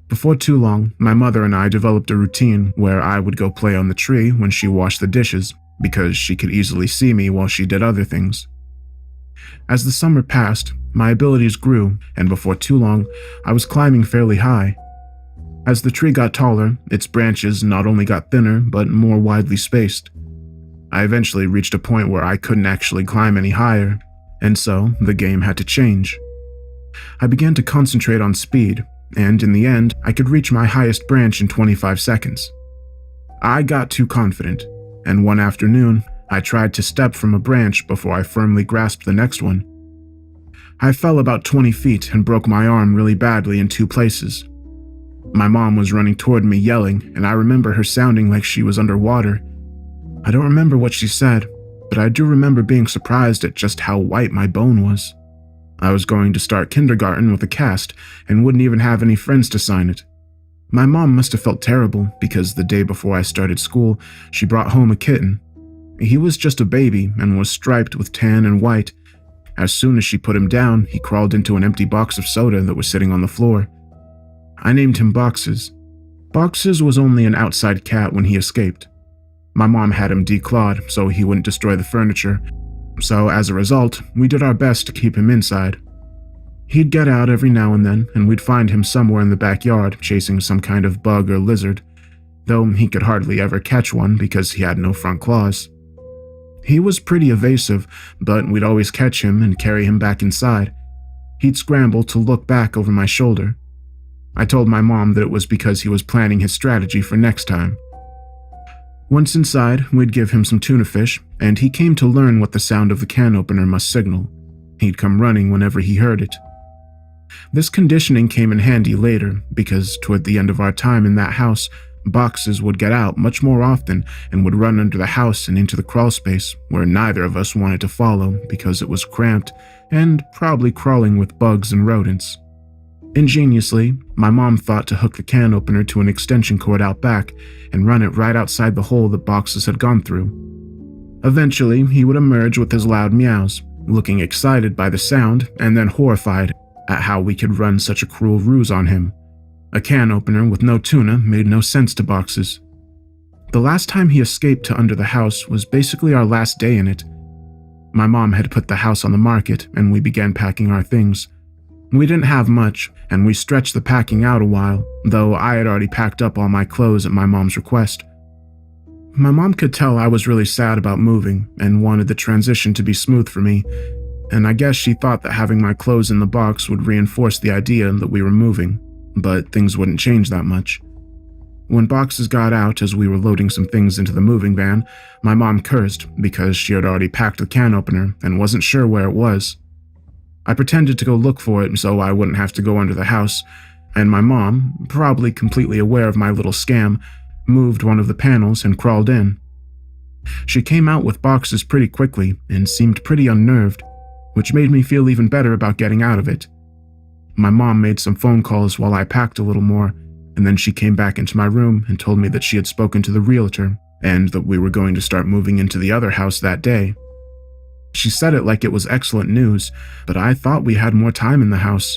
Speaker 11: Before too long, my mother and I developed a routine where I would go play on the tree when she washed the dishes, because she could easily see me while she did other things. As the summer passed, my abilities grew, and before too long, I was climbing fairly high. As the tree got taller, its branches not only got thinner, but more widely spaced. I eventually reached a point where I couldn't actually climb any higher, and so the game had to change. I began to concentrate on speed, and in the end, I could reach my highest branch in 25 seconds. I got too confident, and one afternoon, I tried to step from a branch before I firmly grasped the next one. I fell about 20 feet and broke my arm really badly in 2 places. My mom was running toward me yelling, and I remember her sounding like she was underwater. I don't remember what she said, but I do remember being surprised at just how white my bone was. I was going to start kindergarten with a cast and wouldn't even have any friends to sign it. My mom must have felt terrible because the day before I started school, she brought home a kitten. He was just a baby and was striped with tan and white. As soon as she put him down, he crawled into an empty box of soda that was sitting on the floor. I named him Boxes. Boxes was only an outside cat when he escaped. My mom had him declawed so he wouldn't destroy the furniture, so as a result, we did our best to keep him inside. He'd get out every now and then, and we'd find him somewhere in the backyard chasing some kind of bug or lizard, though he could hardly ever catch one because he had no front claws. He was pretty evasive, but we'd always catch him and carry him back inside. He'd scramble to look back over my shoulder. I told my mom that it was because he was planning his strategy for next time. Once inside, we'd give him some tuna fish, and he came to learn what the sound of the can opener must signal. He'd come running whenever he heard it. This conditioning came in handy later, because toward the end of our time in that house, boxes would get out much more often and would run under the house and into the crawl space, where neither of us wanted to follow because it was cramped and probably crawling with bugs and rodents. Ingeniously, my mom thought to hook the can opener to an extension cord out back and run it right outside the hole that boxes had gone through. Eventually, he would emerge with his loud meows, looking excited by the sound and then horrified at how we could run such a cruel ruse on him. A can opener with no tuna made no sense to boxes. The last time he escaped to under the house was basically our last day in it. My mom had put the house on the market, and we began packing our things. We didn't have much, and we stretched the packing out a while, though I had already packed up all my clothes at my mom's request. My mom could tell I was really sad about moving, and wanted the transition to be smooth for me, and I guess she thought that having my clothes in the box would reinforce the idea that we were moving, but things wouldn't change that much. When boxes got out as we were loading some things into the moving van, my mom cursed because she had already packed the can opener and wasn't sure where it was. I pretended to go look for it so I wouldn't have to go under the house, and my mom, probably completely aware of my little scam, moved one of the panels and crawled in. She came out with boxes pretty quickly and seemed pretty unnerved, which made me feel even better about getting out of it. My mom made some phone calls while I packed a little more, and then she came back into my room and told me that she had spoken to the realtor and that we were going to start moving into the other house that day. She said it like it was excellent news, but I thought we had more time in the house.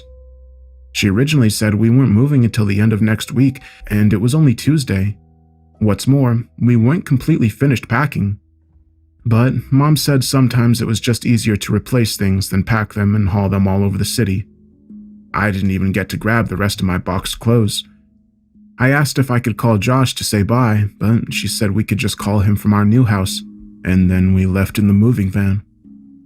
Speaker 11: She originally said we weren't moving until the end of next week, and it was only Tuesday. What's more, we weren't completely finished packing. But Mom said sometimes it was just easier to replace things than pack them and haul them all over the city. I didn't even get to grab the rest of my boxed clothes. I asked if I could call Josh to say bye, but she said we could just call him from our new house, and then we left in the moving van.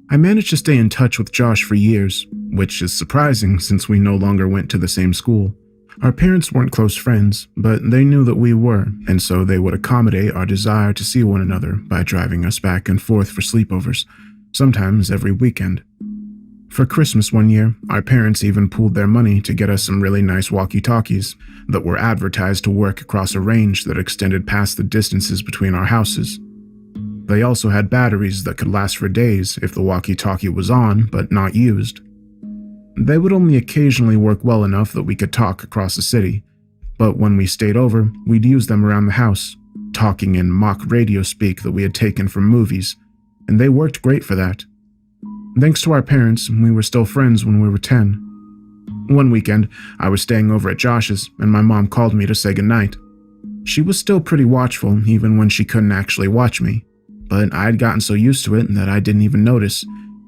Speaker 11: I managed to stay in touch with Josh for years, which is surprising since we no longer went to the same school. Our parents weren't close friends, but they knew that we were, and so they would accommodate our desire to see one another by driving us back and forth for sleepovers, sometimes every weekend. For Christmas one year, our parents even pooled their money to get us some really nice walkie-talkies that were advertised to work across a range that extended past the distances between our houses. They also had batteries that could last for days if the walkie-talkie was on but not used. They would only occasionally work well enough that we could talk across the city, but when we stayed over, we'd use them around the house, talking in mock radio speak that we had taken from movies, and they worked great for that. Thanks to our parents, we were still friends when we were 10. One weekend, I was staying over at Josh's, and my mom called me to say goodnight. She was still pretty watchful, even when she couldn't actually watch me, but I had gotten so used to it that I didn't even notice,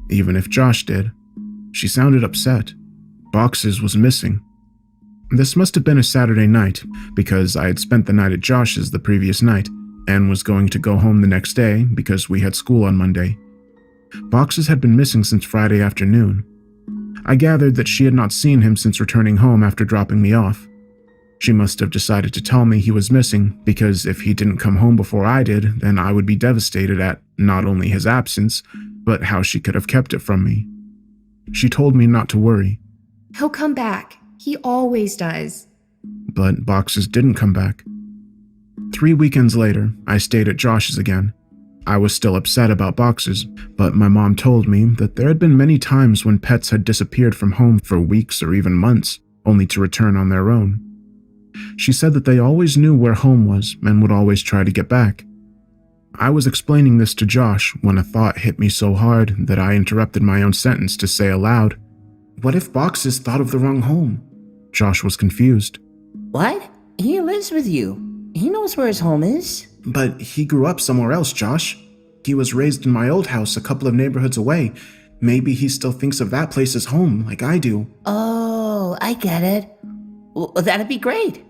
Speaker 11: even if Josh did. She sounded upset. Boxes was missing. This must have been a Saturday night, because I had spent the night at Josh's the previous night, and was going to go home the next day because we had school on Monday. Boxes had been missing since Friday afternoon. I gathered that she had not seen him since returning home after dropping me off. She must have decided to tell me he was missing, because if he didn't come home before I did, then I would be devastated at not only his absence, but how she could have kept it from me. She told me not to worry.
Speaker 13: He'll come back. He always does.
Speaker 11: But Boxes didn't come back. 3 weekends later, I stayed at Josh's again. I was still upset about Boxes, but my mom told me that there had been many times when pets had disappeared from home for weeks or even months, only to return on their own. She said that they always knew where home was and would always try to get back. I was explaining this to Josh when a thought hit me so hard that I interrupted my own sentence to say aloud, "What if Boxes thought of the wrong home?" Josh was confused.
Speaker 14: What? He lives with you. He knows where his home is.
Speaker 11: But he grew up somewhere else, Josh. He was raised in my old house a couple of neighborhoods away, Maybe he still thinks of that place as home, like I do.
Speaker 14: Oh, I get it. Well, that'd be great.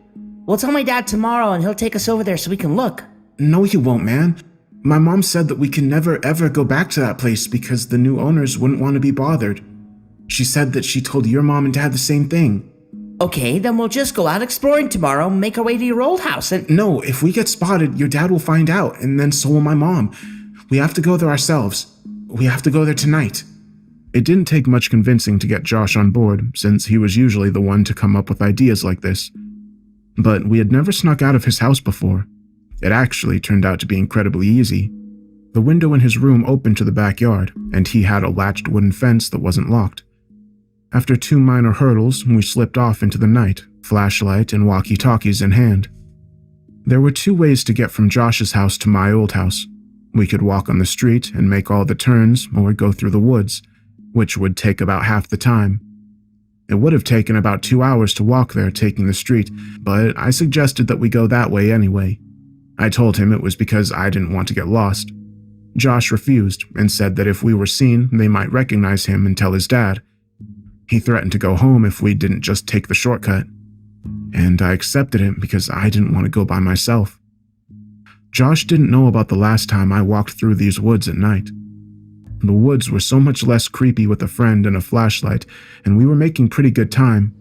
Speaker 14: We'll tell my dad tomorrow and he'll take us over there so we can look.
Speaker 11: No, you won't, man. My mom said that we can never ever go back to that place because the new owners wouldn't want to be bothered. She said that she told your mom and dad the same thing.
Speaker 14: Okay, then we'll just go out exploring tomorrow and make our way to your old house and—
Speaker 11: No, if we get spotted, your dad will find out, and then so will my mom. We have to go there ourselves. We have to go there tonight. It didn't take much convincing to get Josh on board, since he was usually the one to come up with ideas like this. But we had never snuck out of his house before. It actually turned out to be incredibly easy. The window in his room opened to the backyard, and he had a latched wooden fence that wasn't locked. After 2 minor hurdles, we slipped off into the night, flashlight and walkie-talkies in hand. There were 2 ways to get from Josh's house to my old house. We could walk on the street and make all the turns, or go through the woods, which would take about half the time. It would have taken about 2 hours to walk there taking the street, but I suggested that we go that way anyway. I told him it was because I didn't want to get lost. Josh refused and said that if we were seen, they might recognize him and tell his dad. He threatened to go home if we didn't just take the shortcut. And I accepted it because I didn't want to go by myself. Josh didn't know about the last time I walked through these woods at night. The woods were so much less creepy with a friend and a flashlight, and we were making pretty good time.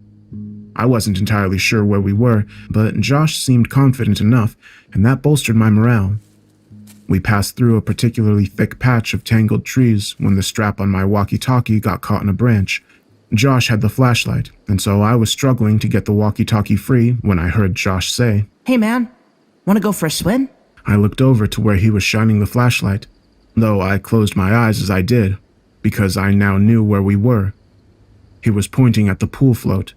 Speaker 11: I wasn't entirely sure where we were, but Josh seemed confident enough, and that bolstered my morale. We passed through a particularly thick patch of tangled trees when the strap on my walkie-talkie got caught in a branch. Josh had the flashlight, and so I was struggling to get the walkie-talkie free when I heard Josh say,
Speaker 14: "Hey man, wanna go for a swim?"
Speaker 11: I looked over to where he was shining the flashlight, though I closed my eyes as I did, because I now knew where we were. He was pointing at the pool float.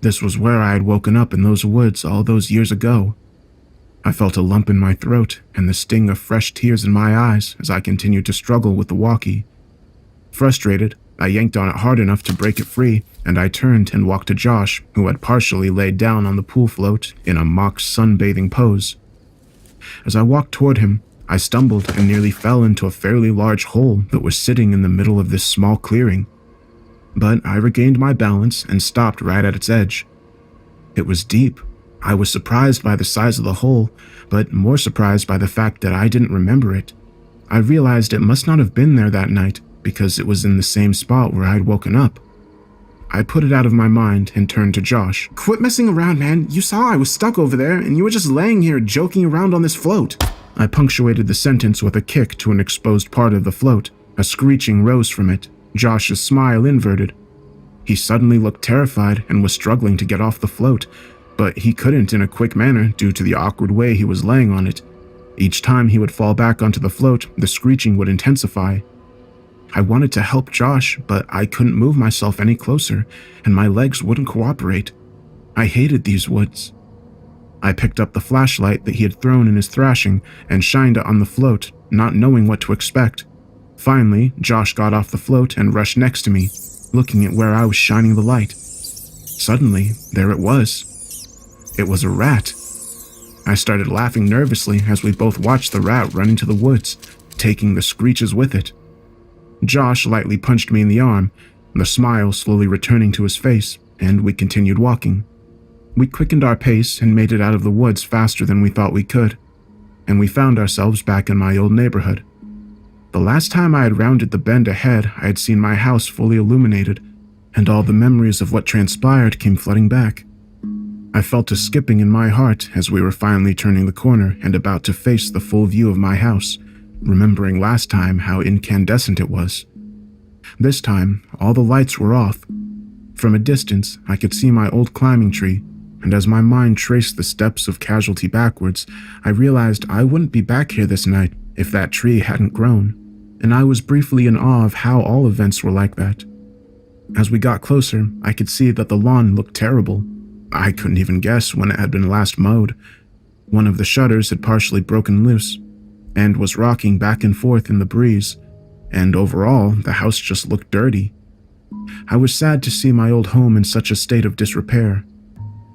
Speaker 11: This was where I had woken up in those woods all those years ago. I felt a lump in my throat and the sting of fresh tears in my eyes as I continued to struggle with the walkie. Frustrated, I yanked on it hard enough to break it free, and I turned and walked to Josh, who had partially laid down on the pool float in a mock sunbathing pose. As I walked toward him, I stumbled and nearly fell into a fairly large hole that was sitting in the middle of this small clearing. But I regained my balance and stopped right at its edge. It was deep. I was surprised by the size of the hole, but more surprised by the fact that I didn't remember it. I realized it must not have been there that night, because it was in the same spot where I'd woken up. I put it out of my mind and turned to Josh.
Speaker 12: Quit messing around, man. You saw I was stuck over there, and you were just laying here joking around on this float.
Speaker 11: I punctuated the sentence with a kick to an exposed part of the float. A screeching rose from it, Josh's smile inverted. He suddenly looked terrified and was struggling to get off the float, but he couldn't in a quick manner due to the awkward way he was laying on it. Each time he would fall back onto the float, the screeching would intensify. I wanted to help Josh, but I couldn't move myself any closer, and my legs wouldn't cooperate. I hated these woods. I picked up the flashlight that he had thrown in his thrashing and shined it on the float, not knowing what to expect. Finally, Josh got off the float and rushed next to me, looking at where I was shining the light. Suddenly, there it was. It was a rat. I started laughing nervously as we both watched the rat run into the woods, taking the screeches with it. Josh lightly punched me in the arm, the smile slowly returning to his face, and we continued walking. We quickened our pace and made it out of the woods faster than we thought we could, and we found ourselves back in my old neighborhood. The last time I had rounded the bend ahead, I had seen my house fully illuminated, and all the memories of what transpired came flooding back. I felt a skipping in my heart as we were finally turning the corner and about to face the full view of my house, remembering last time how incandescent it was. This time, all the lights were off. From a distance, I could see my old climbing tree, and as my mind traced the steps of Casualty backwards, I realized I wouldn't be back here this night if that tree hadn't grown, and I was briefly in awe of how all events were like that. As we got closer, I could see that the lawn looked terrible. I couldn't even guess when it had been last mowed. One of the shutters had partially broken loose, and was rocking back and forth in the breeze, and overall, the house just looked dirty. I was sad to see my old home in such a state of disrepair.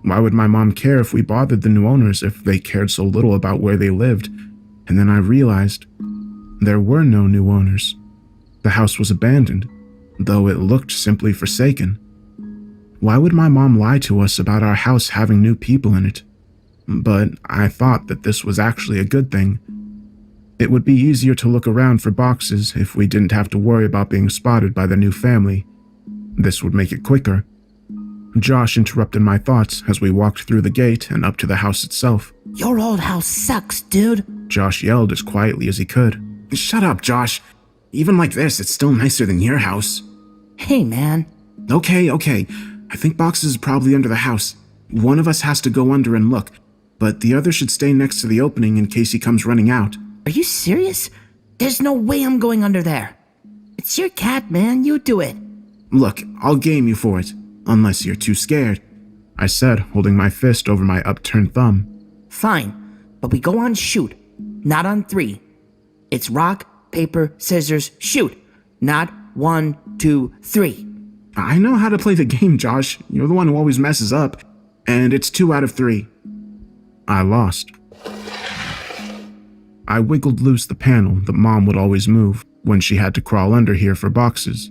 Speaker 11: Why would my mom care if we bothered the new owners if they cared so little about where they lived? And then I realized there were no new owners. The house was abandoned, though it looked simply forsaken. Why would my mom lie to us about our house having new people in it? But I thought that this was actually a good thing. It would be easier to look around for boxes if we didn't have to worry about being spotted by the new family. This would make it quicker. Josh interrupted my thoughts as we walked through the gate and up to the house itself.
Speaker 14: Your old house sucks, dude.
Speaker 11: Josh yelled as quietly as he could.
Speaker 12: Shut up, Josh. Even like this, it's still nicer than your house.
Speaker 14: Hey, man.
Speaker 12: Okay. I think boxes are probably under the house. One of us has to go under and look, but the other should stay next to the opening in case he comes running out.
Speaker 14: Are you serious? There's no way I'm going under there. It's your cat, man. You do it.
Speaker 12: Look, I'll game you for it, unless you're too scared,
Speaker 11: I said, holding my fist over my upturned thumb.
Speaker 14: Fine, but we go on shoot, not on 3. It's rock, paper, scissors, shoot, not 1, 2, 3.
Speaker 12: I know how to play the game, Josh. You're the one who always messes up, and it's 2 out of 3.
Speaker 11: I lost. I wiggled loose the panel that Mom would always move when she had to crawl under here for boxes.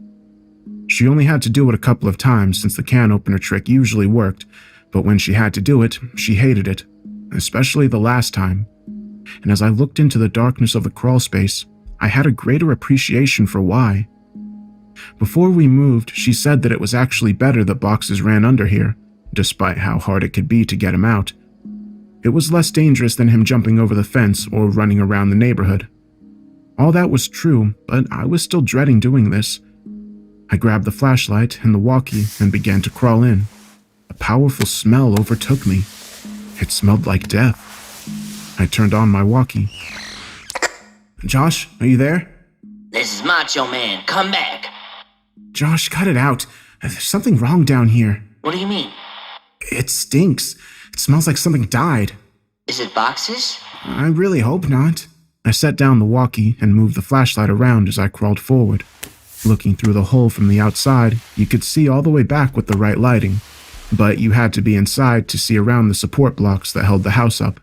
Speaker 11: She only had to do it a couple of times since the can opener trick usually worked, but when she had to do it, she hated it, especially the last time. And as I looked into the darkness of the crawl space, I had a greater appreciation for why. Before we moved, she said that it was actually better that boxes ran under here, despite how hard it could be to get him out. It was less dangerous than him jumping over the fence or running around the neighborhood. All that was true, but I was still dreading doing this. I grabbed the flashlight and the walkie and began to crawl in. A powerful smell overtook me. It smelled like death. I turned on my walkie.
Speaker 12: Josh, are you there?
Speaker 14: This is Macho Man. Come back.
Speaker 12: Josh, cut it out. There's something wrong down here.
Speaker 14: What do you mean?
Speaker 12: It stinks. It smells like something died.
Speaker 14: Is it boxes?
Speaker 12: I really hope not.
Speaker 11: I set down the walkie and moved the flashlight around as I crawled forward. Looking through the hole from the outside, you could see all the way back with the right lighting, but you had to be inside to see around the support blocks that held the house up.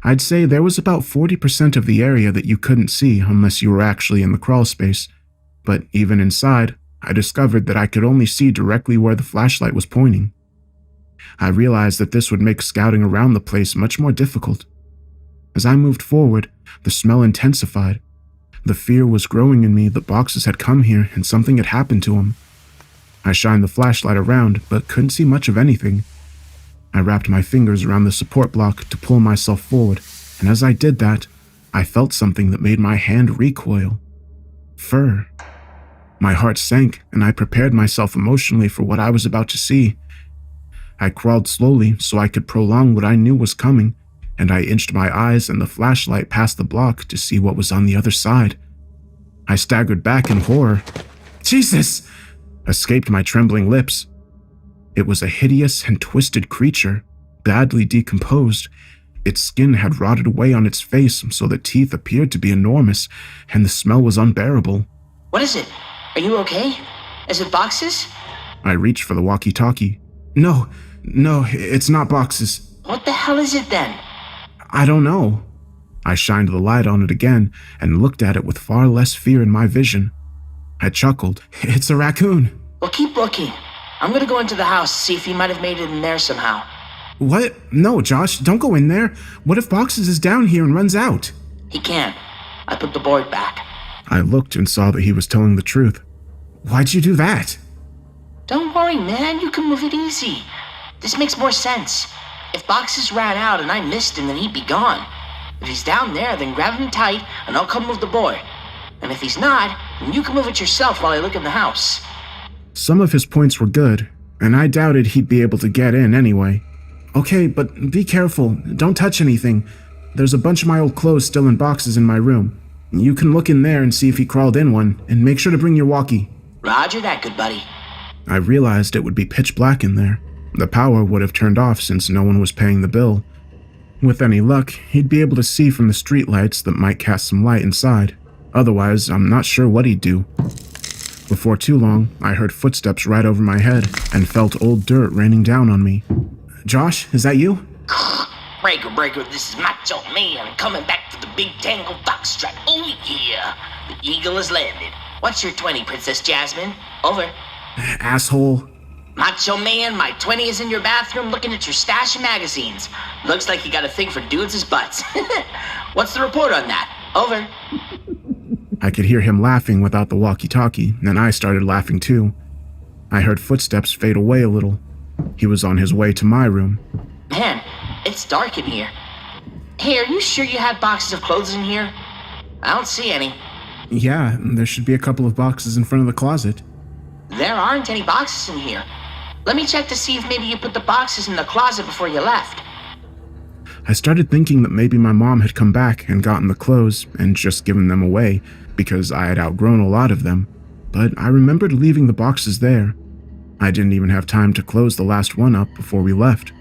Speaker 11: I'd say there was about 40% of the area that you couldn't see unless you were actually in the crawl space, but even inside, I discovered that I could only see directly where the flashlight was pointing. I realized that this would make scouting around the place much more difficult. As I moved forward, the smell intensified. The fear was growing in me that boxes had come here and something had happened to them. I shined the flashlight around, but couldn't see much of anything. I wrapped my fingers around the support block to pull myself forward, and as I did that, I felt something that made my hand recoil. Fur. My heart sank, and I prepared myself emotionally for what I was about to see. I crawled slowly so I could prolong what I knew was coming, and I inched my eyes and the flashlight past the block to see what was on the other side. I staggered back in horror.
Speaker 12: Jesus!
Speaker 11: Escaped my trembling lips. It was a hideous and twisted creature, badly decomposed. Its skin had rotted away on its face so the teeth appeared to be enormous, and the smell was unbearable.
Speaker 14: What is it? Are you okay? Is it boxes?
Speaker 11: I reached for the walkie-talkie.
Speaker 12: No, it's not boxes.
Speaker 14: What the hell is it then?
Speaker 11: I don't know. I shined the light on it again and looked at it with far less fear in my vision. I chuckled.
Speaker 12: It's a raccoon.
Speaker 14: Well, keep looking. I'm gonna go into the house, see if he might have made it in there somehow.
Speaker 12: What? No, Josh, don't go in there. What if Boxes is down here and runs out?
Speaker 14: He can't. I put the board back.
Speaker 11: I looked and saw that he was telling the truth.
Speaker 12: Why'd you do that?
Speaker 14: Don't worry, man. You can move it easy. This makes more sense. If Boxes ran out and I missed him, then he'd be gone. If he's down there, then grab him tight and I'll come move the board. And if he's not, then you can move it yourself while I look in the house.
Speaker 11: Some of his points were good, and I doubted he'd be able to get in anyway.
Speaker 12: Okay, but be careful. Don't touch anything. There's a bunch of my old clothes still in boxes in my room. You can look in there and see if he crawled in one, and make sure to bring your walkie.
Speaker 14: Roger that, good buddy.
Speaker 11: I realized it would be pitch black in there. The power would have turned off since no one was paying the bill. With any luck, he'd be able to see from the streetlights that might cast some light inside. Otherwise, I'm not sure what he'd do. Before too long, I heard footsteps right over my head and felt old dirt raining down on me.
Speaker 12: Josh, is that you?
Speaker 14: Breaker, this is Macho Man coming back for the big tangled foxtrot. Oh yeah, the eagle has landed. What's your 20, Princess Jasmine? Over.
Speaker 12: Asshole.
Speaker 14: Macho man, my 20 is in your bathroom looking at your stash of magazines. Looks like you got a thing for dudes' butts. What's the report on that? Over.
Speaker 12: I could hear him laughing without the walkie-talkie, and I started laughing too. I heard footsteps fade away a little. He was on his way to my room.
Speaker 14: Man, it's dark in here. Hey, are you sure you had boxes of clothes in here? I don't see any.
Speaker 12: Yeah, there should be a couple of boxes in front of the closet.
Speaker 14: There aren't any boxes in here. Let me check to see if maybe you put the boxes in the closet before you left.
Speaker 12: I started thinking that maybe my mom had come back and gotten the clothes and just given them away because I had outgrown a lot of them, but I remembered leaving the boxes there. I didn't even have time to close the last one up before we left.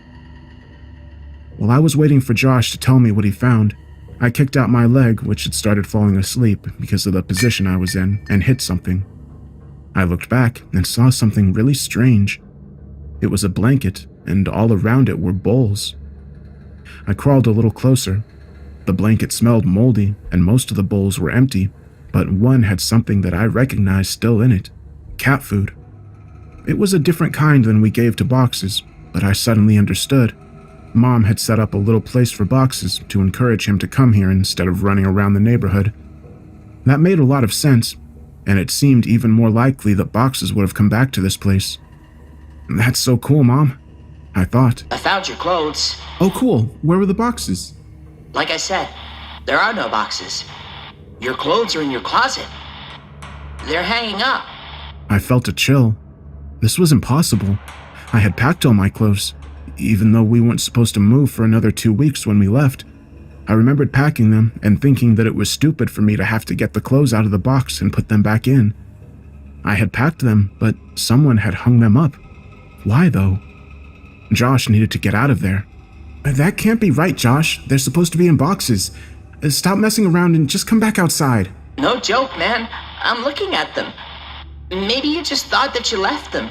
Speaker 12: While I was waiting for Josh to tell me what he found, I kicked out my leg, which had started falling asleep because of the position I was in, and hit something. I looked back and saw something really strange. It was a blanket, and all around it were bowls. I crawled a little closer. The blanket smelled moldy, and most of the bowls were empty, but one had something that I recognized still in it: cat food. It was a different kind than we gave to boxes, but I suddenly understood. Mom had set up a little place for boxes to encourage him to come here instead of running around the neighborhood. That made a lot of sense, and it seemed even more likely that boxes would have come back to this place. That's so cool, Mom, I thought.
Speaker 14: I found your clothes.
Speaker 12: Oh, cool. Where were the boxes?
Speaker 14: Like I said, there are no boxes. Your clothes are in your closet. They're hanging up.
Speaker 12: I felt a chill. This was impossible. I had packed all my clothes, even though we weren't supposed to move for another 2 weeks when we left. I remembered packing them and thinking that it was stupid for me to have to get the clothes out of the box and put them back in. I had packed them, but someone had hung them up. Why, though? Josh needed to get out of there. That can't be right, Josh. They're supposed to be in boxes. Stop messing around and just come back outside.
Speaker 14: No joke, man. I'm looking at them. Maybe you just thought that you left them.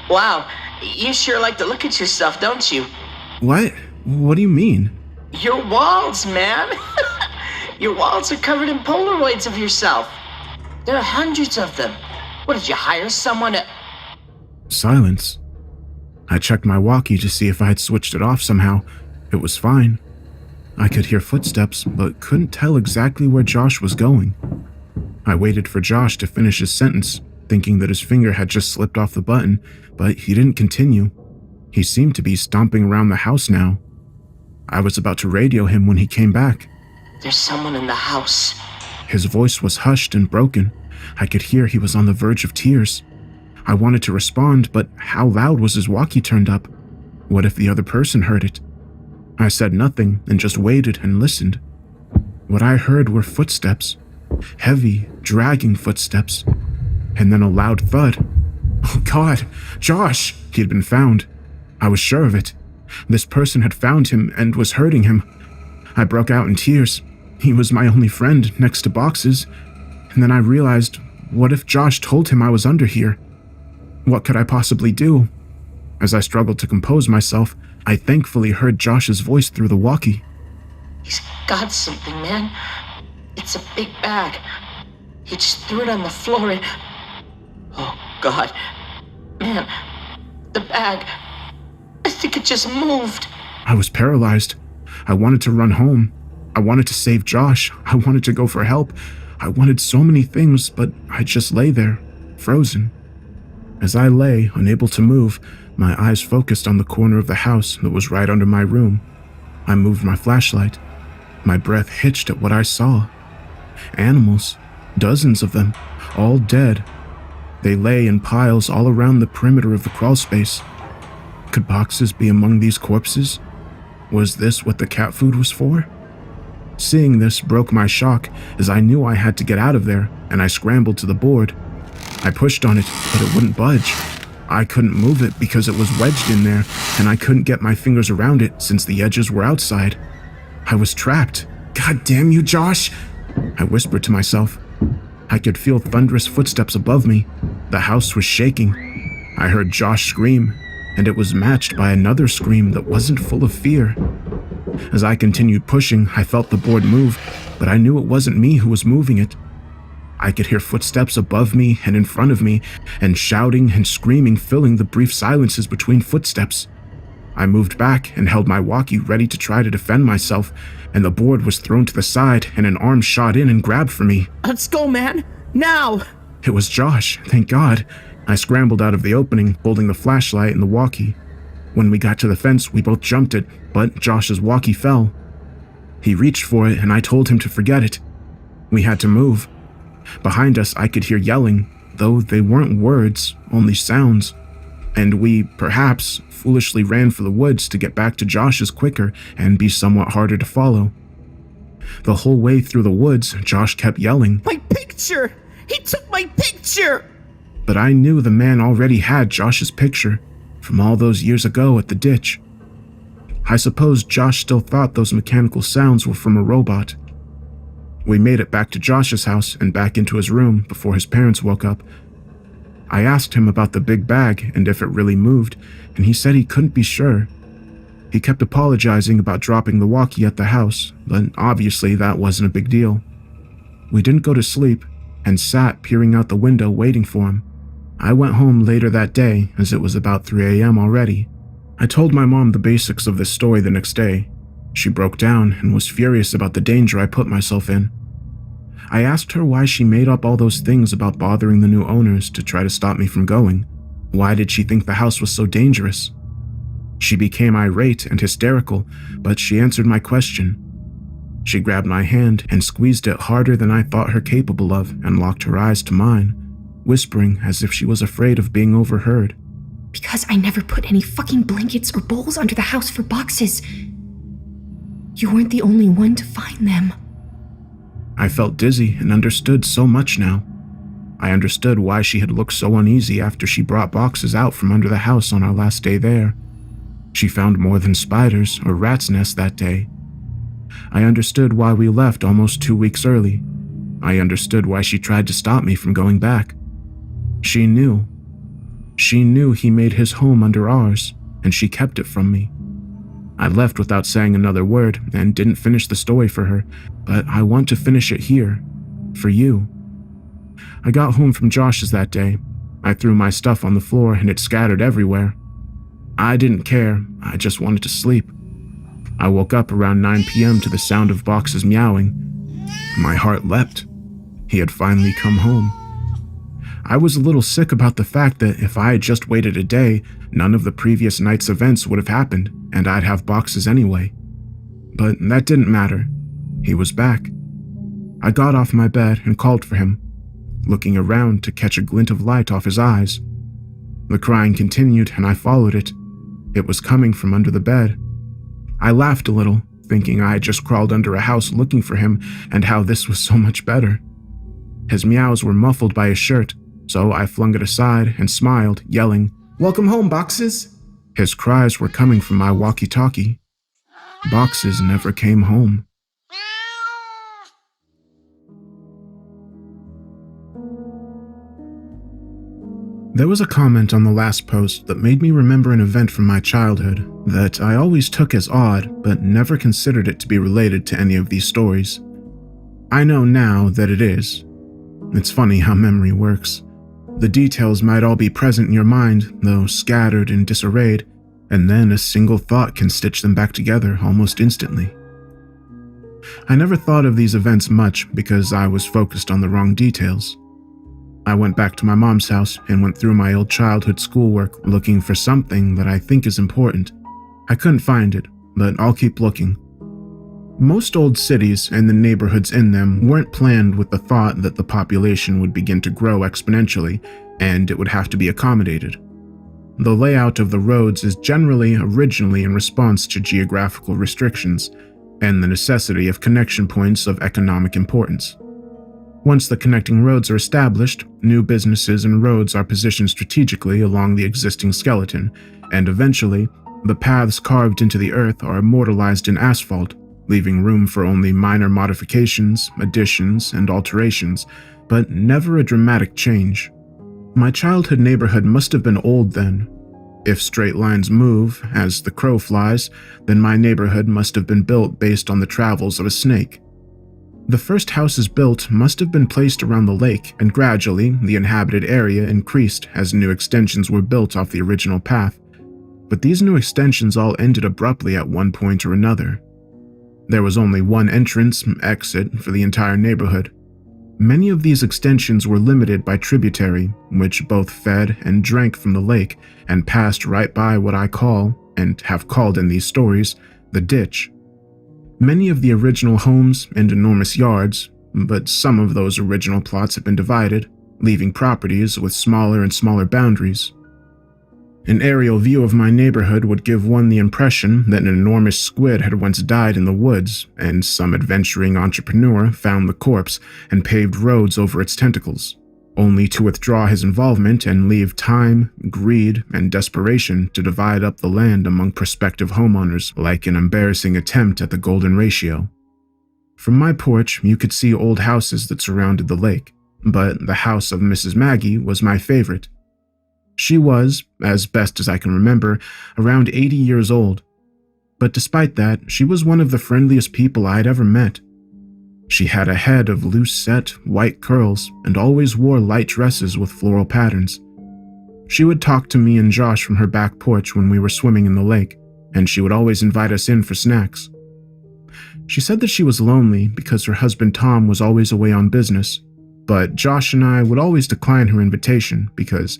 Speaker 14: Wow, you sure like to look at yourself, don't you?
Speaker 12: What? What do you mean?
Speaker 14: Your walls, man. Your walls are covered in Polaroids of yourself. There are hundreds of them. What, did you hire someone to...
Speaker 12: Silence. I checked my walkie to see if I had switched it off somehow. It was fine. I could hear footsteps, but couldn't tell exactly where Josh was going. I waited for Josh to finish his sentence, thinking that his finger had just slipped off the button, but he didn't continue. He seemed to be stomping around the house now. I was about to radio him when he came back.
Speaker 14: There's someone in the house.
Speaker 12: His voice was hushed and broken. I could hear he was on the verge of tears. I wanted to respond, but how loud was his walkie turned up? What if the other person heard it? I said nothing and just waited and listened. What I heard were footsteps. Heavy, dragging footsteps. And then a loud thud. Oh God, Josh! He had been found. I was sure of it. This person had found him and was hurting him. I broke out in tears. He was my only friend next to boxes. And then I realized, what if Josh told him I was under here? What could I possibly do? As I struggled to compose myself, I thankfully heard Josh's voice through the walkie.
Speaker 14: He's got something, man. It's a big bag. He just threw it on the floor and... Oh, God. Man, the bag... I think it just moved.
Speaker 12: I was paralyzed. I wanted to run home. I wanted to save Josh. I wanted to go for help. I wanted so many things, but I just lay there, frozen. As I lay, unable to move, my eyes focused on the corner of the house that was right under my room. I moved my flashlight. My breath hitched at what I saw. Animals, dozens of them, all dead. They lay in piles all around the perimeter of the crawl space. Could boxes be among these corpses? Was this what the cat food was for? Seeing this broke my shock, as I knew I had to get out of there, and I scrambled to the board. I pushed on it, but it wouldn't budge. I couldn't move it because it was wedged in there, and I couldn't get my fingers around it since the edges were outside. I was trapped. God damn you, Josh! I whispered to myself. I could feel thunderous footsteps above me. The house was shaking. I heard Josh scream, and it was matched by another scream that wasn't full of fear. As I continued pushing, I felt the board move, but I knew it wasn't me who was moving it. I could hear footsteps above me and in front of me, and shouting and screaming filling the brief silences between footsteps. I moved back and held my walkie ready to try to defend myself, and the board was thrown to the side and an arm shot in and grabbed for me.
Speaker 15: Let's go, man! Now!
Speaker 12: It was Josh, thank God. I scrambled out of the opening, holding the flashlight and the walkie. When we got to the fence, we both jumped it, but Josh's walkie fell. He reached for it and I told him to forget it. We had to move. Behind us, I could hear yelling, though they weren't words, only sounds. And we, perhaps, foolishly ran for the woods to get back to Josh's quicker and be somewhat harder to follow. The whole way through the woods, Josh kept yelling,
Speaker 15: "My picture! He took my picture!"
Speaker 12: But I knew the man already had Josh's picture from all those years ago at the ditch. I suppose Josh still thought those mechanical sounds were from a robot. We made it back to Josh's house and back into his room before his parents woke up. I asked him about the big bag and if it really moved, and he said he couldn't be sure. He kept apologizing about dropping the walkie at the house, but obviously that wasn't a big deal. We didn't go to sleep and sat peering out the window waiting for him. I went home later that day as it was about 3 a.m. already. I told my mom the basics of this story the next day. She broke down and was furious about the danger I put myself in. I asked her why she made up all those things about bothering the new owners to try to stop me from going. Why did she think the house was so dangerous? She became irate and hysterical, but she answered my question. She grabbed my hand and squeezed it harder than I thought her capable of and locked her eyes to mine, whispering as if she was afraid of being overheard.
Speaker 13: Because I never put any fucking blankets or bowls under the house for boxes. You weren't the only one to find them.
Speaker 12: I felt dizzy and understood so much now. I understood why she had looked so uneasy after she brought boxes out from under the house on our last day there. She found more than spiders or rats' nests that day. I understood why we left almost 2 weeks early. I understood why she tried to stop me from going back. She knew. She knew he made his home under ours, and she kept it from me. I left without saying another word and didn't finish the story for her, but I want to finish it here, for you. I got home from Josh's that day. I threw my stuff on the floor and it scattered everywhere. I didn't care, I just wanted to sleep. I woke up around 9 p.m. to the sound of boxes meowing. My heart leapt. He had finally come home. I was a little sick about the fact that if I had just waited a day, none of the previous night's events would have happened, and I'd have boxes anyway. But that didn't matter. He was back. I got off my bed and called for him, looking around to catch a glint of light off his eyes. The crying continued, and I followed it. It was coming from under the bed. I laughed a little, thinking I had just crawled under a house looking for him, and how this was so much better. His meows were muffled by his shirt, so I flung it aside and smiled, yelling, "Welcome home, Boxes!" His cries were coming from my walkie-talkie. Boxes never came home. There was a comment on the last post that made me remember an event from my childhood that I always took as odd, but never considered it to be related to any of these stories. I know now that it is. It's funny how memory works. The details might all be present in your mind, though scattered and disarrayed, and then a single thought can stitch them back together almost instantly. I never thought of these events much because I was focused on the wrong details. I went back to my mom's house and went through my old childhood schoolwork looking for something that I think is important. I couldn't find it, but I'll keep looking. Most old cities and the neighborhoods in them weren't planned with the thought that the population would begin to grow exponentially and it would have to be accommodated. The layout of the roads is generally originally in response to geographical restrictions and the necessity of connection points of economic importance. Once the connecting roads are established, new businesses and roads are positioned strategically along the existing skeleton, and eventually, the paths carved into the earth are immortalized in asphalt, leaving room for only minor modifications, additions, and alterations, but never a dramatic change. My childhood neighborhood must have been old then. If straight lines move, as the crow flies, then my neighborhood must have been built based on the travels of a snake. The first houses built must have been placed around the lake, and gradually the inhabited area increased as new extensions were built off the original path. But these new extensions all ended abruptly at one point or another. There was only one entrance, exit for the entire neighborhood. Many of these extensions were limited by tributary, which both fed and drank from the lake and passed right by what I call, and have called in these stories, the ditch. Many of the original homes and enormous yards, but some of those original plots have been divided, leaving properties with smaller and smaller boundaries. An aerial view of my neighborhood would give one the impression that an enormous squid had once died in the woods, and some adventuring entrepreneur found the corpse and paved roads over its tentacles, only to withdraw his involvement and leave time, greed, and desperation to divide up the land among prospective homeowners like an embarrassing attempt at the golden ratio. From my porch, you could see old houses that surrounded the lake, but the house of Mrs. Maggie was my favorite. She was, as best as I can remember, around 80 years old. But despite that, she was one of the friendliest people I had ever met. She had a head of loose-set, white curls and always wore light dresses with floral patterns. She would talk to me and Josh from her back porch when we were swimming in the lake, and she would always invite us in for snacks. She said that she was lonely because her husband Tom was always away on business, but Josh and I would always decline her invitation because,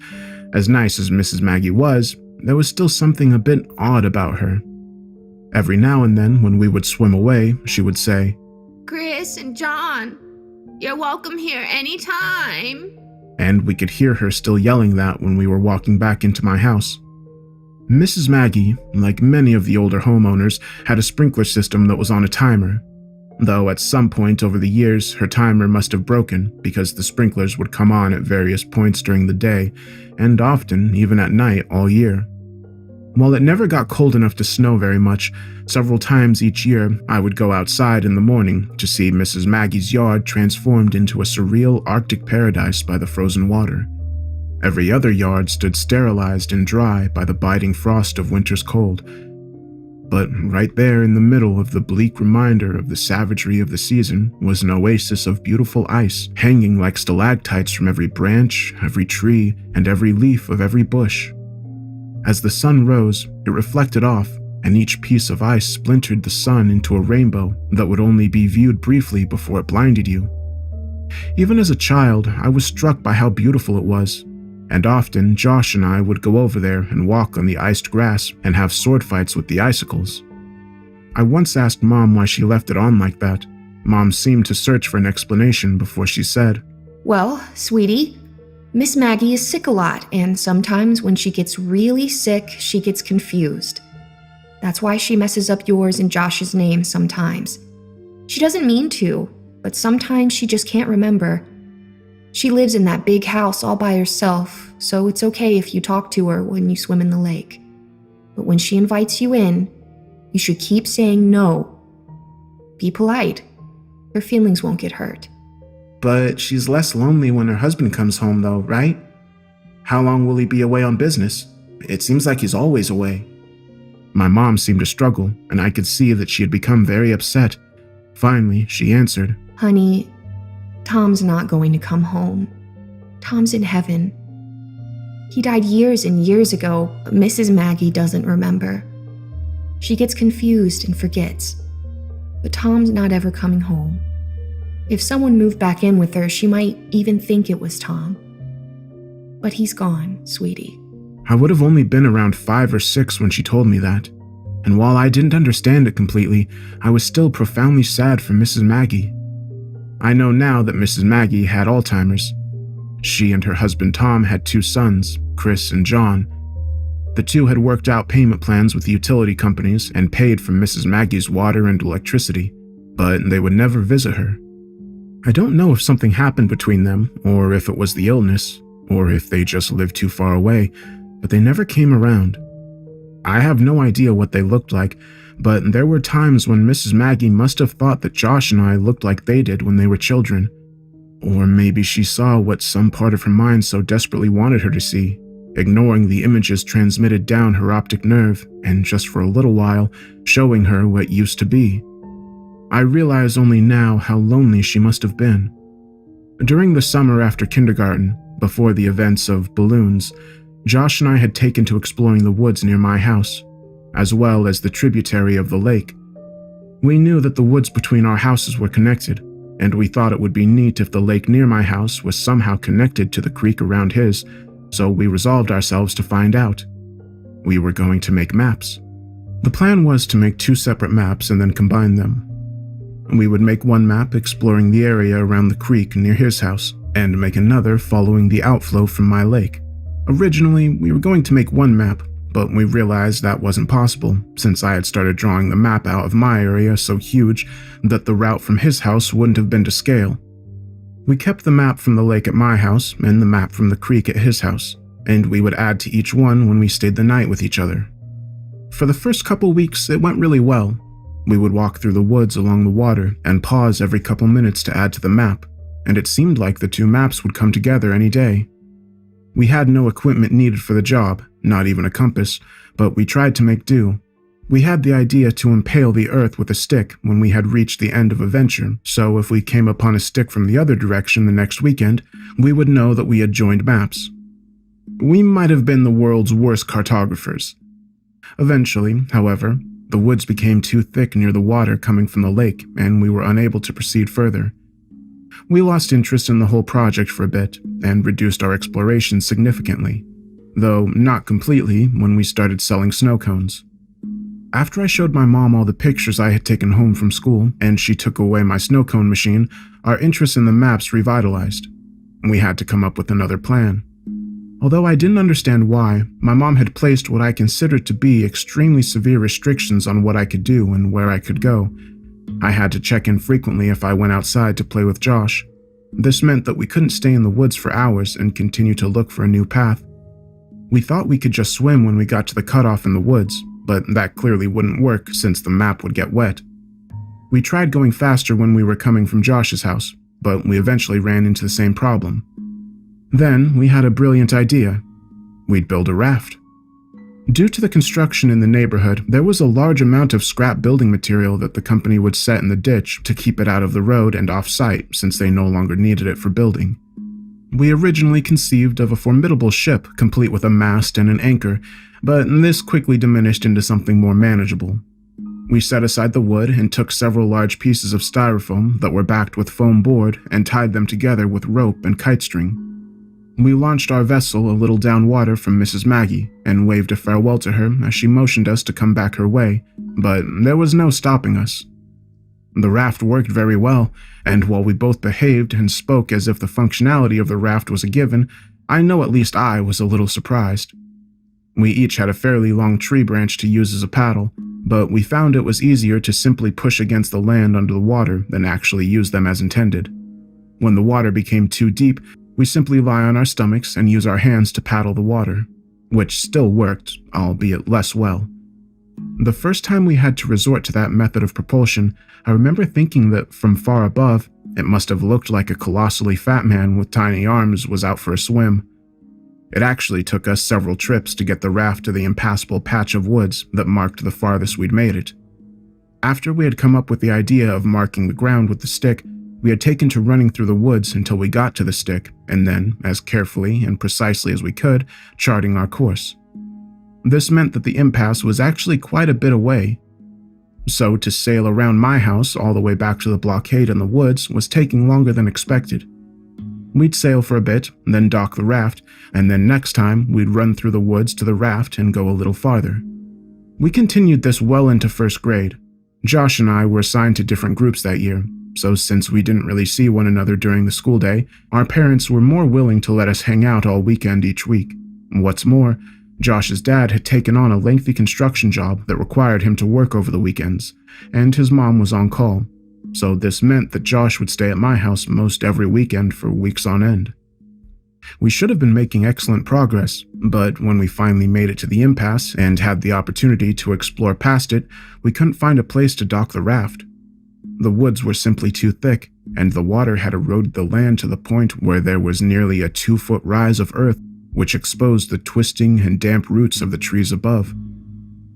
Speaker 12: as nice as Mrs. Maggie was, there was still something a bit odd about her. Every now and then, when we would swim away, she would say,
Speaker 16: "Chris and John, you're welcome here anytime."
Speaker 12: And we could hear her still yelling that when we were walking back into my house. Mrs. Maggie, like many of the older homeowners, had a sprinkler system that was on a timer, though at some point over the years her timer must have broken because the sprinklers would come on at various points during the day, and often even at night all year. While it never got cold enough to snow very much, several times each year I would go outside in the morning to see Mrs. Maggie's yard transformed into a surreal Arctic paradise by the frozen water. Every other yard stood sterilized and dry by the biting frost of winter's cold. But right there in the middle of the bleak reminder of the savagery of the season was an oasis of beautiful ice hanging like stalactites from every branch, every tree, and every leaf of every bush. As the sun rose, it reflected off, and each piece of ice splintered the sun into a rainbow that would only be viewed briefly before it blinded you. Even as a child, I was struck by how beautiful it was, and often Josh and I would go over there and walk on the iced grass and have sword fights with the icicles. I once asked Mom why she left it on like that. Mom seemed to search for an explanation before she said,
Speaker 13: "Well, sweetie, Miss Maggie is sick a lot, and sometimes when she gets really sick, she gets confused. That's why she messes up yours and Josh's name sometimes. She doesn't mean to, but sometimes she just can't remember. She lives in that big house all by herself, so it's okay if you talk to her when you swim in the lake. But when she invites you in, you should keep saying no. Be polite. Her feelings won't get hurt."
Speaker 12: "But she's less lonely when her husband comes home though, right? How long will he be away on business? It seems like he's always away." My mom seemed to struggle, and I could see that she had become very upset. Finally, she answered,
Speaker 13: "Honey, Tom's not going to come home. Tom's in heaven. He died years and years ago, but Mrs. Maggie doesn't remember. She gets confused and forgets. But Tom's not ever coming home. If someone moved back in with her, she might even think it was Tom. But he's gone, sweetie."
Speaker 12: I would have only been around 5 or 6 when she told me that, and while I didn't understand it completely, I was still profoundly sad for Mrs. Maggie. I know now that Mrs. Maggie had Alzheimer's. She and her husband Tom had 2 sons, Chris and John. The two had worked out payment plans with the utility companies and paid for Mrs. Maggie's water and electricity, but they would never visit her. I don't know if something happened between them, or if it was the illness, or if they just lived too far away, but they never came around. I have no idea what they looked like, but there were times when Mrs. Maggie must have thought that Josh and I looked like they did when they were children. Or maybe she saw what some part of her mind so desperately wanted her to see, ignoring the images transmitted down her optic nerve and just for a little while showing her what used to be. I realize only now how lonely she must have been. During the summer after kindergarten, before the events of balloons, Josh and I had taken to exploring the woods near my house, as well as the tributary of the lake. We knew that the woods between our houses were connected, and we thought it would be neat if the lake near my house was somehow connected to the creek around his, so we resolved ourselves to find out. We were going to make maps. The plan was to make 2 separate maps and then combine them. We would make one map exploring the area around the creek near his house, and make another following the outflow from my lake. Originally, we were going to make one map, but we realized that wasn't possible, since I had started drawing the map out of my area so huge that the route from his house wouldn't have been to scale. We kept the map from the lake at my house and the map from the creek at his house, and we would add to each one when we stayed the night with each other. For the first couple weeks, it went really well. We would walk through the woods along the water and pause every couple minutes to add to the map, and it seemed like the 2 maps would come together any day. We had no equipment needed for the job, not even a compass, but we tried to make do. We had the idea to impale the earth with a stick when we had reached the end of a venture, so if we came upon a stick from the other direction the next weekend, we would know that we had joined maps. We might have been the world's worst cartographers. Eventually, however, the woods became too thick near the water coming from the lake, and we were unable to proceed further. We lost interest in the whole project for a bit, and reduced our exploration significantly, though not completely when we started selling snow cones. After I showed my mom all the pictures I had taken home from school, and she took away my snow cone machine, our interest in the maps revitalized. We had to come up with another plan. Although I didn't understand why, my mom had placed what I considered to be extremely severe restrictions on what I could do and where I could go. I had to check in frequently if I went outside to play with Josh. This meant that we couldn't stay in the woods for hours and continue to look for a new path. We thought we could just swim when we got to the cutoff in the woods, but that clearly wouldn't work since the map would get wet. We tried going faster when we were coming from Josh's house, but we eventually ran into the same problem. Then we had a brilliant idea. We'd build a raft. Due to the construction in the neighborhood, there was a large amount of scrap building material that the company would set in the ditch to keep it out of the road and off-site since they no longer needed it for building. We originally conceived of a formidable ship complete with a mast and an anchor, but this quickly diminished into something more manageable. We set aside the wood and took several large pieces of styrofoam that were backed with foam board and tied them together with rope and kite string. We launched our vessel a little downwater from Mrs. Maggie and waved a farewell to her as she motioned us to come back her way, but there was no stopping us. The raft worked very well, and while we both behaved and spoke as if the functionality of the raft was a given, I know at least I was a little surprised. We each had a fairly long tree branch to use as a paddle, but we found it was easier to simply push against the land under the water than actually use them as intended. When the water became too deep, we simply lie on our stomachs and use our hands to paddle the water, which still worked, albeit less well. The first time we had to resort to that method of propulsion, I remember thinking that from far above, it must have looked like a colossally fat man with tiny arms was out for a swim. It actually took us several trips to get the raft to the impassable patch of woods that marked the farthest we'd made it. After we had come up with the idea of marking the ground with the stick, we had taken to running through the woods until we got to the stick, and then, as carefully and precisely as we could, charting our course. This meant that the impasse was actually quite a bit away. So to sail around my house all the way back to the blockade in the woods was taking longer than expected. We'd sail for a bit, then dock the raft, and then next time we'd run through the woods to the raft and go a little farther. We continued this well into first grade. Josh and I were assigned to different groups that year, so since we didn't really see one another during the school day, our parents were more willing to let us hang out all weekend each week. What's more, Josh's dad had taken on a lengthy construction job that required him to work over the weekends, and his mom was on call, so this meant that Josh would stay at my house most every weekend for weeks on end. We should have been making excellent progress, but when we finally made it to the impasse and had the opportunity to explore past it, we couldn't find a place to dock the raft. The woods were simply too thick, and the water had eroded the land to the point where there was nearly a 2-foot rise of earth, which exposed the twisting and damp roots of the trees above.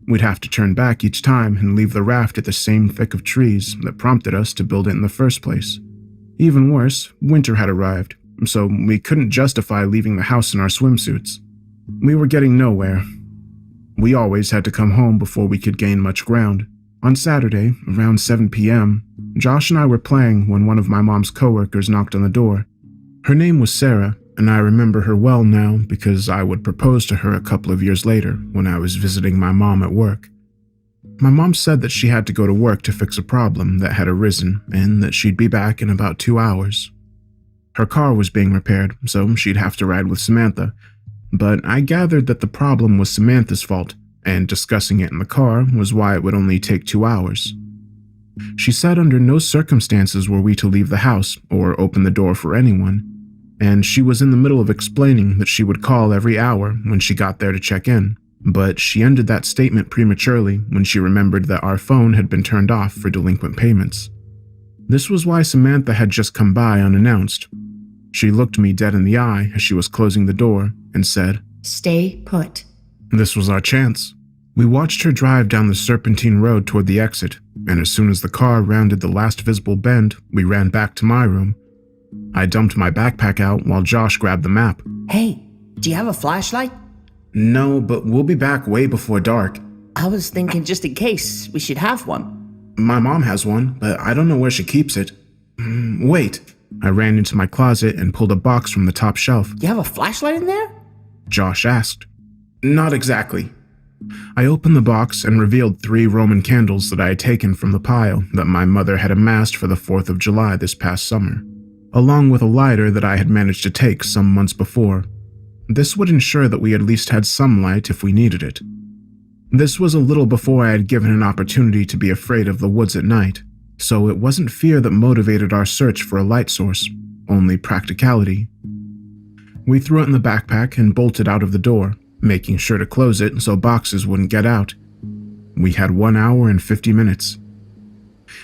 Speaker 12: We'd have to turn back each time and leave the raft at the same thick of trees that prompted us to build it in the first place. Even worse, winter had arrived, so we couldn't justify leaving the house in our swimsuits. We were getting nowhere. We always had to come home before we could gain much ground. On Saturday, around 7 p.m., Josh and I were playing when one of my mom's coworkers knocked on the door. Her name was Sarah, and I remember her well now because I would propose to her a couple of years later when I was visiting my mom at work. My mom said that she had to go to work to fix a problem that had arisen and that she'd be back in about 2 hours. Her car was being repaired, so she'd have to ride with Samantha, but I gathered that the problem was Samantha's fault, and discussing it in the car was why it would only take 2 hours. She said under no circumstances were we to leave the house or open the door for anyone, and she was in the middle of explaining that she would call every hour when she got there to check in, but she ended that statement prematurely when she remembered that our phone had been turned off for delinquent payments. This was why Samantha had just come by unannounced. She looked me dead in the eye as she was closing the door and said,
Speaker 13: "Stay put."
Speaker 12: This was our chance. We watched her drive down the serpentine road toward the exit, and as soon as the car rounded the last visible bend, we ran back to my room. I dumped my backpack out while Josh grabbed the map.
Speaker 14: Hey, do you have a flashlight?
Speaker 12: No, but we'll be back way before dark.
Speaker 14: I was thinking just in case, we should have one.
Speaker 12: My mom has one, but I don't know where she keeps it. Wait. I ran into my closet and pulled a box from the top shelf.
Speaker 14: You have a flashlight in there?
Speaker 12: Josh asked. Not exactly. I opened the box and revealed 3 Roman candles that I had taken from the pile that my mother had amassed for the 4th of July this past summer, along with a lighter that I had managed to take some months before. This would ensure that we at least had some light if we needed it. This was a little before I had given an opportunity to be afraid of the woods at night, so it wasn't fear that motivated our search for a light source, only practicality. We threw it in the backpack and bolted out of the door, making sure to close it so boxes wouldn't get out. We had 1 hour and 50 minutes.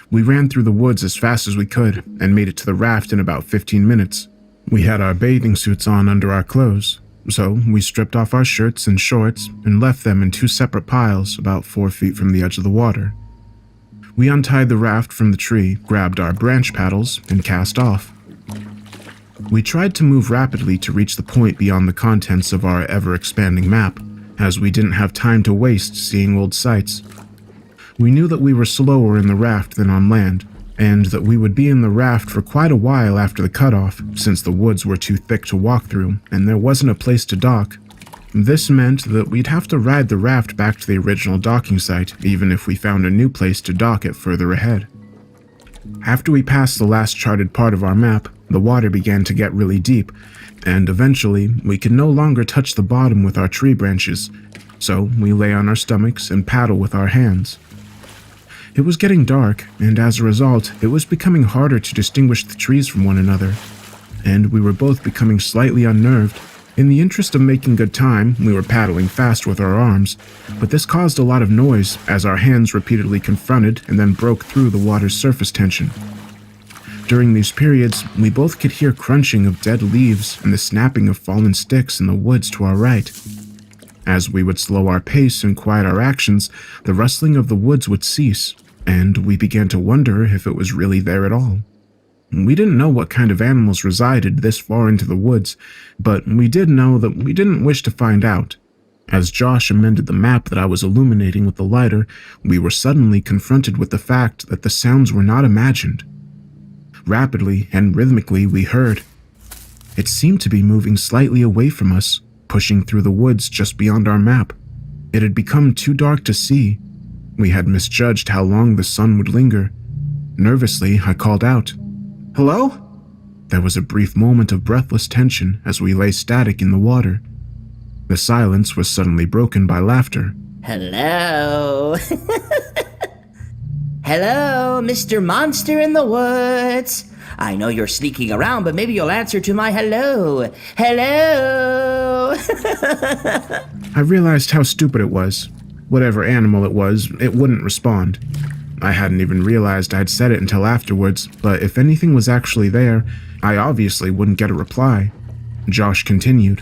Speaker 12: We ran through the woods as fast as we could and made it to the raft in about 15 minutes. We had our bathing suits on under our clothes, so we stripped off our shirts and shorts and left them in 2 separate piles about 4 feet from the edge of the water. We untied the raft from the tree, grabbed our branch paddles, and cast off. We tried to move rapidly to reach the point beyond the contents of our ever-expanding map, as we didn't have time to waste seeing old sights. We knew that we were slower in the raft than on land, and that we would be in the raft for quite a while after the cutoff, since the woods were too thick to walk through and there wasn't a place to dock. This meant that we'd have to ride the raft back to the original docking site, even if we found a new place to dock it further ahead. After we passed the last charted part of our map, the water began to get really deep, and eventually we could no longer touch the bottom with our tree branches, so we lay on our stomachs and paddle with our hands. It was getting dark, and as a result, it was becoming harder to distinguish the trees from one another, and we were both becoming slightly unnerved. In the interest of making good time, we were paddling fast with our arms, but this caused a lot of noise as our hands repeatedly confronted and then broke through the water's surface tension. During these periods, we both could hear crunching of dead leaves and the snapping of fallen sticks in the woods to our right. As we would slow our pace and quiet our actions, the rustling of the woods would cease, and we began to wonder if it was really there at all. We didn't know what kind of animals resided this far into the woods, but we did know that we didn't wish to find out. As Josh amended the map that I was illuminating with the lighter, we were suddenly confronted with the fact that the sounds were not imagined. Rapidly and rhythmically we heard. It seemed to be moving slightly away from us, pushing through the woods just beyond our map. It had become too dark to see. We had misjudged how long the sun would linger. Nervously, I called out, "Hello?" There was a brief moment of breathless tension as we lay static in the water. The silence was suddenly broken by laughter.
Speaker 14: Hello? Hello, Mr. Monster in the Woods. I know you're sneaking around, but maybe you'll answer to my hello. Hello?
Speaker 12: I realized how stupid it was. Whatever animal it was, it wouldn't respond. I hadn't even realized I'd said it until afterwards, but if anything was actually there, I obviously wouldn't get a reply. Josh continued.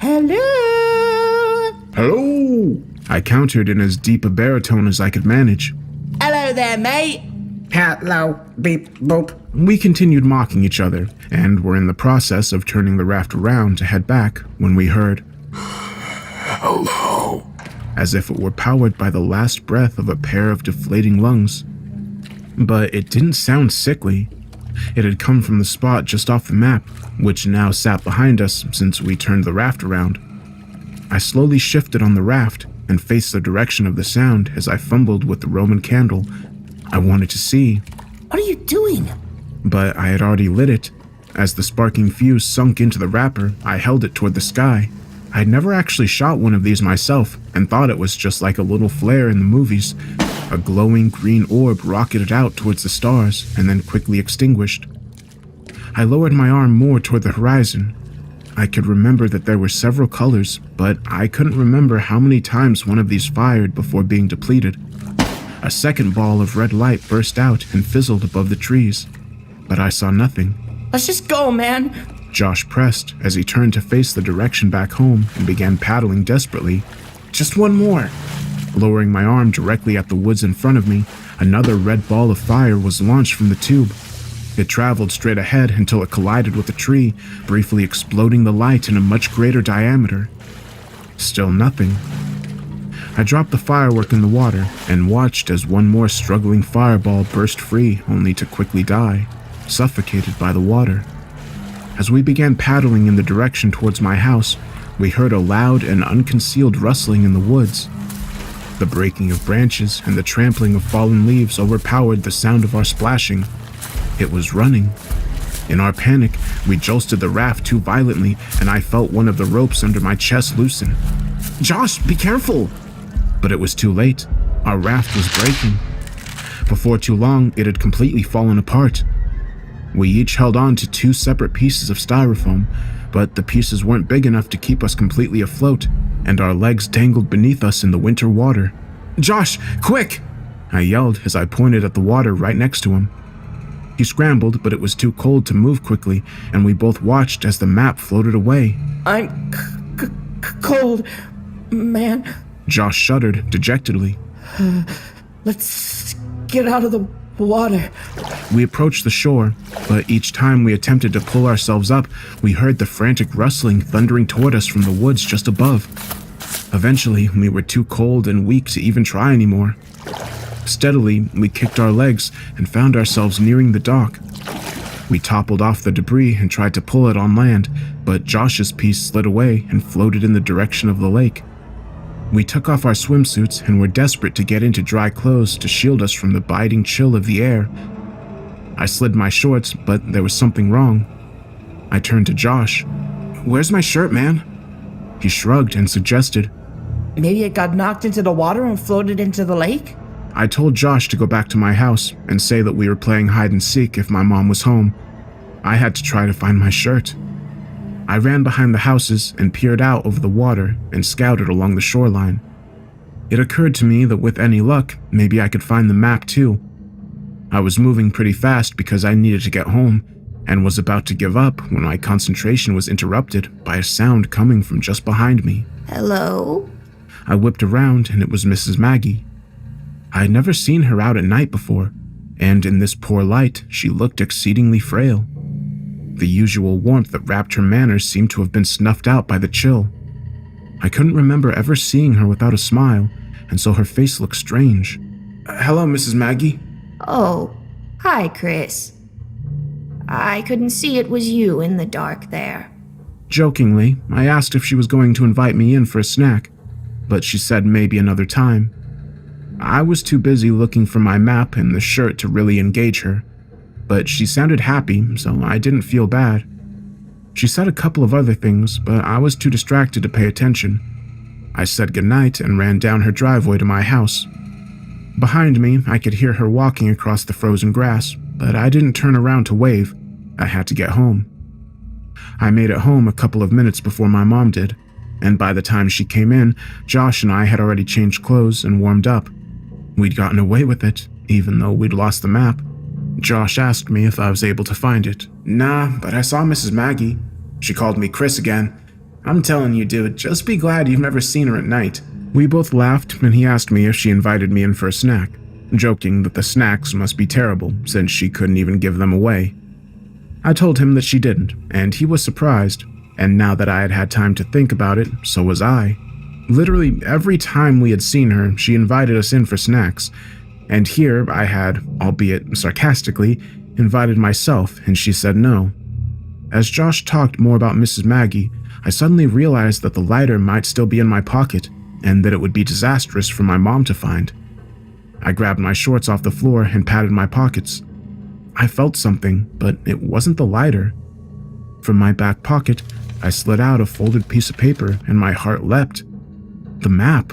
Speaker 14: Hello?
Speaker 12: Hello? I countered in as deep a baritone as I could manage.
Speaker 15: Hello there, mate. Hello, beep, boop.
Speaker 12: We continued mocking each other, and were in the process of turning the raft around to head back when we heard, "Hello," as if it were powered by the last breath of a pair of deflating lungs. But it didn't sound sickly. It had come from the spot just off the map, which now sat behind us since we turned the raft around. I slowly shifted on the raft and faced the direction of the sound as I fumbled with the Roman candle. I wanted to see.
Speaker 15: What are you doing?
Speaker 12: But I had already lit it. As the sparking fuse sunk into the wrapper, I held it toward the sky. I had never actually shot one of these myself and thought it was just like a little flare in the movies. A glowing green orb rocketed out towards the stars and then quickly extinguished. I lowered my arm more toward the horizon. I could remember that there were several colors, but I couldn't remember how many times one of these fired before being depleted. A second ball of red light burst out and fizzled above the trees, but I saw nothing.
Speaker 15: Let's just go, man.
Speaker 12: Josh pressed as he turned to face the direction back home and began paddling desperately. Just one more. Lowering my arm directly at the woods in front of me, another red ball of fire was launched from the tube. It traveled straight ahead until it collided with a tree, briefly exploding the light in a much greater diameter. Still nothing. I dropped the firework in the water and watched as one more struggling fireball burst free, only to quickly die, suffocated by the water. As we began paddling in the direction towards my house, we heard a loud and unconcealed rustling in the woods. The breaking of branches and the trampling of fallen leaves overpowered the sound of our splashing. It was running. In our panic, we jolted the raft too violently, and I felt one of the ropes under my chest loosen. "Josh, be careful!" But it was too late. Our raft was breaking. Before too long, it had completely fallen apart. We each held on to two separate pieces of styrofoam, but the pieces weren't big enough to keep us completely afloat, and our legs dangled beneath us in the winter water. "Josh, quick!" I yelled as I pointed at the water right next to him. He scrambled, but it was too cold to move quickly, and we both watched as the map floated away.
Speaker 15: I'm cold, man.
Speaker 12: Josh shuddered dejectedly.
Speaker 15: Let's get out of the water.
Speaker 12: We approached the shore, but each time we attempted to pull ourselves up, we heard the frantic rustling thundering toward us from the woods just above. Eventually, we were too cold and weak to even try anymore. Steadily, we kicked our legs and found ourselves nearing the dock. We toppled off the debris and tried to pull it on land, but Josh's piece slid away and floated in the direction of the lake. We took off our swimsuits and were desperate to get into dry clothes to shield us from the biting chill of the air. I slid my shorts, but there was something wrong. I turned to Josh. "Where's my shirt, man?" He shrugged and suggested,
Speaker 15: Maybe it got knocked into the water and floated into the lake?
Speaker 12: I told Josh to go back to my house and say that we were playing hide and seek if my mom was home. I had to try to find my shirt. I ran behind the houses and peered out over the water and scouted along the shoreline. It occurred to me that with any luck, maybe I could find the map too. I was moving pretty fast because I needed to get home and was about to give up when my concentration was interrupted by a sound coming from just behind me.
Speaker 13: Hello?
Speaker 12: I whipped around and it was Mrs. Maggie. I had never seen her out at night before, and in this poor light, she looked exceedingly frail. The usual warmth that wrapped her manners seemed to have been snuffed out by the chill. I couldn't remember ever seeing her without a smile, and so her face looked strange. "Hello, Mrs. Maggie."
Speaker 13: Oh, hi, Chris. I couldn't see it was you in the dark there.
Speaker 12: Jokingly, I asked if she was going to invite me in for a snack, but she said maybe another time. I was too busy looking for my map and the shirt to really engage her, but she sounded happy, so I didn't feel bad. She said a couple of other things, but I was too distracted to pay attention. I said goodnight and ran down her driveway to my house. Behind me, I could hear her walking across the frozen grass, but I didn't turn around to wave. I had to get home. I made it home a couple of minutes before my mom did, and by the time she came in, Josh and I had already changed clothes and warmed up. We'd gotten away with it, even though we'd lost the map. Josh asked me if I was able to find it. "Nah, but I saw Mrs. Maggie. She called me Chris again. I'm telling you, dude, just be glad you've never seen her at night. We both laughed, and he asked me if she invited me in for a snack, joking that the snacks must be terrible since she couldn't even give them away. I told him that she didn't, and he was surprised, and now that I had had time to think about it, so was I. Literally every time we had seen her, she invited us in for snacks, and here I had, albeit sarcastically, invited myself, and she said no. As Josh talked more about Mrs. Maggie, I suddenly realized that the lighter might still be in my pocket, and that it would be disastrous for my mom to find. I grabbed my shorts off the floor and patted my pockets. I felt something, but it wasn't the lighter. From my back pocket, I slid out a folded piece of paper, and my heart leapt. The map,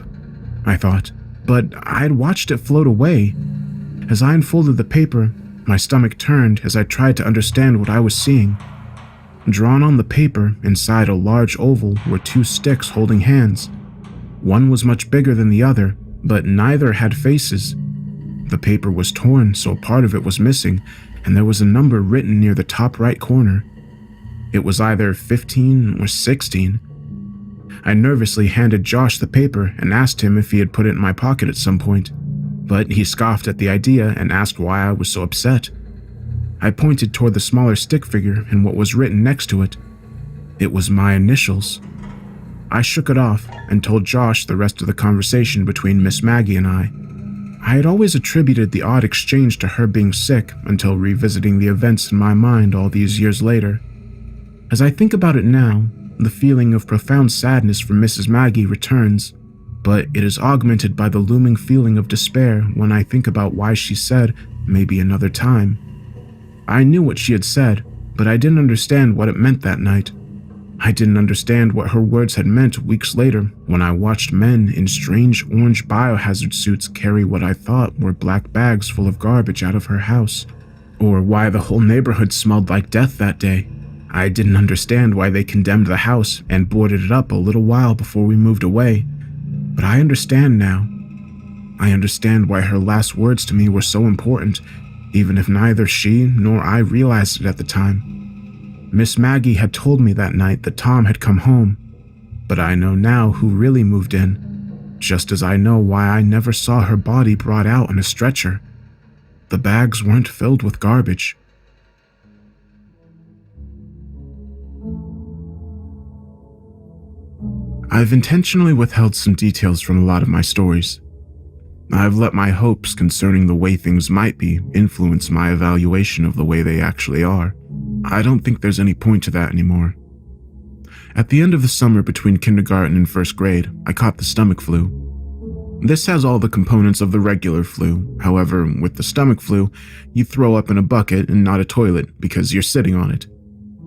Speaker 12: I thought, but I had watched it float away. As I unfolded the paper, my stomach turned as I tried to understand what I was seeing. Drawn on the paper, inside a large oval, were two sticks holding hands. One was much bigger than the other, but neither had faces. The paper was torn, so part of it was missing, and there was a number written near the top right corner. It was either 15 or 16. I nervously handed Josh the paper and asked him if he had put it in my pocket at some point, but he scoffed at the idea and asked why I was so upset. I pointed toward the smaller stick figure and what was written next to it. It was my initials. I shook it off and told Josh the rest of the conversation between Miss Maggie and I. I had always attributed the odd exchange to her being sick until revisiting the events in my mind all these years later. As I think about it now, the feeling of profound sadness for Mrs. Maggie returns, but it is augmented by the looming feeling of despair when I think about why she said, maybe another time. I knew what she had said, but I didn't understand what it meant that night. I didn't understand what her words had meant weeks later when I watched men in strange orange biohazard suits carry what I thought were black bags full of garbage out of her house, or why the whole neighborhood smelled like death that day. I didn't understand why they condemned the house and boarded it up a little while before we moved away, but I understand now. I understand why her last words to me were so important, even if neither she nor I realized it at the time. Miss Maggie had told me that night that Tom had come home, but I know now who really moved in, just as I know why I never saw her body brought out on a stretcher. The bags weren't filled with garbage. I've intentionally withheld some details from a lot of my stories. I've let my hopes concerning the way things might be influence my evaluation of the way they actually are. I don't think there's any point to that anymore. At the end of the summer between kindergarten and first grade, I caught the stomach flu. This has all the components of the regular flu. However, with the stomach flu, you throw up in a bucket and not a toilet because you're sitting on it.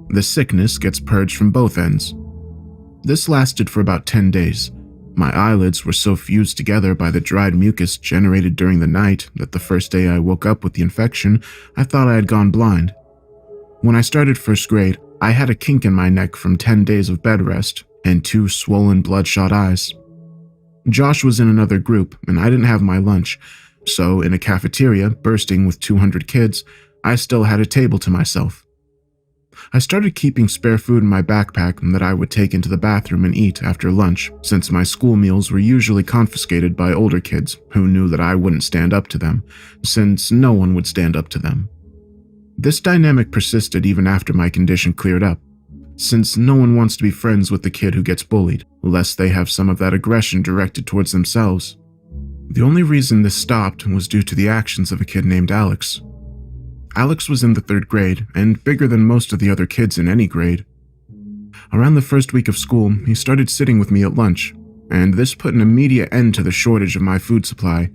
Speaker 12: The sickness gets purged from both ends. This lasted for about 10 days. My eyelids were so fused together by the dried mucus generated during the night that the first day I woke up with the infection, I thought I had gone blind. When I started first grade, I had a kink in my neck from 10 days of bed rest and 2 swollen, bloodshot eyes. Josh was in another group, and I didn't have my lunch, so in a cafeteria bursting with 200 kids, I still had a table to myself. I started keeping spare food in my backpack that I would take into the bathroom and eat after lunch, since my school meals were usually confiscated by older kids who knew that I wouldn't stand up to them, since no one would stand up to them. This dynamic persisted even after my condition cleared up, since no one wants to be friends with the kid who gets bullied, lest they have some of that aggression directed towards themselves. The only reason this stopped was due to the actions of a kid named Alex. Alex was in the 3rd grade and bigger than most of the other kids in any grade. Around the first week of school, he started sitting with me at lunch, and this put an immediate end to the shortage of my food supply.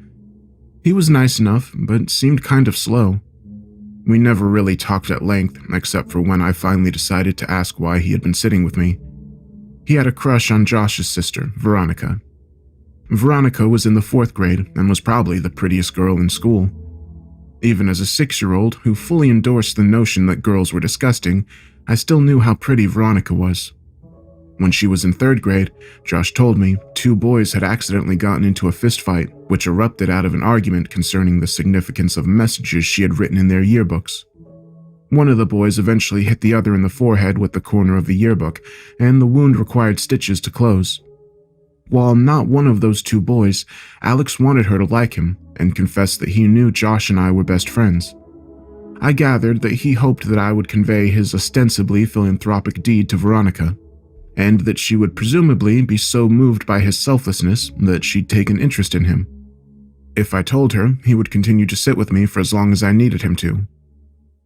Speaker 12: He was nice enough, but seemed kind of slow. We never really talked at length, except for when I finally decided to ask why he had been sitting with me. He had a crush on Josh's sister, Veronica. Veronica was in the 4th grade and was probably the prettiest girl in school. Even as a 6-year-old who fully endorsed the notion that girls were disgusting, I still knew how pretty Veronica was. When she was in 3rd grade, Josh told me 2 boys had accidentally gotten into a fistfight, which erupted out of an argument concerning the significance of messages she had written in their yearbooks. One of the boys eventually hit the other in the forehead with the corner of the yearbook, and the wound required stitches to close. While not one of those two boys, Alex wanted her to like him and confessed that he knew Josh and I were best friends. I gathered that he hoped that I would convey his ostensibly philanthropic deed to Veronica, and that she would presumably be so moved by his selflessness that she'd take an interest in him. If I told her, he would continue to sit with me for as long as I needed him to.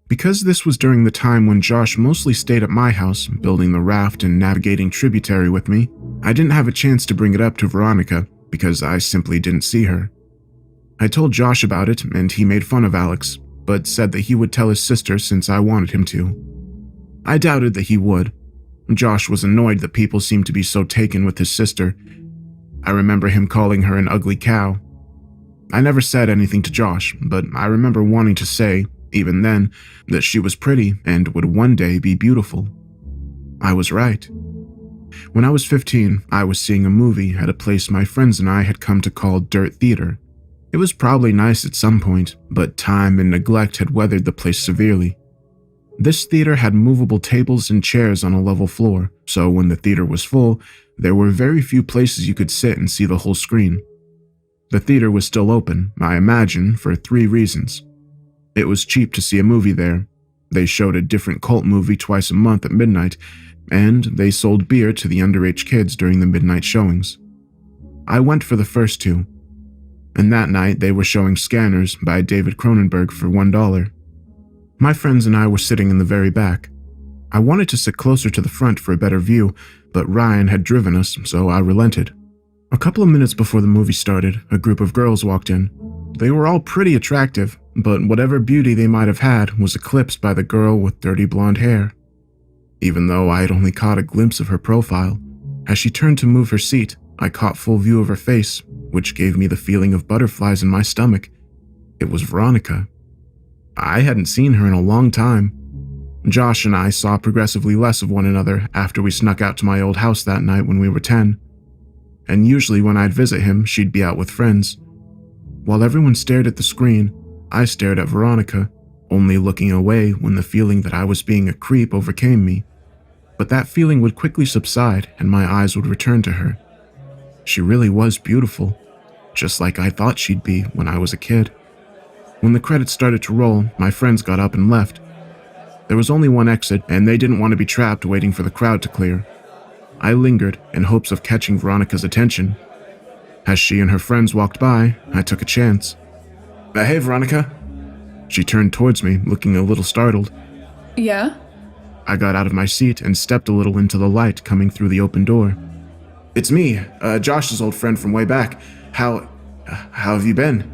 Speaker 12: Because this was during the time when Josh mostly stayed at my house, building the raft and navigating tributary with me, I didn't have a chance to bring it up to Veronica because I simply didn't see her. I told Josh about it and he made fun of Alex, but said that he would tell his sister since I wanted him to. I doubted that he would. Josh was annoyed that people seemed to be so taken with his sister. I remember him calling her an ugly cow. I never said anything to Josh, but I remember wanting to say, even then, that she was pretty and would one day be beautiful. I was right. When I was 15, I was seeing a movie at a place my friends and I had come to call Dirt Theater. It was probably nice at some point, but time and neglect had weathered the place severely. This theater had movable tables and chairs on a level floor, so when the theater was full, there were very few places you could sit and see the whole screen. The theater was still open, I imagine, for 3 reasons. It was cheap to see a movie there. They showed a different cult movie twice a month at midnight, and they sold beer to the underage kids during the midnight showings. I went for the first 2, and that night they were showing Scanners by David Cronenberg for $1. My friends and I were sitting in the very back. I wanted to sit closer to the front for a better view, but Ryan had driven us, so I relented. A couple of minutes before the movie started, a group of girls walked in. They were all pretty attractive, but whatever beauty they might have had was eclipsed by the girl with dirty blonde hair. Even though I had only caught a glimpse of her profile, as she turned to move her seat, I caught full view of her face, which gave me the feeling of butterflies in my stomach. It was Veronica. I hadn't seen her in a long time. Josh and I saw progressively less of one another after we snuck out to my old house that night when we were 10. And usually when I'd visit him, she'd be out with friends. While everyone stared at the screen, I stared at Veronica, only looking away when the feeling that I was being a creep overcame me. But that feeling would quickly subside and my eyes would return to her. She really was beautiful, just like I thought she'd be when I was a kid. When the credits started to roll, my friends got up and left. There was only one exit, and they didn't want to be trapped waiting for the crowd to clear. I lingered in hopes of catching Veronica's attention. As she and her friends walked by, I took a chance. Hey, Veronica. She turned towards me, looking a little startled.
Speaker 17: Yeah?
Speaker 12: I got out of my seat and stepped a little into the light coming through the open door. It's me, Josh's old friend from way back. How have you been?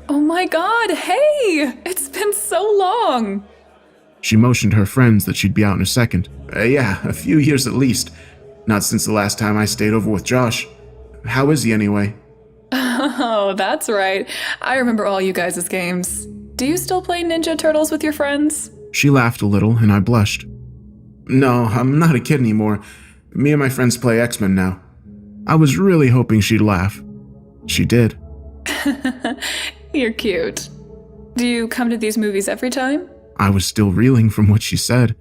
Speaker 17: Oh my god, hey! It's been so long!
Speaker 12: She motioned her friends that she'd be out in a second. Yeah, a few years at least. Not since the last time I stayed over with Josh. How is he anyway?
Speaker 17: Oh, that's right. I remember all you guys' games. Do you still play Ninja Turtles with your friends?
Speaker 12: She laughed a little and I blushed. No, I'm not a kid anymore. Me and my friends play X-Men now. I was really hoping she'd laugh. She did.
Speaker 17: You're cute. Do you come to these movies every time?
Speaker 12: I was still reeling from what she said.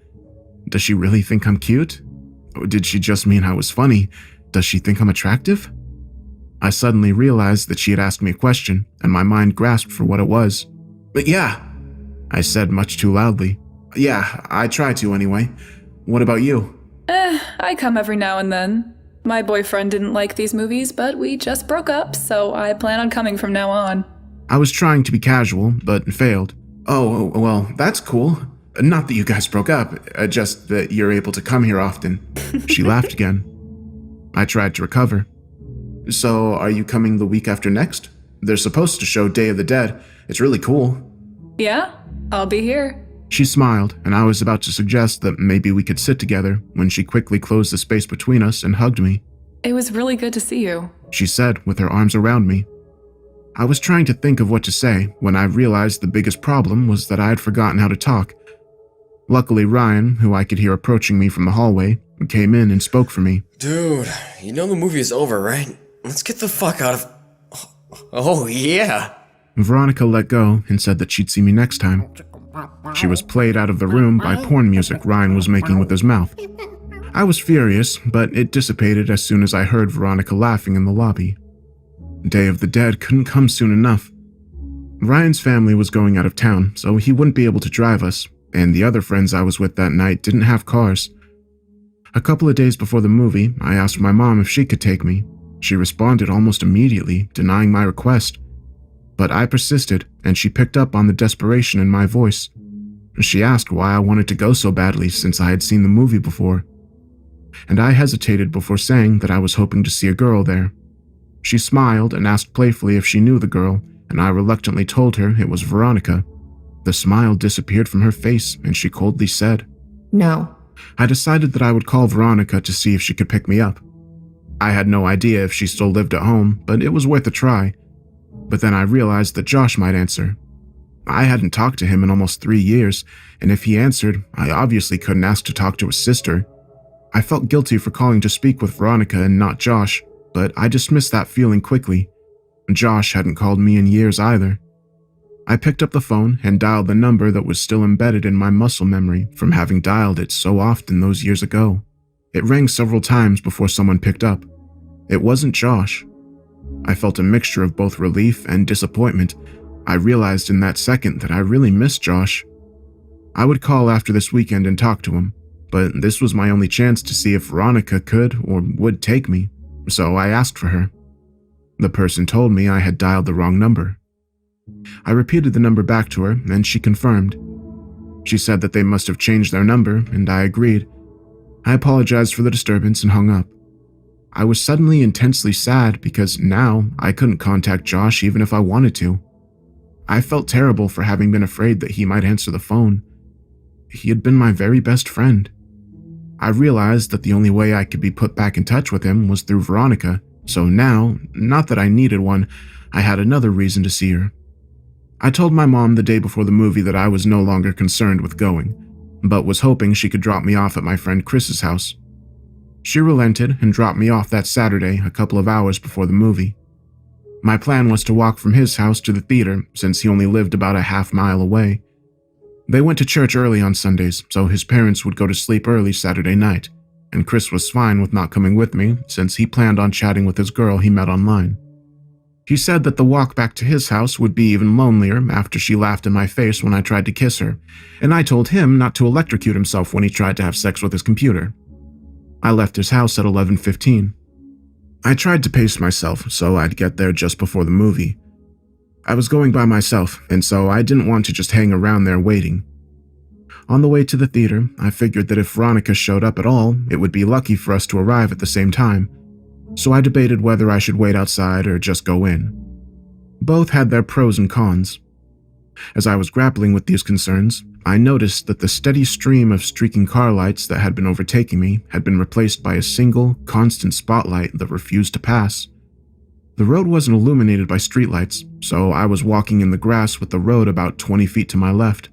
Speaker 12: Does she really think I'm cute? Or did she just mean I was funny? Does she think I'm attractive? I suddenly realized that she had asked me a question, and my mind grasped for what it was. But yeah, I said much too loudly. Yeah, I try to anyway. What about you?
Speaker 17: I come every now and then. My boyfriend didn't like these movies, but we just broke up, so I plan on coming from now on.
Speaker 12: I was trying to be casual, but failed. Oh, well, that's cool. Not that you guys broke up, just that you're able to come here often. She laughed again. I tried to recover. So, are you coming the week after next? They're supposed to show Day of the Dead. It's really cool.
Speaker 17: Yeah, I'll be here.
Speaker 12: She smiled, and I was about to suggest that maybe we could sit together when she quickly closed the space between us and hugged me.
Speaker 17: It was really good to see you,
Speaker 12: she said with her arms around me. I was trying to think of what to say when I realized the biggest problem was that I had forgotten how to talk. Luckily, Ryan, who I could hear approaching me from the hallway, came in and spoke for me.
Speaker 18: Dude, you know the movie is over, right? Let's get the fuck out of... Oh, yeah.
Speaker 12: Veronica let go and said that she'd see me next time. She was played out of the room by porn music Ryan was making with his mouth. I was furious, but it dissipated as soon as I heard Veronica laughing in the lobby. Day of the Dead couldn't come soon enough. Ryan's family was going out of town, so he wouldn't be able to drive us, and the other friends I was with that night didn't have cars. A couple of days before the movie, I asked my mom if she could take me. She responded almost immediately, denying my request. But I persisted, and she picked up on the desperation in my voice. She asked why I wanted to go so badly since I had seen the movie before. And I hesitated before saying that I was hoping to see a girl there. She smiled and asked playfully if she knew the girl, and I reluctantly told her it was Veronica. The smile disappeared from her face, and she coldly said,
Speaker 13: No.
Speaker 12: I decided that I would call Veronica to see if she could pick me up. I had no idea if she still lived at home, but it was worth a try. But then I realized that Josh might answer. I hadn't talked to him in almost 3 years, and if he answered, I obviously couldn't ask to talk to his sister. I felt guilty for calling to speak with Veronica and not Josh, but I dismissed that feeling quickly. Josh hadn't called me in years either. I picked up the phone and dialed the number that was still embedded in my muscle memory from having dialed it so often those years ago. It rang several times before someone picked up. It wasn't Josh. I felt a mixture of both relief and disappointment. I realized in that second that I really missed Josh. I would call after this weekend and talk to him, but this was my only chance to see if Veronica could or would take me, so I asked for her. The person told me I had dialed the wrong number. I repeated the number back to her, and she confirmed. She said that they must have changed their number, and I agreed. I apologized for the disturbance and hung up. I was suddenly intensely sad because now I couldn't contact Josh even if I wanted to. I felt terrible for having been afraid that he might answer the phone. He had been my very best friend. I realized that the only way I could be put back in touch with him was through Veronica, so now, not that I needed one, I had another reason to see her. I told my mom the day before the movie that I was no longer concerned with going, but was hoping she could drop me off at my friend Chris's house. She relented and dropped me off that Saturday a couple of hours before the movie. My plan was to walk from his house to the theater since he only lived about a half-mile away. They went to church early on Sundays, so his parents would go to sleep early Saturday night, and Chris was fine with not coming with me since he planned on chatting with his girl he met online. He said that the walk back to his house would be even lonelier after she laughed in my face when I tried to kiss her, and I told him not to electrocute himself when he tried to have sex with his computer. I left his house at 11:15. I tried to pace myself so I'd get there just before the movie. I was going by myself, and so I didn't want to just hang around there waiting. On the way to the theater, I figured that if Veronica showed up at all, it would be lucky for us to arrive at the same time, so I debated whether I should wait outside or just go in. Both had their pros and cons. As I was grappling with these concerns, I noticed that the steady stream of streaking car lights that had been overtaking me had been replaced by a single, constant spotlight that refused to pass. The road wasn't illuminated by streetlights, so I was walking in the grass with the road about 20 feet to my left.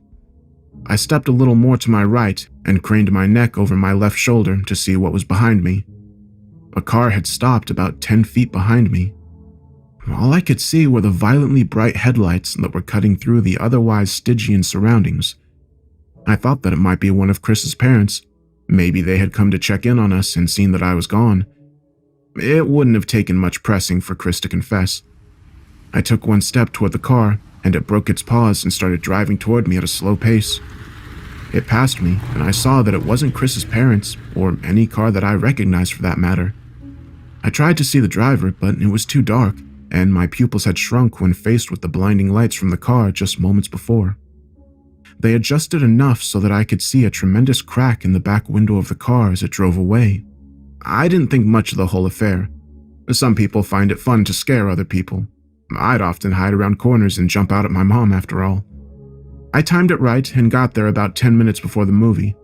Speaker 12: I stepped a little more to my right and craned my neck over my left shoulder to see what was behind me. A car had stopped about 10 feet behind me. All I could see were the violently bright headlights that were cutting through the otherwise Stygian surroundings. I thought that it might be one of Chris's parents. Maybe they had come to check in on us and seen that I was gone. It wouldn't have taken much pressing for Chris to confess. I took one step toward the car, and it broke its pause and started driving toward me at a slow pace. It passed me, and I saw that it wasn't Chris's parents, or any car that I recognized for that matter. I tried to see the driver, but it was too dark, and my pupils had shrunk when faced with the blinding lights from the car just moments before. They adjusted enough so that I could see a tremendous crack in the back window of the car as it drove away. I didn't think much of the whole affair. Some people find it fun to scare other people. I'd often hide around corners and jump out at my mom after all. I timed it right and got there about 10 minutes before the movie.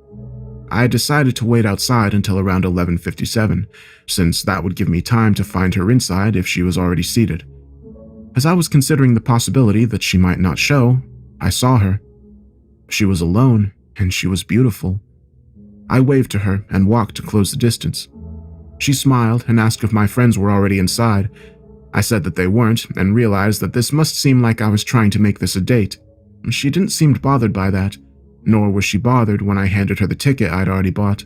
Speaker 12: I had decided to wait outside until around 11:57, since that would give me time to find her inside if she was already seated. As I was considering the possibility that she might not show, I saw her. She was alone, and she was beautiful. I waved to her and walked to close the distance. She smiled and asked if my friends were already inside. I said that they weren't, and realized that this must seem like I was trying to make this a date. She didn't seem bothered by that, nor was she bothered when I handed her the ticket I'd already bought.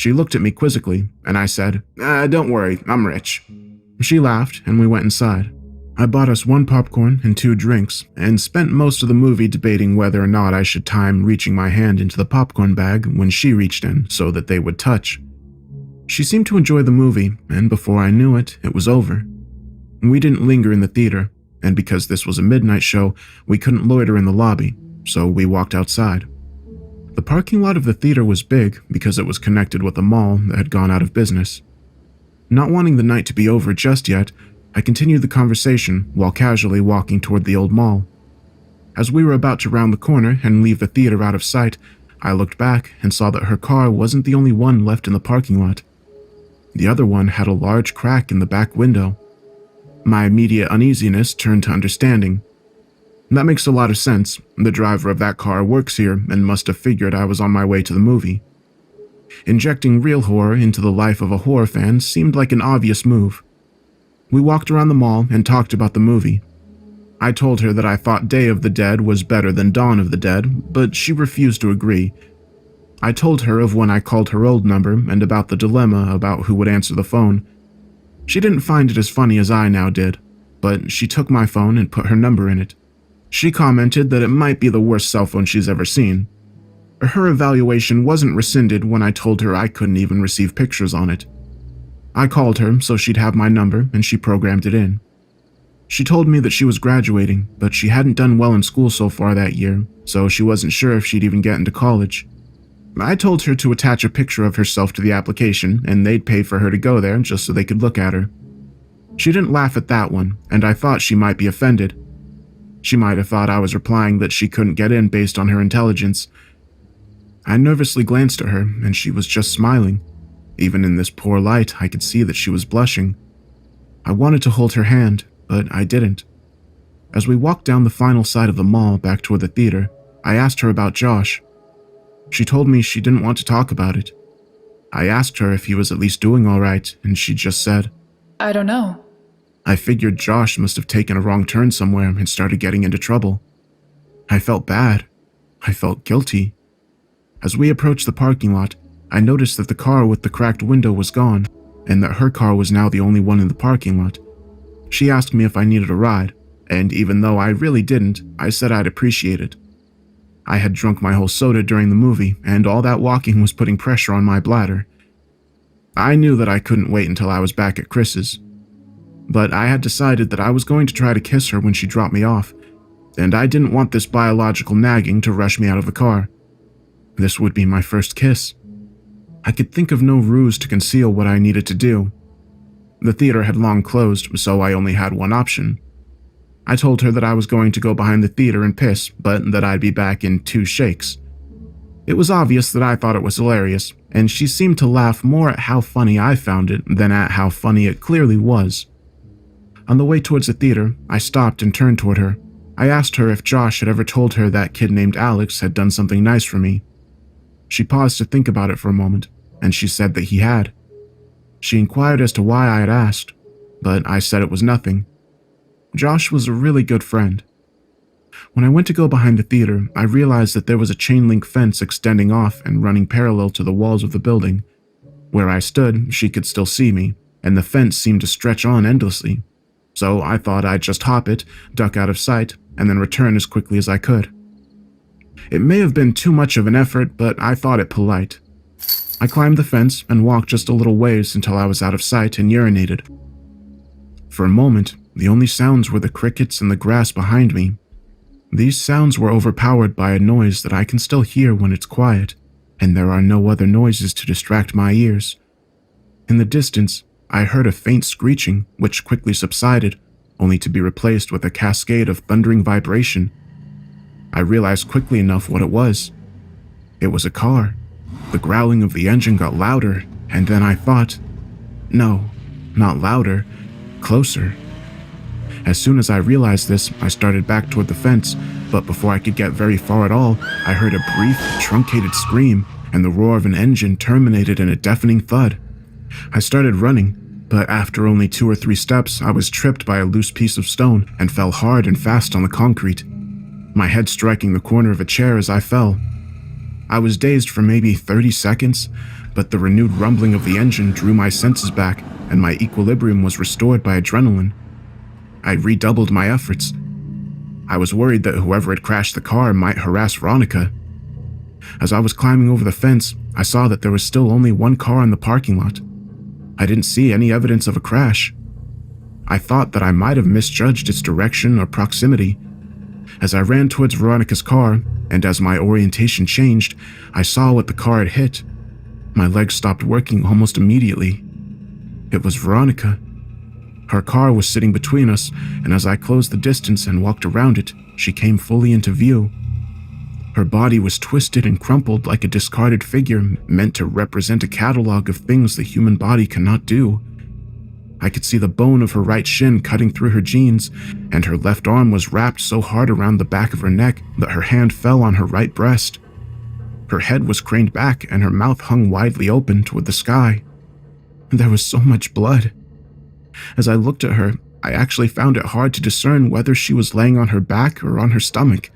Speaker 12: She looked at me quizzically, and I said, don't worry, I'm rich. She laughed, and we went inside. I bought us 1 popcorn and 2 drinks, and spent most of the movie debating whether or not I should time reaching my hand into the popcorn bag when she reached in so that they would touch. She seemed to enjoy the movie, and before I knew it, it was over. We didn't linger in the theater, and because this was a midnight show, we couldn't loiter in the lobby, so we walked outside. The parking lot of the theater was big because it was connected with a mall that had gone out of business. Not wanting the night to be over just yet, I continued the conversation while casually walking toward the old mall. As we were about to round the corner and leave the theater out of sight, I looked back and saw that her car wasn't the only one left in the parking lot. The other one had a large crack in the back window. My immediate uneasiness turned to understanding. That makes a lot of sense. The driver of that car works here and must have figured I was on my way to the movie. Injecting real horror into the life of a horror fan seemed like an obvious move. We walked around the mall and talked about the movie. I told her that I thought Day of the Dead was better than Dawn of the Dead, but she refused to agree. I told her of when I called her old number and about the dilemma about who would answer the phone. She didn't find it as funny as I now did, but she took my phone and put her number in it. She commented that it might be the worst cell phone she's ever seen. Her evaluation wasn't rescinded when I told her I couldn't even receive pictures on it. I called her so she'd have my number, and she programmed it in. She told me that she was graduating, but she hadn't done well in school so far that year, so she wasn't sure if she'd even get into college. I told her to attach a picture of herself to the application, and they'd pay for her to go there just so they could look at her. She didn't laugh at that one, and I thought she might be offended. She might have thought I was replying that she couldn't get in based on her intelligence. I nervously glanced at her, and she was just smiling. Even in this poor light, I could see that she was blushing. I wanted to hold her hand, but I didn't. As we walked down the final side of the mall back toward the theater, I asked her about Josh. She told me she didn't want to talk about it. I asked her if he was at least doing all right, and she just said,
Speaker 17: I don't know.
Speaker 12: I figured Josh must have taken a wrong turn somewhere and started getting into trouble. I felt bad. I felt guilty. As we approached the parking lot, I noticed that the car with the cracked window was gone, and that her car was now the only one in the parking lot. She asked me if I needed a ride, and even though I really didn't, I said I'd appreciate it. I had drunk my whole soda during the movie, and all that walking was putting pressure on my bladder. I knew that I couldn't wait until I was back at Chris's. But I had decided that I was going to try to kiss her when she dropped me off, and I didn't want this biological nagging to rush me out of the car. This would be my first kiss. I could think of no ruse to conceal what I needed to do. The theater had long closed, so I only had one option. I told her that I was going to go behind the theater and piss, but that I'd be back in 2 shakes. It was obvious that I thought it was hilarious, and she seemed to laugh more at how funny I found it than at how funny it clearly was. On the way towards the theater, I stopped and turned toward her. I asked her if Josh had ever told her that kid named Alex had done something nice for me. She paused to think about it for a moment, and she said that he had. She inquired as to why I had asked, but I said it was nothing. Josh was a really good friend. When I went to go behind the theater, I realized that there was a chain-link fence extending off and running parallel to the walls of the building. Where I stood, she could still see me, and the fence seemed to stretch on endlessly. So I thought I'd just hop it, duck out of sight, and then return as quickly as I could. It may have been too much of an effort, but I thought it polite. I climbed the fence and walked just a little ways until I was out of sight and urinated. For a moment, the only sounds were the crickets and the grass behind me. These sounds were overpowered by a noise that I can still hear when it's quiet, and there are no other noises to distract my ears. In the distance, I heard a faint screeching, which quickly subsided, only to be replaced with a cascade of thundering vibration. I realized quickly enough what it was. It was a car. The growling of the engine got louder, and then I thought, no, not louder, closer. As soon as I realized this, I started back toward the fence, but before I could get very far at all, I heard a brief, truncated scream, and the roar of an engine terminated in a deafening thud. I started running, but after only 2 or 3 steps, I was tripped by a loose piece of stone and fell hard and fast on the concrete, my head striking the corner of a chair as I fell. I was dazed for maybe 30 seconds, but the renewed rumbling of the engine drew my senses back, and my equilibrium was restored by adrenaline. I redoubled my efforts. I was worried that whoever had crashed the car might harass Veronica. As I was climbing over the fence, I saw that there was still only one car in the parking lot. I didn't see any evidence of a crash. I thought that I might have misjudged its direction or proximity. As I ran towards Veronica's car, and as my orientation changed, I saw what the car had hit. My legs stopped working almost immediately. It was Veronica. Her car was sitting between us, and as I closed the distance and walked around it, she came fully into view. Her body was twisted and crumpled like a discarded figure meant to represent a catalog of things the human body cannot do. I could see the bone of her right shin cutting through her jeans, and her left arm was wrapped so hard around the back of her neck that her hand fell on her right breast. Her head was craned back and her mouth hung widely open toward the sky. There was so much blood. As I looked at her, I actually found it hard to discern whether she was laying on her back or on her stomach,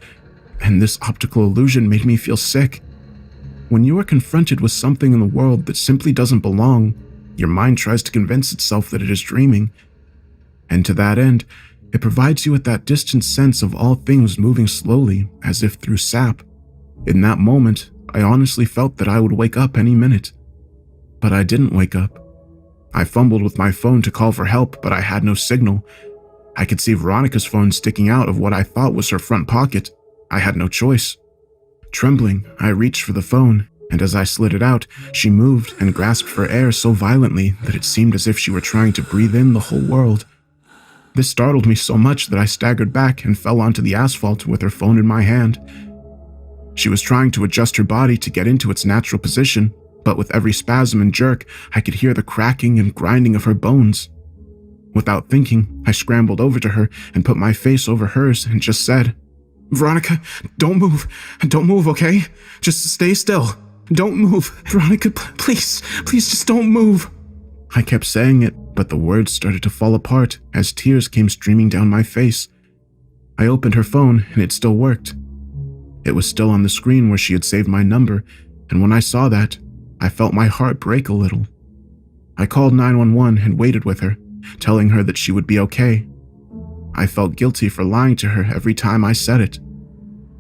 Speaker 12: and this optical illusion made me feel sick. When you are confronted with something in the world that simply doesn't belong, your mind tries to convince itself that it is dreaming. And to that end, it provides you with that distant sense of all things moving slowly, as if through sap. In that moment, I honestly felt that I would wake up any minute. But I didn't wake up. I fumbled with my phone to call for help, but I had no signal. I could see Veronica's phone sticking out of what I thought was her front pocket. I had no choice. Trembling, I reached for the phone, and as I slid it out, she moved and grasped for air so violently that it seemed as if she were trying to breathe in the whole world. This startled me so much that I staggered back and fell onto the asphalt with her phone in my hand. She was trying to adjust her body to get into its natural position, but with every spasm and jerk, I could hear the cracking and grinding of her bones. Without thinking, I scrambled over to her and put my face over hers and just said, "Veronica, don't move. Don't move, okay? Just stay still. Don't move. Veronica, please just don't move." I kept saying it, but the words started to fall apart as tears came streaming down my face. I opened her phone and it still worked. It was still on the screen where she had saved my number, and when I saw that, I felt my heart break a little. I called 911 and waited with her, telling her that she would be okay. I felt guilty for lying to her every time I said it.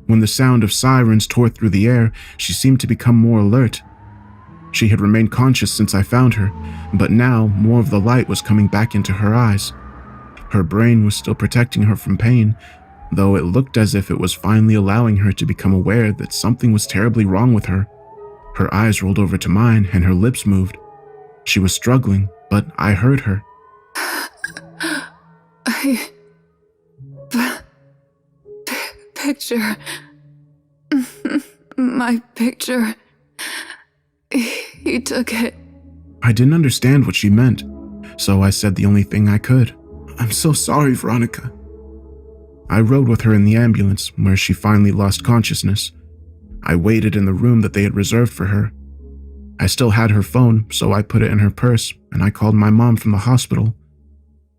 Speaker 12: When the sound of sirens tore through the air, she seemed to become more alert. She had remained conscious since I found her, but now more of the light was coming back into her eyes. Her brain was still protecting her from pain, though it looked as if it was finally allowing her to become aware that something was terribly wrong with her. Her eyes rolled over to mine and her lips moved. She was struggling, but I heard her.
Speaker 17: Picture. My picture. He took it.
Speaker 12: I didn't understand what she meant, so I said the only thing I could. "I'm so sorry, Veronica." I rode with her in the ambulance, where she finally lost consciousness. I waited in the room that they had reserved for her. I still had her phone, so I put it in her purse, and I called my mom from the hospital.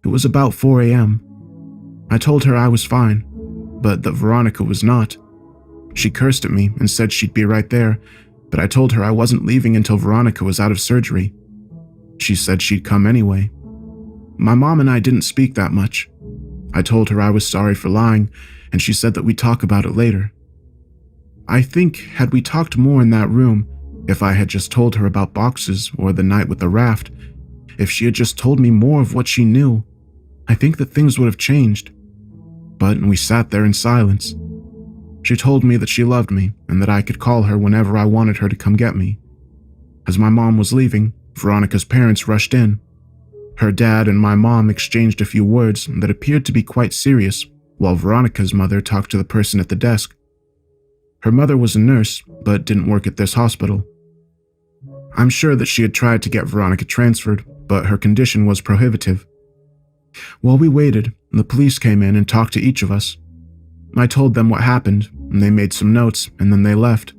Speaker 12: It was about 4 a.m. I told her I was fine, but that Veronica was not. She cursed at me and said she'd be right there, but I told her I wasn't leaving until Veronica was out of surgery. She said she'd come anyway. My mom and I didn't speak that much. I told her I was sorry for lying, and she said that we'd talk about it later. I think, had we talked more in that room, if I had just told her about boxes or the night with the raft, if she had just told me more of what she knew, I think that things would have changed. But we sat there in silence. She told me that she loved me and that I could call her whenever I wanted her to come get me. As my mom was leaving, Veronica's parents rushed in. Her dad and my mom exchanged a few words that appeared to be quite serious, while Veronica's mother talked to the person at the desk. Her mother was a nurse, but didn't work at this hospital. I'm sure that she had tried to get Veronica transferred, but her condition was prohibitive. While we waited, the police came in and talked to each of us. I told them what happened, and they made some notes, and then they left.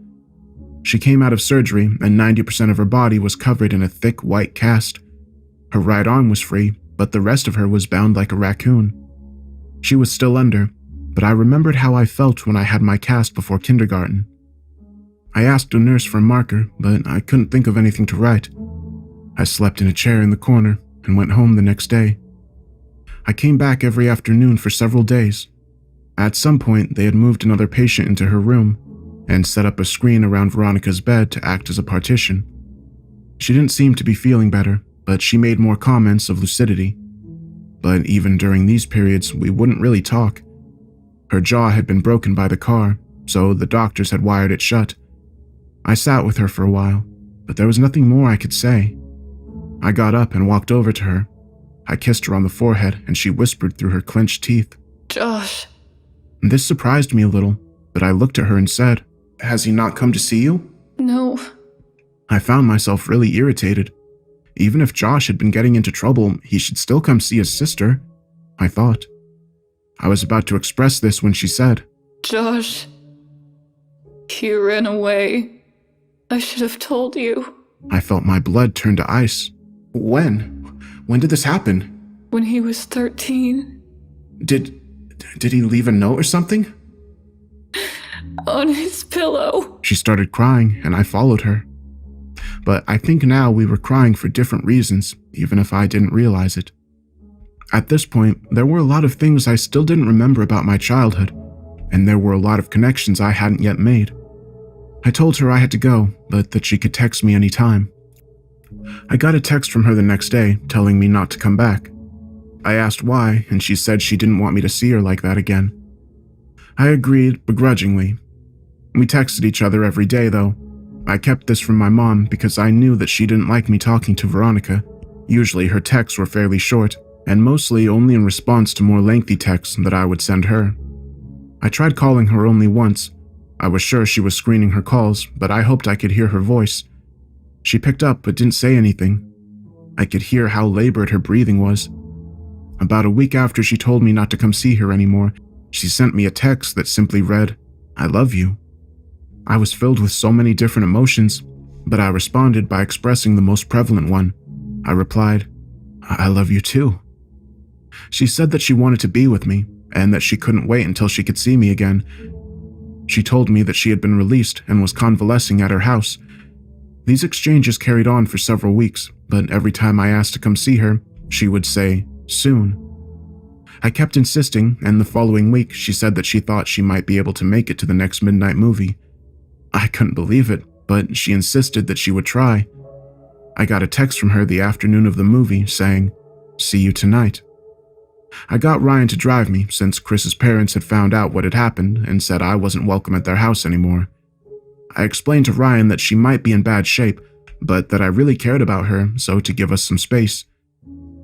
Speaker 12: She came out of surgery, and 90% of her body was covered in a thick white cast. Her right arm was free, but the rest of her was bound like a raccoon. She was still under, but I remembered how I felt when I had my cast before kindergarten. I asked a nurse for a marker, but I couldn't think of anything to write. I slept in a chair in the corner and went home the next day. I came back every afternoon for several days. At some point, they had moved another patient into her room and set up a screen around Veronica's bed to act as a partition. She didn't seem to be feeling better, but she made more comments of lucidity. But even during these periods, we wouldn't really talk. Her jaw had been broken by the car, so the doctors had wired it shut. I sat with her for a while, but there was nothing more I could say. I got up and walked over to her. I kissed her on the forehead, and she whispered through her clenched teeth,
Speaker 17: Josh.
Speaker 12: This surprised me a little, but I looked at her and said, "Has he not come to see you?"
Speaker 17: No.
Speaker 12: I found myself really irritated. Even if Josh had been getting into trouble, he should still come see his sister, I thought. I was about to express this when she said,
Speaker 17: Josh. You ran away. I should have told you.
Speaker 12: I felt my blood turn to ice. When? When did this happen?
Speaker 17: When he was 13.
Speaker 12: Did he leave a note or something?
Speaker 17: On his pillow.
Speaker 12: She started crying, and I followed her. But I think now we were crying for different reasons, even if I didn't realize it. At this point, there were a lot of things I still didn't remember about my childhood, and there were a lot of connections I hadn't yet made. I told her I had to go, but that she could text me anytime. I got a text from her the next day telling me not to come back. I asked why, and she said she didn't want me to see her like that again. I agreed begrudgingly. We texted each other every day, though. I kept this from my mom because I knew that she didn't like me talking to Veronica. Usually her texts were fairly short, and mostly only in response to more lengthy texts that I would send her. I tried calling her only once. I was sure she was screening her calls, but I hoped I could hear her voice. She picked up but didn't say anything. I could hear how labored her breathing was. About a week after she told me not to come see her anymore, she sent me a text that simply read, "I love you." I was filled with so many different emotions, but I responded by expressing the most prevalent one. I replied, "I love you too." She said that she wanted to be with me, and that she couldn't wait until she could see me again. She told me that she had been released and was convalescing at her house. These exchanges carried on for several weeks, but every time I asked to come see her, she would say, "Soon." I kept insisting, and the following week she said that she thought she might be able to make it to the next midnight movie. I couldn't believe it, but she insisted that she would try. I got a text from her the afternoon of the movie saying, "See you tonight." I got Ryan to drive me since Chris's parents had found out what had happened and said I wasn't welcome at their house anymore. I explained to Ryan that she might be in bad shape, but that I really cared about her, so to give us some space.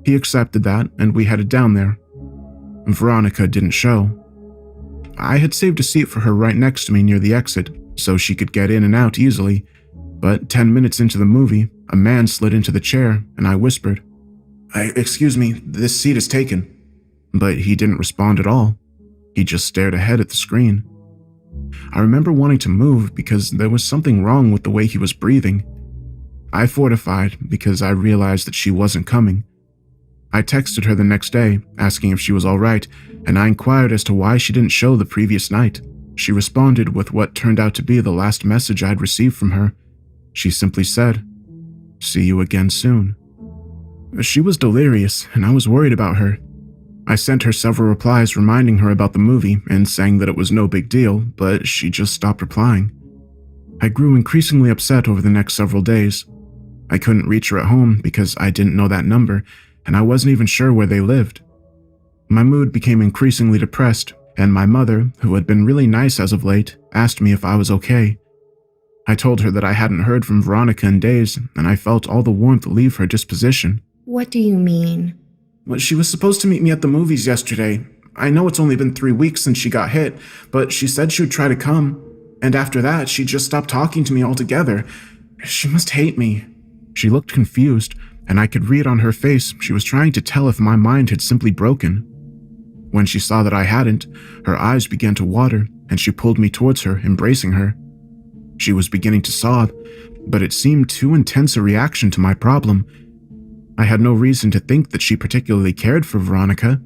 Speaker 12: He accepted that, and we headed down there. Veronica didn't show. I had saved a seat for her right next to me near the exit, so she could get in and out easily, but 10 minutes into the movie, a man slid into the chair, and I whispered, "Excuse me, this seat is taken." But he didn't respond at all. He just stared ahead at the screen. I remember wanting to move because there was something wrong with the way he was breathing. I fortified because I realized that she wasn't coming. I texted her the next day, asking if she was all right, and I inquired as to why she didn't show the previous night. She responded with what turned out to be the last message I'd received from her. She simply said, "See you again soon." She was delirious, and I was worried about her. I sent her several replies reminding her about the movie and saying that it was no big deal, but she just stopped replying. I grew increasingly upset over the next several days. I couldn't reach her at home because I didn't know that number, and I wasn't even sure where they lived. My mood became increasingly depressed, and my mother, who had been really nice as of late, asked me if I was okay. I told her that I hadn't heard from Veronica in days, and I felt all the warmth leave her disposition.
Speaker 13: What do you mean?
Speaker 12: Well, she was supposed to meet me at the movies yesterday. I know it's only been 3 weeks since she got hit, but she said she would try to come. And after that, she just stopped talking to me altogether. She must hate me. She looked confused, and I could read on her face she was trying to tell if my mind had simply broken. When she saw that I hadn't, her eyes began to water, and she pulled me towards her, embracing her. She was beginning to sob, but it seemed too intense a reaction to my problem. I had no reason to think that she particularly cared for Veronica.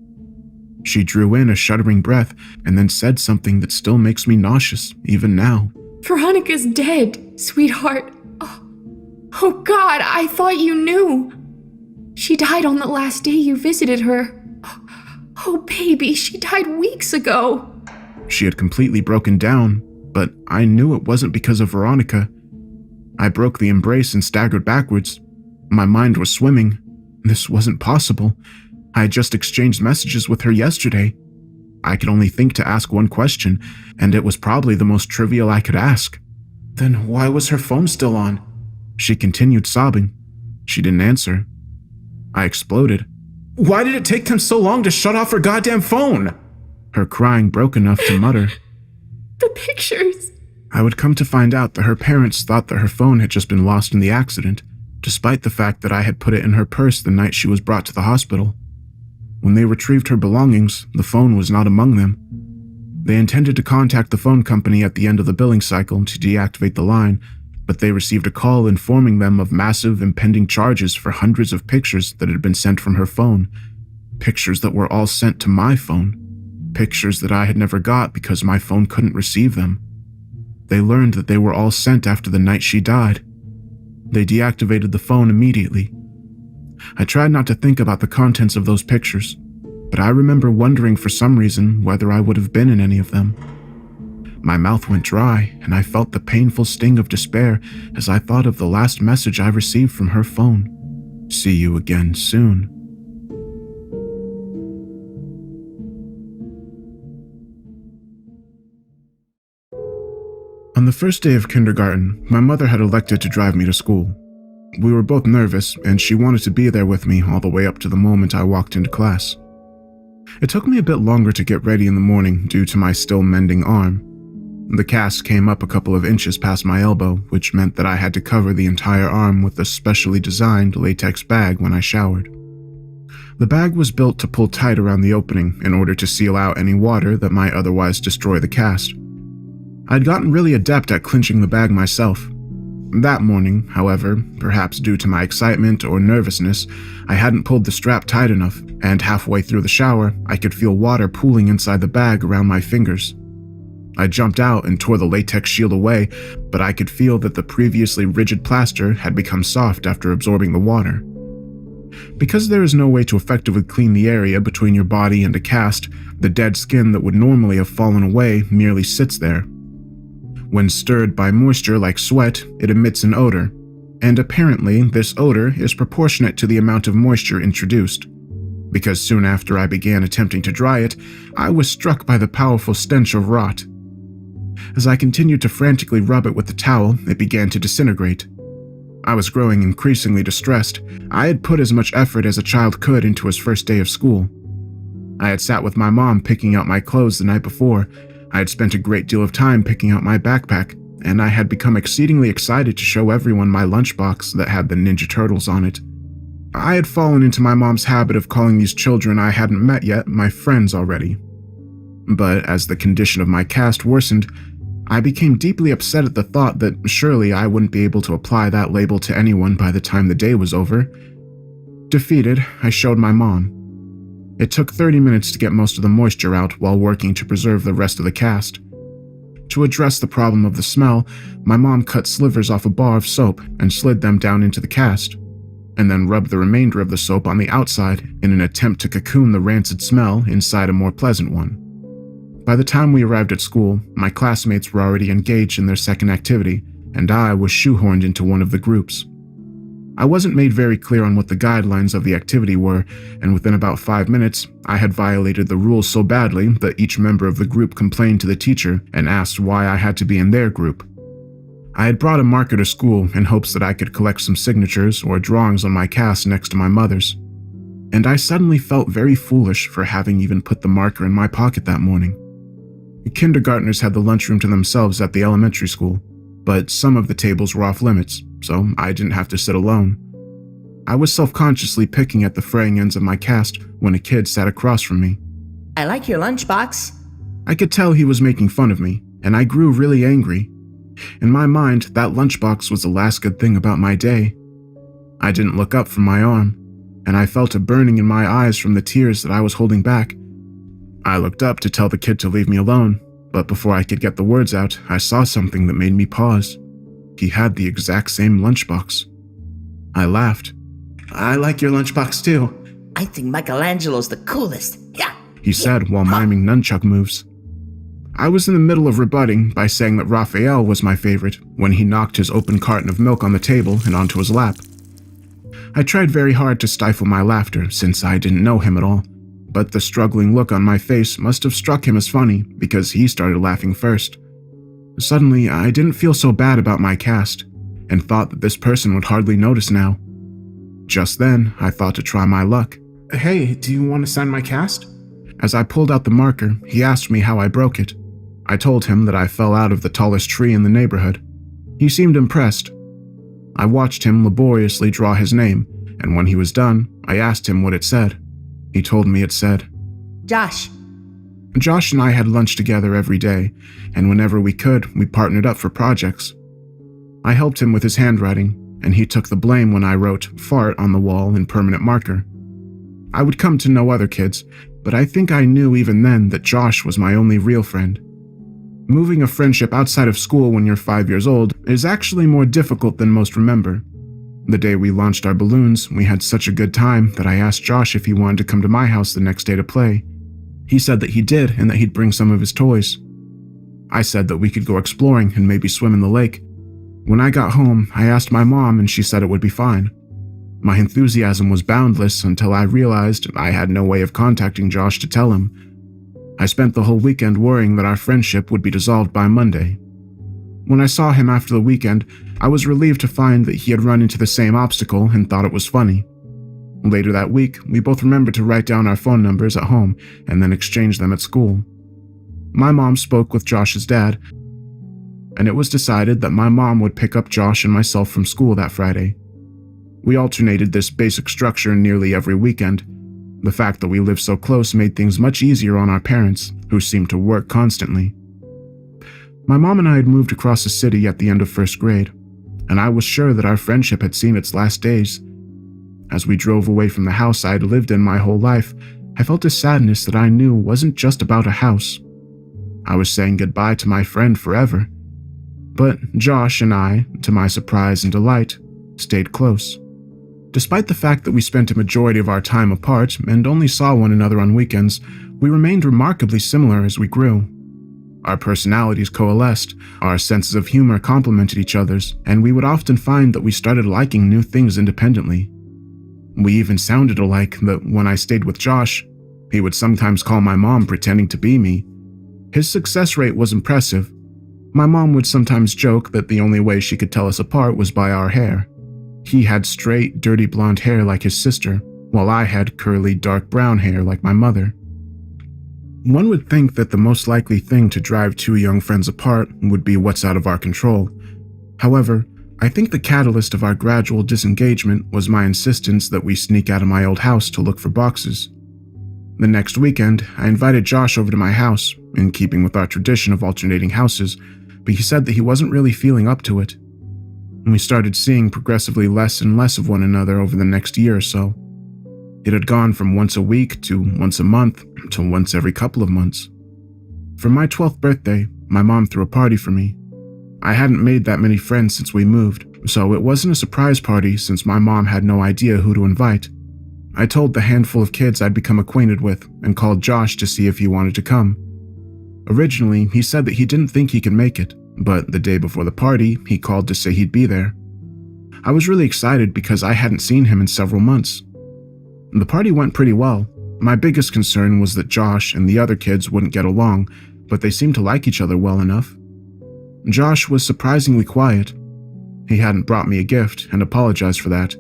Speaker 12: She drew in a shuddering breath and then said something that still makes me nauseous, even now.
Speaker 13: Veronica's dead, sweetheart. Oh God, I thought you knew. She died on the last day you visited her. Oh baby, she died weeks ago.
Speaker 12: She had completely broken down, but I knew it wasn't because of Veronica. I broke the embrace and staggered backwards. My mind was swimming. This wasn't possible. I had just exchanged messages with her yesterday. I could only think to ask one question, and it was probably the most trivial I could ask. Then why was her phone still on? She continued sobbing. She didn't answer. I exploded. Why did it take them so long to shut off her goddamn phone? Her crying broke enough to mutter.
Speaker 13: The pictures.
Speaker 12: I would come to find out that her parents thought that her phone had just been lost in the accident, despite the fact that I had put it in her purse the night she was brought to the hospital. When they retrieved her belongings, the phone was not among them. They intended to contact the phone company at the end of the billing cycle to deactivate the line, but they received a call informing them of massive impending charges for hundreds of pictures that had been sent from her phone. Pictures that were all sent to my phone. Pictures that I had never got because my phone couldn't receive them. They learned that they were all sent after the night she died. They deactivated the phone immediately. I tried not to think about the contents of those pictures, but I remember wondering for some reason whether I would have been in any of them. My mouth went dry, and I felt the painful sting of despair as I thought of the last message I received from her phone. See you again soon. On the first day of kindergarten, my mother had elected to drive me to school. We were both nervous, and she wanted to be there with me all the way up to the moment I walked into class. It took me a bit longer to get ready in the morning due to my still mending arm. The cast came up a couple of inches past my elbow, which meant that I had to cover the entire arm with a specially designed latex bag when I showered. The bag was built to pull tight around the opening in order to seal out any water that might otherwise destroy the cast. I'd gotten really adept at clinching the bag myself. That morning, however, perhaps due to my excitement or nervousness, I hadn't pulled the strap tight enough, and halfway through the shower, I could feel water pooling inside the bag around my fingers. I jumped out and tore the latex shield away, but I could feel that the previously rigid plaster had become soft after absorbing the water. Because there is no way to effectively clean the area between your body and a cast, the dead skin that would normally have fallen away merely sits there. When stirred by moisture like sweat, it emits an odor, and apparently this odor is proportionate to the amount of moisture introduced. Because soon after I began attempting to dry it, I was struck by the powerful stench of rot. As I continued to frantically rub it with the towel, it began to disintegrate. I was growing increasingly distressed. I had put as much effort as a child could into his first day of school. I had sat with my mom picking out my clothes the night before. I had spent a great deal of time picking out my backpack, and I had become exceedingly excited to show everyone my lunchbox that had the Ninja Turtles on it. I had fallen into my mom's habit of calling these children I hadn't met yet my friends already. But as the condition of my cast worsened, I became deeply upset at the thought that surely I wouldn't be able to apply that label to anyone by the time the day was over. Defeated, I showed my mom. It took 30 minutes to get most of the moisture out while working to preserve the rest of the cast. To address the problem of the smell, my mom cut slivers off a bar of soap and slid them down into the cast, and then rubbed the remainder of the soap on the outside in an attempt to cocoon the rancid smell inside a more pleasant one. By the time we arrived at school, my classmates were already engaged in their second activity, and I was shoehorned into one of the groups. I wasn't made very clear on what the guidelines of the activity were, and within about 5 minutes, I had violated the rules so badly that each member of the group complained to the teacher and asked why I had to be in their group. I had brought a marker to school in hopes that I could collect some signatures or drawings on my cast next to my mother's, and I suddenly felt very foolish for having even put the marker in my pocket that morning. Kindergartners had the lunchroom to themselves at the elementary school, but some of the tables were off limits, so I didn't have to sit alone. I was self-consciously picking at the fraying ends of my cast when a kid sat across from me.
Speaker 14: I like your lunchbox.
Speaker 12: I could tell he was making fun of me, and I grew really angry. In my mind, that lunchbox was the last good thing about my day. I didn't look up from my arm, and I felt a burning in my eyes from the tears that I was holding back. I looked up to tell the kid to leave me alone, But before I could get the words out, I saw something that made me pause. He had the exact same lunchbox. I laughed. "I like your lunchbox too,"
Speaker 14: I think Michelangelo's the coolest. Yeah.
Speaker 12: he said while miming nunchuck moves. I was in the middle of rebutting by saying that Raphael was my favorite when he knocked his open carton of milk on the table and onto his lap. I tried very hard to stifle my laughter since I didn't know him at all, but the struggling look on my face must have struck him as funny because he started laughing first. Suddenly, I didn't feel so bad about my cast and thought that this person would hardly notice now. Just then, I thought to try my luck. "Hey, do you want to sign my cast?" As I pulled out the marker, he asked me how I broke it. I told him that I fell out of the tallest tree in the neighborhood. He seemed impressed. I watched him laboriously draw his name, and when he was done, I asked him what it said. He told me it said,
Speaker 14: Josh.
Speaker 12: Josh and I had lunch together every day, and whenever we could, we partnered up for projects. I helped him with his handwriting, and he took the blame when I wrote "fart" on the wall in permanent marker. I would come to know other kids, but I think I knew even then that Josh was my only real friend. Moving a friendship outside of school when you're 5 years old is actually more difficult than most remember. The day we launched our balloons, we had such a good time that I asked Josh if he wanted to come to my house the next day to play. He said that he did and that he'd bring some of his toys. I said that we could go exploring and maybe swim in the lake. When I got home, I asked my mom and she said it would be fine. My enthusiasm was boundless until I realized I had no way of contacting Josh to tell him. I spent the whole weekend worrying that our friendship would be dissolved by Monday. When I saw him after the weekend, I was relieved to find that he had run into the same obstacle and thought it was funny. Later that week, we both remembered to write down our phone numbers at home and then exchange them at school. My mom spoke with Josh's dad, and it was decided that my mom would pick up Josh and myself from school that Friday. We alternated this basic structure nearly every weekend. The fact that we lived so close made things much easier on our parents, who seemed to work constantly. My mom and I had moved across the city at the end of first grade, and I was sure that our friendship had seen its last days. As we drove away from the house I had lived in my whole life, I felt a sadness that I knew wasn't just about a house. I was saying goodbye to my friend forever. But Josh and I, to my surprise and delight, stayed close. Despite the fact that we spent a majority of our time apart and only saw one another on weekends, we remained remarkably similar as we grew. Our personalities coalesced, our senses of humor complemented each other's, and we would often find that we started liking new things independently. We even sounded alike that when I stayed with Josh, he would sometimes call my mom pretending to be me. His success rate was impressive. My mom would sometimes joke that the only way she could tell us apart was by our hair. He had straight, dirty blonde hair like his sister, while I had curly, dark brown hair like my mother. One would think that the most likely thing to drive two young friends apart would be what's out of our control. However, I think the catalyst of our gradual disengagement was my insistence that we sneak out of my old house to look for boxes. The next weekend, I invited Josh over to my house, in keeping with our tradition of alternating houses, but he said that he wasn't really feeling up to it. We started seeing progressively less and less of one another over the next year or so. It had gone from once a week to once a month to once every couple of months. For my 12th birthday, my mom threw a party for me. I hadn't made that many friends since we moved, so it wasn't a surprise party since my mom had no idea who to invite. I told the handful of kids I'd become acquainted with and called Josh to see if he wanted to come. Originally, he said that he didn't think he could make it, but the day before the party, he called to say he'd be there. I was really excited because I hadn't seen him in several months. The party went pretty well. My biggest concern was that Josh and the other kids wouldn't get along, but they seemed to like each other well enough. Josh was surprisingly quiet. He hadn't brought me a gift and apologized for that.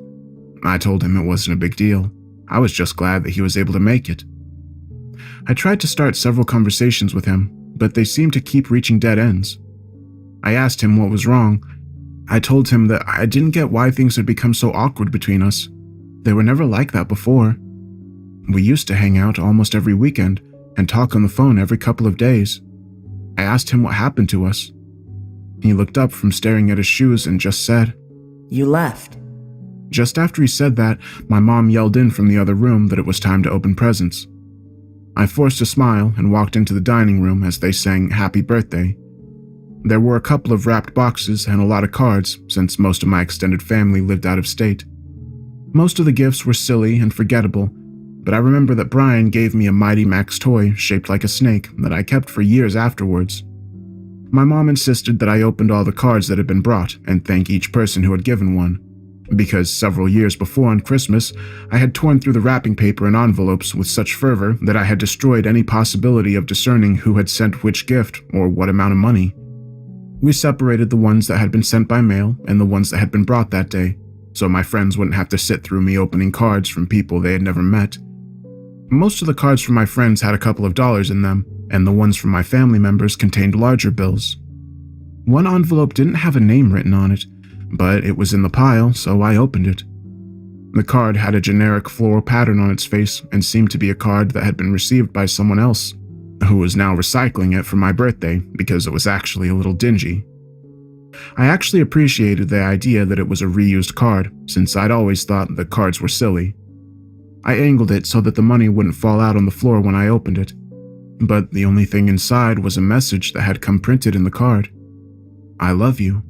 Speaker 12: I told him it wasn't a big deal. I was just glad that he was able to make it. I tried to start several conversations with him, but they seemed to keep reaching dead ends. I asked him what was wrong. I told him that I didn't get why things had become so awkward between us. They were never like that before. We used to hang out almost every weekend and talk on the phone every couple of days. I asked him what happened to us. He looked up from staring at his shoes and just said,
Speaker 14: "You left."
Speaker 12: Just after he said that, my mom yelled in from the other room that it was time to open presents. I forced a smile and walked into the dining room as they sang Happy Birthday. There were a couple of wrapped boxes and a lot of cards, since most of my extended family lived out of state. Most of the gifts were silly and forgettable, but I remember that Brian gave me a Mighty Max toy shaped like a snake that I kept for years afterwards. My mom insisted that I opened all the cards that had been brought and thank each person who had given one, because several years before on Christmas, I had torn through the wrapping paper and envelopes with such fervor that I had destroyed any possibility of discerning who had sent which gift or what amount of money. We separated the ones that had been sent by mail and the ones that had been brought that day, so my friends wouldn't have to sit through me opening cards from people they had never met. Most of the cards from my friends had a couple of dollars in them, and the ones from my family members contained larger bills. One envelope didn't have a name written on it, but it was in the pile, so I opened it. The card had a generic floral pattern on its face and seemed to be a card that had been received by someone else, who was now recycling it for my birthday because it was actually a little dingy. I actually appreciated the idea that it was a reused card, since I'd always thought that cards were silly. I angled it so that the money wouldn't fall out on the floor when I opened it, but the only thing inside was a message that had come printed in the card. I love you.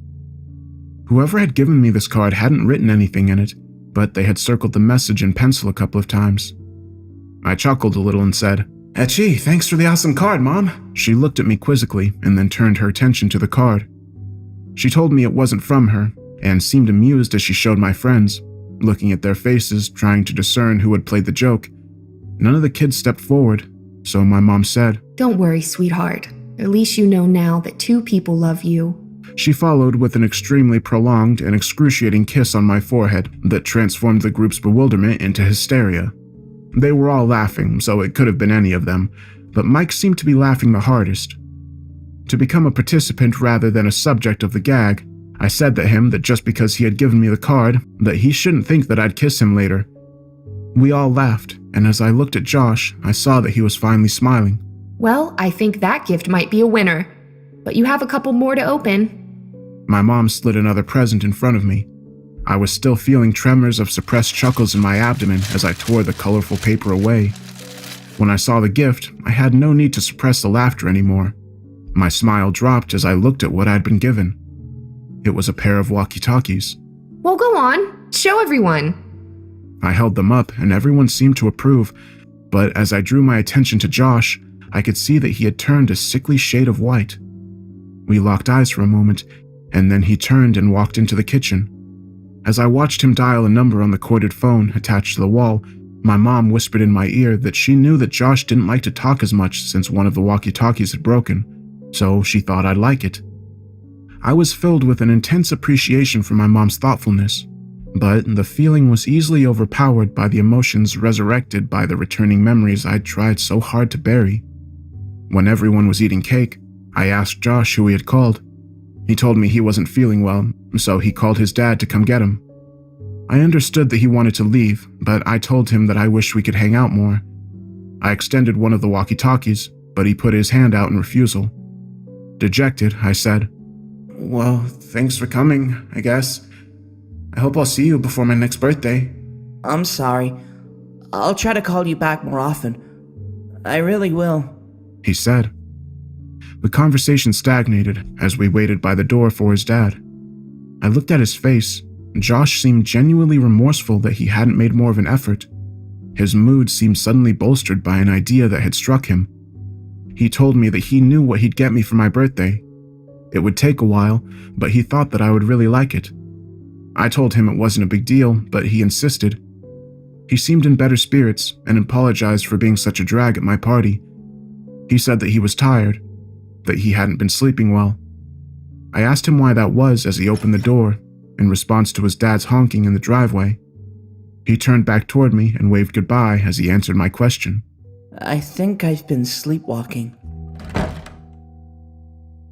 Speaker 12: Whoever had given me this card hadn't written anything in it, but they had circled the message in pencil a couple of times. I chuckled a little and said, "Gee, thanks for the awesome card, Mom." She looked at me quizzically and then turned her attention to the card. She told me it wasn't from her, and seemed amused as she showed my friends, looking at their faces, trying to discern who had played the joke. None of the kids stepped forward, so my mom said,
Speaker 13: "Don't worry, sweetheart. At least you know now that two people love you."
Speaker 12: She followed with an extremely prolonged and excruciating kiss on my forehead that transformed the group's bewilderment into hysteria. They were all laughing, so it could have been any of them, but Mike seemed to be laughing the hardest. To become a participant rather than a subject of the gag, I said to him that just because he had given me the card, that he shouldn't think that I'd kiss him later. We all laughed, and as I looked at Josh, I saw that he was finally smiling.
Speaker 13: Well, I think that gift might be a winner, but you have a couple more to open.
Speaker 12: My mom slid another present in front of me. I was still feeling tremors of suppressed chuckles in my abdomen as I tore the colorful paper away. When I saw the gift, I had no need to suppress the laughter anymore. My smile dropped as I looked at what I'd been given. It was a pair of walkie-talkies.
Speaker 13: Well, go on. Show everyone.
Speaker 12: I held them up and everyone seemed to approve, but as I drew my attention to Josh, I could see that he had turned a sickly shade of white. We locked eyes for a moment, and then he turned and walked into the kitchen. As I watched him dial a number on the corded phone attached to the wall, my mom whispered in my ear that she knew that Josh didn't like to talk as much since one of the walkie-talkies had broken, so she thought I'd like it. I was filled with an intense appreciation for my mom's thoughtfulness, but the feeling was easily overpowered by the emotions resurrected by the returning memories I'd tried so hard to bury. When everyone was eating cake, I asked Josh who he had called. He told me he wasn't feeling well, so he called his dad to come get him. I understood that he wanted to leave, but I told him that I wished we could hang out more. I extended one of the walkie-talkies, but he put his hand out in refusal. Dejected, I said, "Well, thanks for coming, I guess. I hope I'll see you before my next birthday."
Speaker 19: I'm sorry. I'll try to call you back more often. I really will,
Speaker 12: he said. The conversation stagnated as we waited by the door for his dad. I looked at his face. Josh seemed genuinely remorseful that he hadn't made more of an effort. His mood seemed suddenly bolstered by an idea that had struck him. He told me that he knew what he'd get me for my birthday. It would take a while, but he thought that I would really like it. I told him it wasn't a big deal, but he insisted. He seemed in better spirits and apologized for being such a drag at my party. He said that he was tired, that he hadn't been sleeping well. I asked him why that was as he opened the door, in response to his dad's honking in the driveway. He turned back toward me and waved goodbye as he answered my question.
Speaker 19: I think I've been sleepwalking.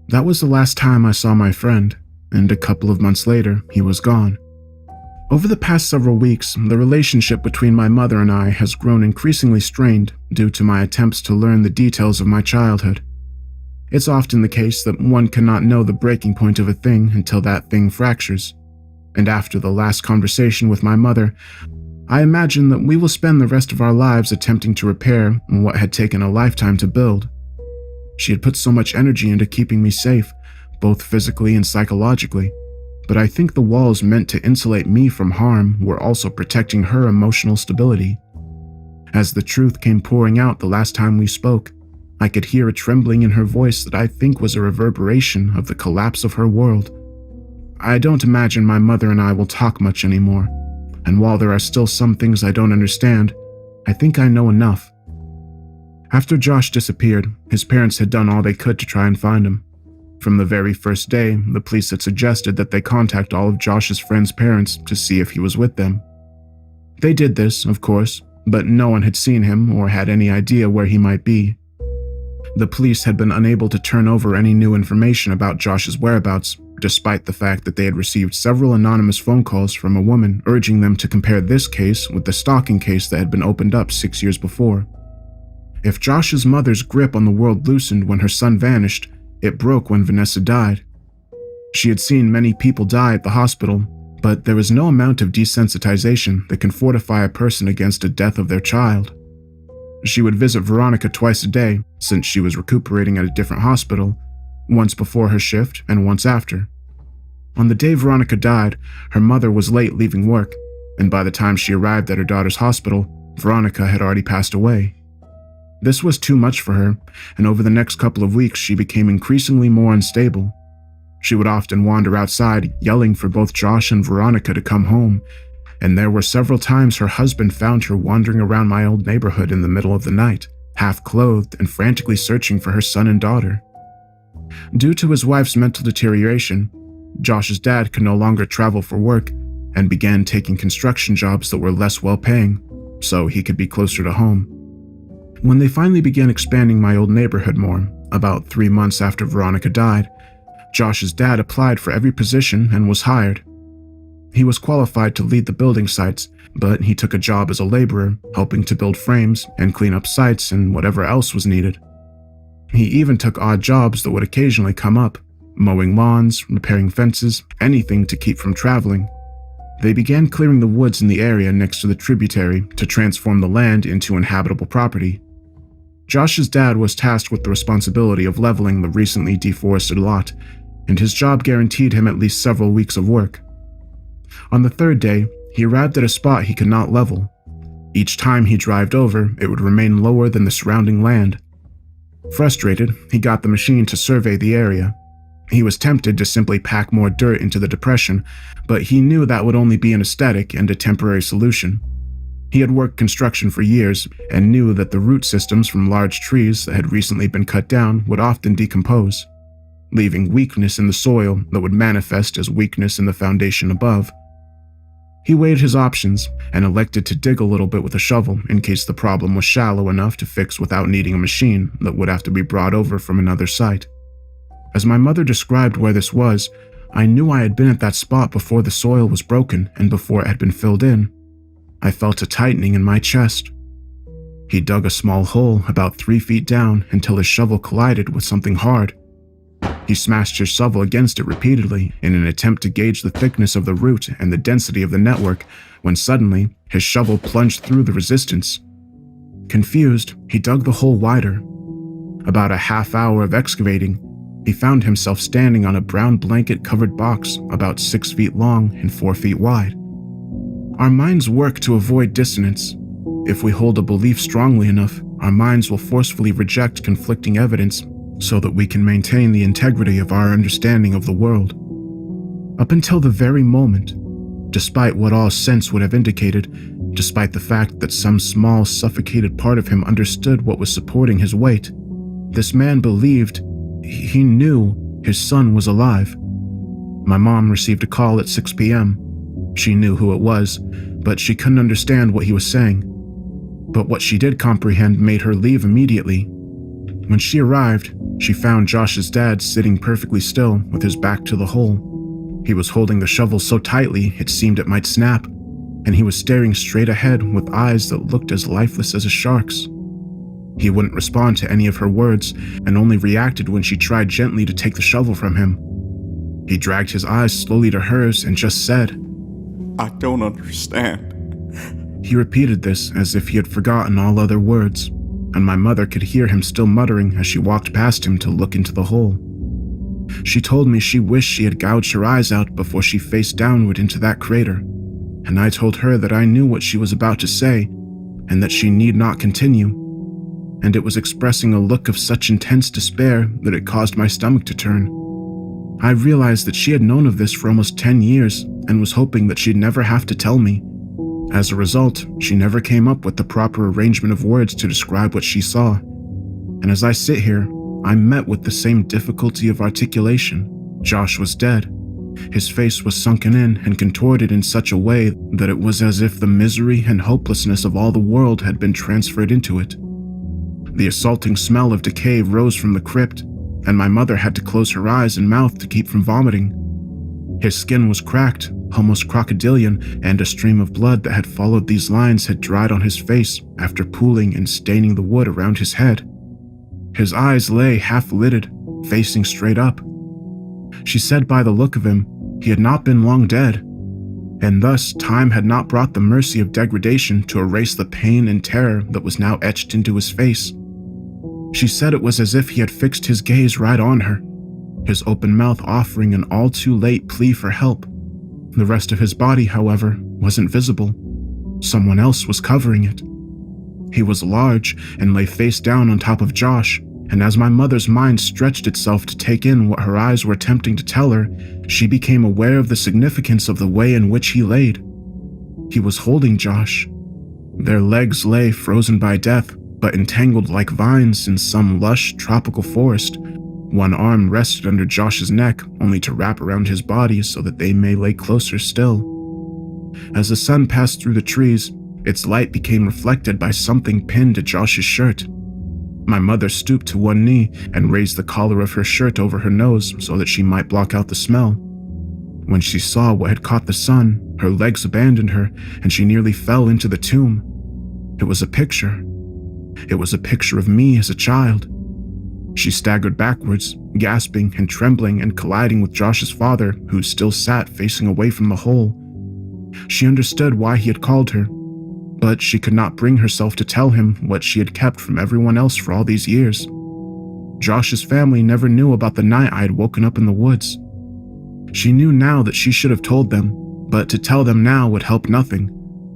Speaker 12: That was the last time I saw my friend, and a couple of months later, he was gone. Over the past several weeks, the relationship between my mother and I has grown increasingly strained due to my attempts to learn the details of my childhood. It's often the case that one cannot know the breaking point of a thing until that thing fractures. And after the last conversation with my mother,
Speaker 11: I imagine that we will spend the rest of our lives attempting to repair what had taken a lifetime to build. She had put so much energy into keeping me safe, both physically and psychologically, but I think the walls meant to insulate me from harm were also protecting her emotional stability. As the truth came pouring out the last time we spoke, I could hear a trembling in her voice that I think was a reverberation of the collapse of her world. I don't imagine my mother and I will talk much anymore, and while there are still some things I don't understand, I think I know enough. After Josh disappeared, his parents had done all they could to try and find him. From the very first day, the police had suggested that they contact all of Josh's friends' parents to see if he was with them. They did this, of course, but no one had seen him or had any idea where he might be. The police had been unable to turn over any new information about Josh's whereabouts, despite the fact that they had received several anonymous phone calls from a woman urging them to compare this case with the stalking case that had been opened up 6 years before. If Josh's mother's grip on the world loosened when her son vanished, it broke when Vanessa died. She had seen many people die at the hospital, but there was no amount of desensitization that can fortify a person against the death of their child. She would visit Veronica twice a day, since she was recuperating at a different hospital, once before her shift and once after. On the day Veronica died, her mother was late leaving work, and by the time she arrived at her daughter's hospital, Veronica had already passed away. This was too much for her, and over the next couple of weeks she became increasingly more unstable. She would often wander outside, yelling for both Josh and Veronica to come home, and there were several times her husband found her wandering around my old neighborhood in the middle of the night, half-clothed and frantically searching for her son and daughter. Due to his wife's mental deterioration, Josh's dad could no longer travel for work and began taking construction jobs that were less well-paying, so he could be closer to home. When they finally began expanding my old neighborhood more, about 3 months after Veronica died, Josh's dad applied for every position and was hired. He was qualified to lead the building sites, but he took a job as a laborer, helping to build frames and clean up sites and whatever else was needed. He even took odd jobs that would occasionally come up, mowing lawns, repairing fences, anything to keep from traveling. They began clearing the woods in the area next to the tributary to transform the land into inhabitable property. Josh's dad was tasked with the responsibility of leveling the recently deforested lot, and his job guaranteed him at least several weeks of work. On the third day, he arrived at a spot he could not level. Each time he drived over, it would remain lower than the surrounding land. Frustrated, he got the machine to survey the area. He was tempted to simply pack more dirt into the depression, but he knew that would only be an aesthetic and a temporary solution. He had worked construction for years and knew that the root systems from large trees that had recently been cut down would often decompose, leaving weakness in the soil that would manifest as weakness in the foundation above. He weighed his options and elected to dig a little bit with a shovel in case the problem was shallow enough to fix without needing a machine that would have to be brought over from another site. As my mother described where this was, I knew I had been at that spot before the soil was broken and before it had been filled in. I felt a tightening in my chest. He dug a small hole about 3 feet down until his shovel collided with something hard. He smashed his shovel against it repeatedly in an attempt to gauge the thickness of the root and the density of the network, when suddenly his shovel plunged through the resistance. Confused, he dug the hole wider. About a half hour of excavating, he found himself standing on a brown blanket-covered box about 6 feet long and 4 feet wide. Our minds work to avoid dissonance. If we hold a belief strongly enough, our minds will forcefully reject conflicting evidence so that we can maintain the integrity of our understanding of the world. Up until the very moment, despite what all sense would have indicated, despite the fact that some small, suffocated part of him understood what was supporting his weight, this man believed, he knew, his son was alive. My mom received a call at 6 p.m. She knew who it was, but she couldn't understand what he was saying. But what she did comprehend made her leave immediately. When she arrived, she found Josh's dad sitting perfectly still with his back to the hole. He was holding the shovel so tightly it seemed it might snap, and he was staring straight ahead with eyes that looked as lifeless as a shark's. He wouldn't respond to any of her words and only reacted when she tried gently to take the shovel from him. He dragged his eyes slowly to hers and just said,
Speaker 20: "I don't understand."
Speaker 12: He repeated this as if he had forgotten all other words, and my mother could hear him still muttering as she walked past him to look into the hole. She told me she wished she had gouged her eyes out before she faced downward into that crater, and I told her that I knew what she was about to say, and that she need not continue, and it was expressing a look of such intense despair that it caused my stomach to turn. I realized that she had known of this for almost 10 years and was hoping that she'd never have to tell me. As a result, she never came up with the proper arrangement of words to describe what she saw, and as I sit here, I'm met with the same difficulty of articulation. Josh was dead. His face was sunken in and contorted in such a way that it was as if the misery and hopelessness of all the world had been transferred into it. The assaulting smell of decay rose from the crypt, and my mother had to close her eyes and mouth to keep from vomiting. His skin was cracked, almost crocodilian, and a stream of blood that had followed these lines had dried on his face after pooling and staining the wood around his head. His eyes lay half-lidded, facing straight up. She said by the look of him, he had not been long dead, and thus time had not brought the mercy of degradation to erase the pain and terror that was now etched into his face. She said it was as if he had fixed his gaze right on her, his open mouth offering an all-too-late plea for help. The rest of his body, however, wasn't visible. Someone else was covering it. He was large and lay face down on top of Josh, and as my mother's mind stretched itself to take in what her eyes were attempting to tell her, she became aware of the significance of the way in which he laid. He was holding Josh. Their legs lay frozen by death, but entangled like vines in some lush tropical forest. One arm rested under Josh's neck, only to wrap around his body so that they may lay closer still. As the sun passed through the trees, its light became reflected by something pinned to Josh's shirt. My mother stooped to one knee and raised the collar of her shirt over her nose so that she might block out the smell. When she saw what had caught the sun, her legs abandoned her and she nearly fell into the tomb. It was a picture. It was a picture of me as a child. She staggered backwards, gasping and trembling and colliding with Josh's father, who still sat facing away from the hole. She understood why he had called her, but she could not bring herself to tell him what she had kept from everyone else for all these years. Josh's family never knew about the night I had woken up in the woods. She knew now that she should have told them, but to tell them now would help nothing.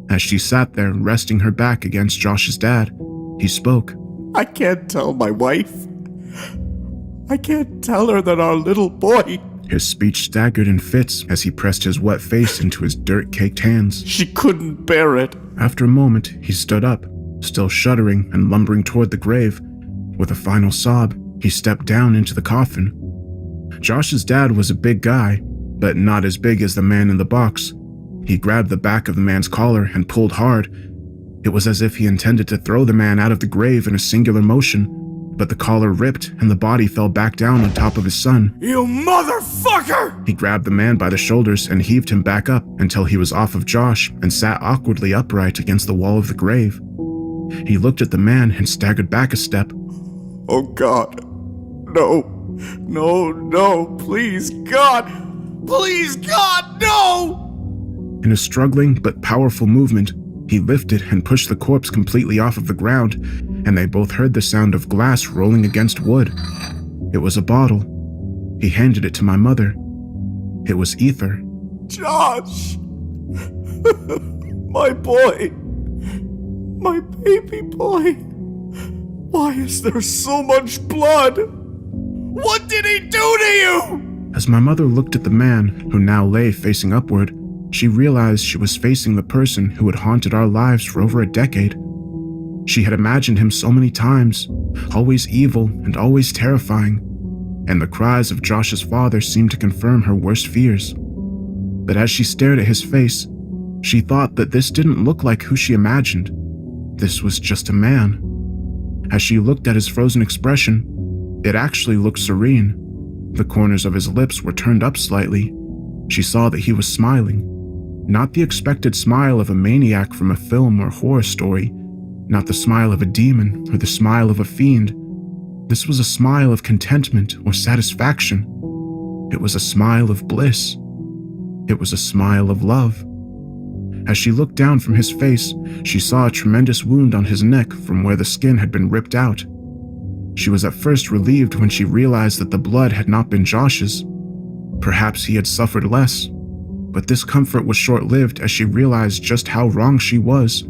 Speaker 12: As she sat there, resting her back against Josh's dad, he spoke.
Speaker 20: I can't tell my wife. I can't tell her that our little boy...
Speaker 12: His speech staggered in fits as he pressed his wet face into his dirt-caked hands.
Speaker 20: She couldn't bear it.
Speaker 12: After a moment, he stood up, still shuddering and lumbering toward the grave. With a final sob, he stepped down into the coffin. Josh's dad was a big guy, but not as big as the man in the box. He grabbed the back of the man's collar and pulled hard. It was as if he intended to throw the man out of the grave in a singular motion, but the collar ripped and the body fell back down on top of his son.
Speaker 20: You motherfucker!
Speaker 12: He grabbed the man by the shoulders and heaved him back up until he was off of Josh and sat awkwardly upright against the wall of the grave. He looked at the man and staggered back a step.
Speaker 20: Oh God. No. No, no. Please, God. Please, God, no!
Speaker 12: In a struggling but powerful movement, he lifted and pushed the corpse completely off of the ground, and they both heard the sound of glass rolling against wood. It was a bottle. He handed it to my mother. It was ether.
Speaker 20: Josh! My boy! My baby boy! Why is there so much blood? What did he do to you?
Speaker 12: As my mother looked at the man, who now lay facing upward, she realized she was facing the person who had haunted our lives for over a decade. She had imagined him so many times, always evil and always terrifying, and the cries of Josh's father seemed to confirm her worst fears. But as she stared at his face, she thought that this didn't look like who she imagined. This was just a man. As she looked at his frozen expression, it actually looked serene. The corners of his lips were turned up slightly. She saw that he was smiling. Not the expected smile of a maniac from a film or horror story, not the smile of a demon or the smile of a fiend. This was a smile of contentment or satisfaction. It was a smile of bliss. It was a smile of love. As she looked down from his face, she saw a tremendous wound on his neck from where the skin had been ripped out. She was at first relieved when she realized that the blood had not been Josh's. Perhaps he had suffered less, but this comfort was short-lived as she realized just how wrong she was.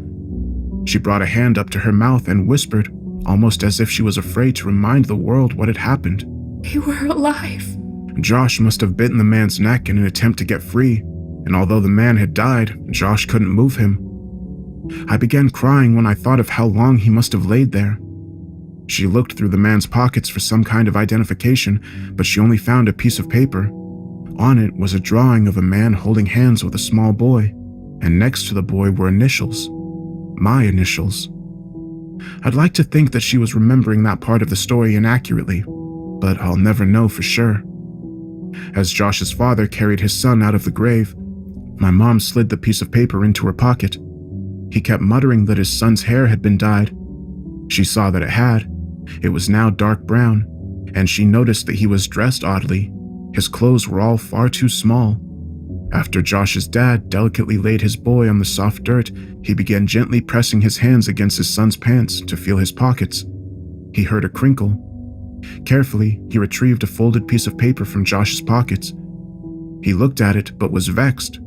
Speaker 12: She brought a hand up to her mouth and whispered, almost as if she was afraid to remind the world what had happened.
Speaker 13: They were alive.
Speaker 12: Josh must have bitten the man's neck in an attempt to get free, and although the man had died, Josh couldn't move him. I began crying when I thought of how long he must have laid there. She looked through the man's pockets for some kind of identification, but she only found a piece of paper. On it was a drawing of a man holding hands with a small boy, and next to the boy were initials. My initials. I'd like to think that she was remembering that part of the story inaccurately, but I'll never know for sure. As Josh's father carried his son out of the grave, my mom slid the piece of paper into her pocket. He kept muttering that his son's hair had been dyed. She saw that it had. It was now dark brown, and she noticed that he was dressed oddly. His clothes were all far too small. After Josh's dad delicately laid his boy on the soft dirt, he began gently pressing his hands against his son's pants to feel his pockets. He heard a crinkle. Carefully, he retrieved a folded piece of paper from Josh's pockets. He looked at it, but was vexed.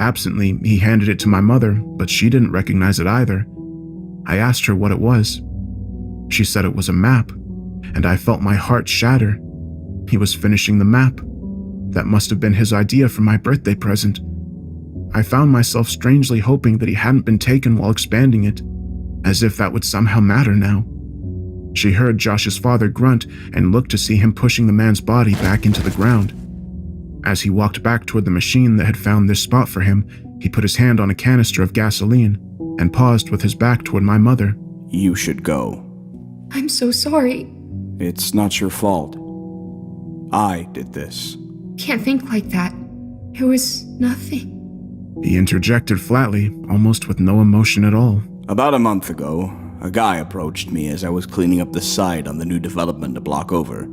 Speaker 12: Absently, he handed it to my mother, but she didn't recognize it either. I asked her what it was. She said it was a map, and I felt my heart shatter. He was finishing the map. That must have been his idea for my birthday present. I found myself strangely hoping that he hadn't been taken while expanding it, as if that would somehow matter now. She heard Josh's father grunt and looked to see him pushing the man's body back into the ground. As he walked back toward the machine that had found this spot for him, he put his hand on a canister of gasoline and paused with his back toward my mother.
Speaker 20: You should go.
Speaker 13: I'm so sorry.
Speaker 20: It's not your fault. I did this.
Speaker 13: Can't think like that. It was nothing.
Speaker 12: He interjected flatly, almost with no emotion at all.
Speaker 20: About a month ago, a guy approached me as I was cleaning up the site on the new development a block over.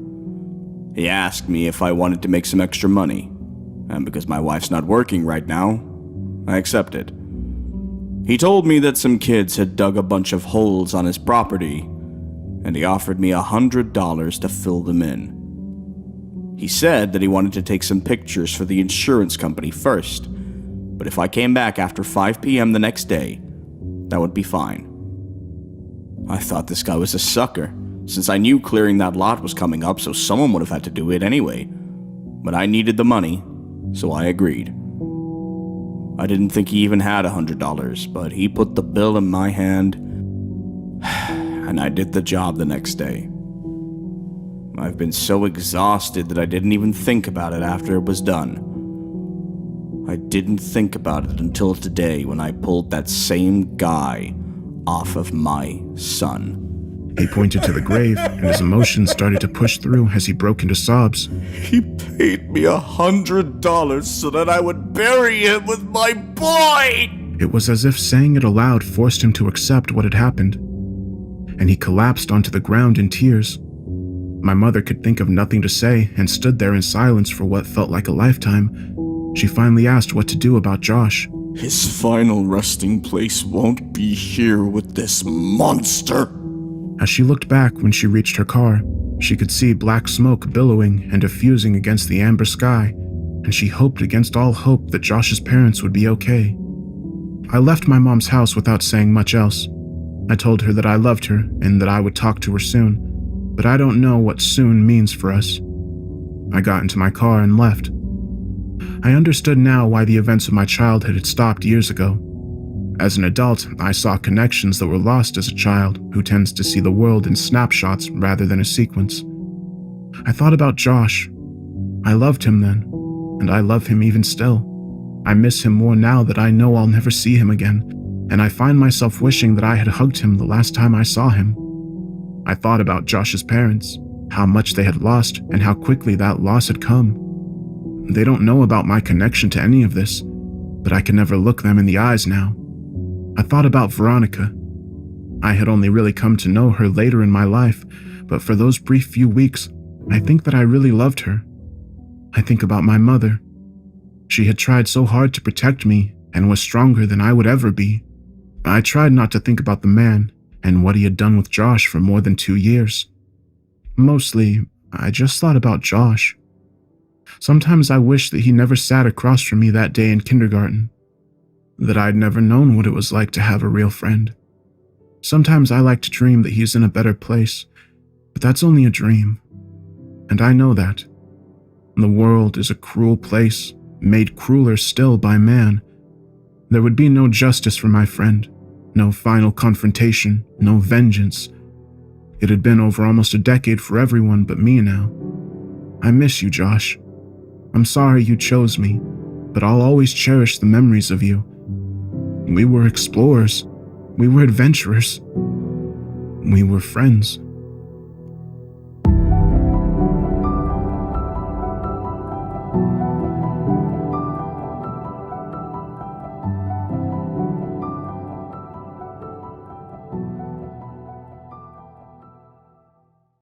Speaker 20: He asked me if I wanted to make some extra money, and because my wife's not working right now, I accepted. He told me that some kids had dug a bunch of holes on his property, and he offered me $100 to fill them in. He said that he wanted to take some pictures for the insurance company first, but if I came back after 5 p.m. the next day, that would be fine. I thought this guy was a sucker, since I knew clearing that lot was coming up, so someone would have had to do it anyway. But I needed the money, so I agreed. I didn't think he even had $100, but he put the bill in my hand, and I did the job the next day. I've been so exhausted that I didn't even think about it after it was done. I didn't think about it until today when I pulled that same guy off of my son.
Speaker 12: He pointed to the grave, and his emotions started to push through as he broke into sobs.
Speaker 20: He paid me $100 so that I would bury him with my boy!
Speaker 12: It was as if saying it aloud forced him to accept what had happened, and he collapsed onto the ground in tears. My mother could think of nothing to say and stood there in silence for what felt like a lifetime. She finally asked what to do about Josh.
Speaker 20: His final resting place won't be here with this monster.
Speaker 12: As she looked back when she reached her car, she could see black smoke billowing and diffusing against the amber sky, and she hoped against all hope that Josh's parents would be okay. I left my mom's house without saying much else. I told her that I loved her and that I would talk to her soon, but I don't know what soon means for us. I got into my car and left. I understood now why the events of my childhood had stopped years ago. As an adult, I saw connections that were lost as a child who tends to see the world in snapshots rather than a sequence. I thought about Josh. I loved him then, and I love him even still. I miss him more now that I know I'll never see him again, and I find myself wishing that I had hugged him the last time I saw him. I thought about Josh's parents, how much they had lost and how quickly that loss had come. They don't know about my connection to any of this, but I can never look them in the eyes now. I thought about Veronica. I had only really come to know her later in my life, but for those brief few weeks, I think that I really loved her. I think about my mother. She had tried so hard to protect me, and was stronger than I would ever be. I tried not to think about the man and what he had done with Josh for more than 2 years. Mostly, I just thought about Josh. Sometimes I wish that he never sat across from me that day in kindergarten, that I'd never known what it was like to have a real friend. Sometimes I like to dream that he's in a better place, but that's only a dream. And I know that. The world is a cruel place, made crueler still by man. There would be no justice for my friend, no final confrontation, no vengeance. It had been over almost a decade for everyone but me now. I miss you, Josh. I'm sorry you chose me, but I'll always cherish the memories of you. We were explorers. We were adventurers. We were friends.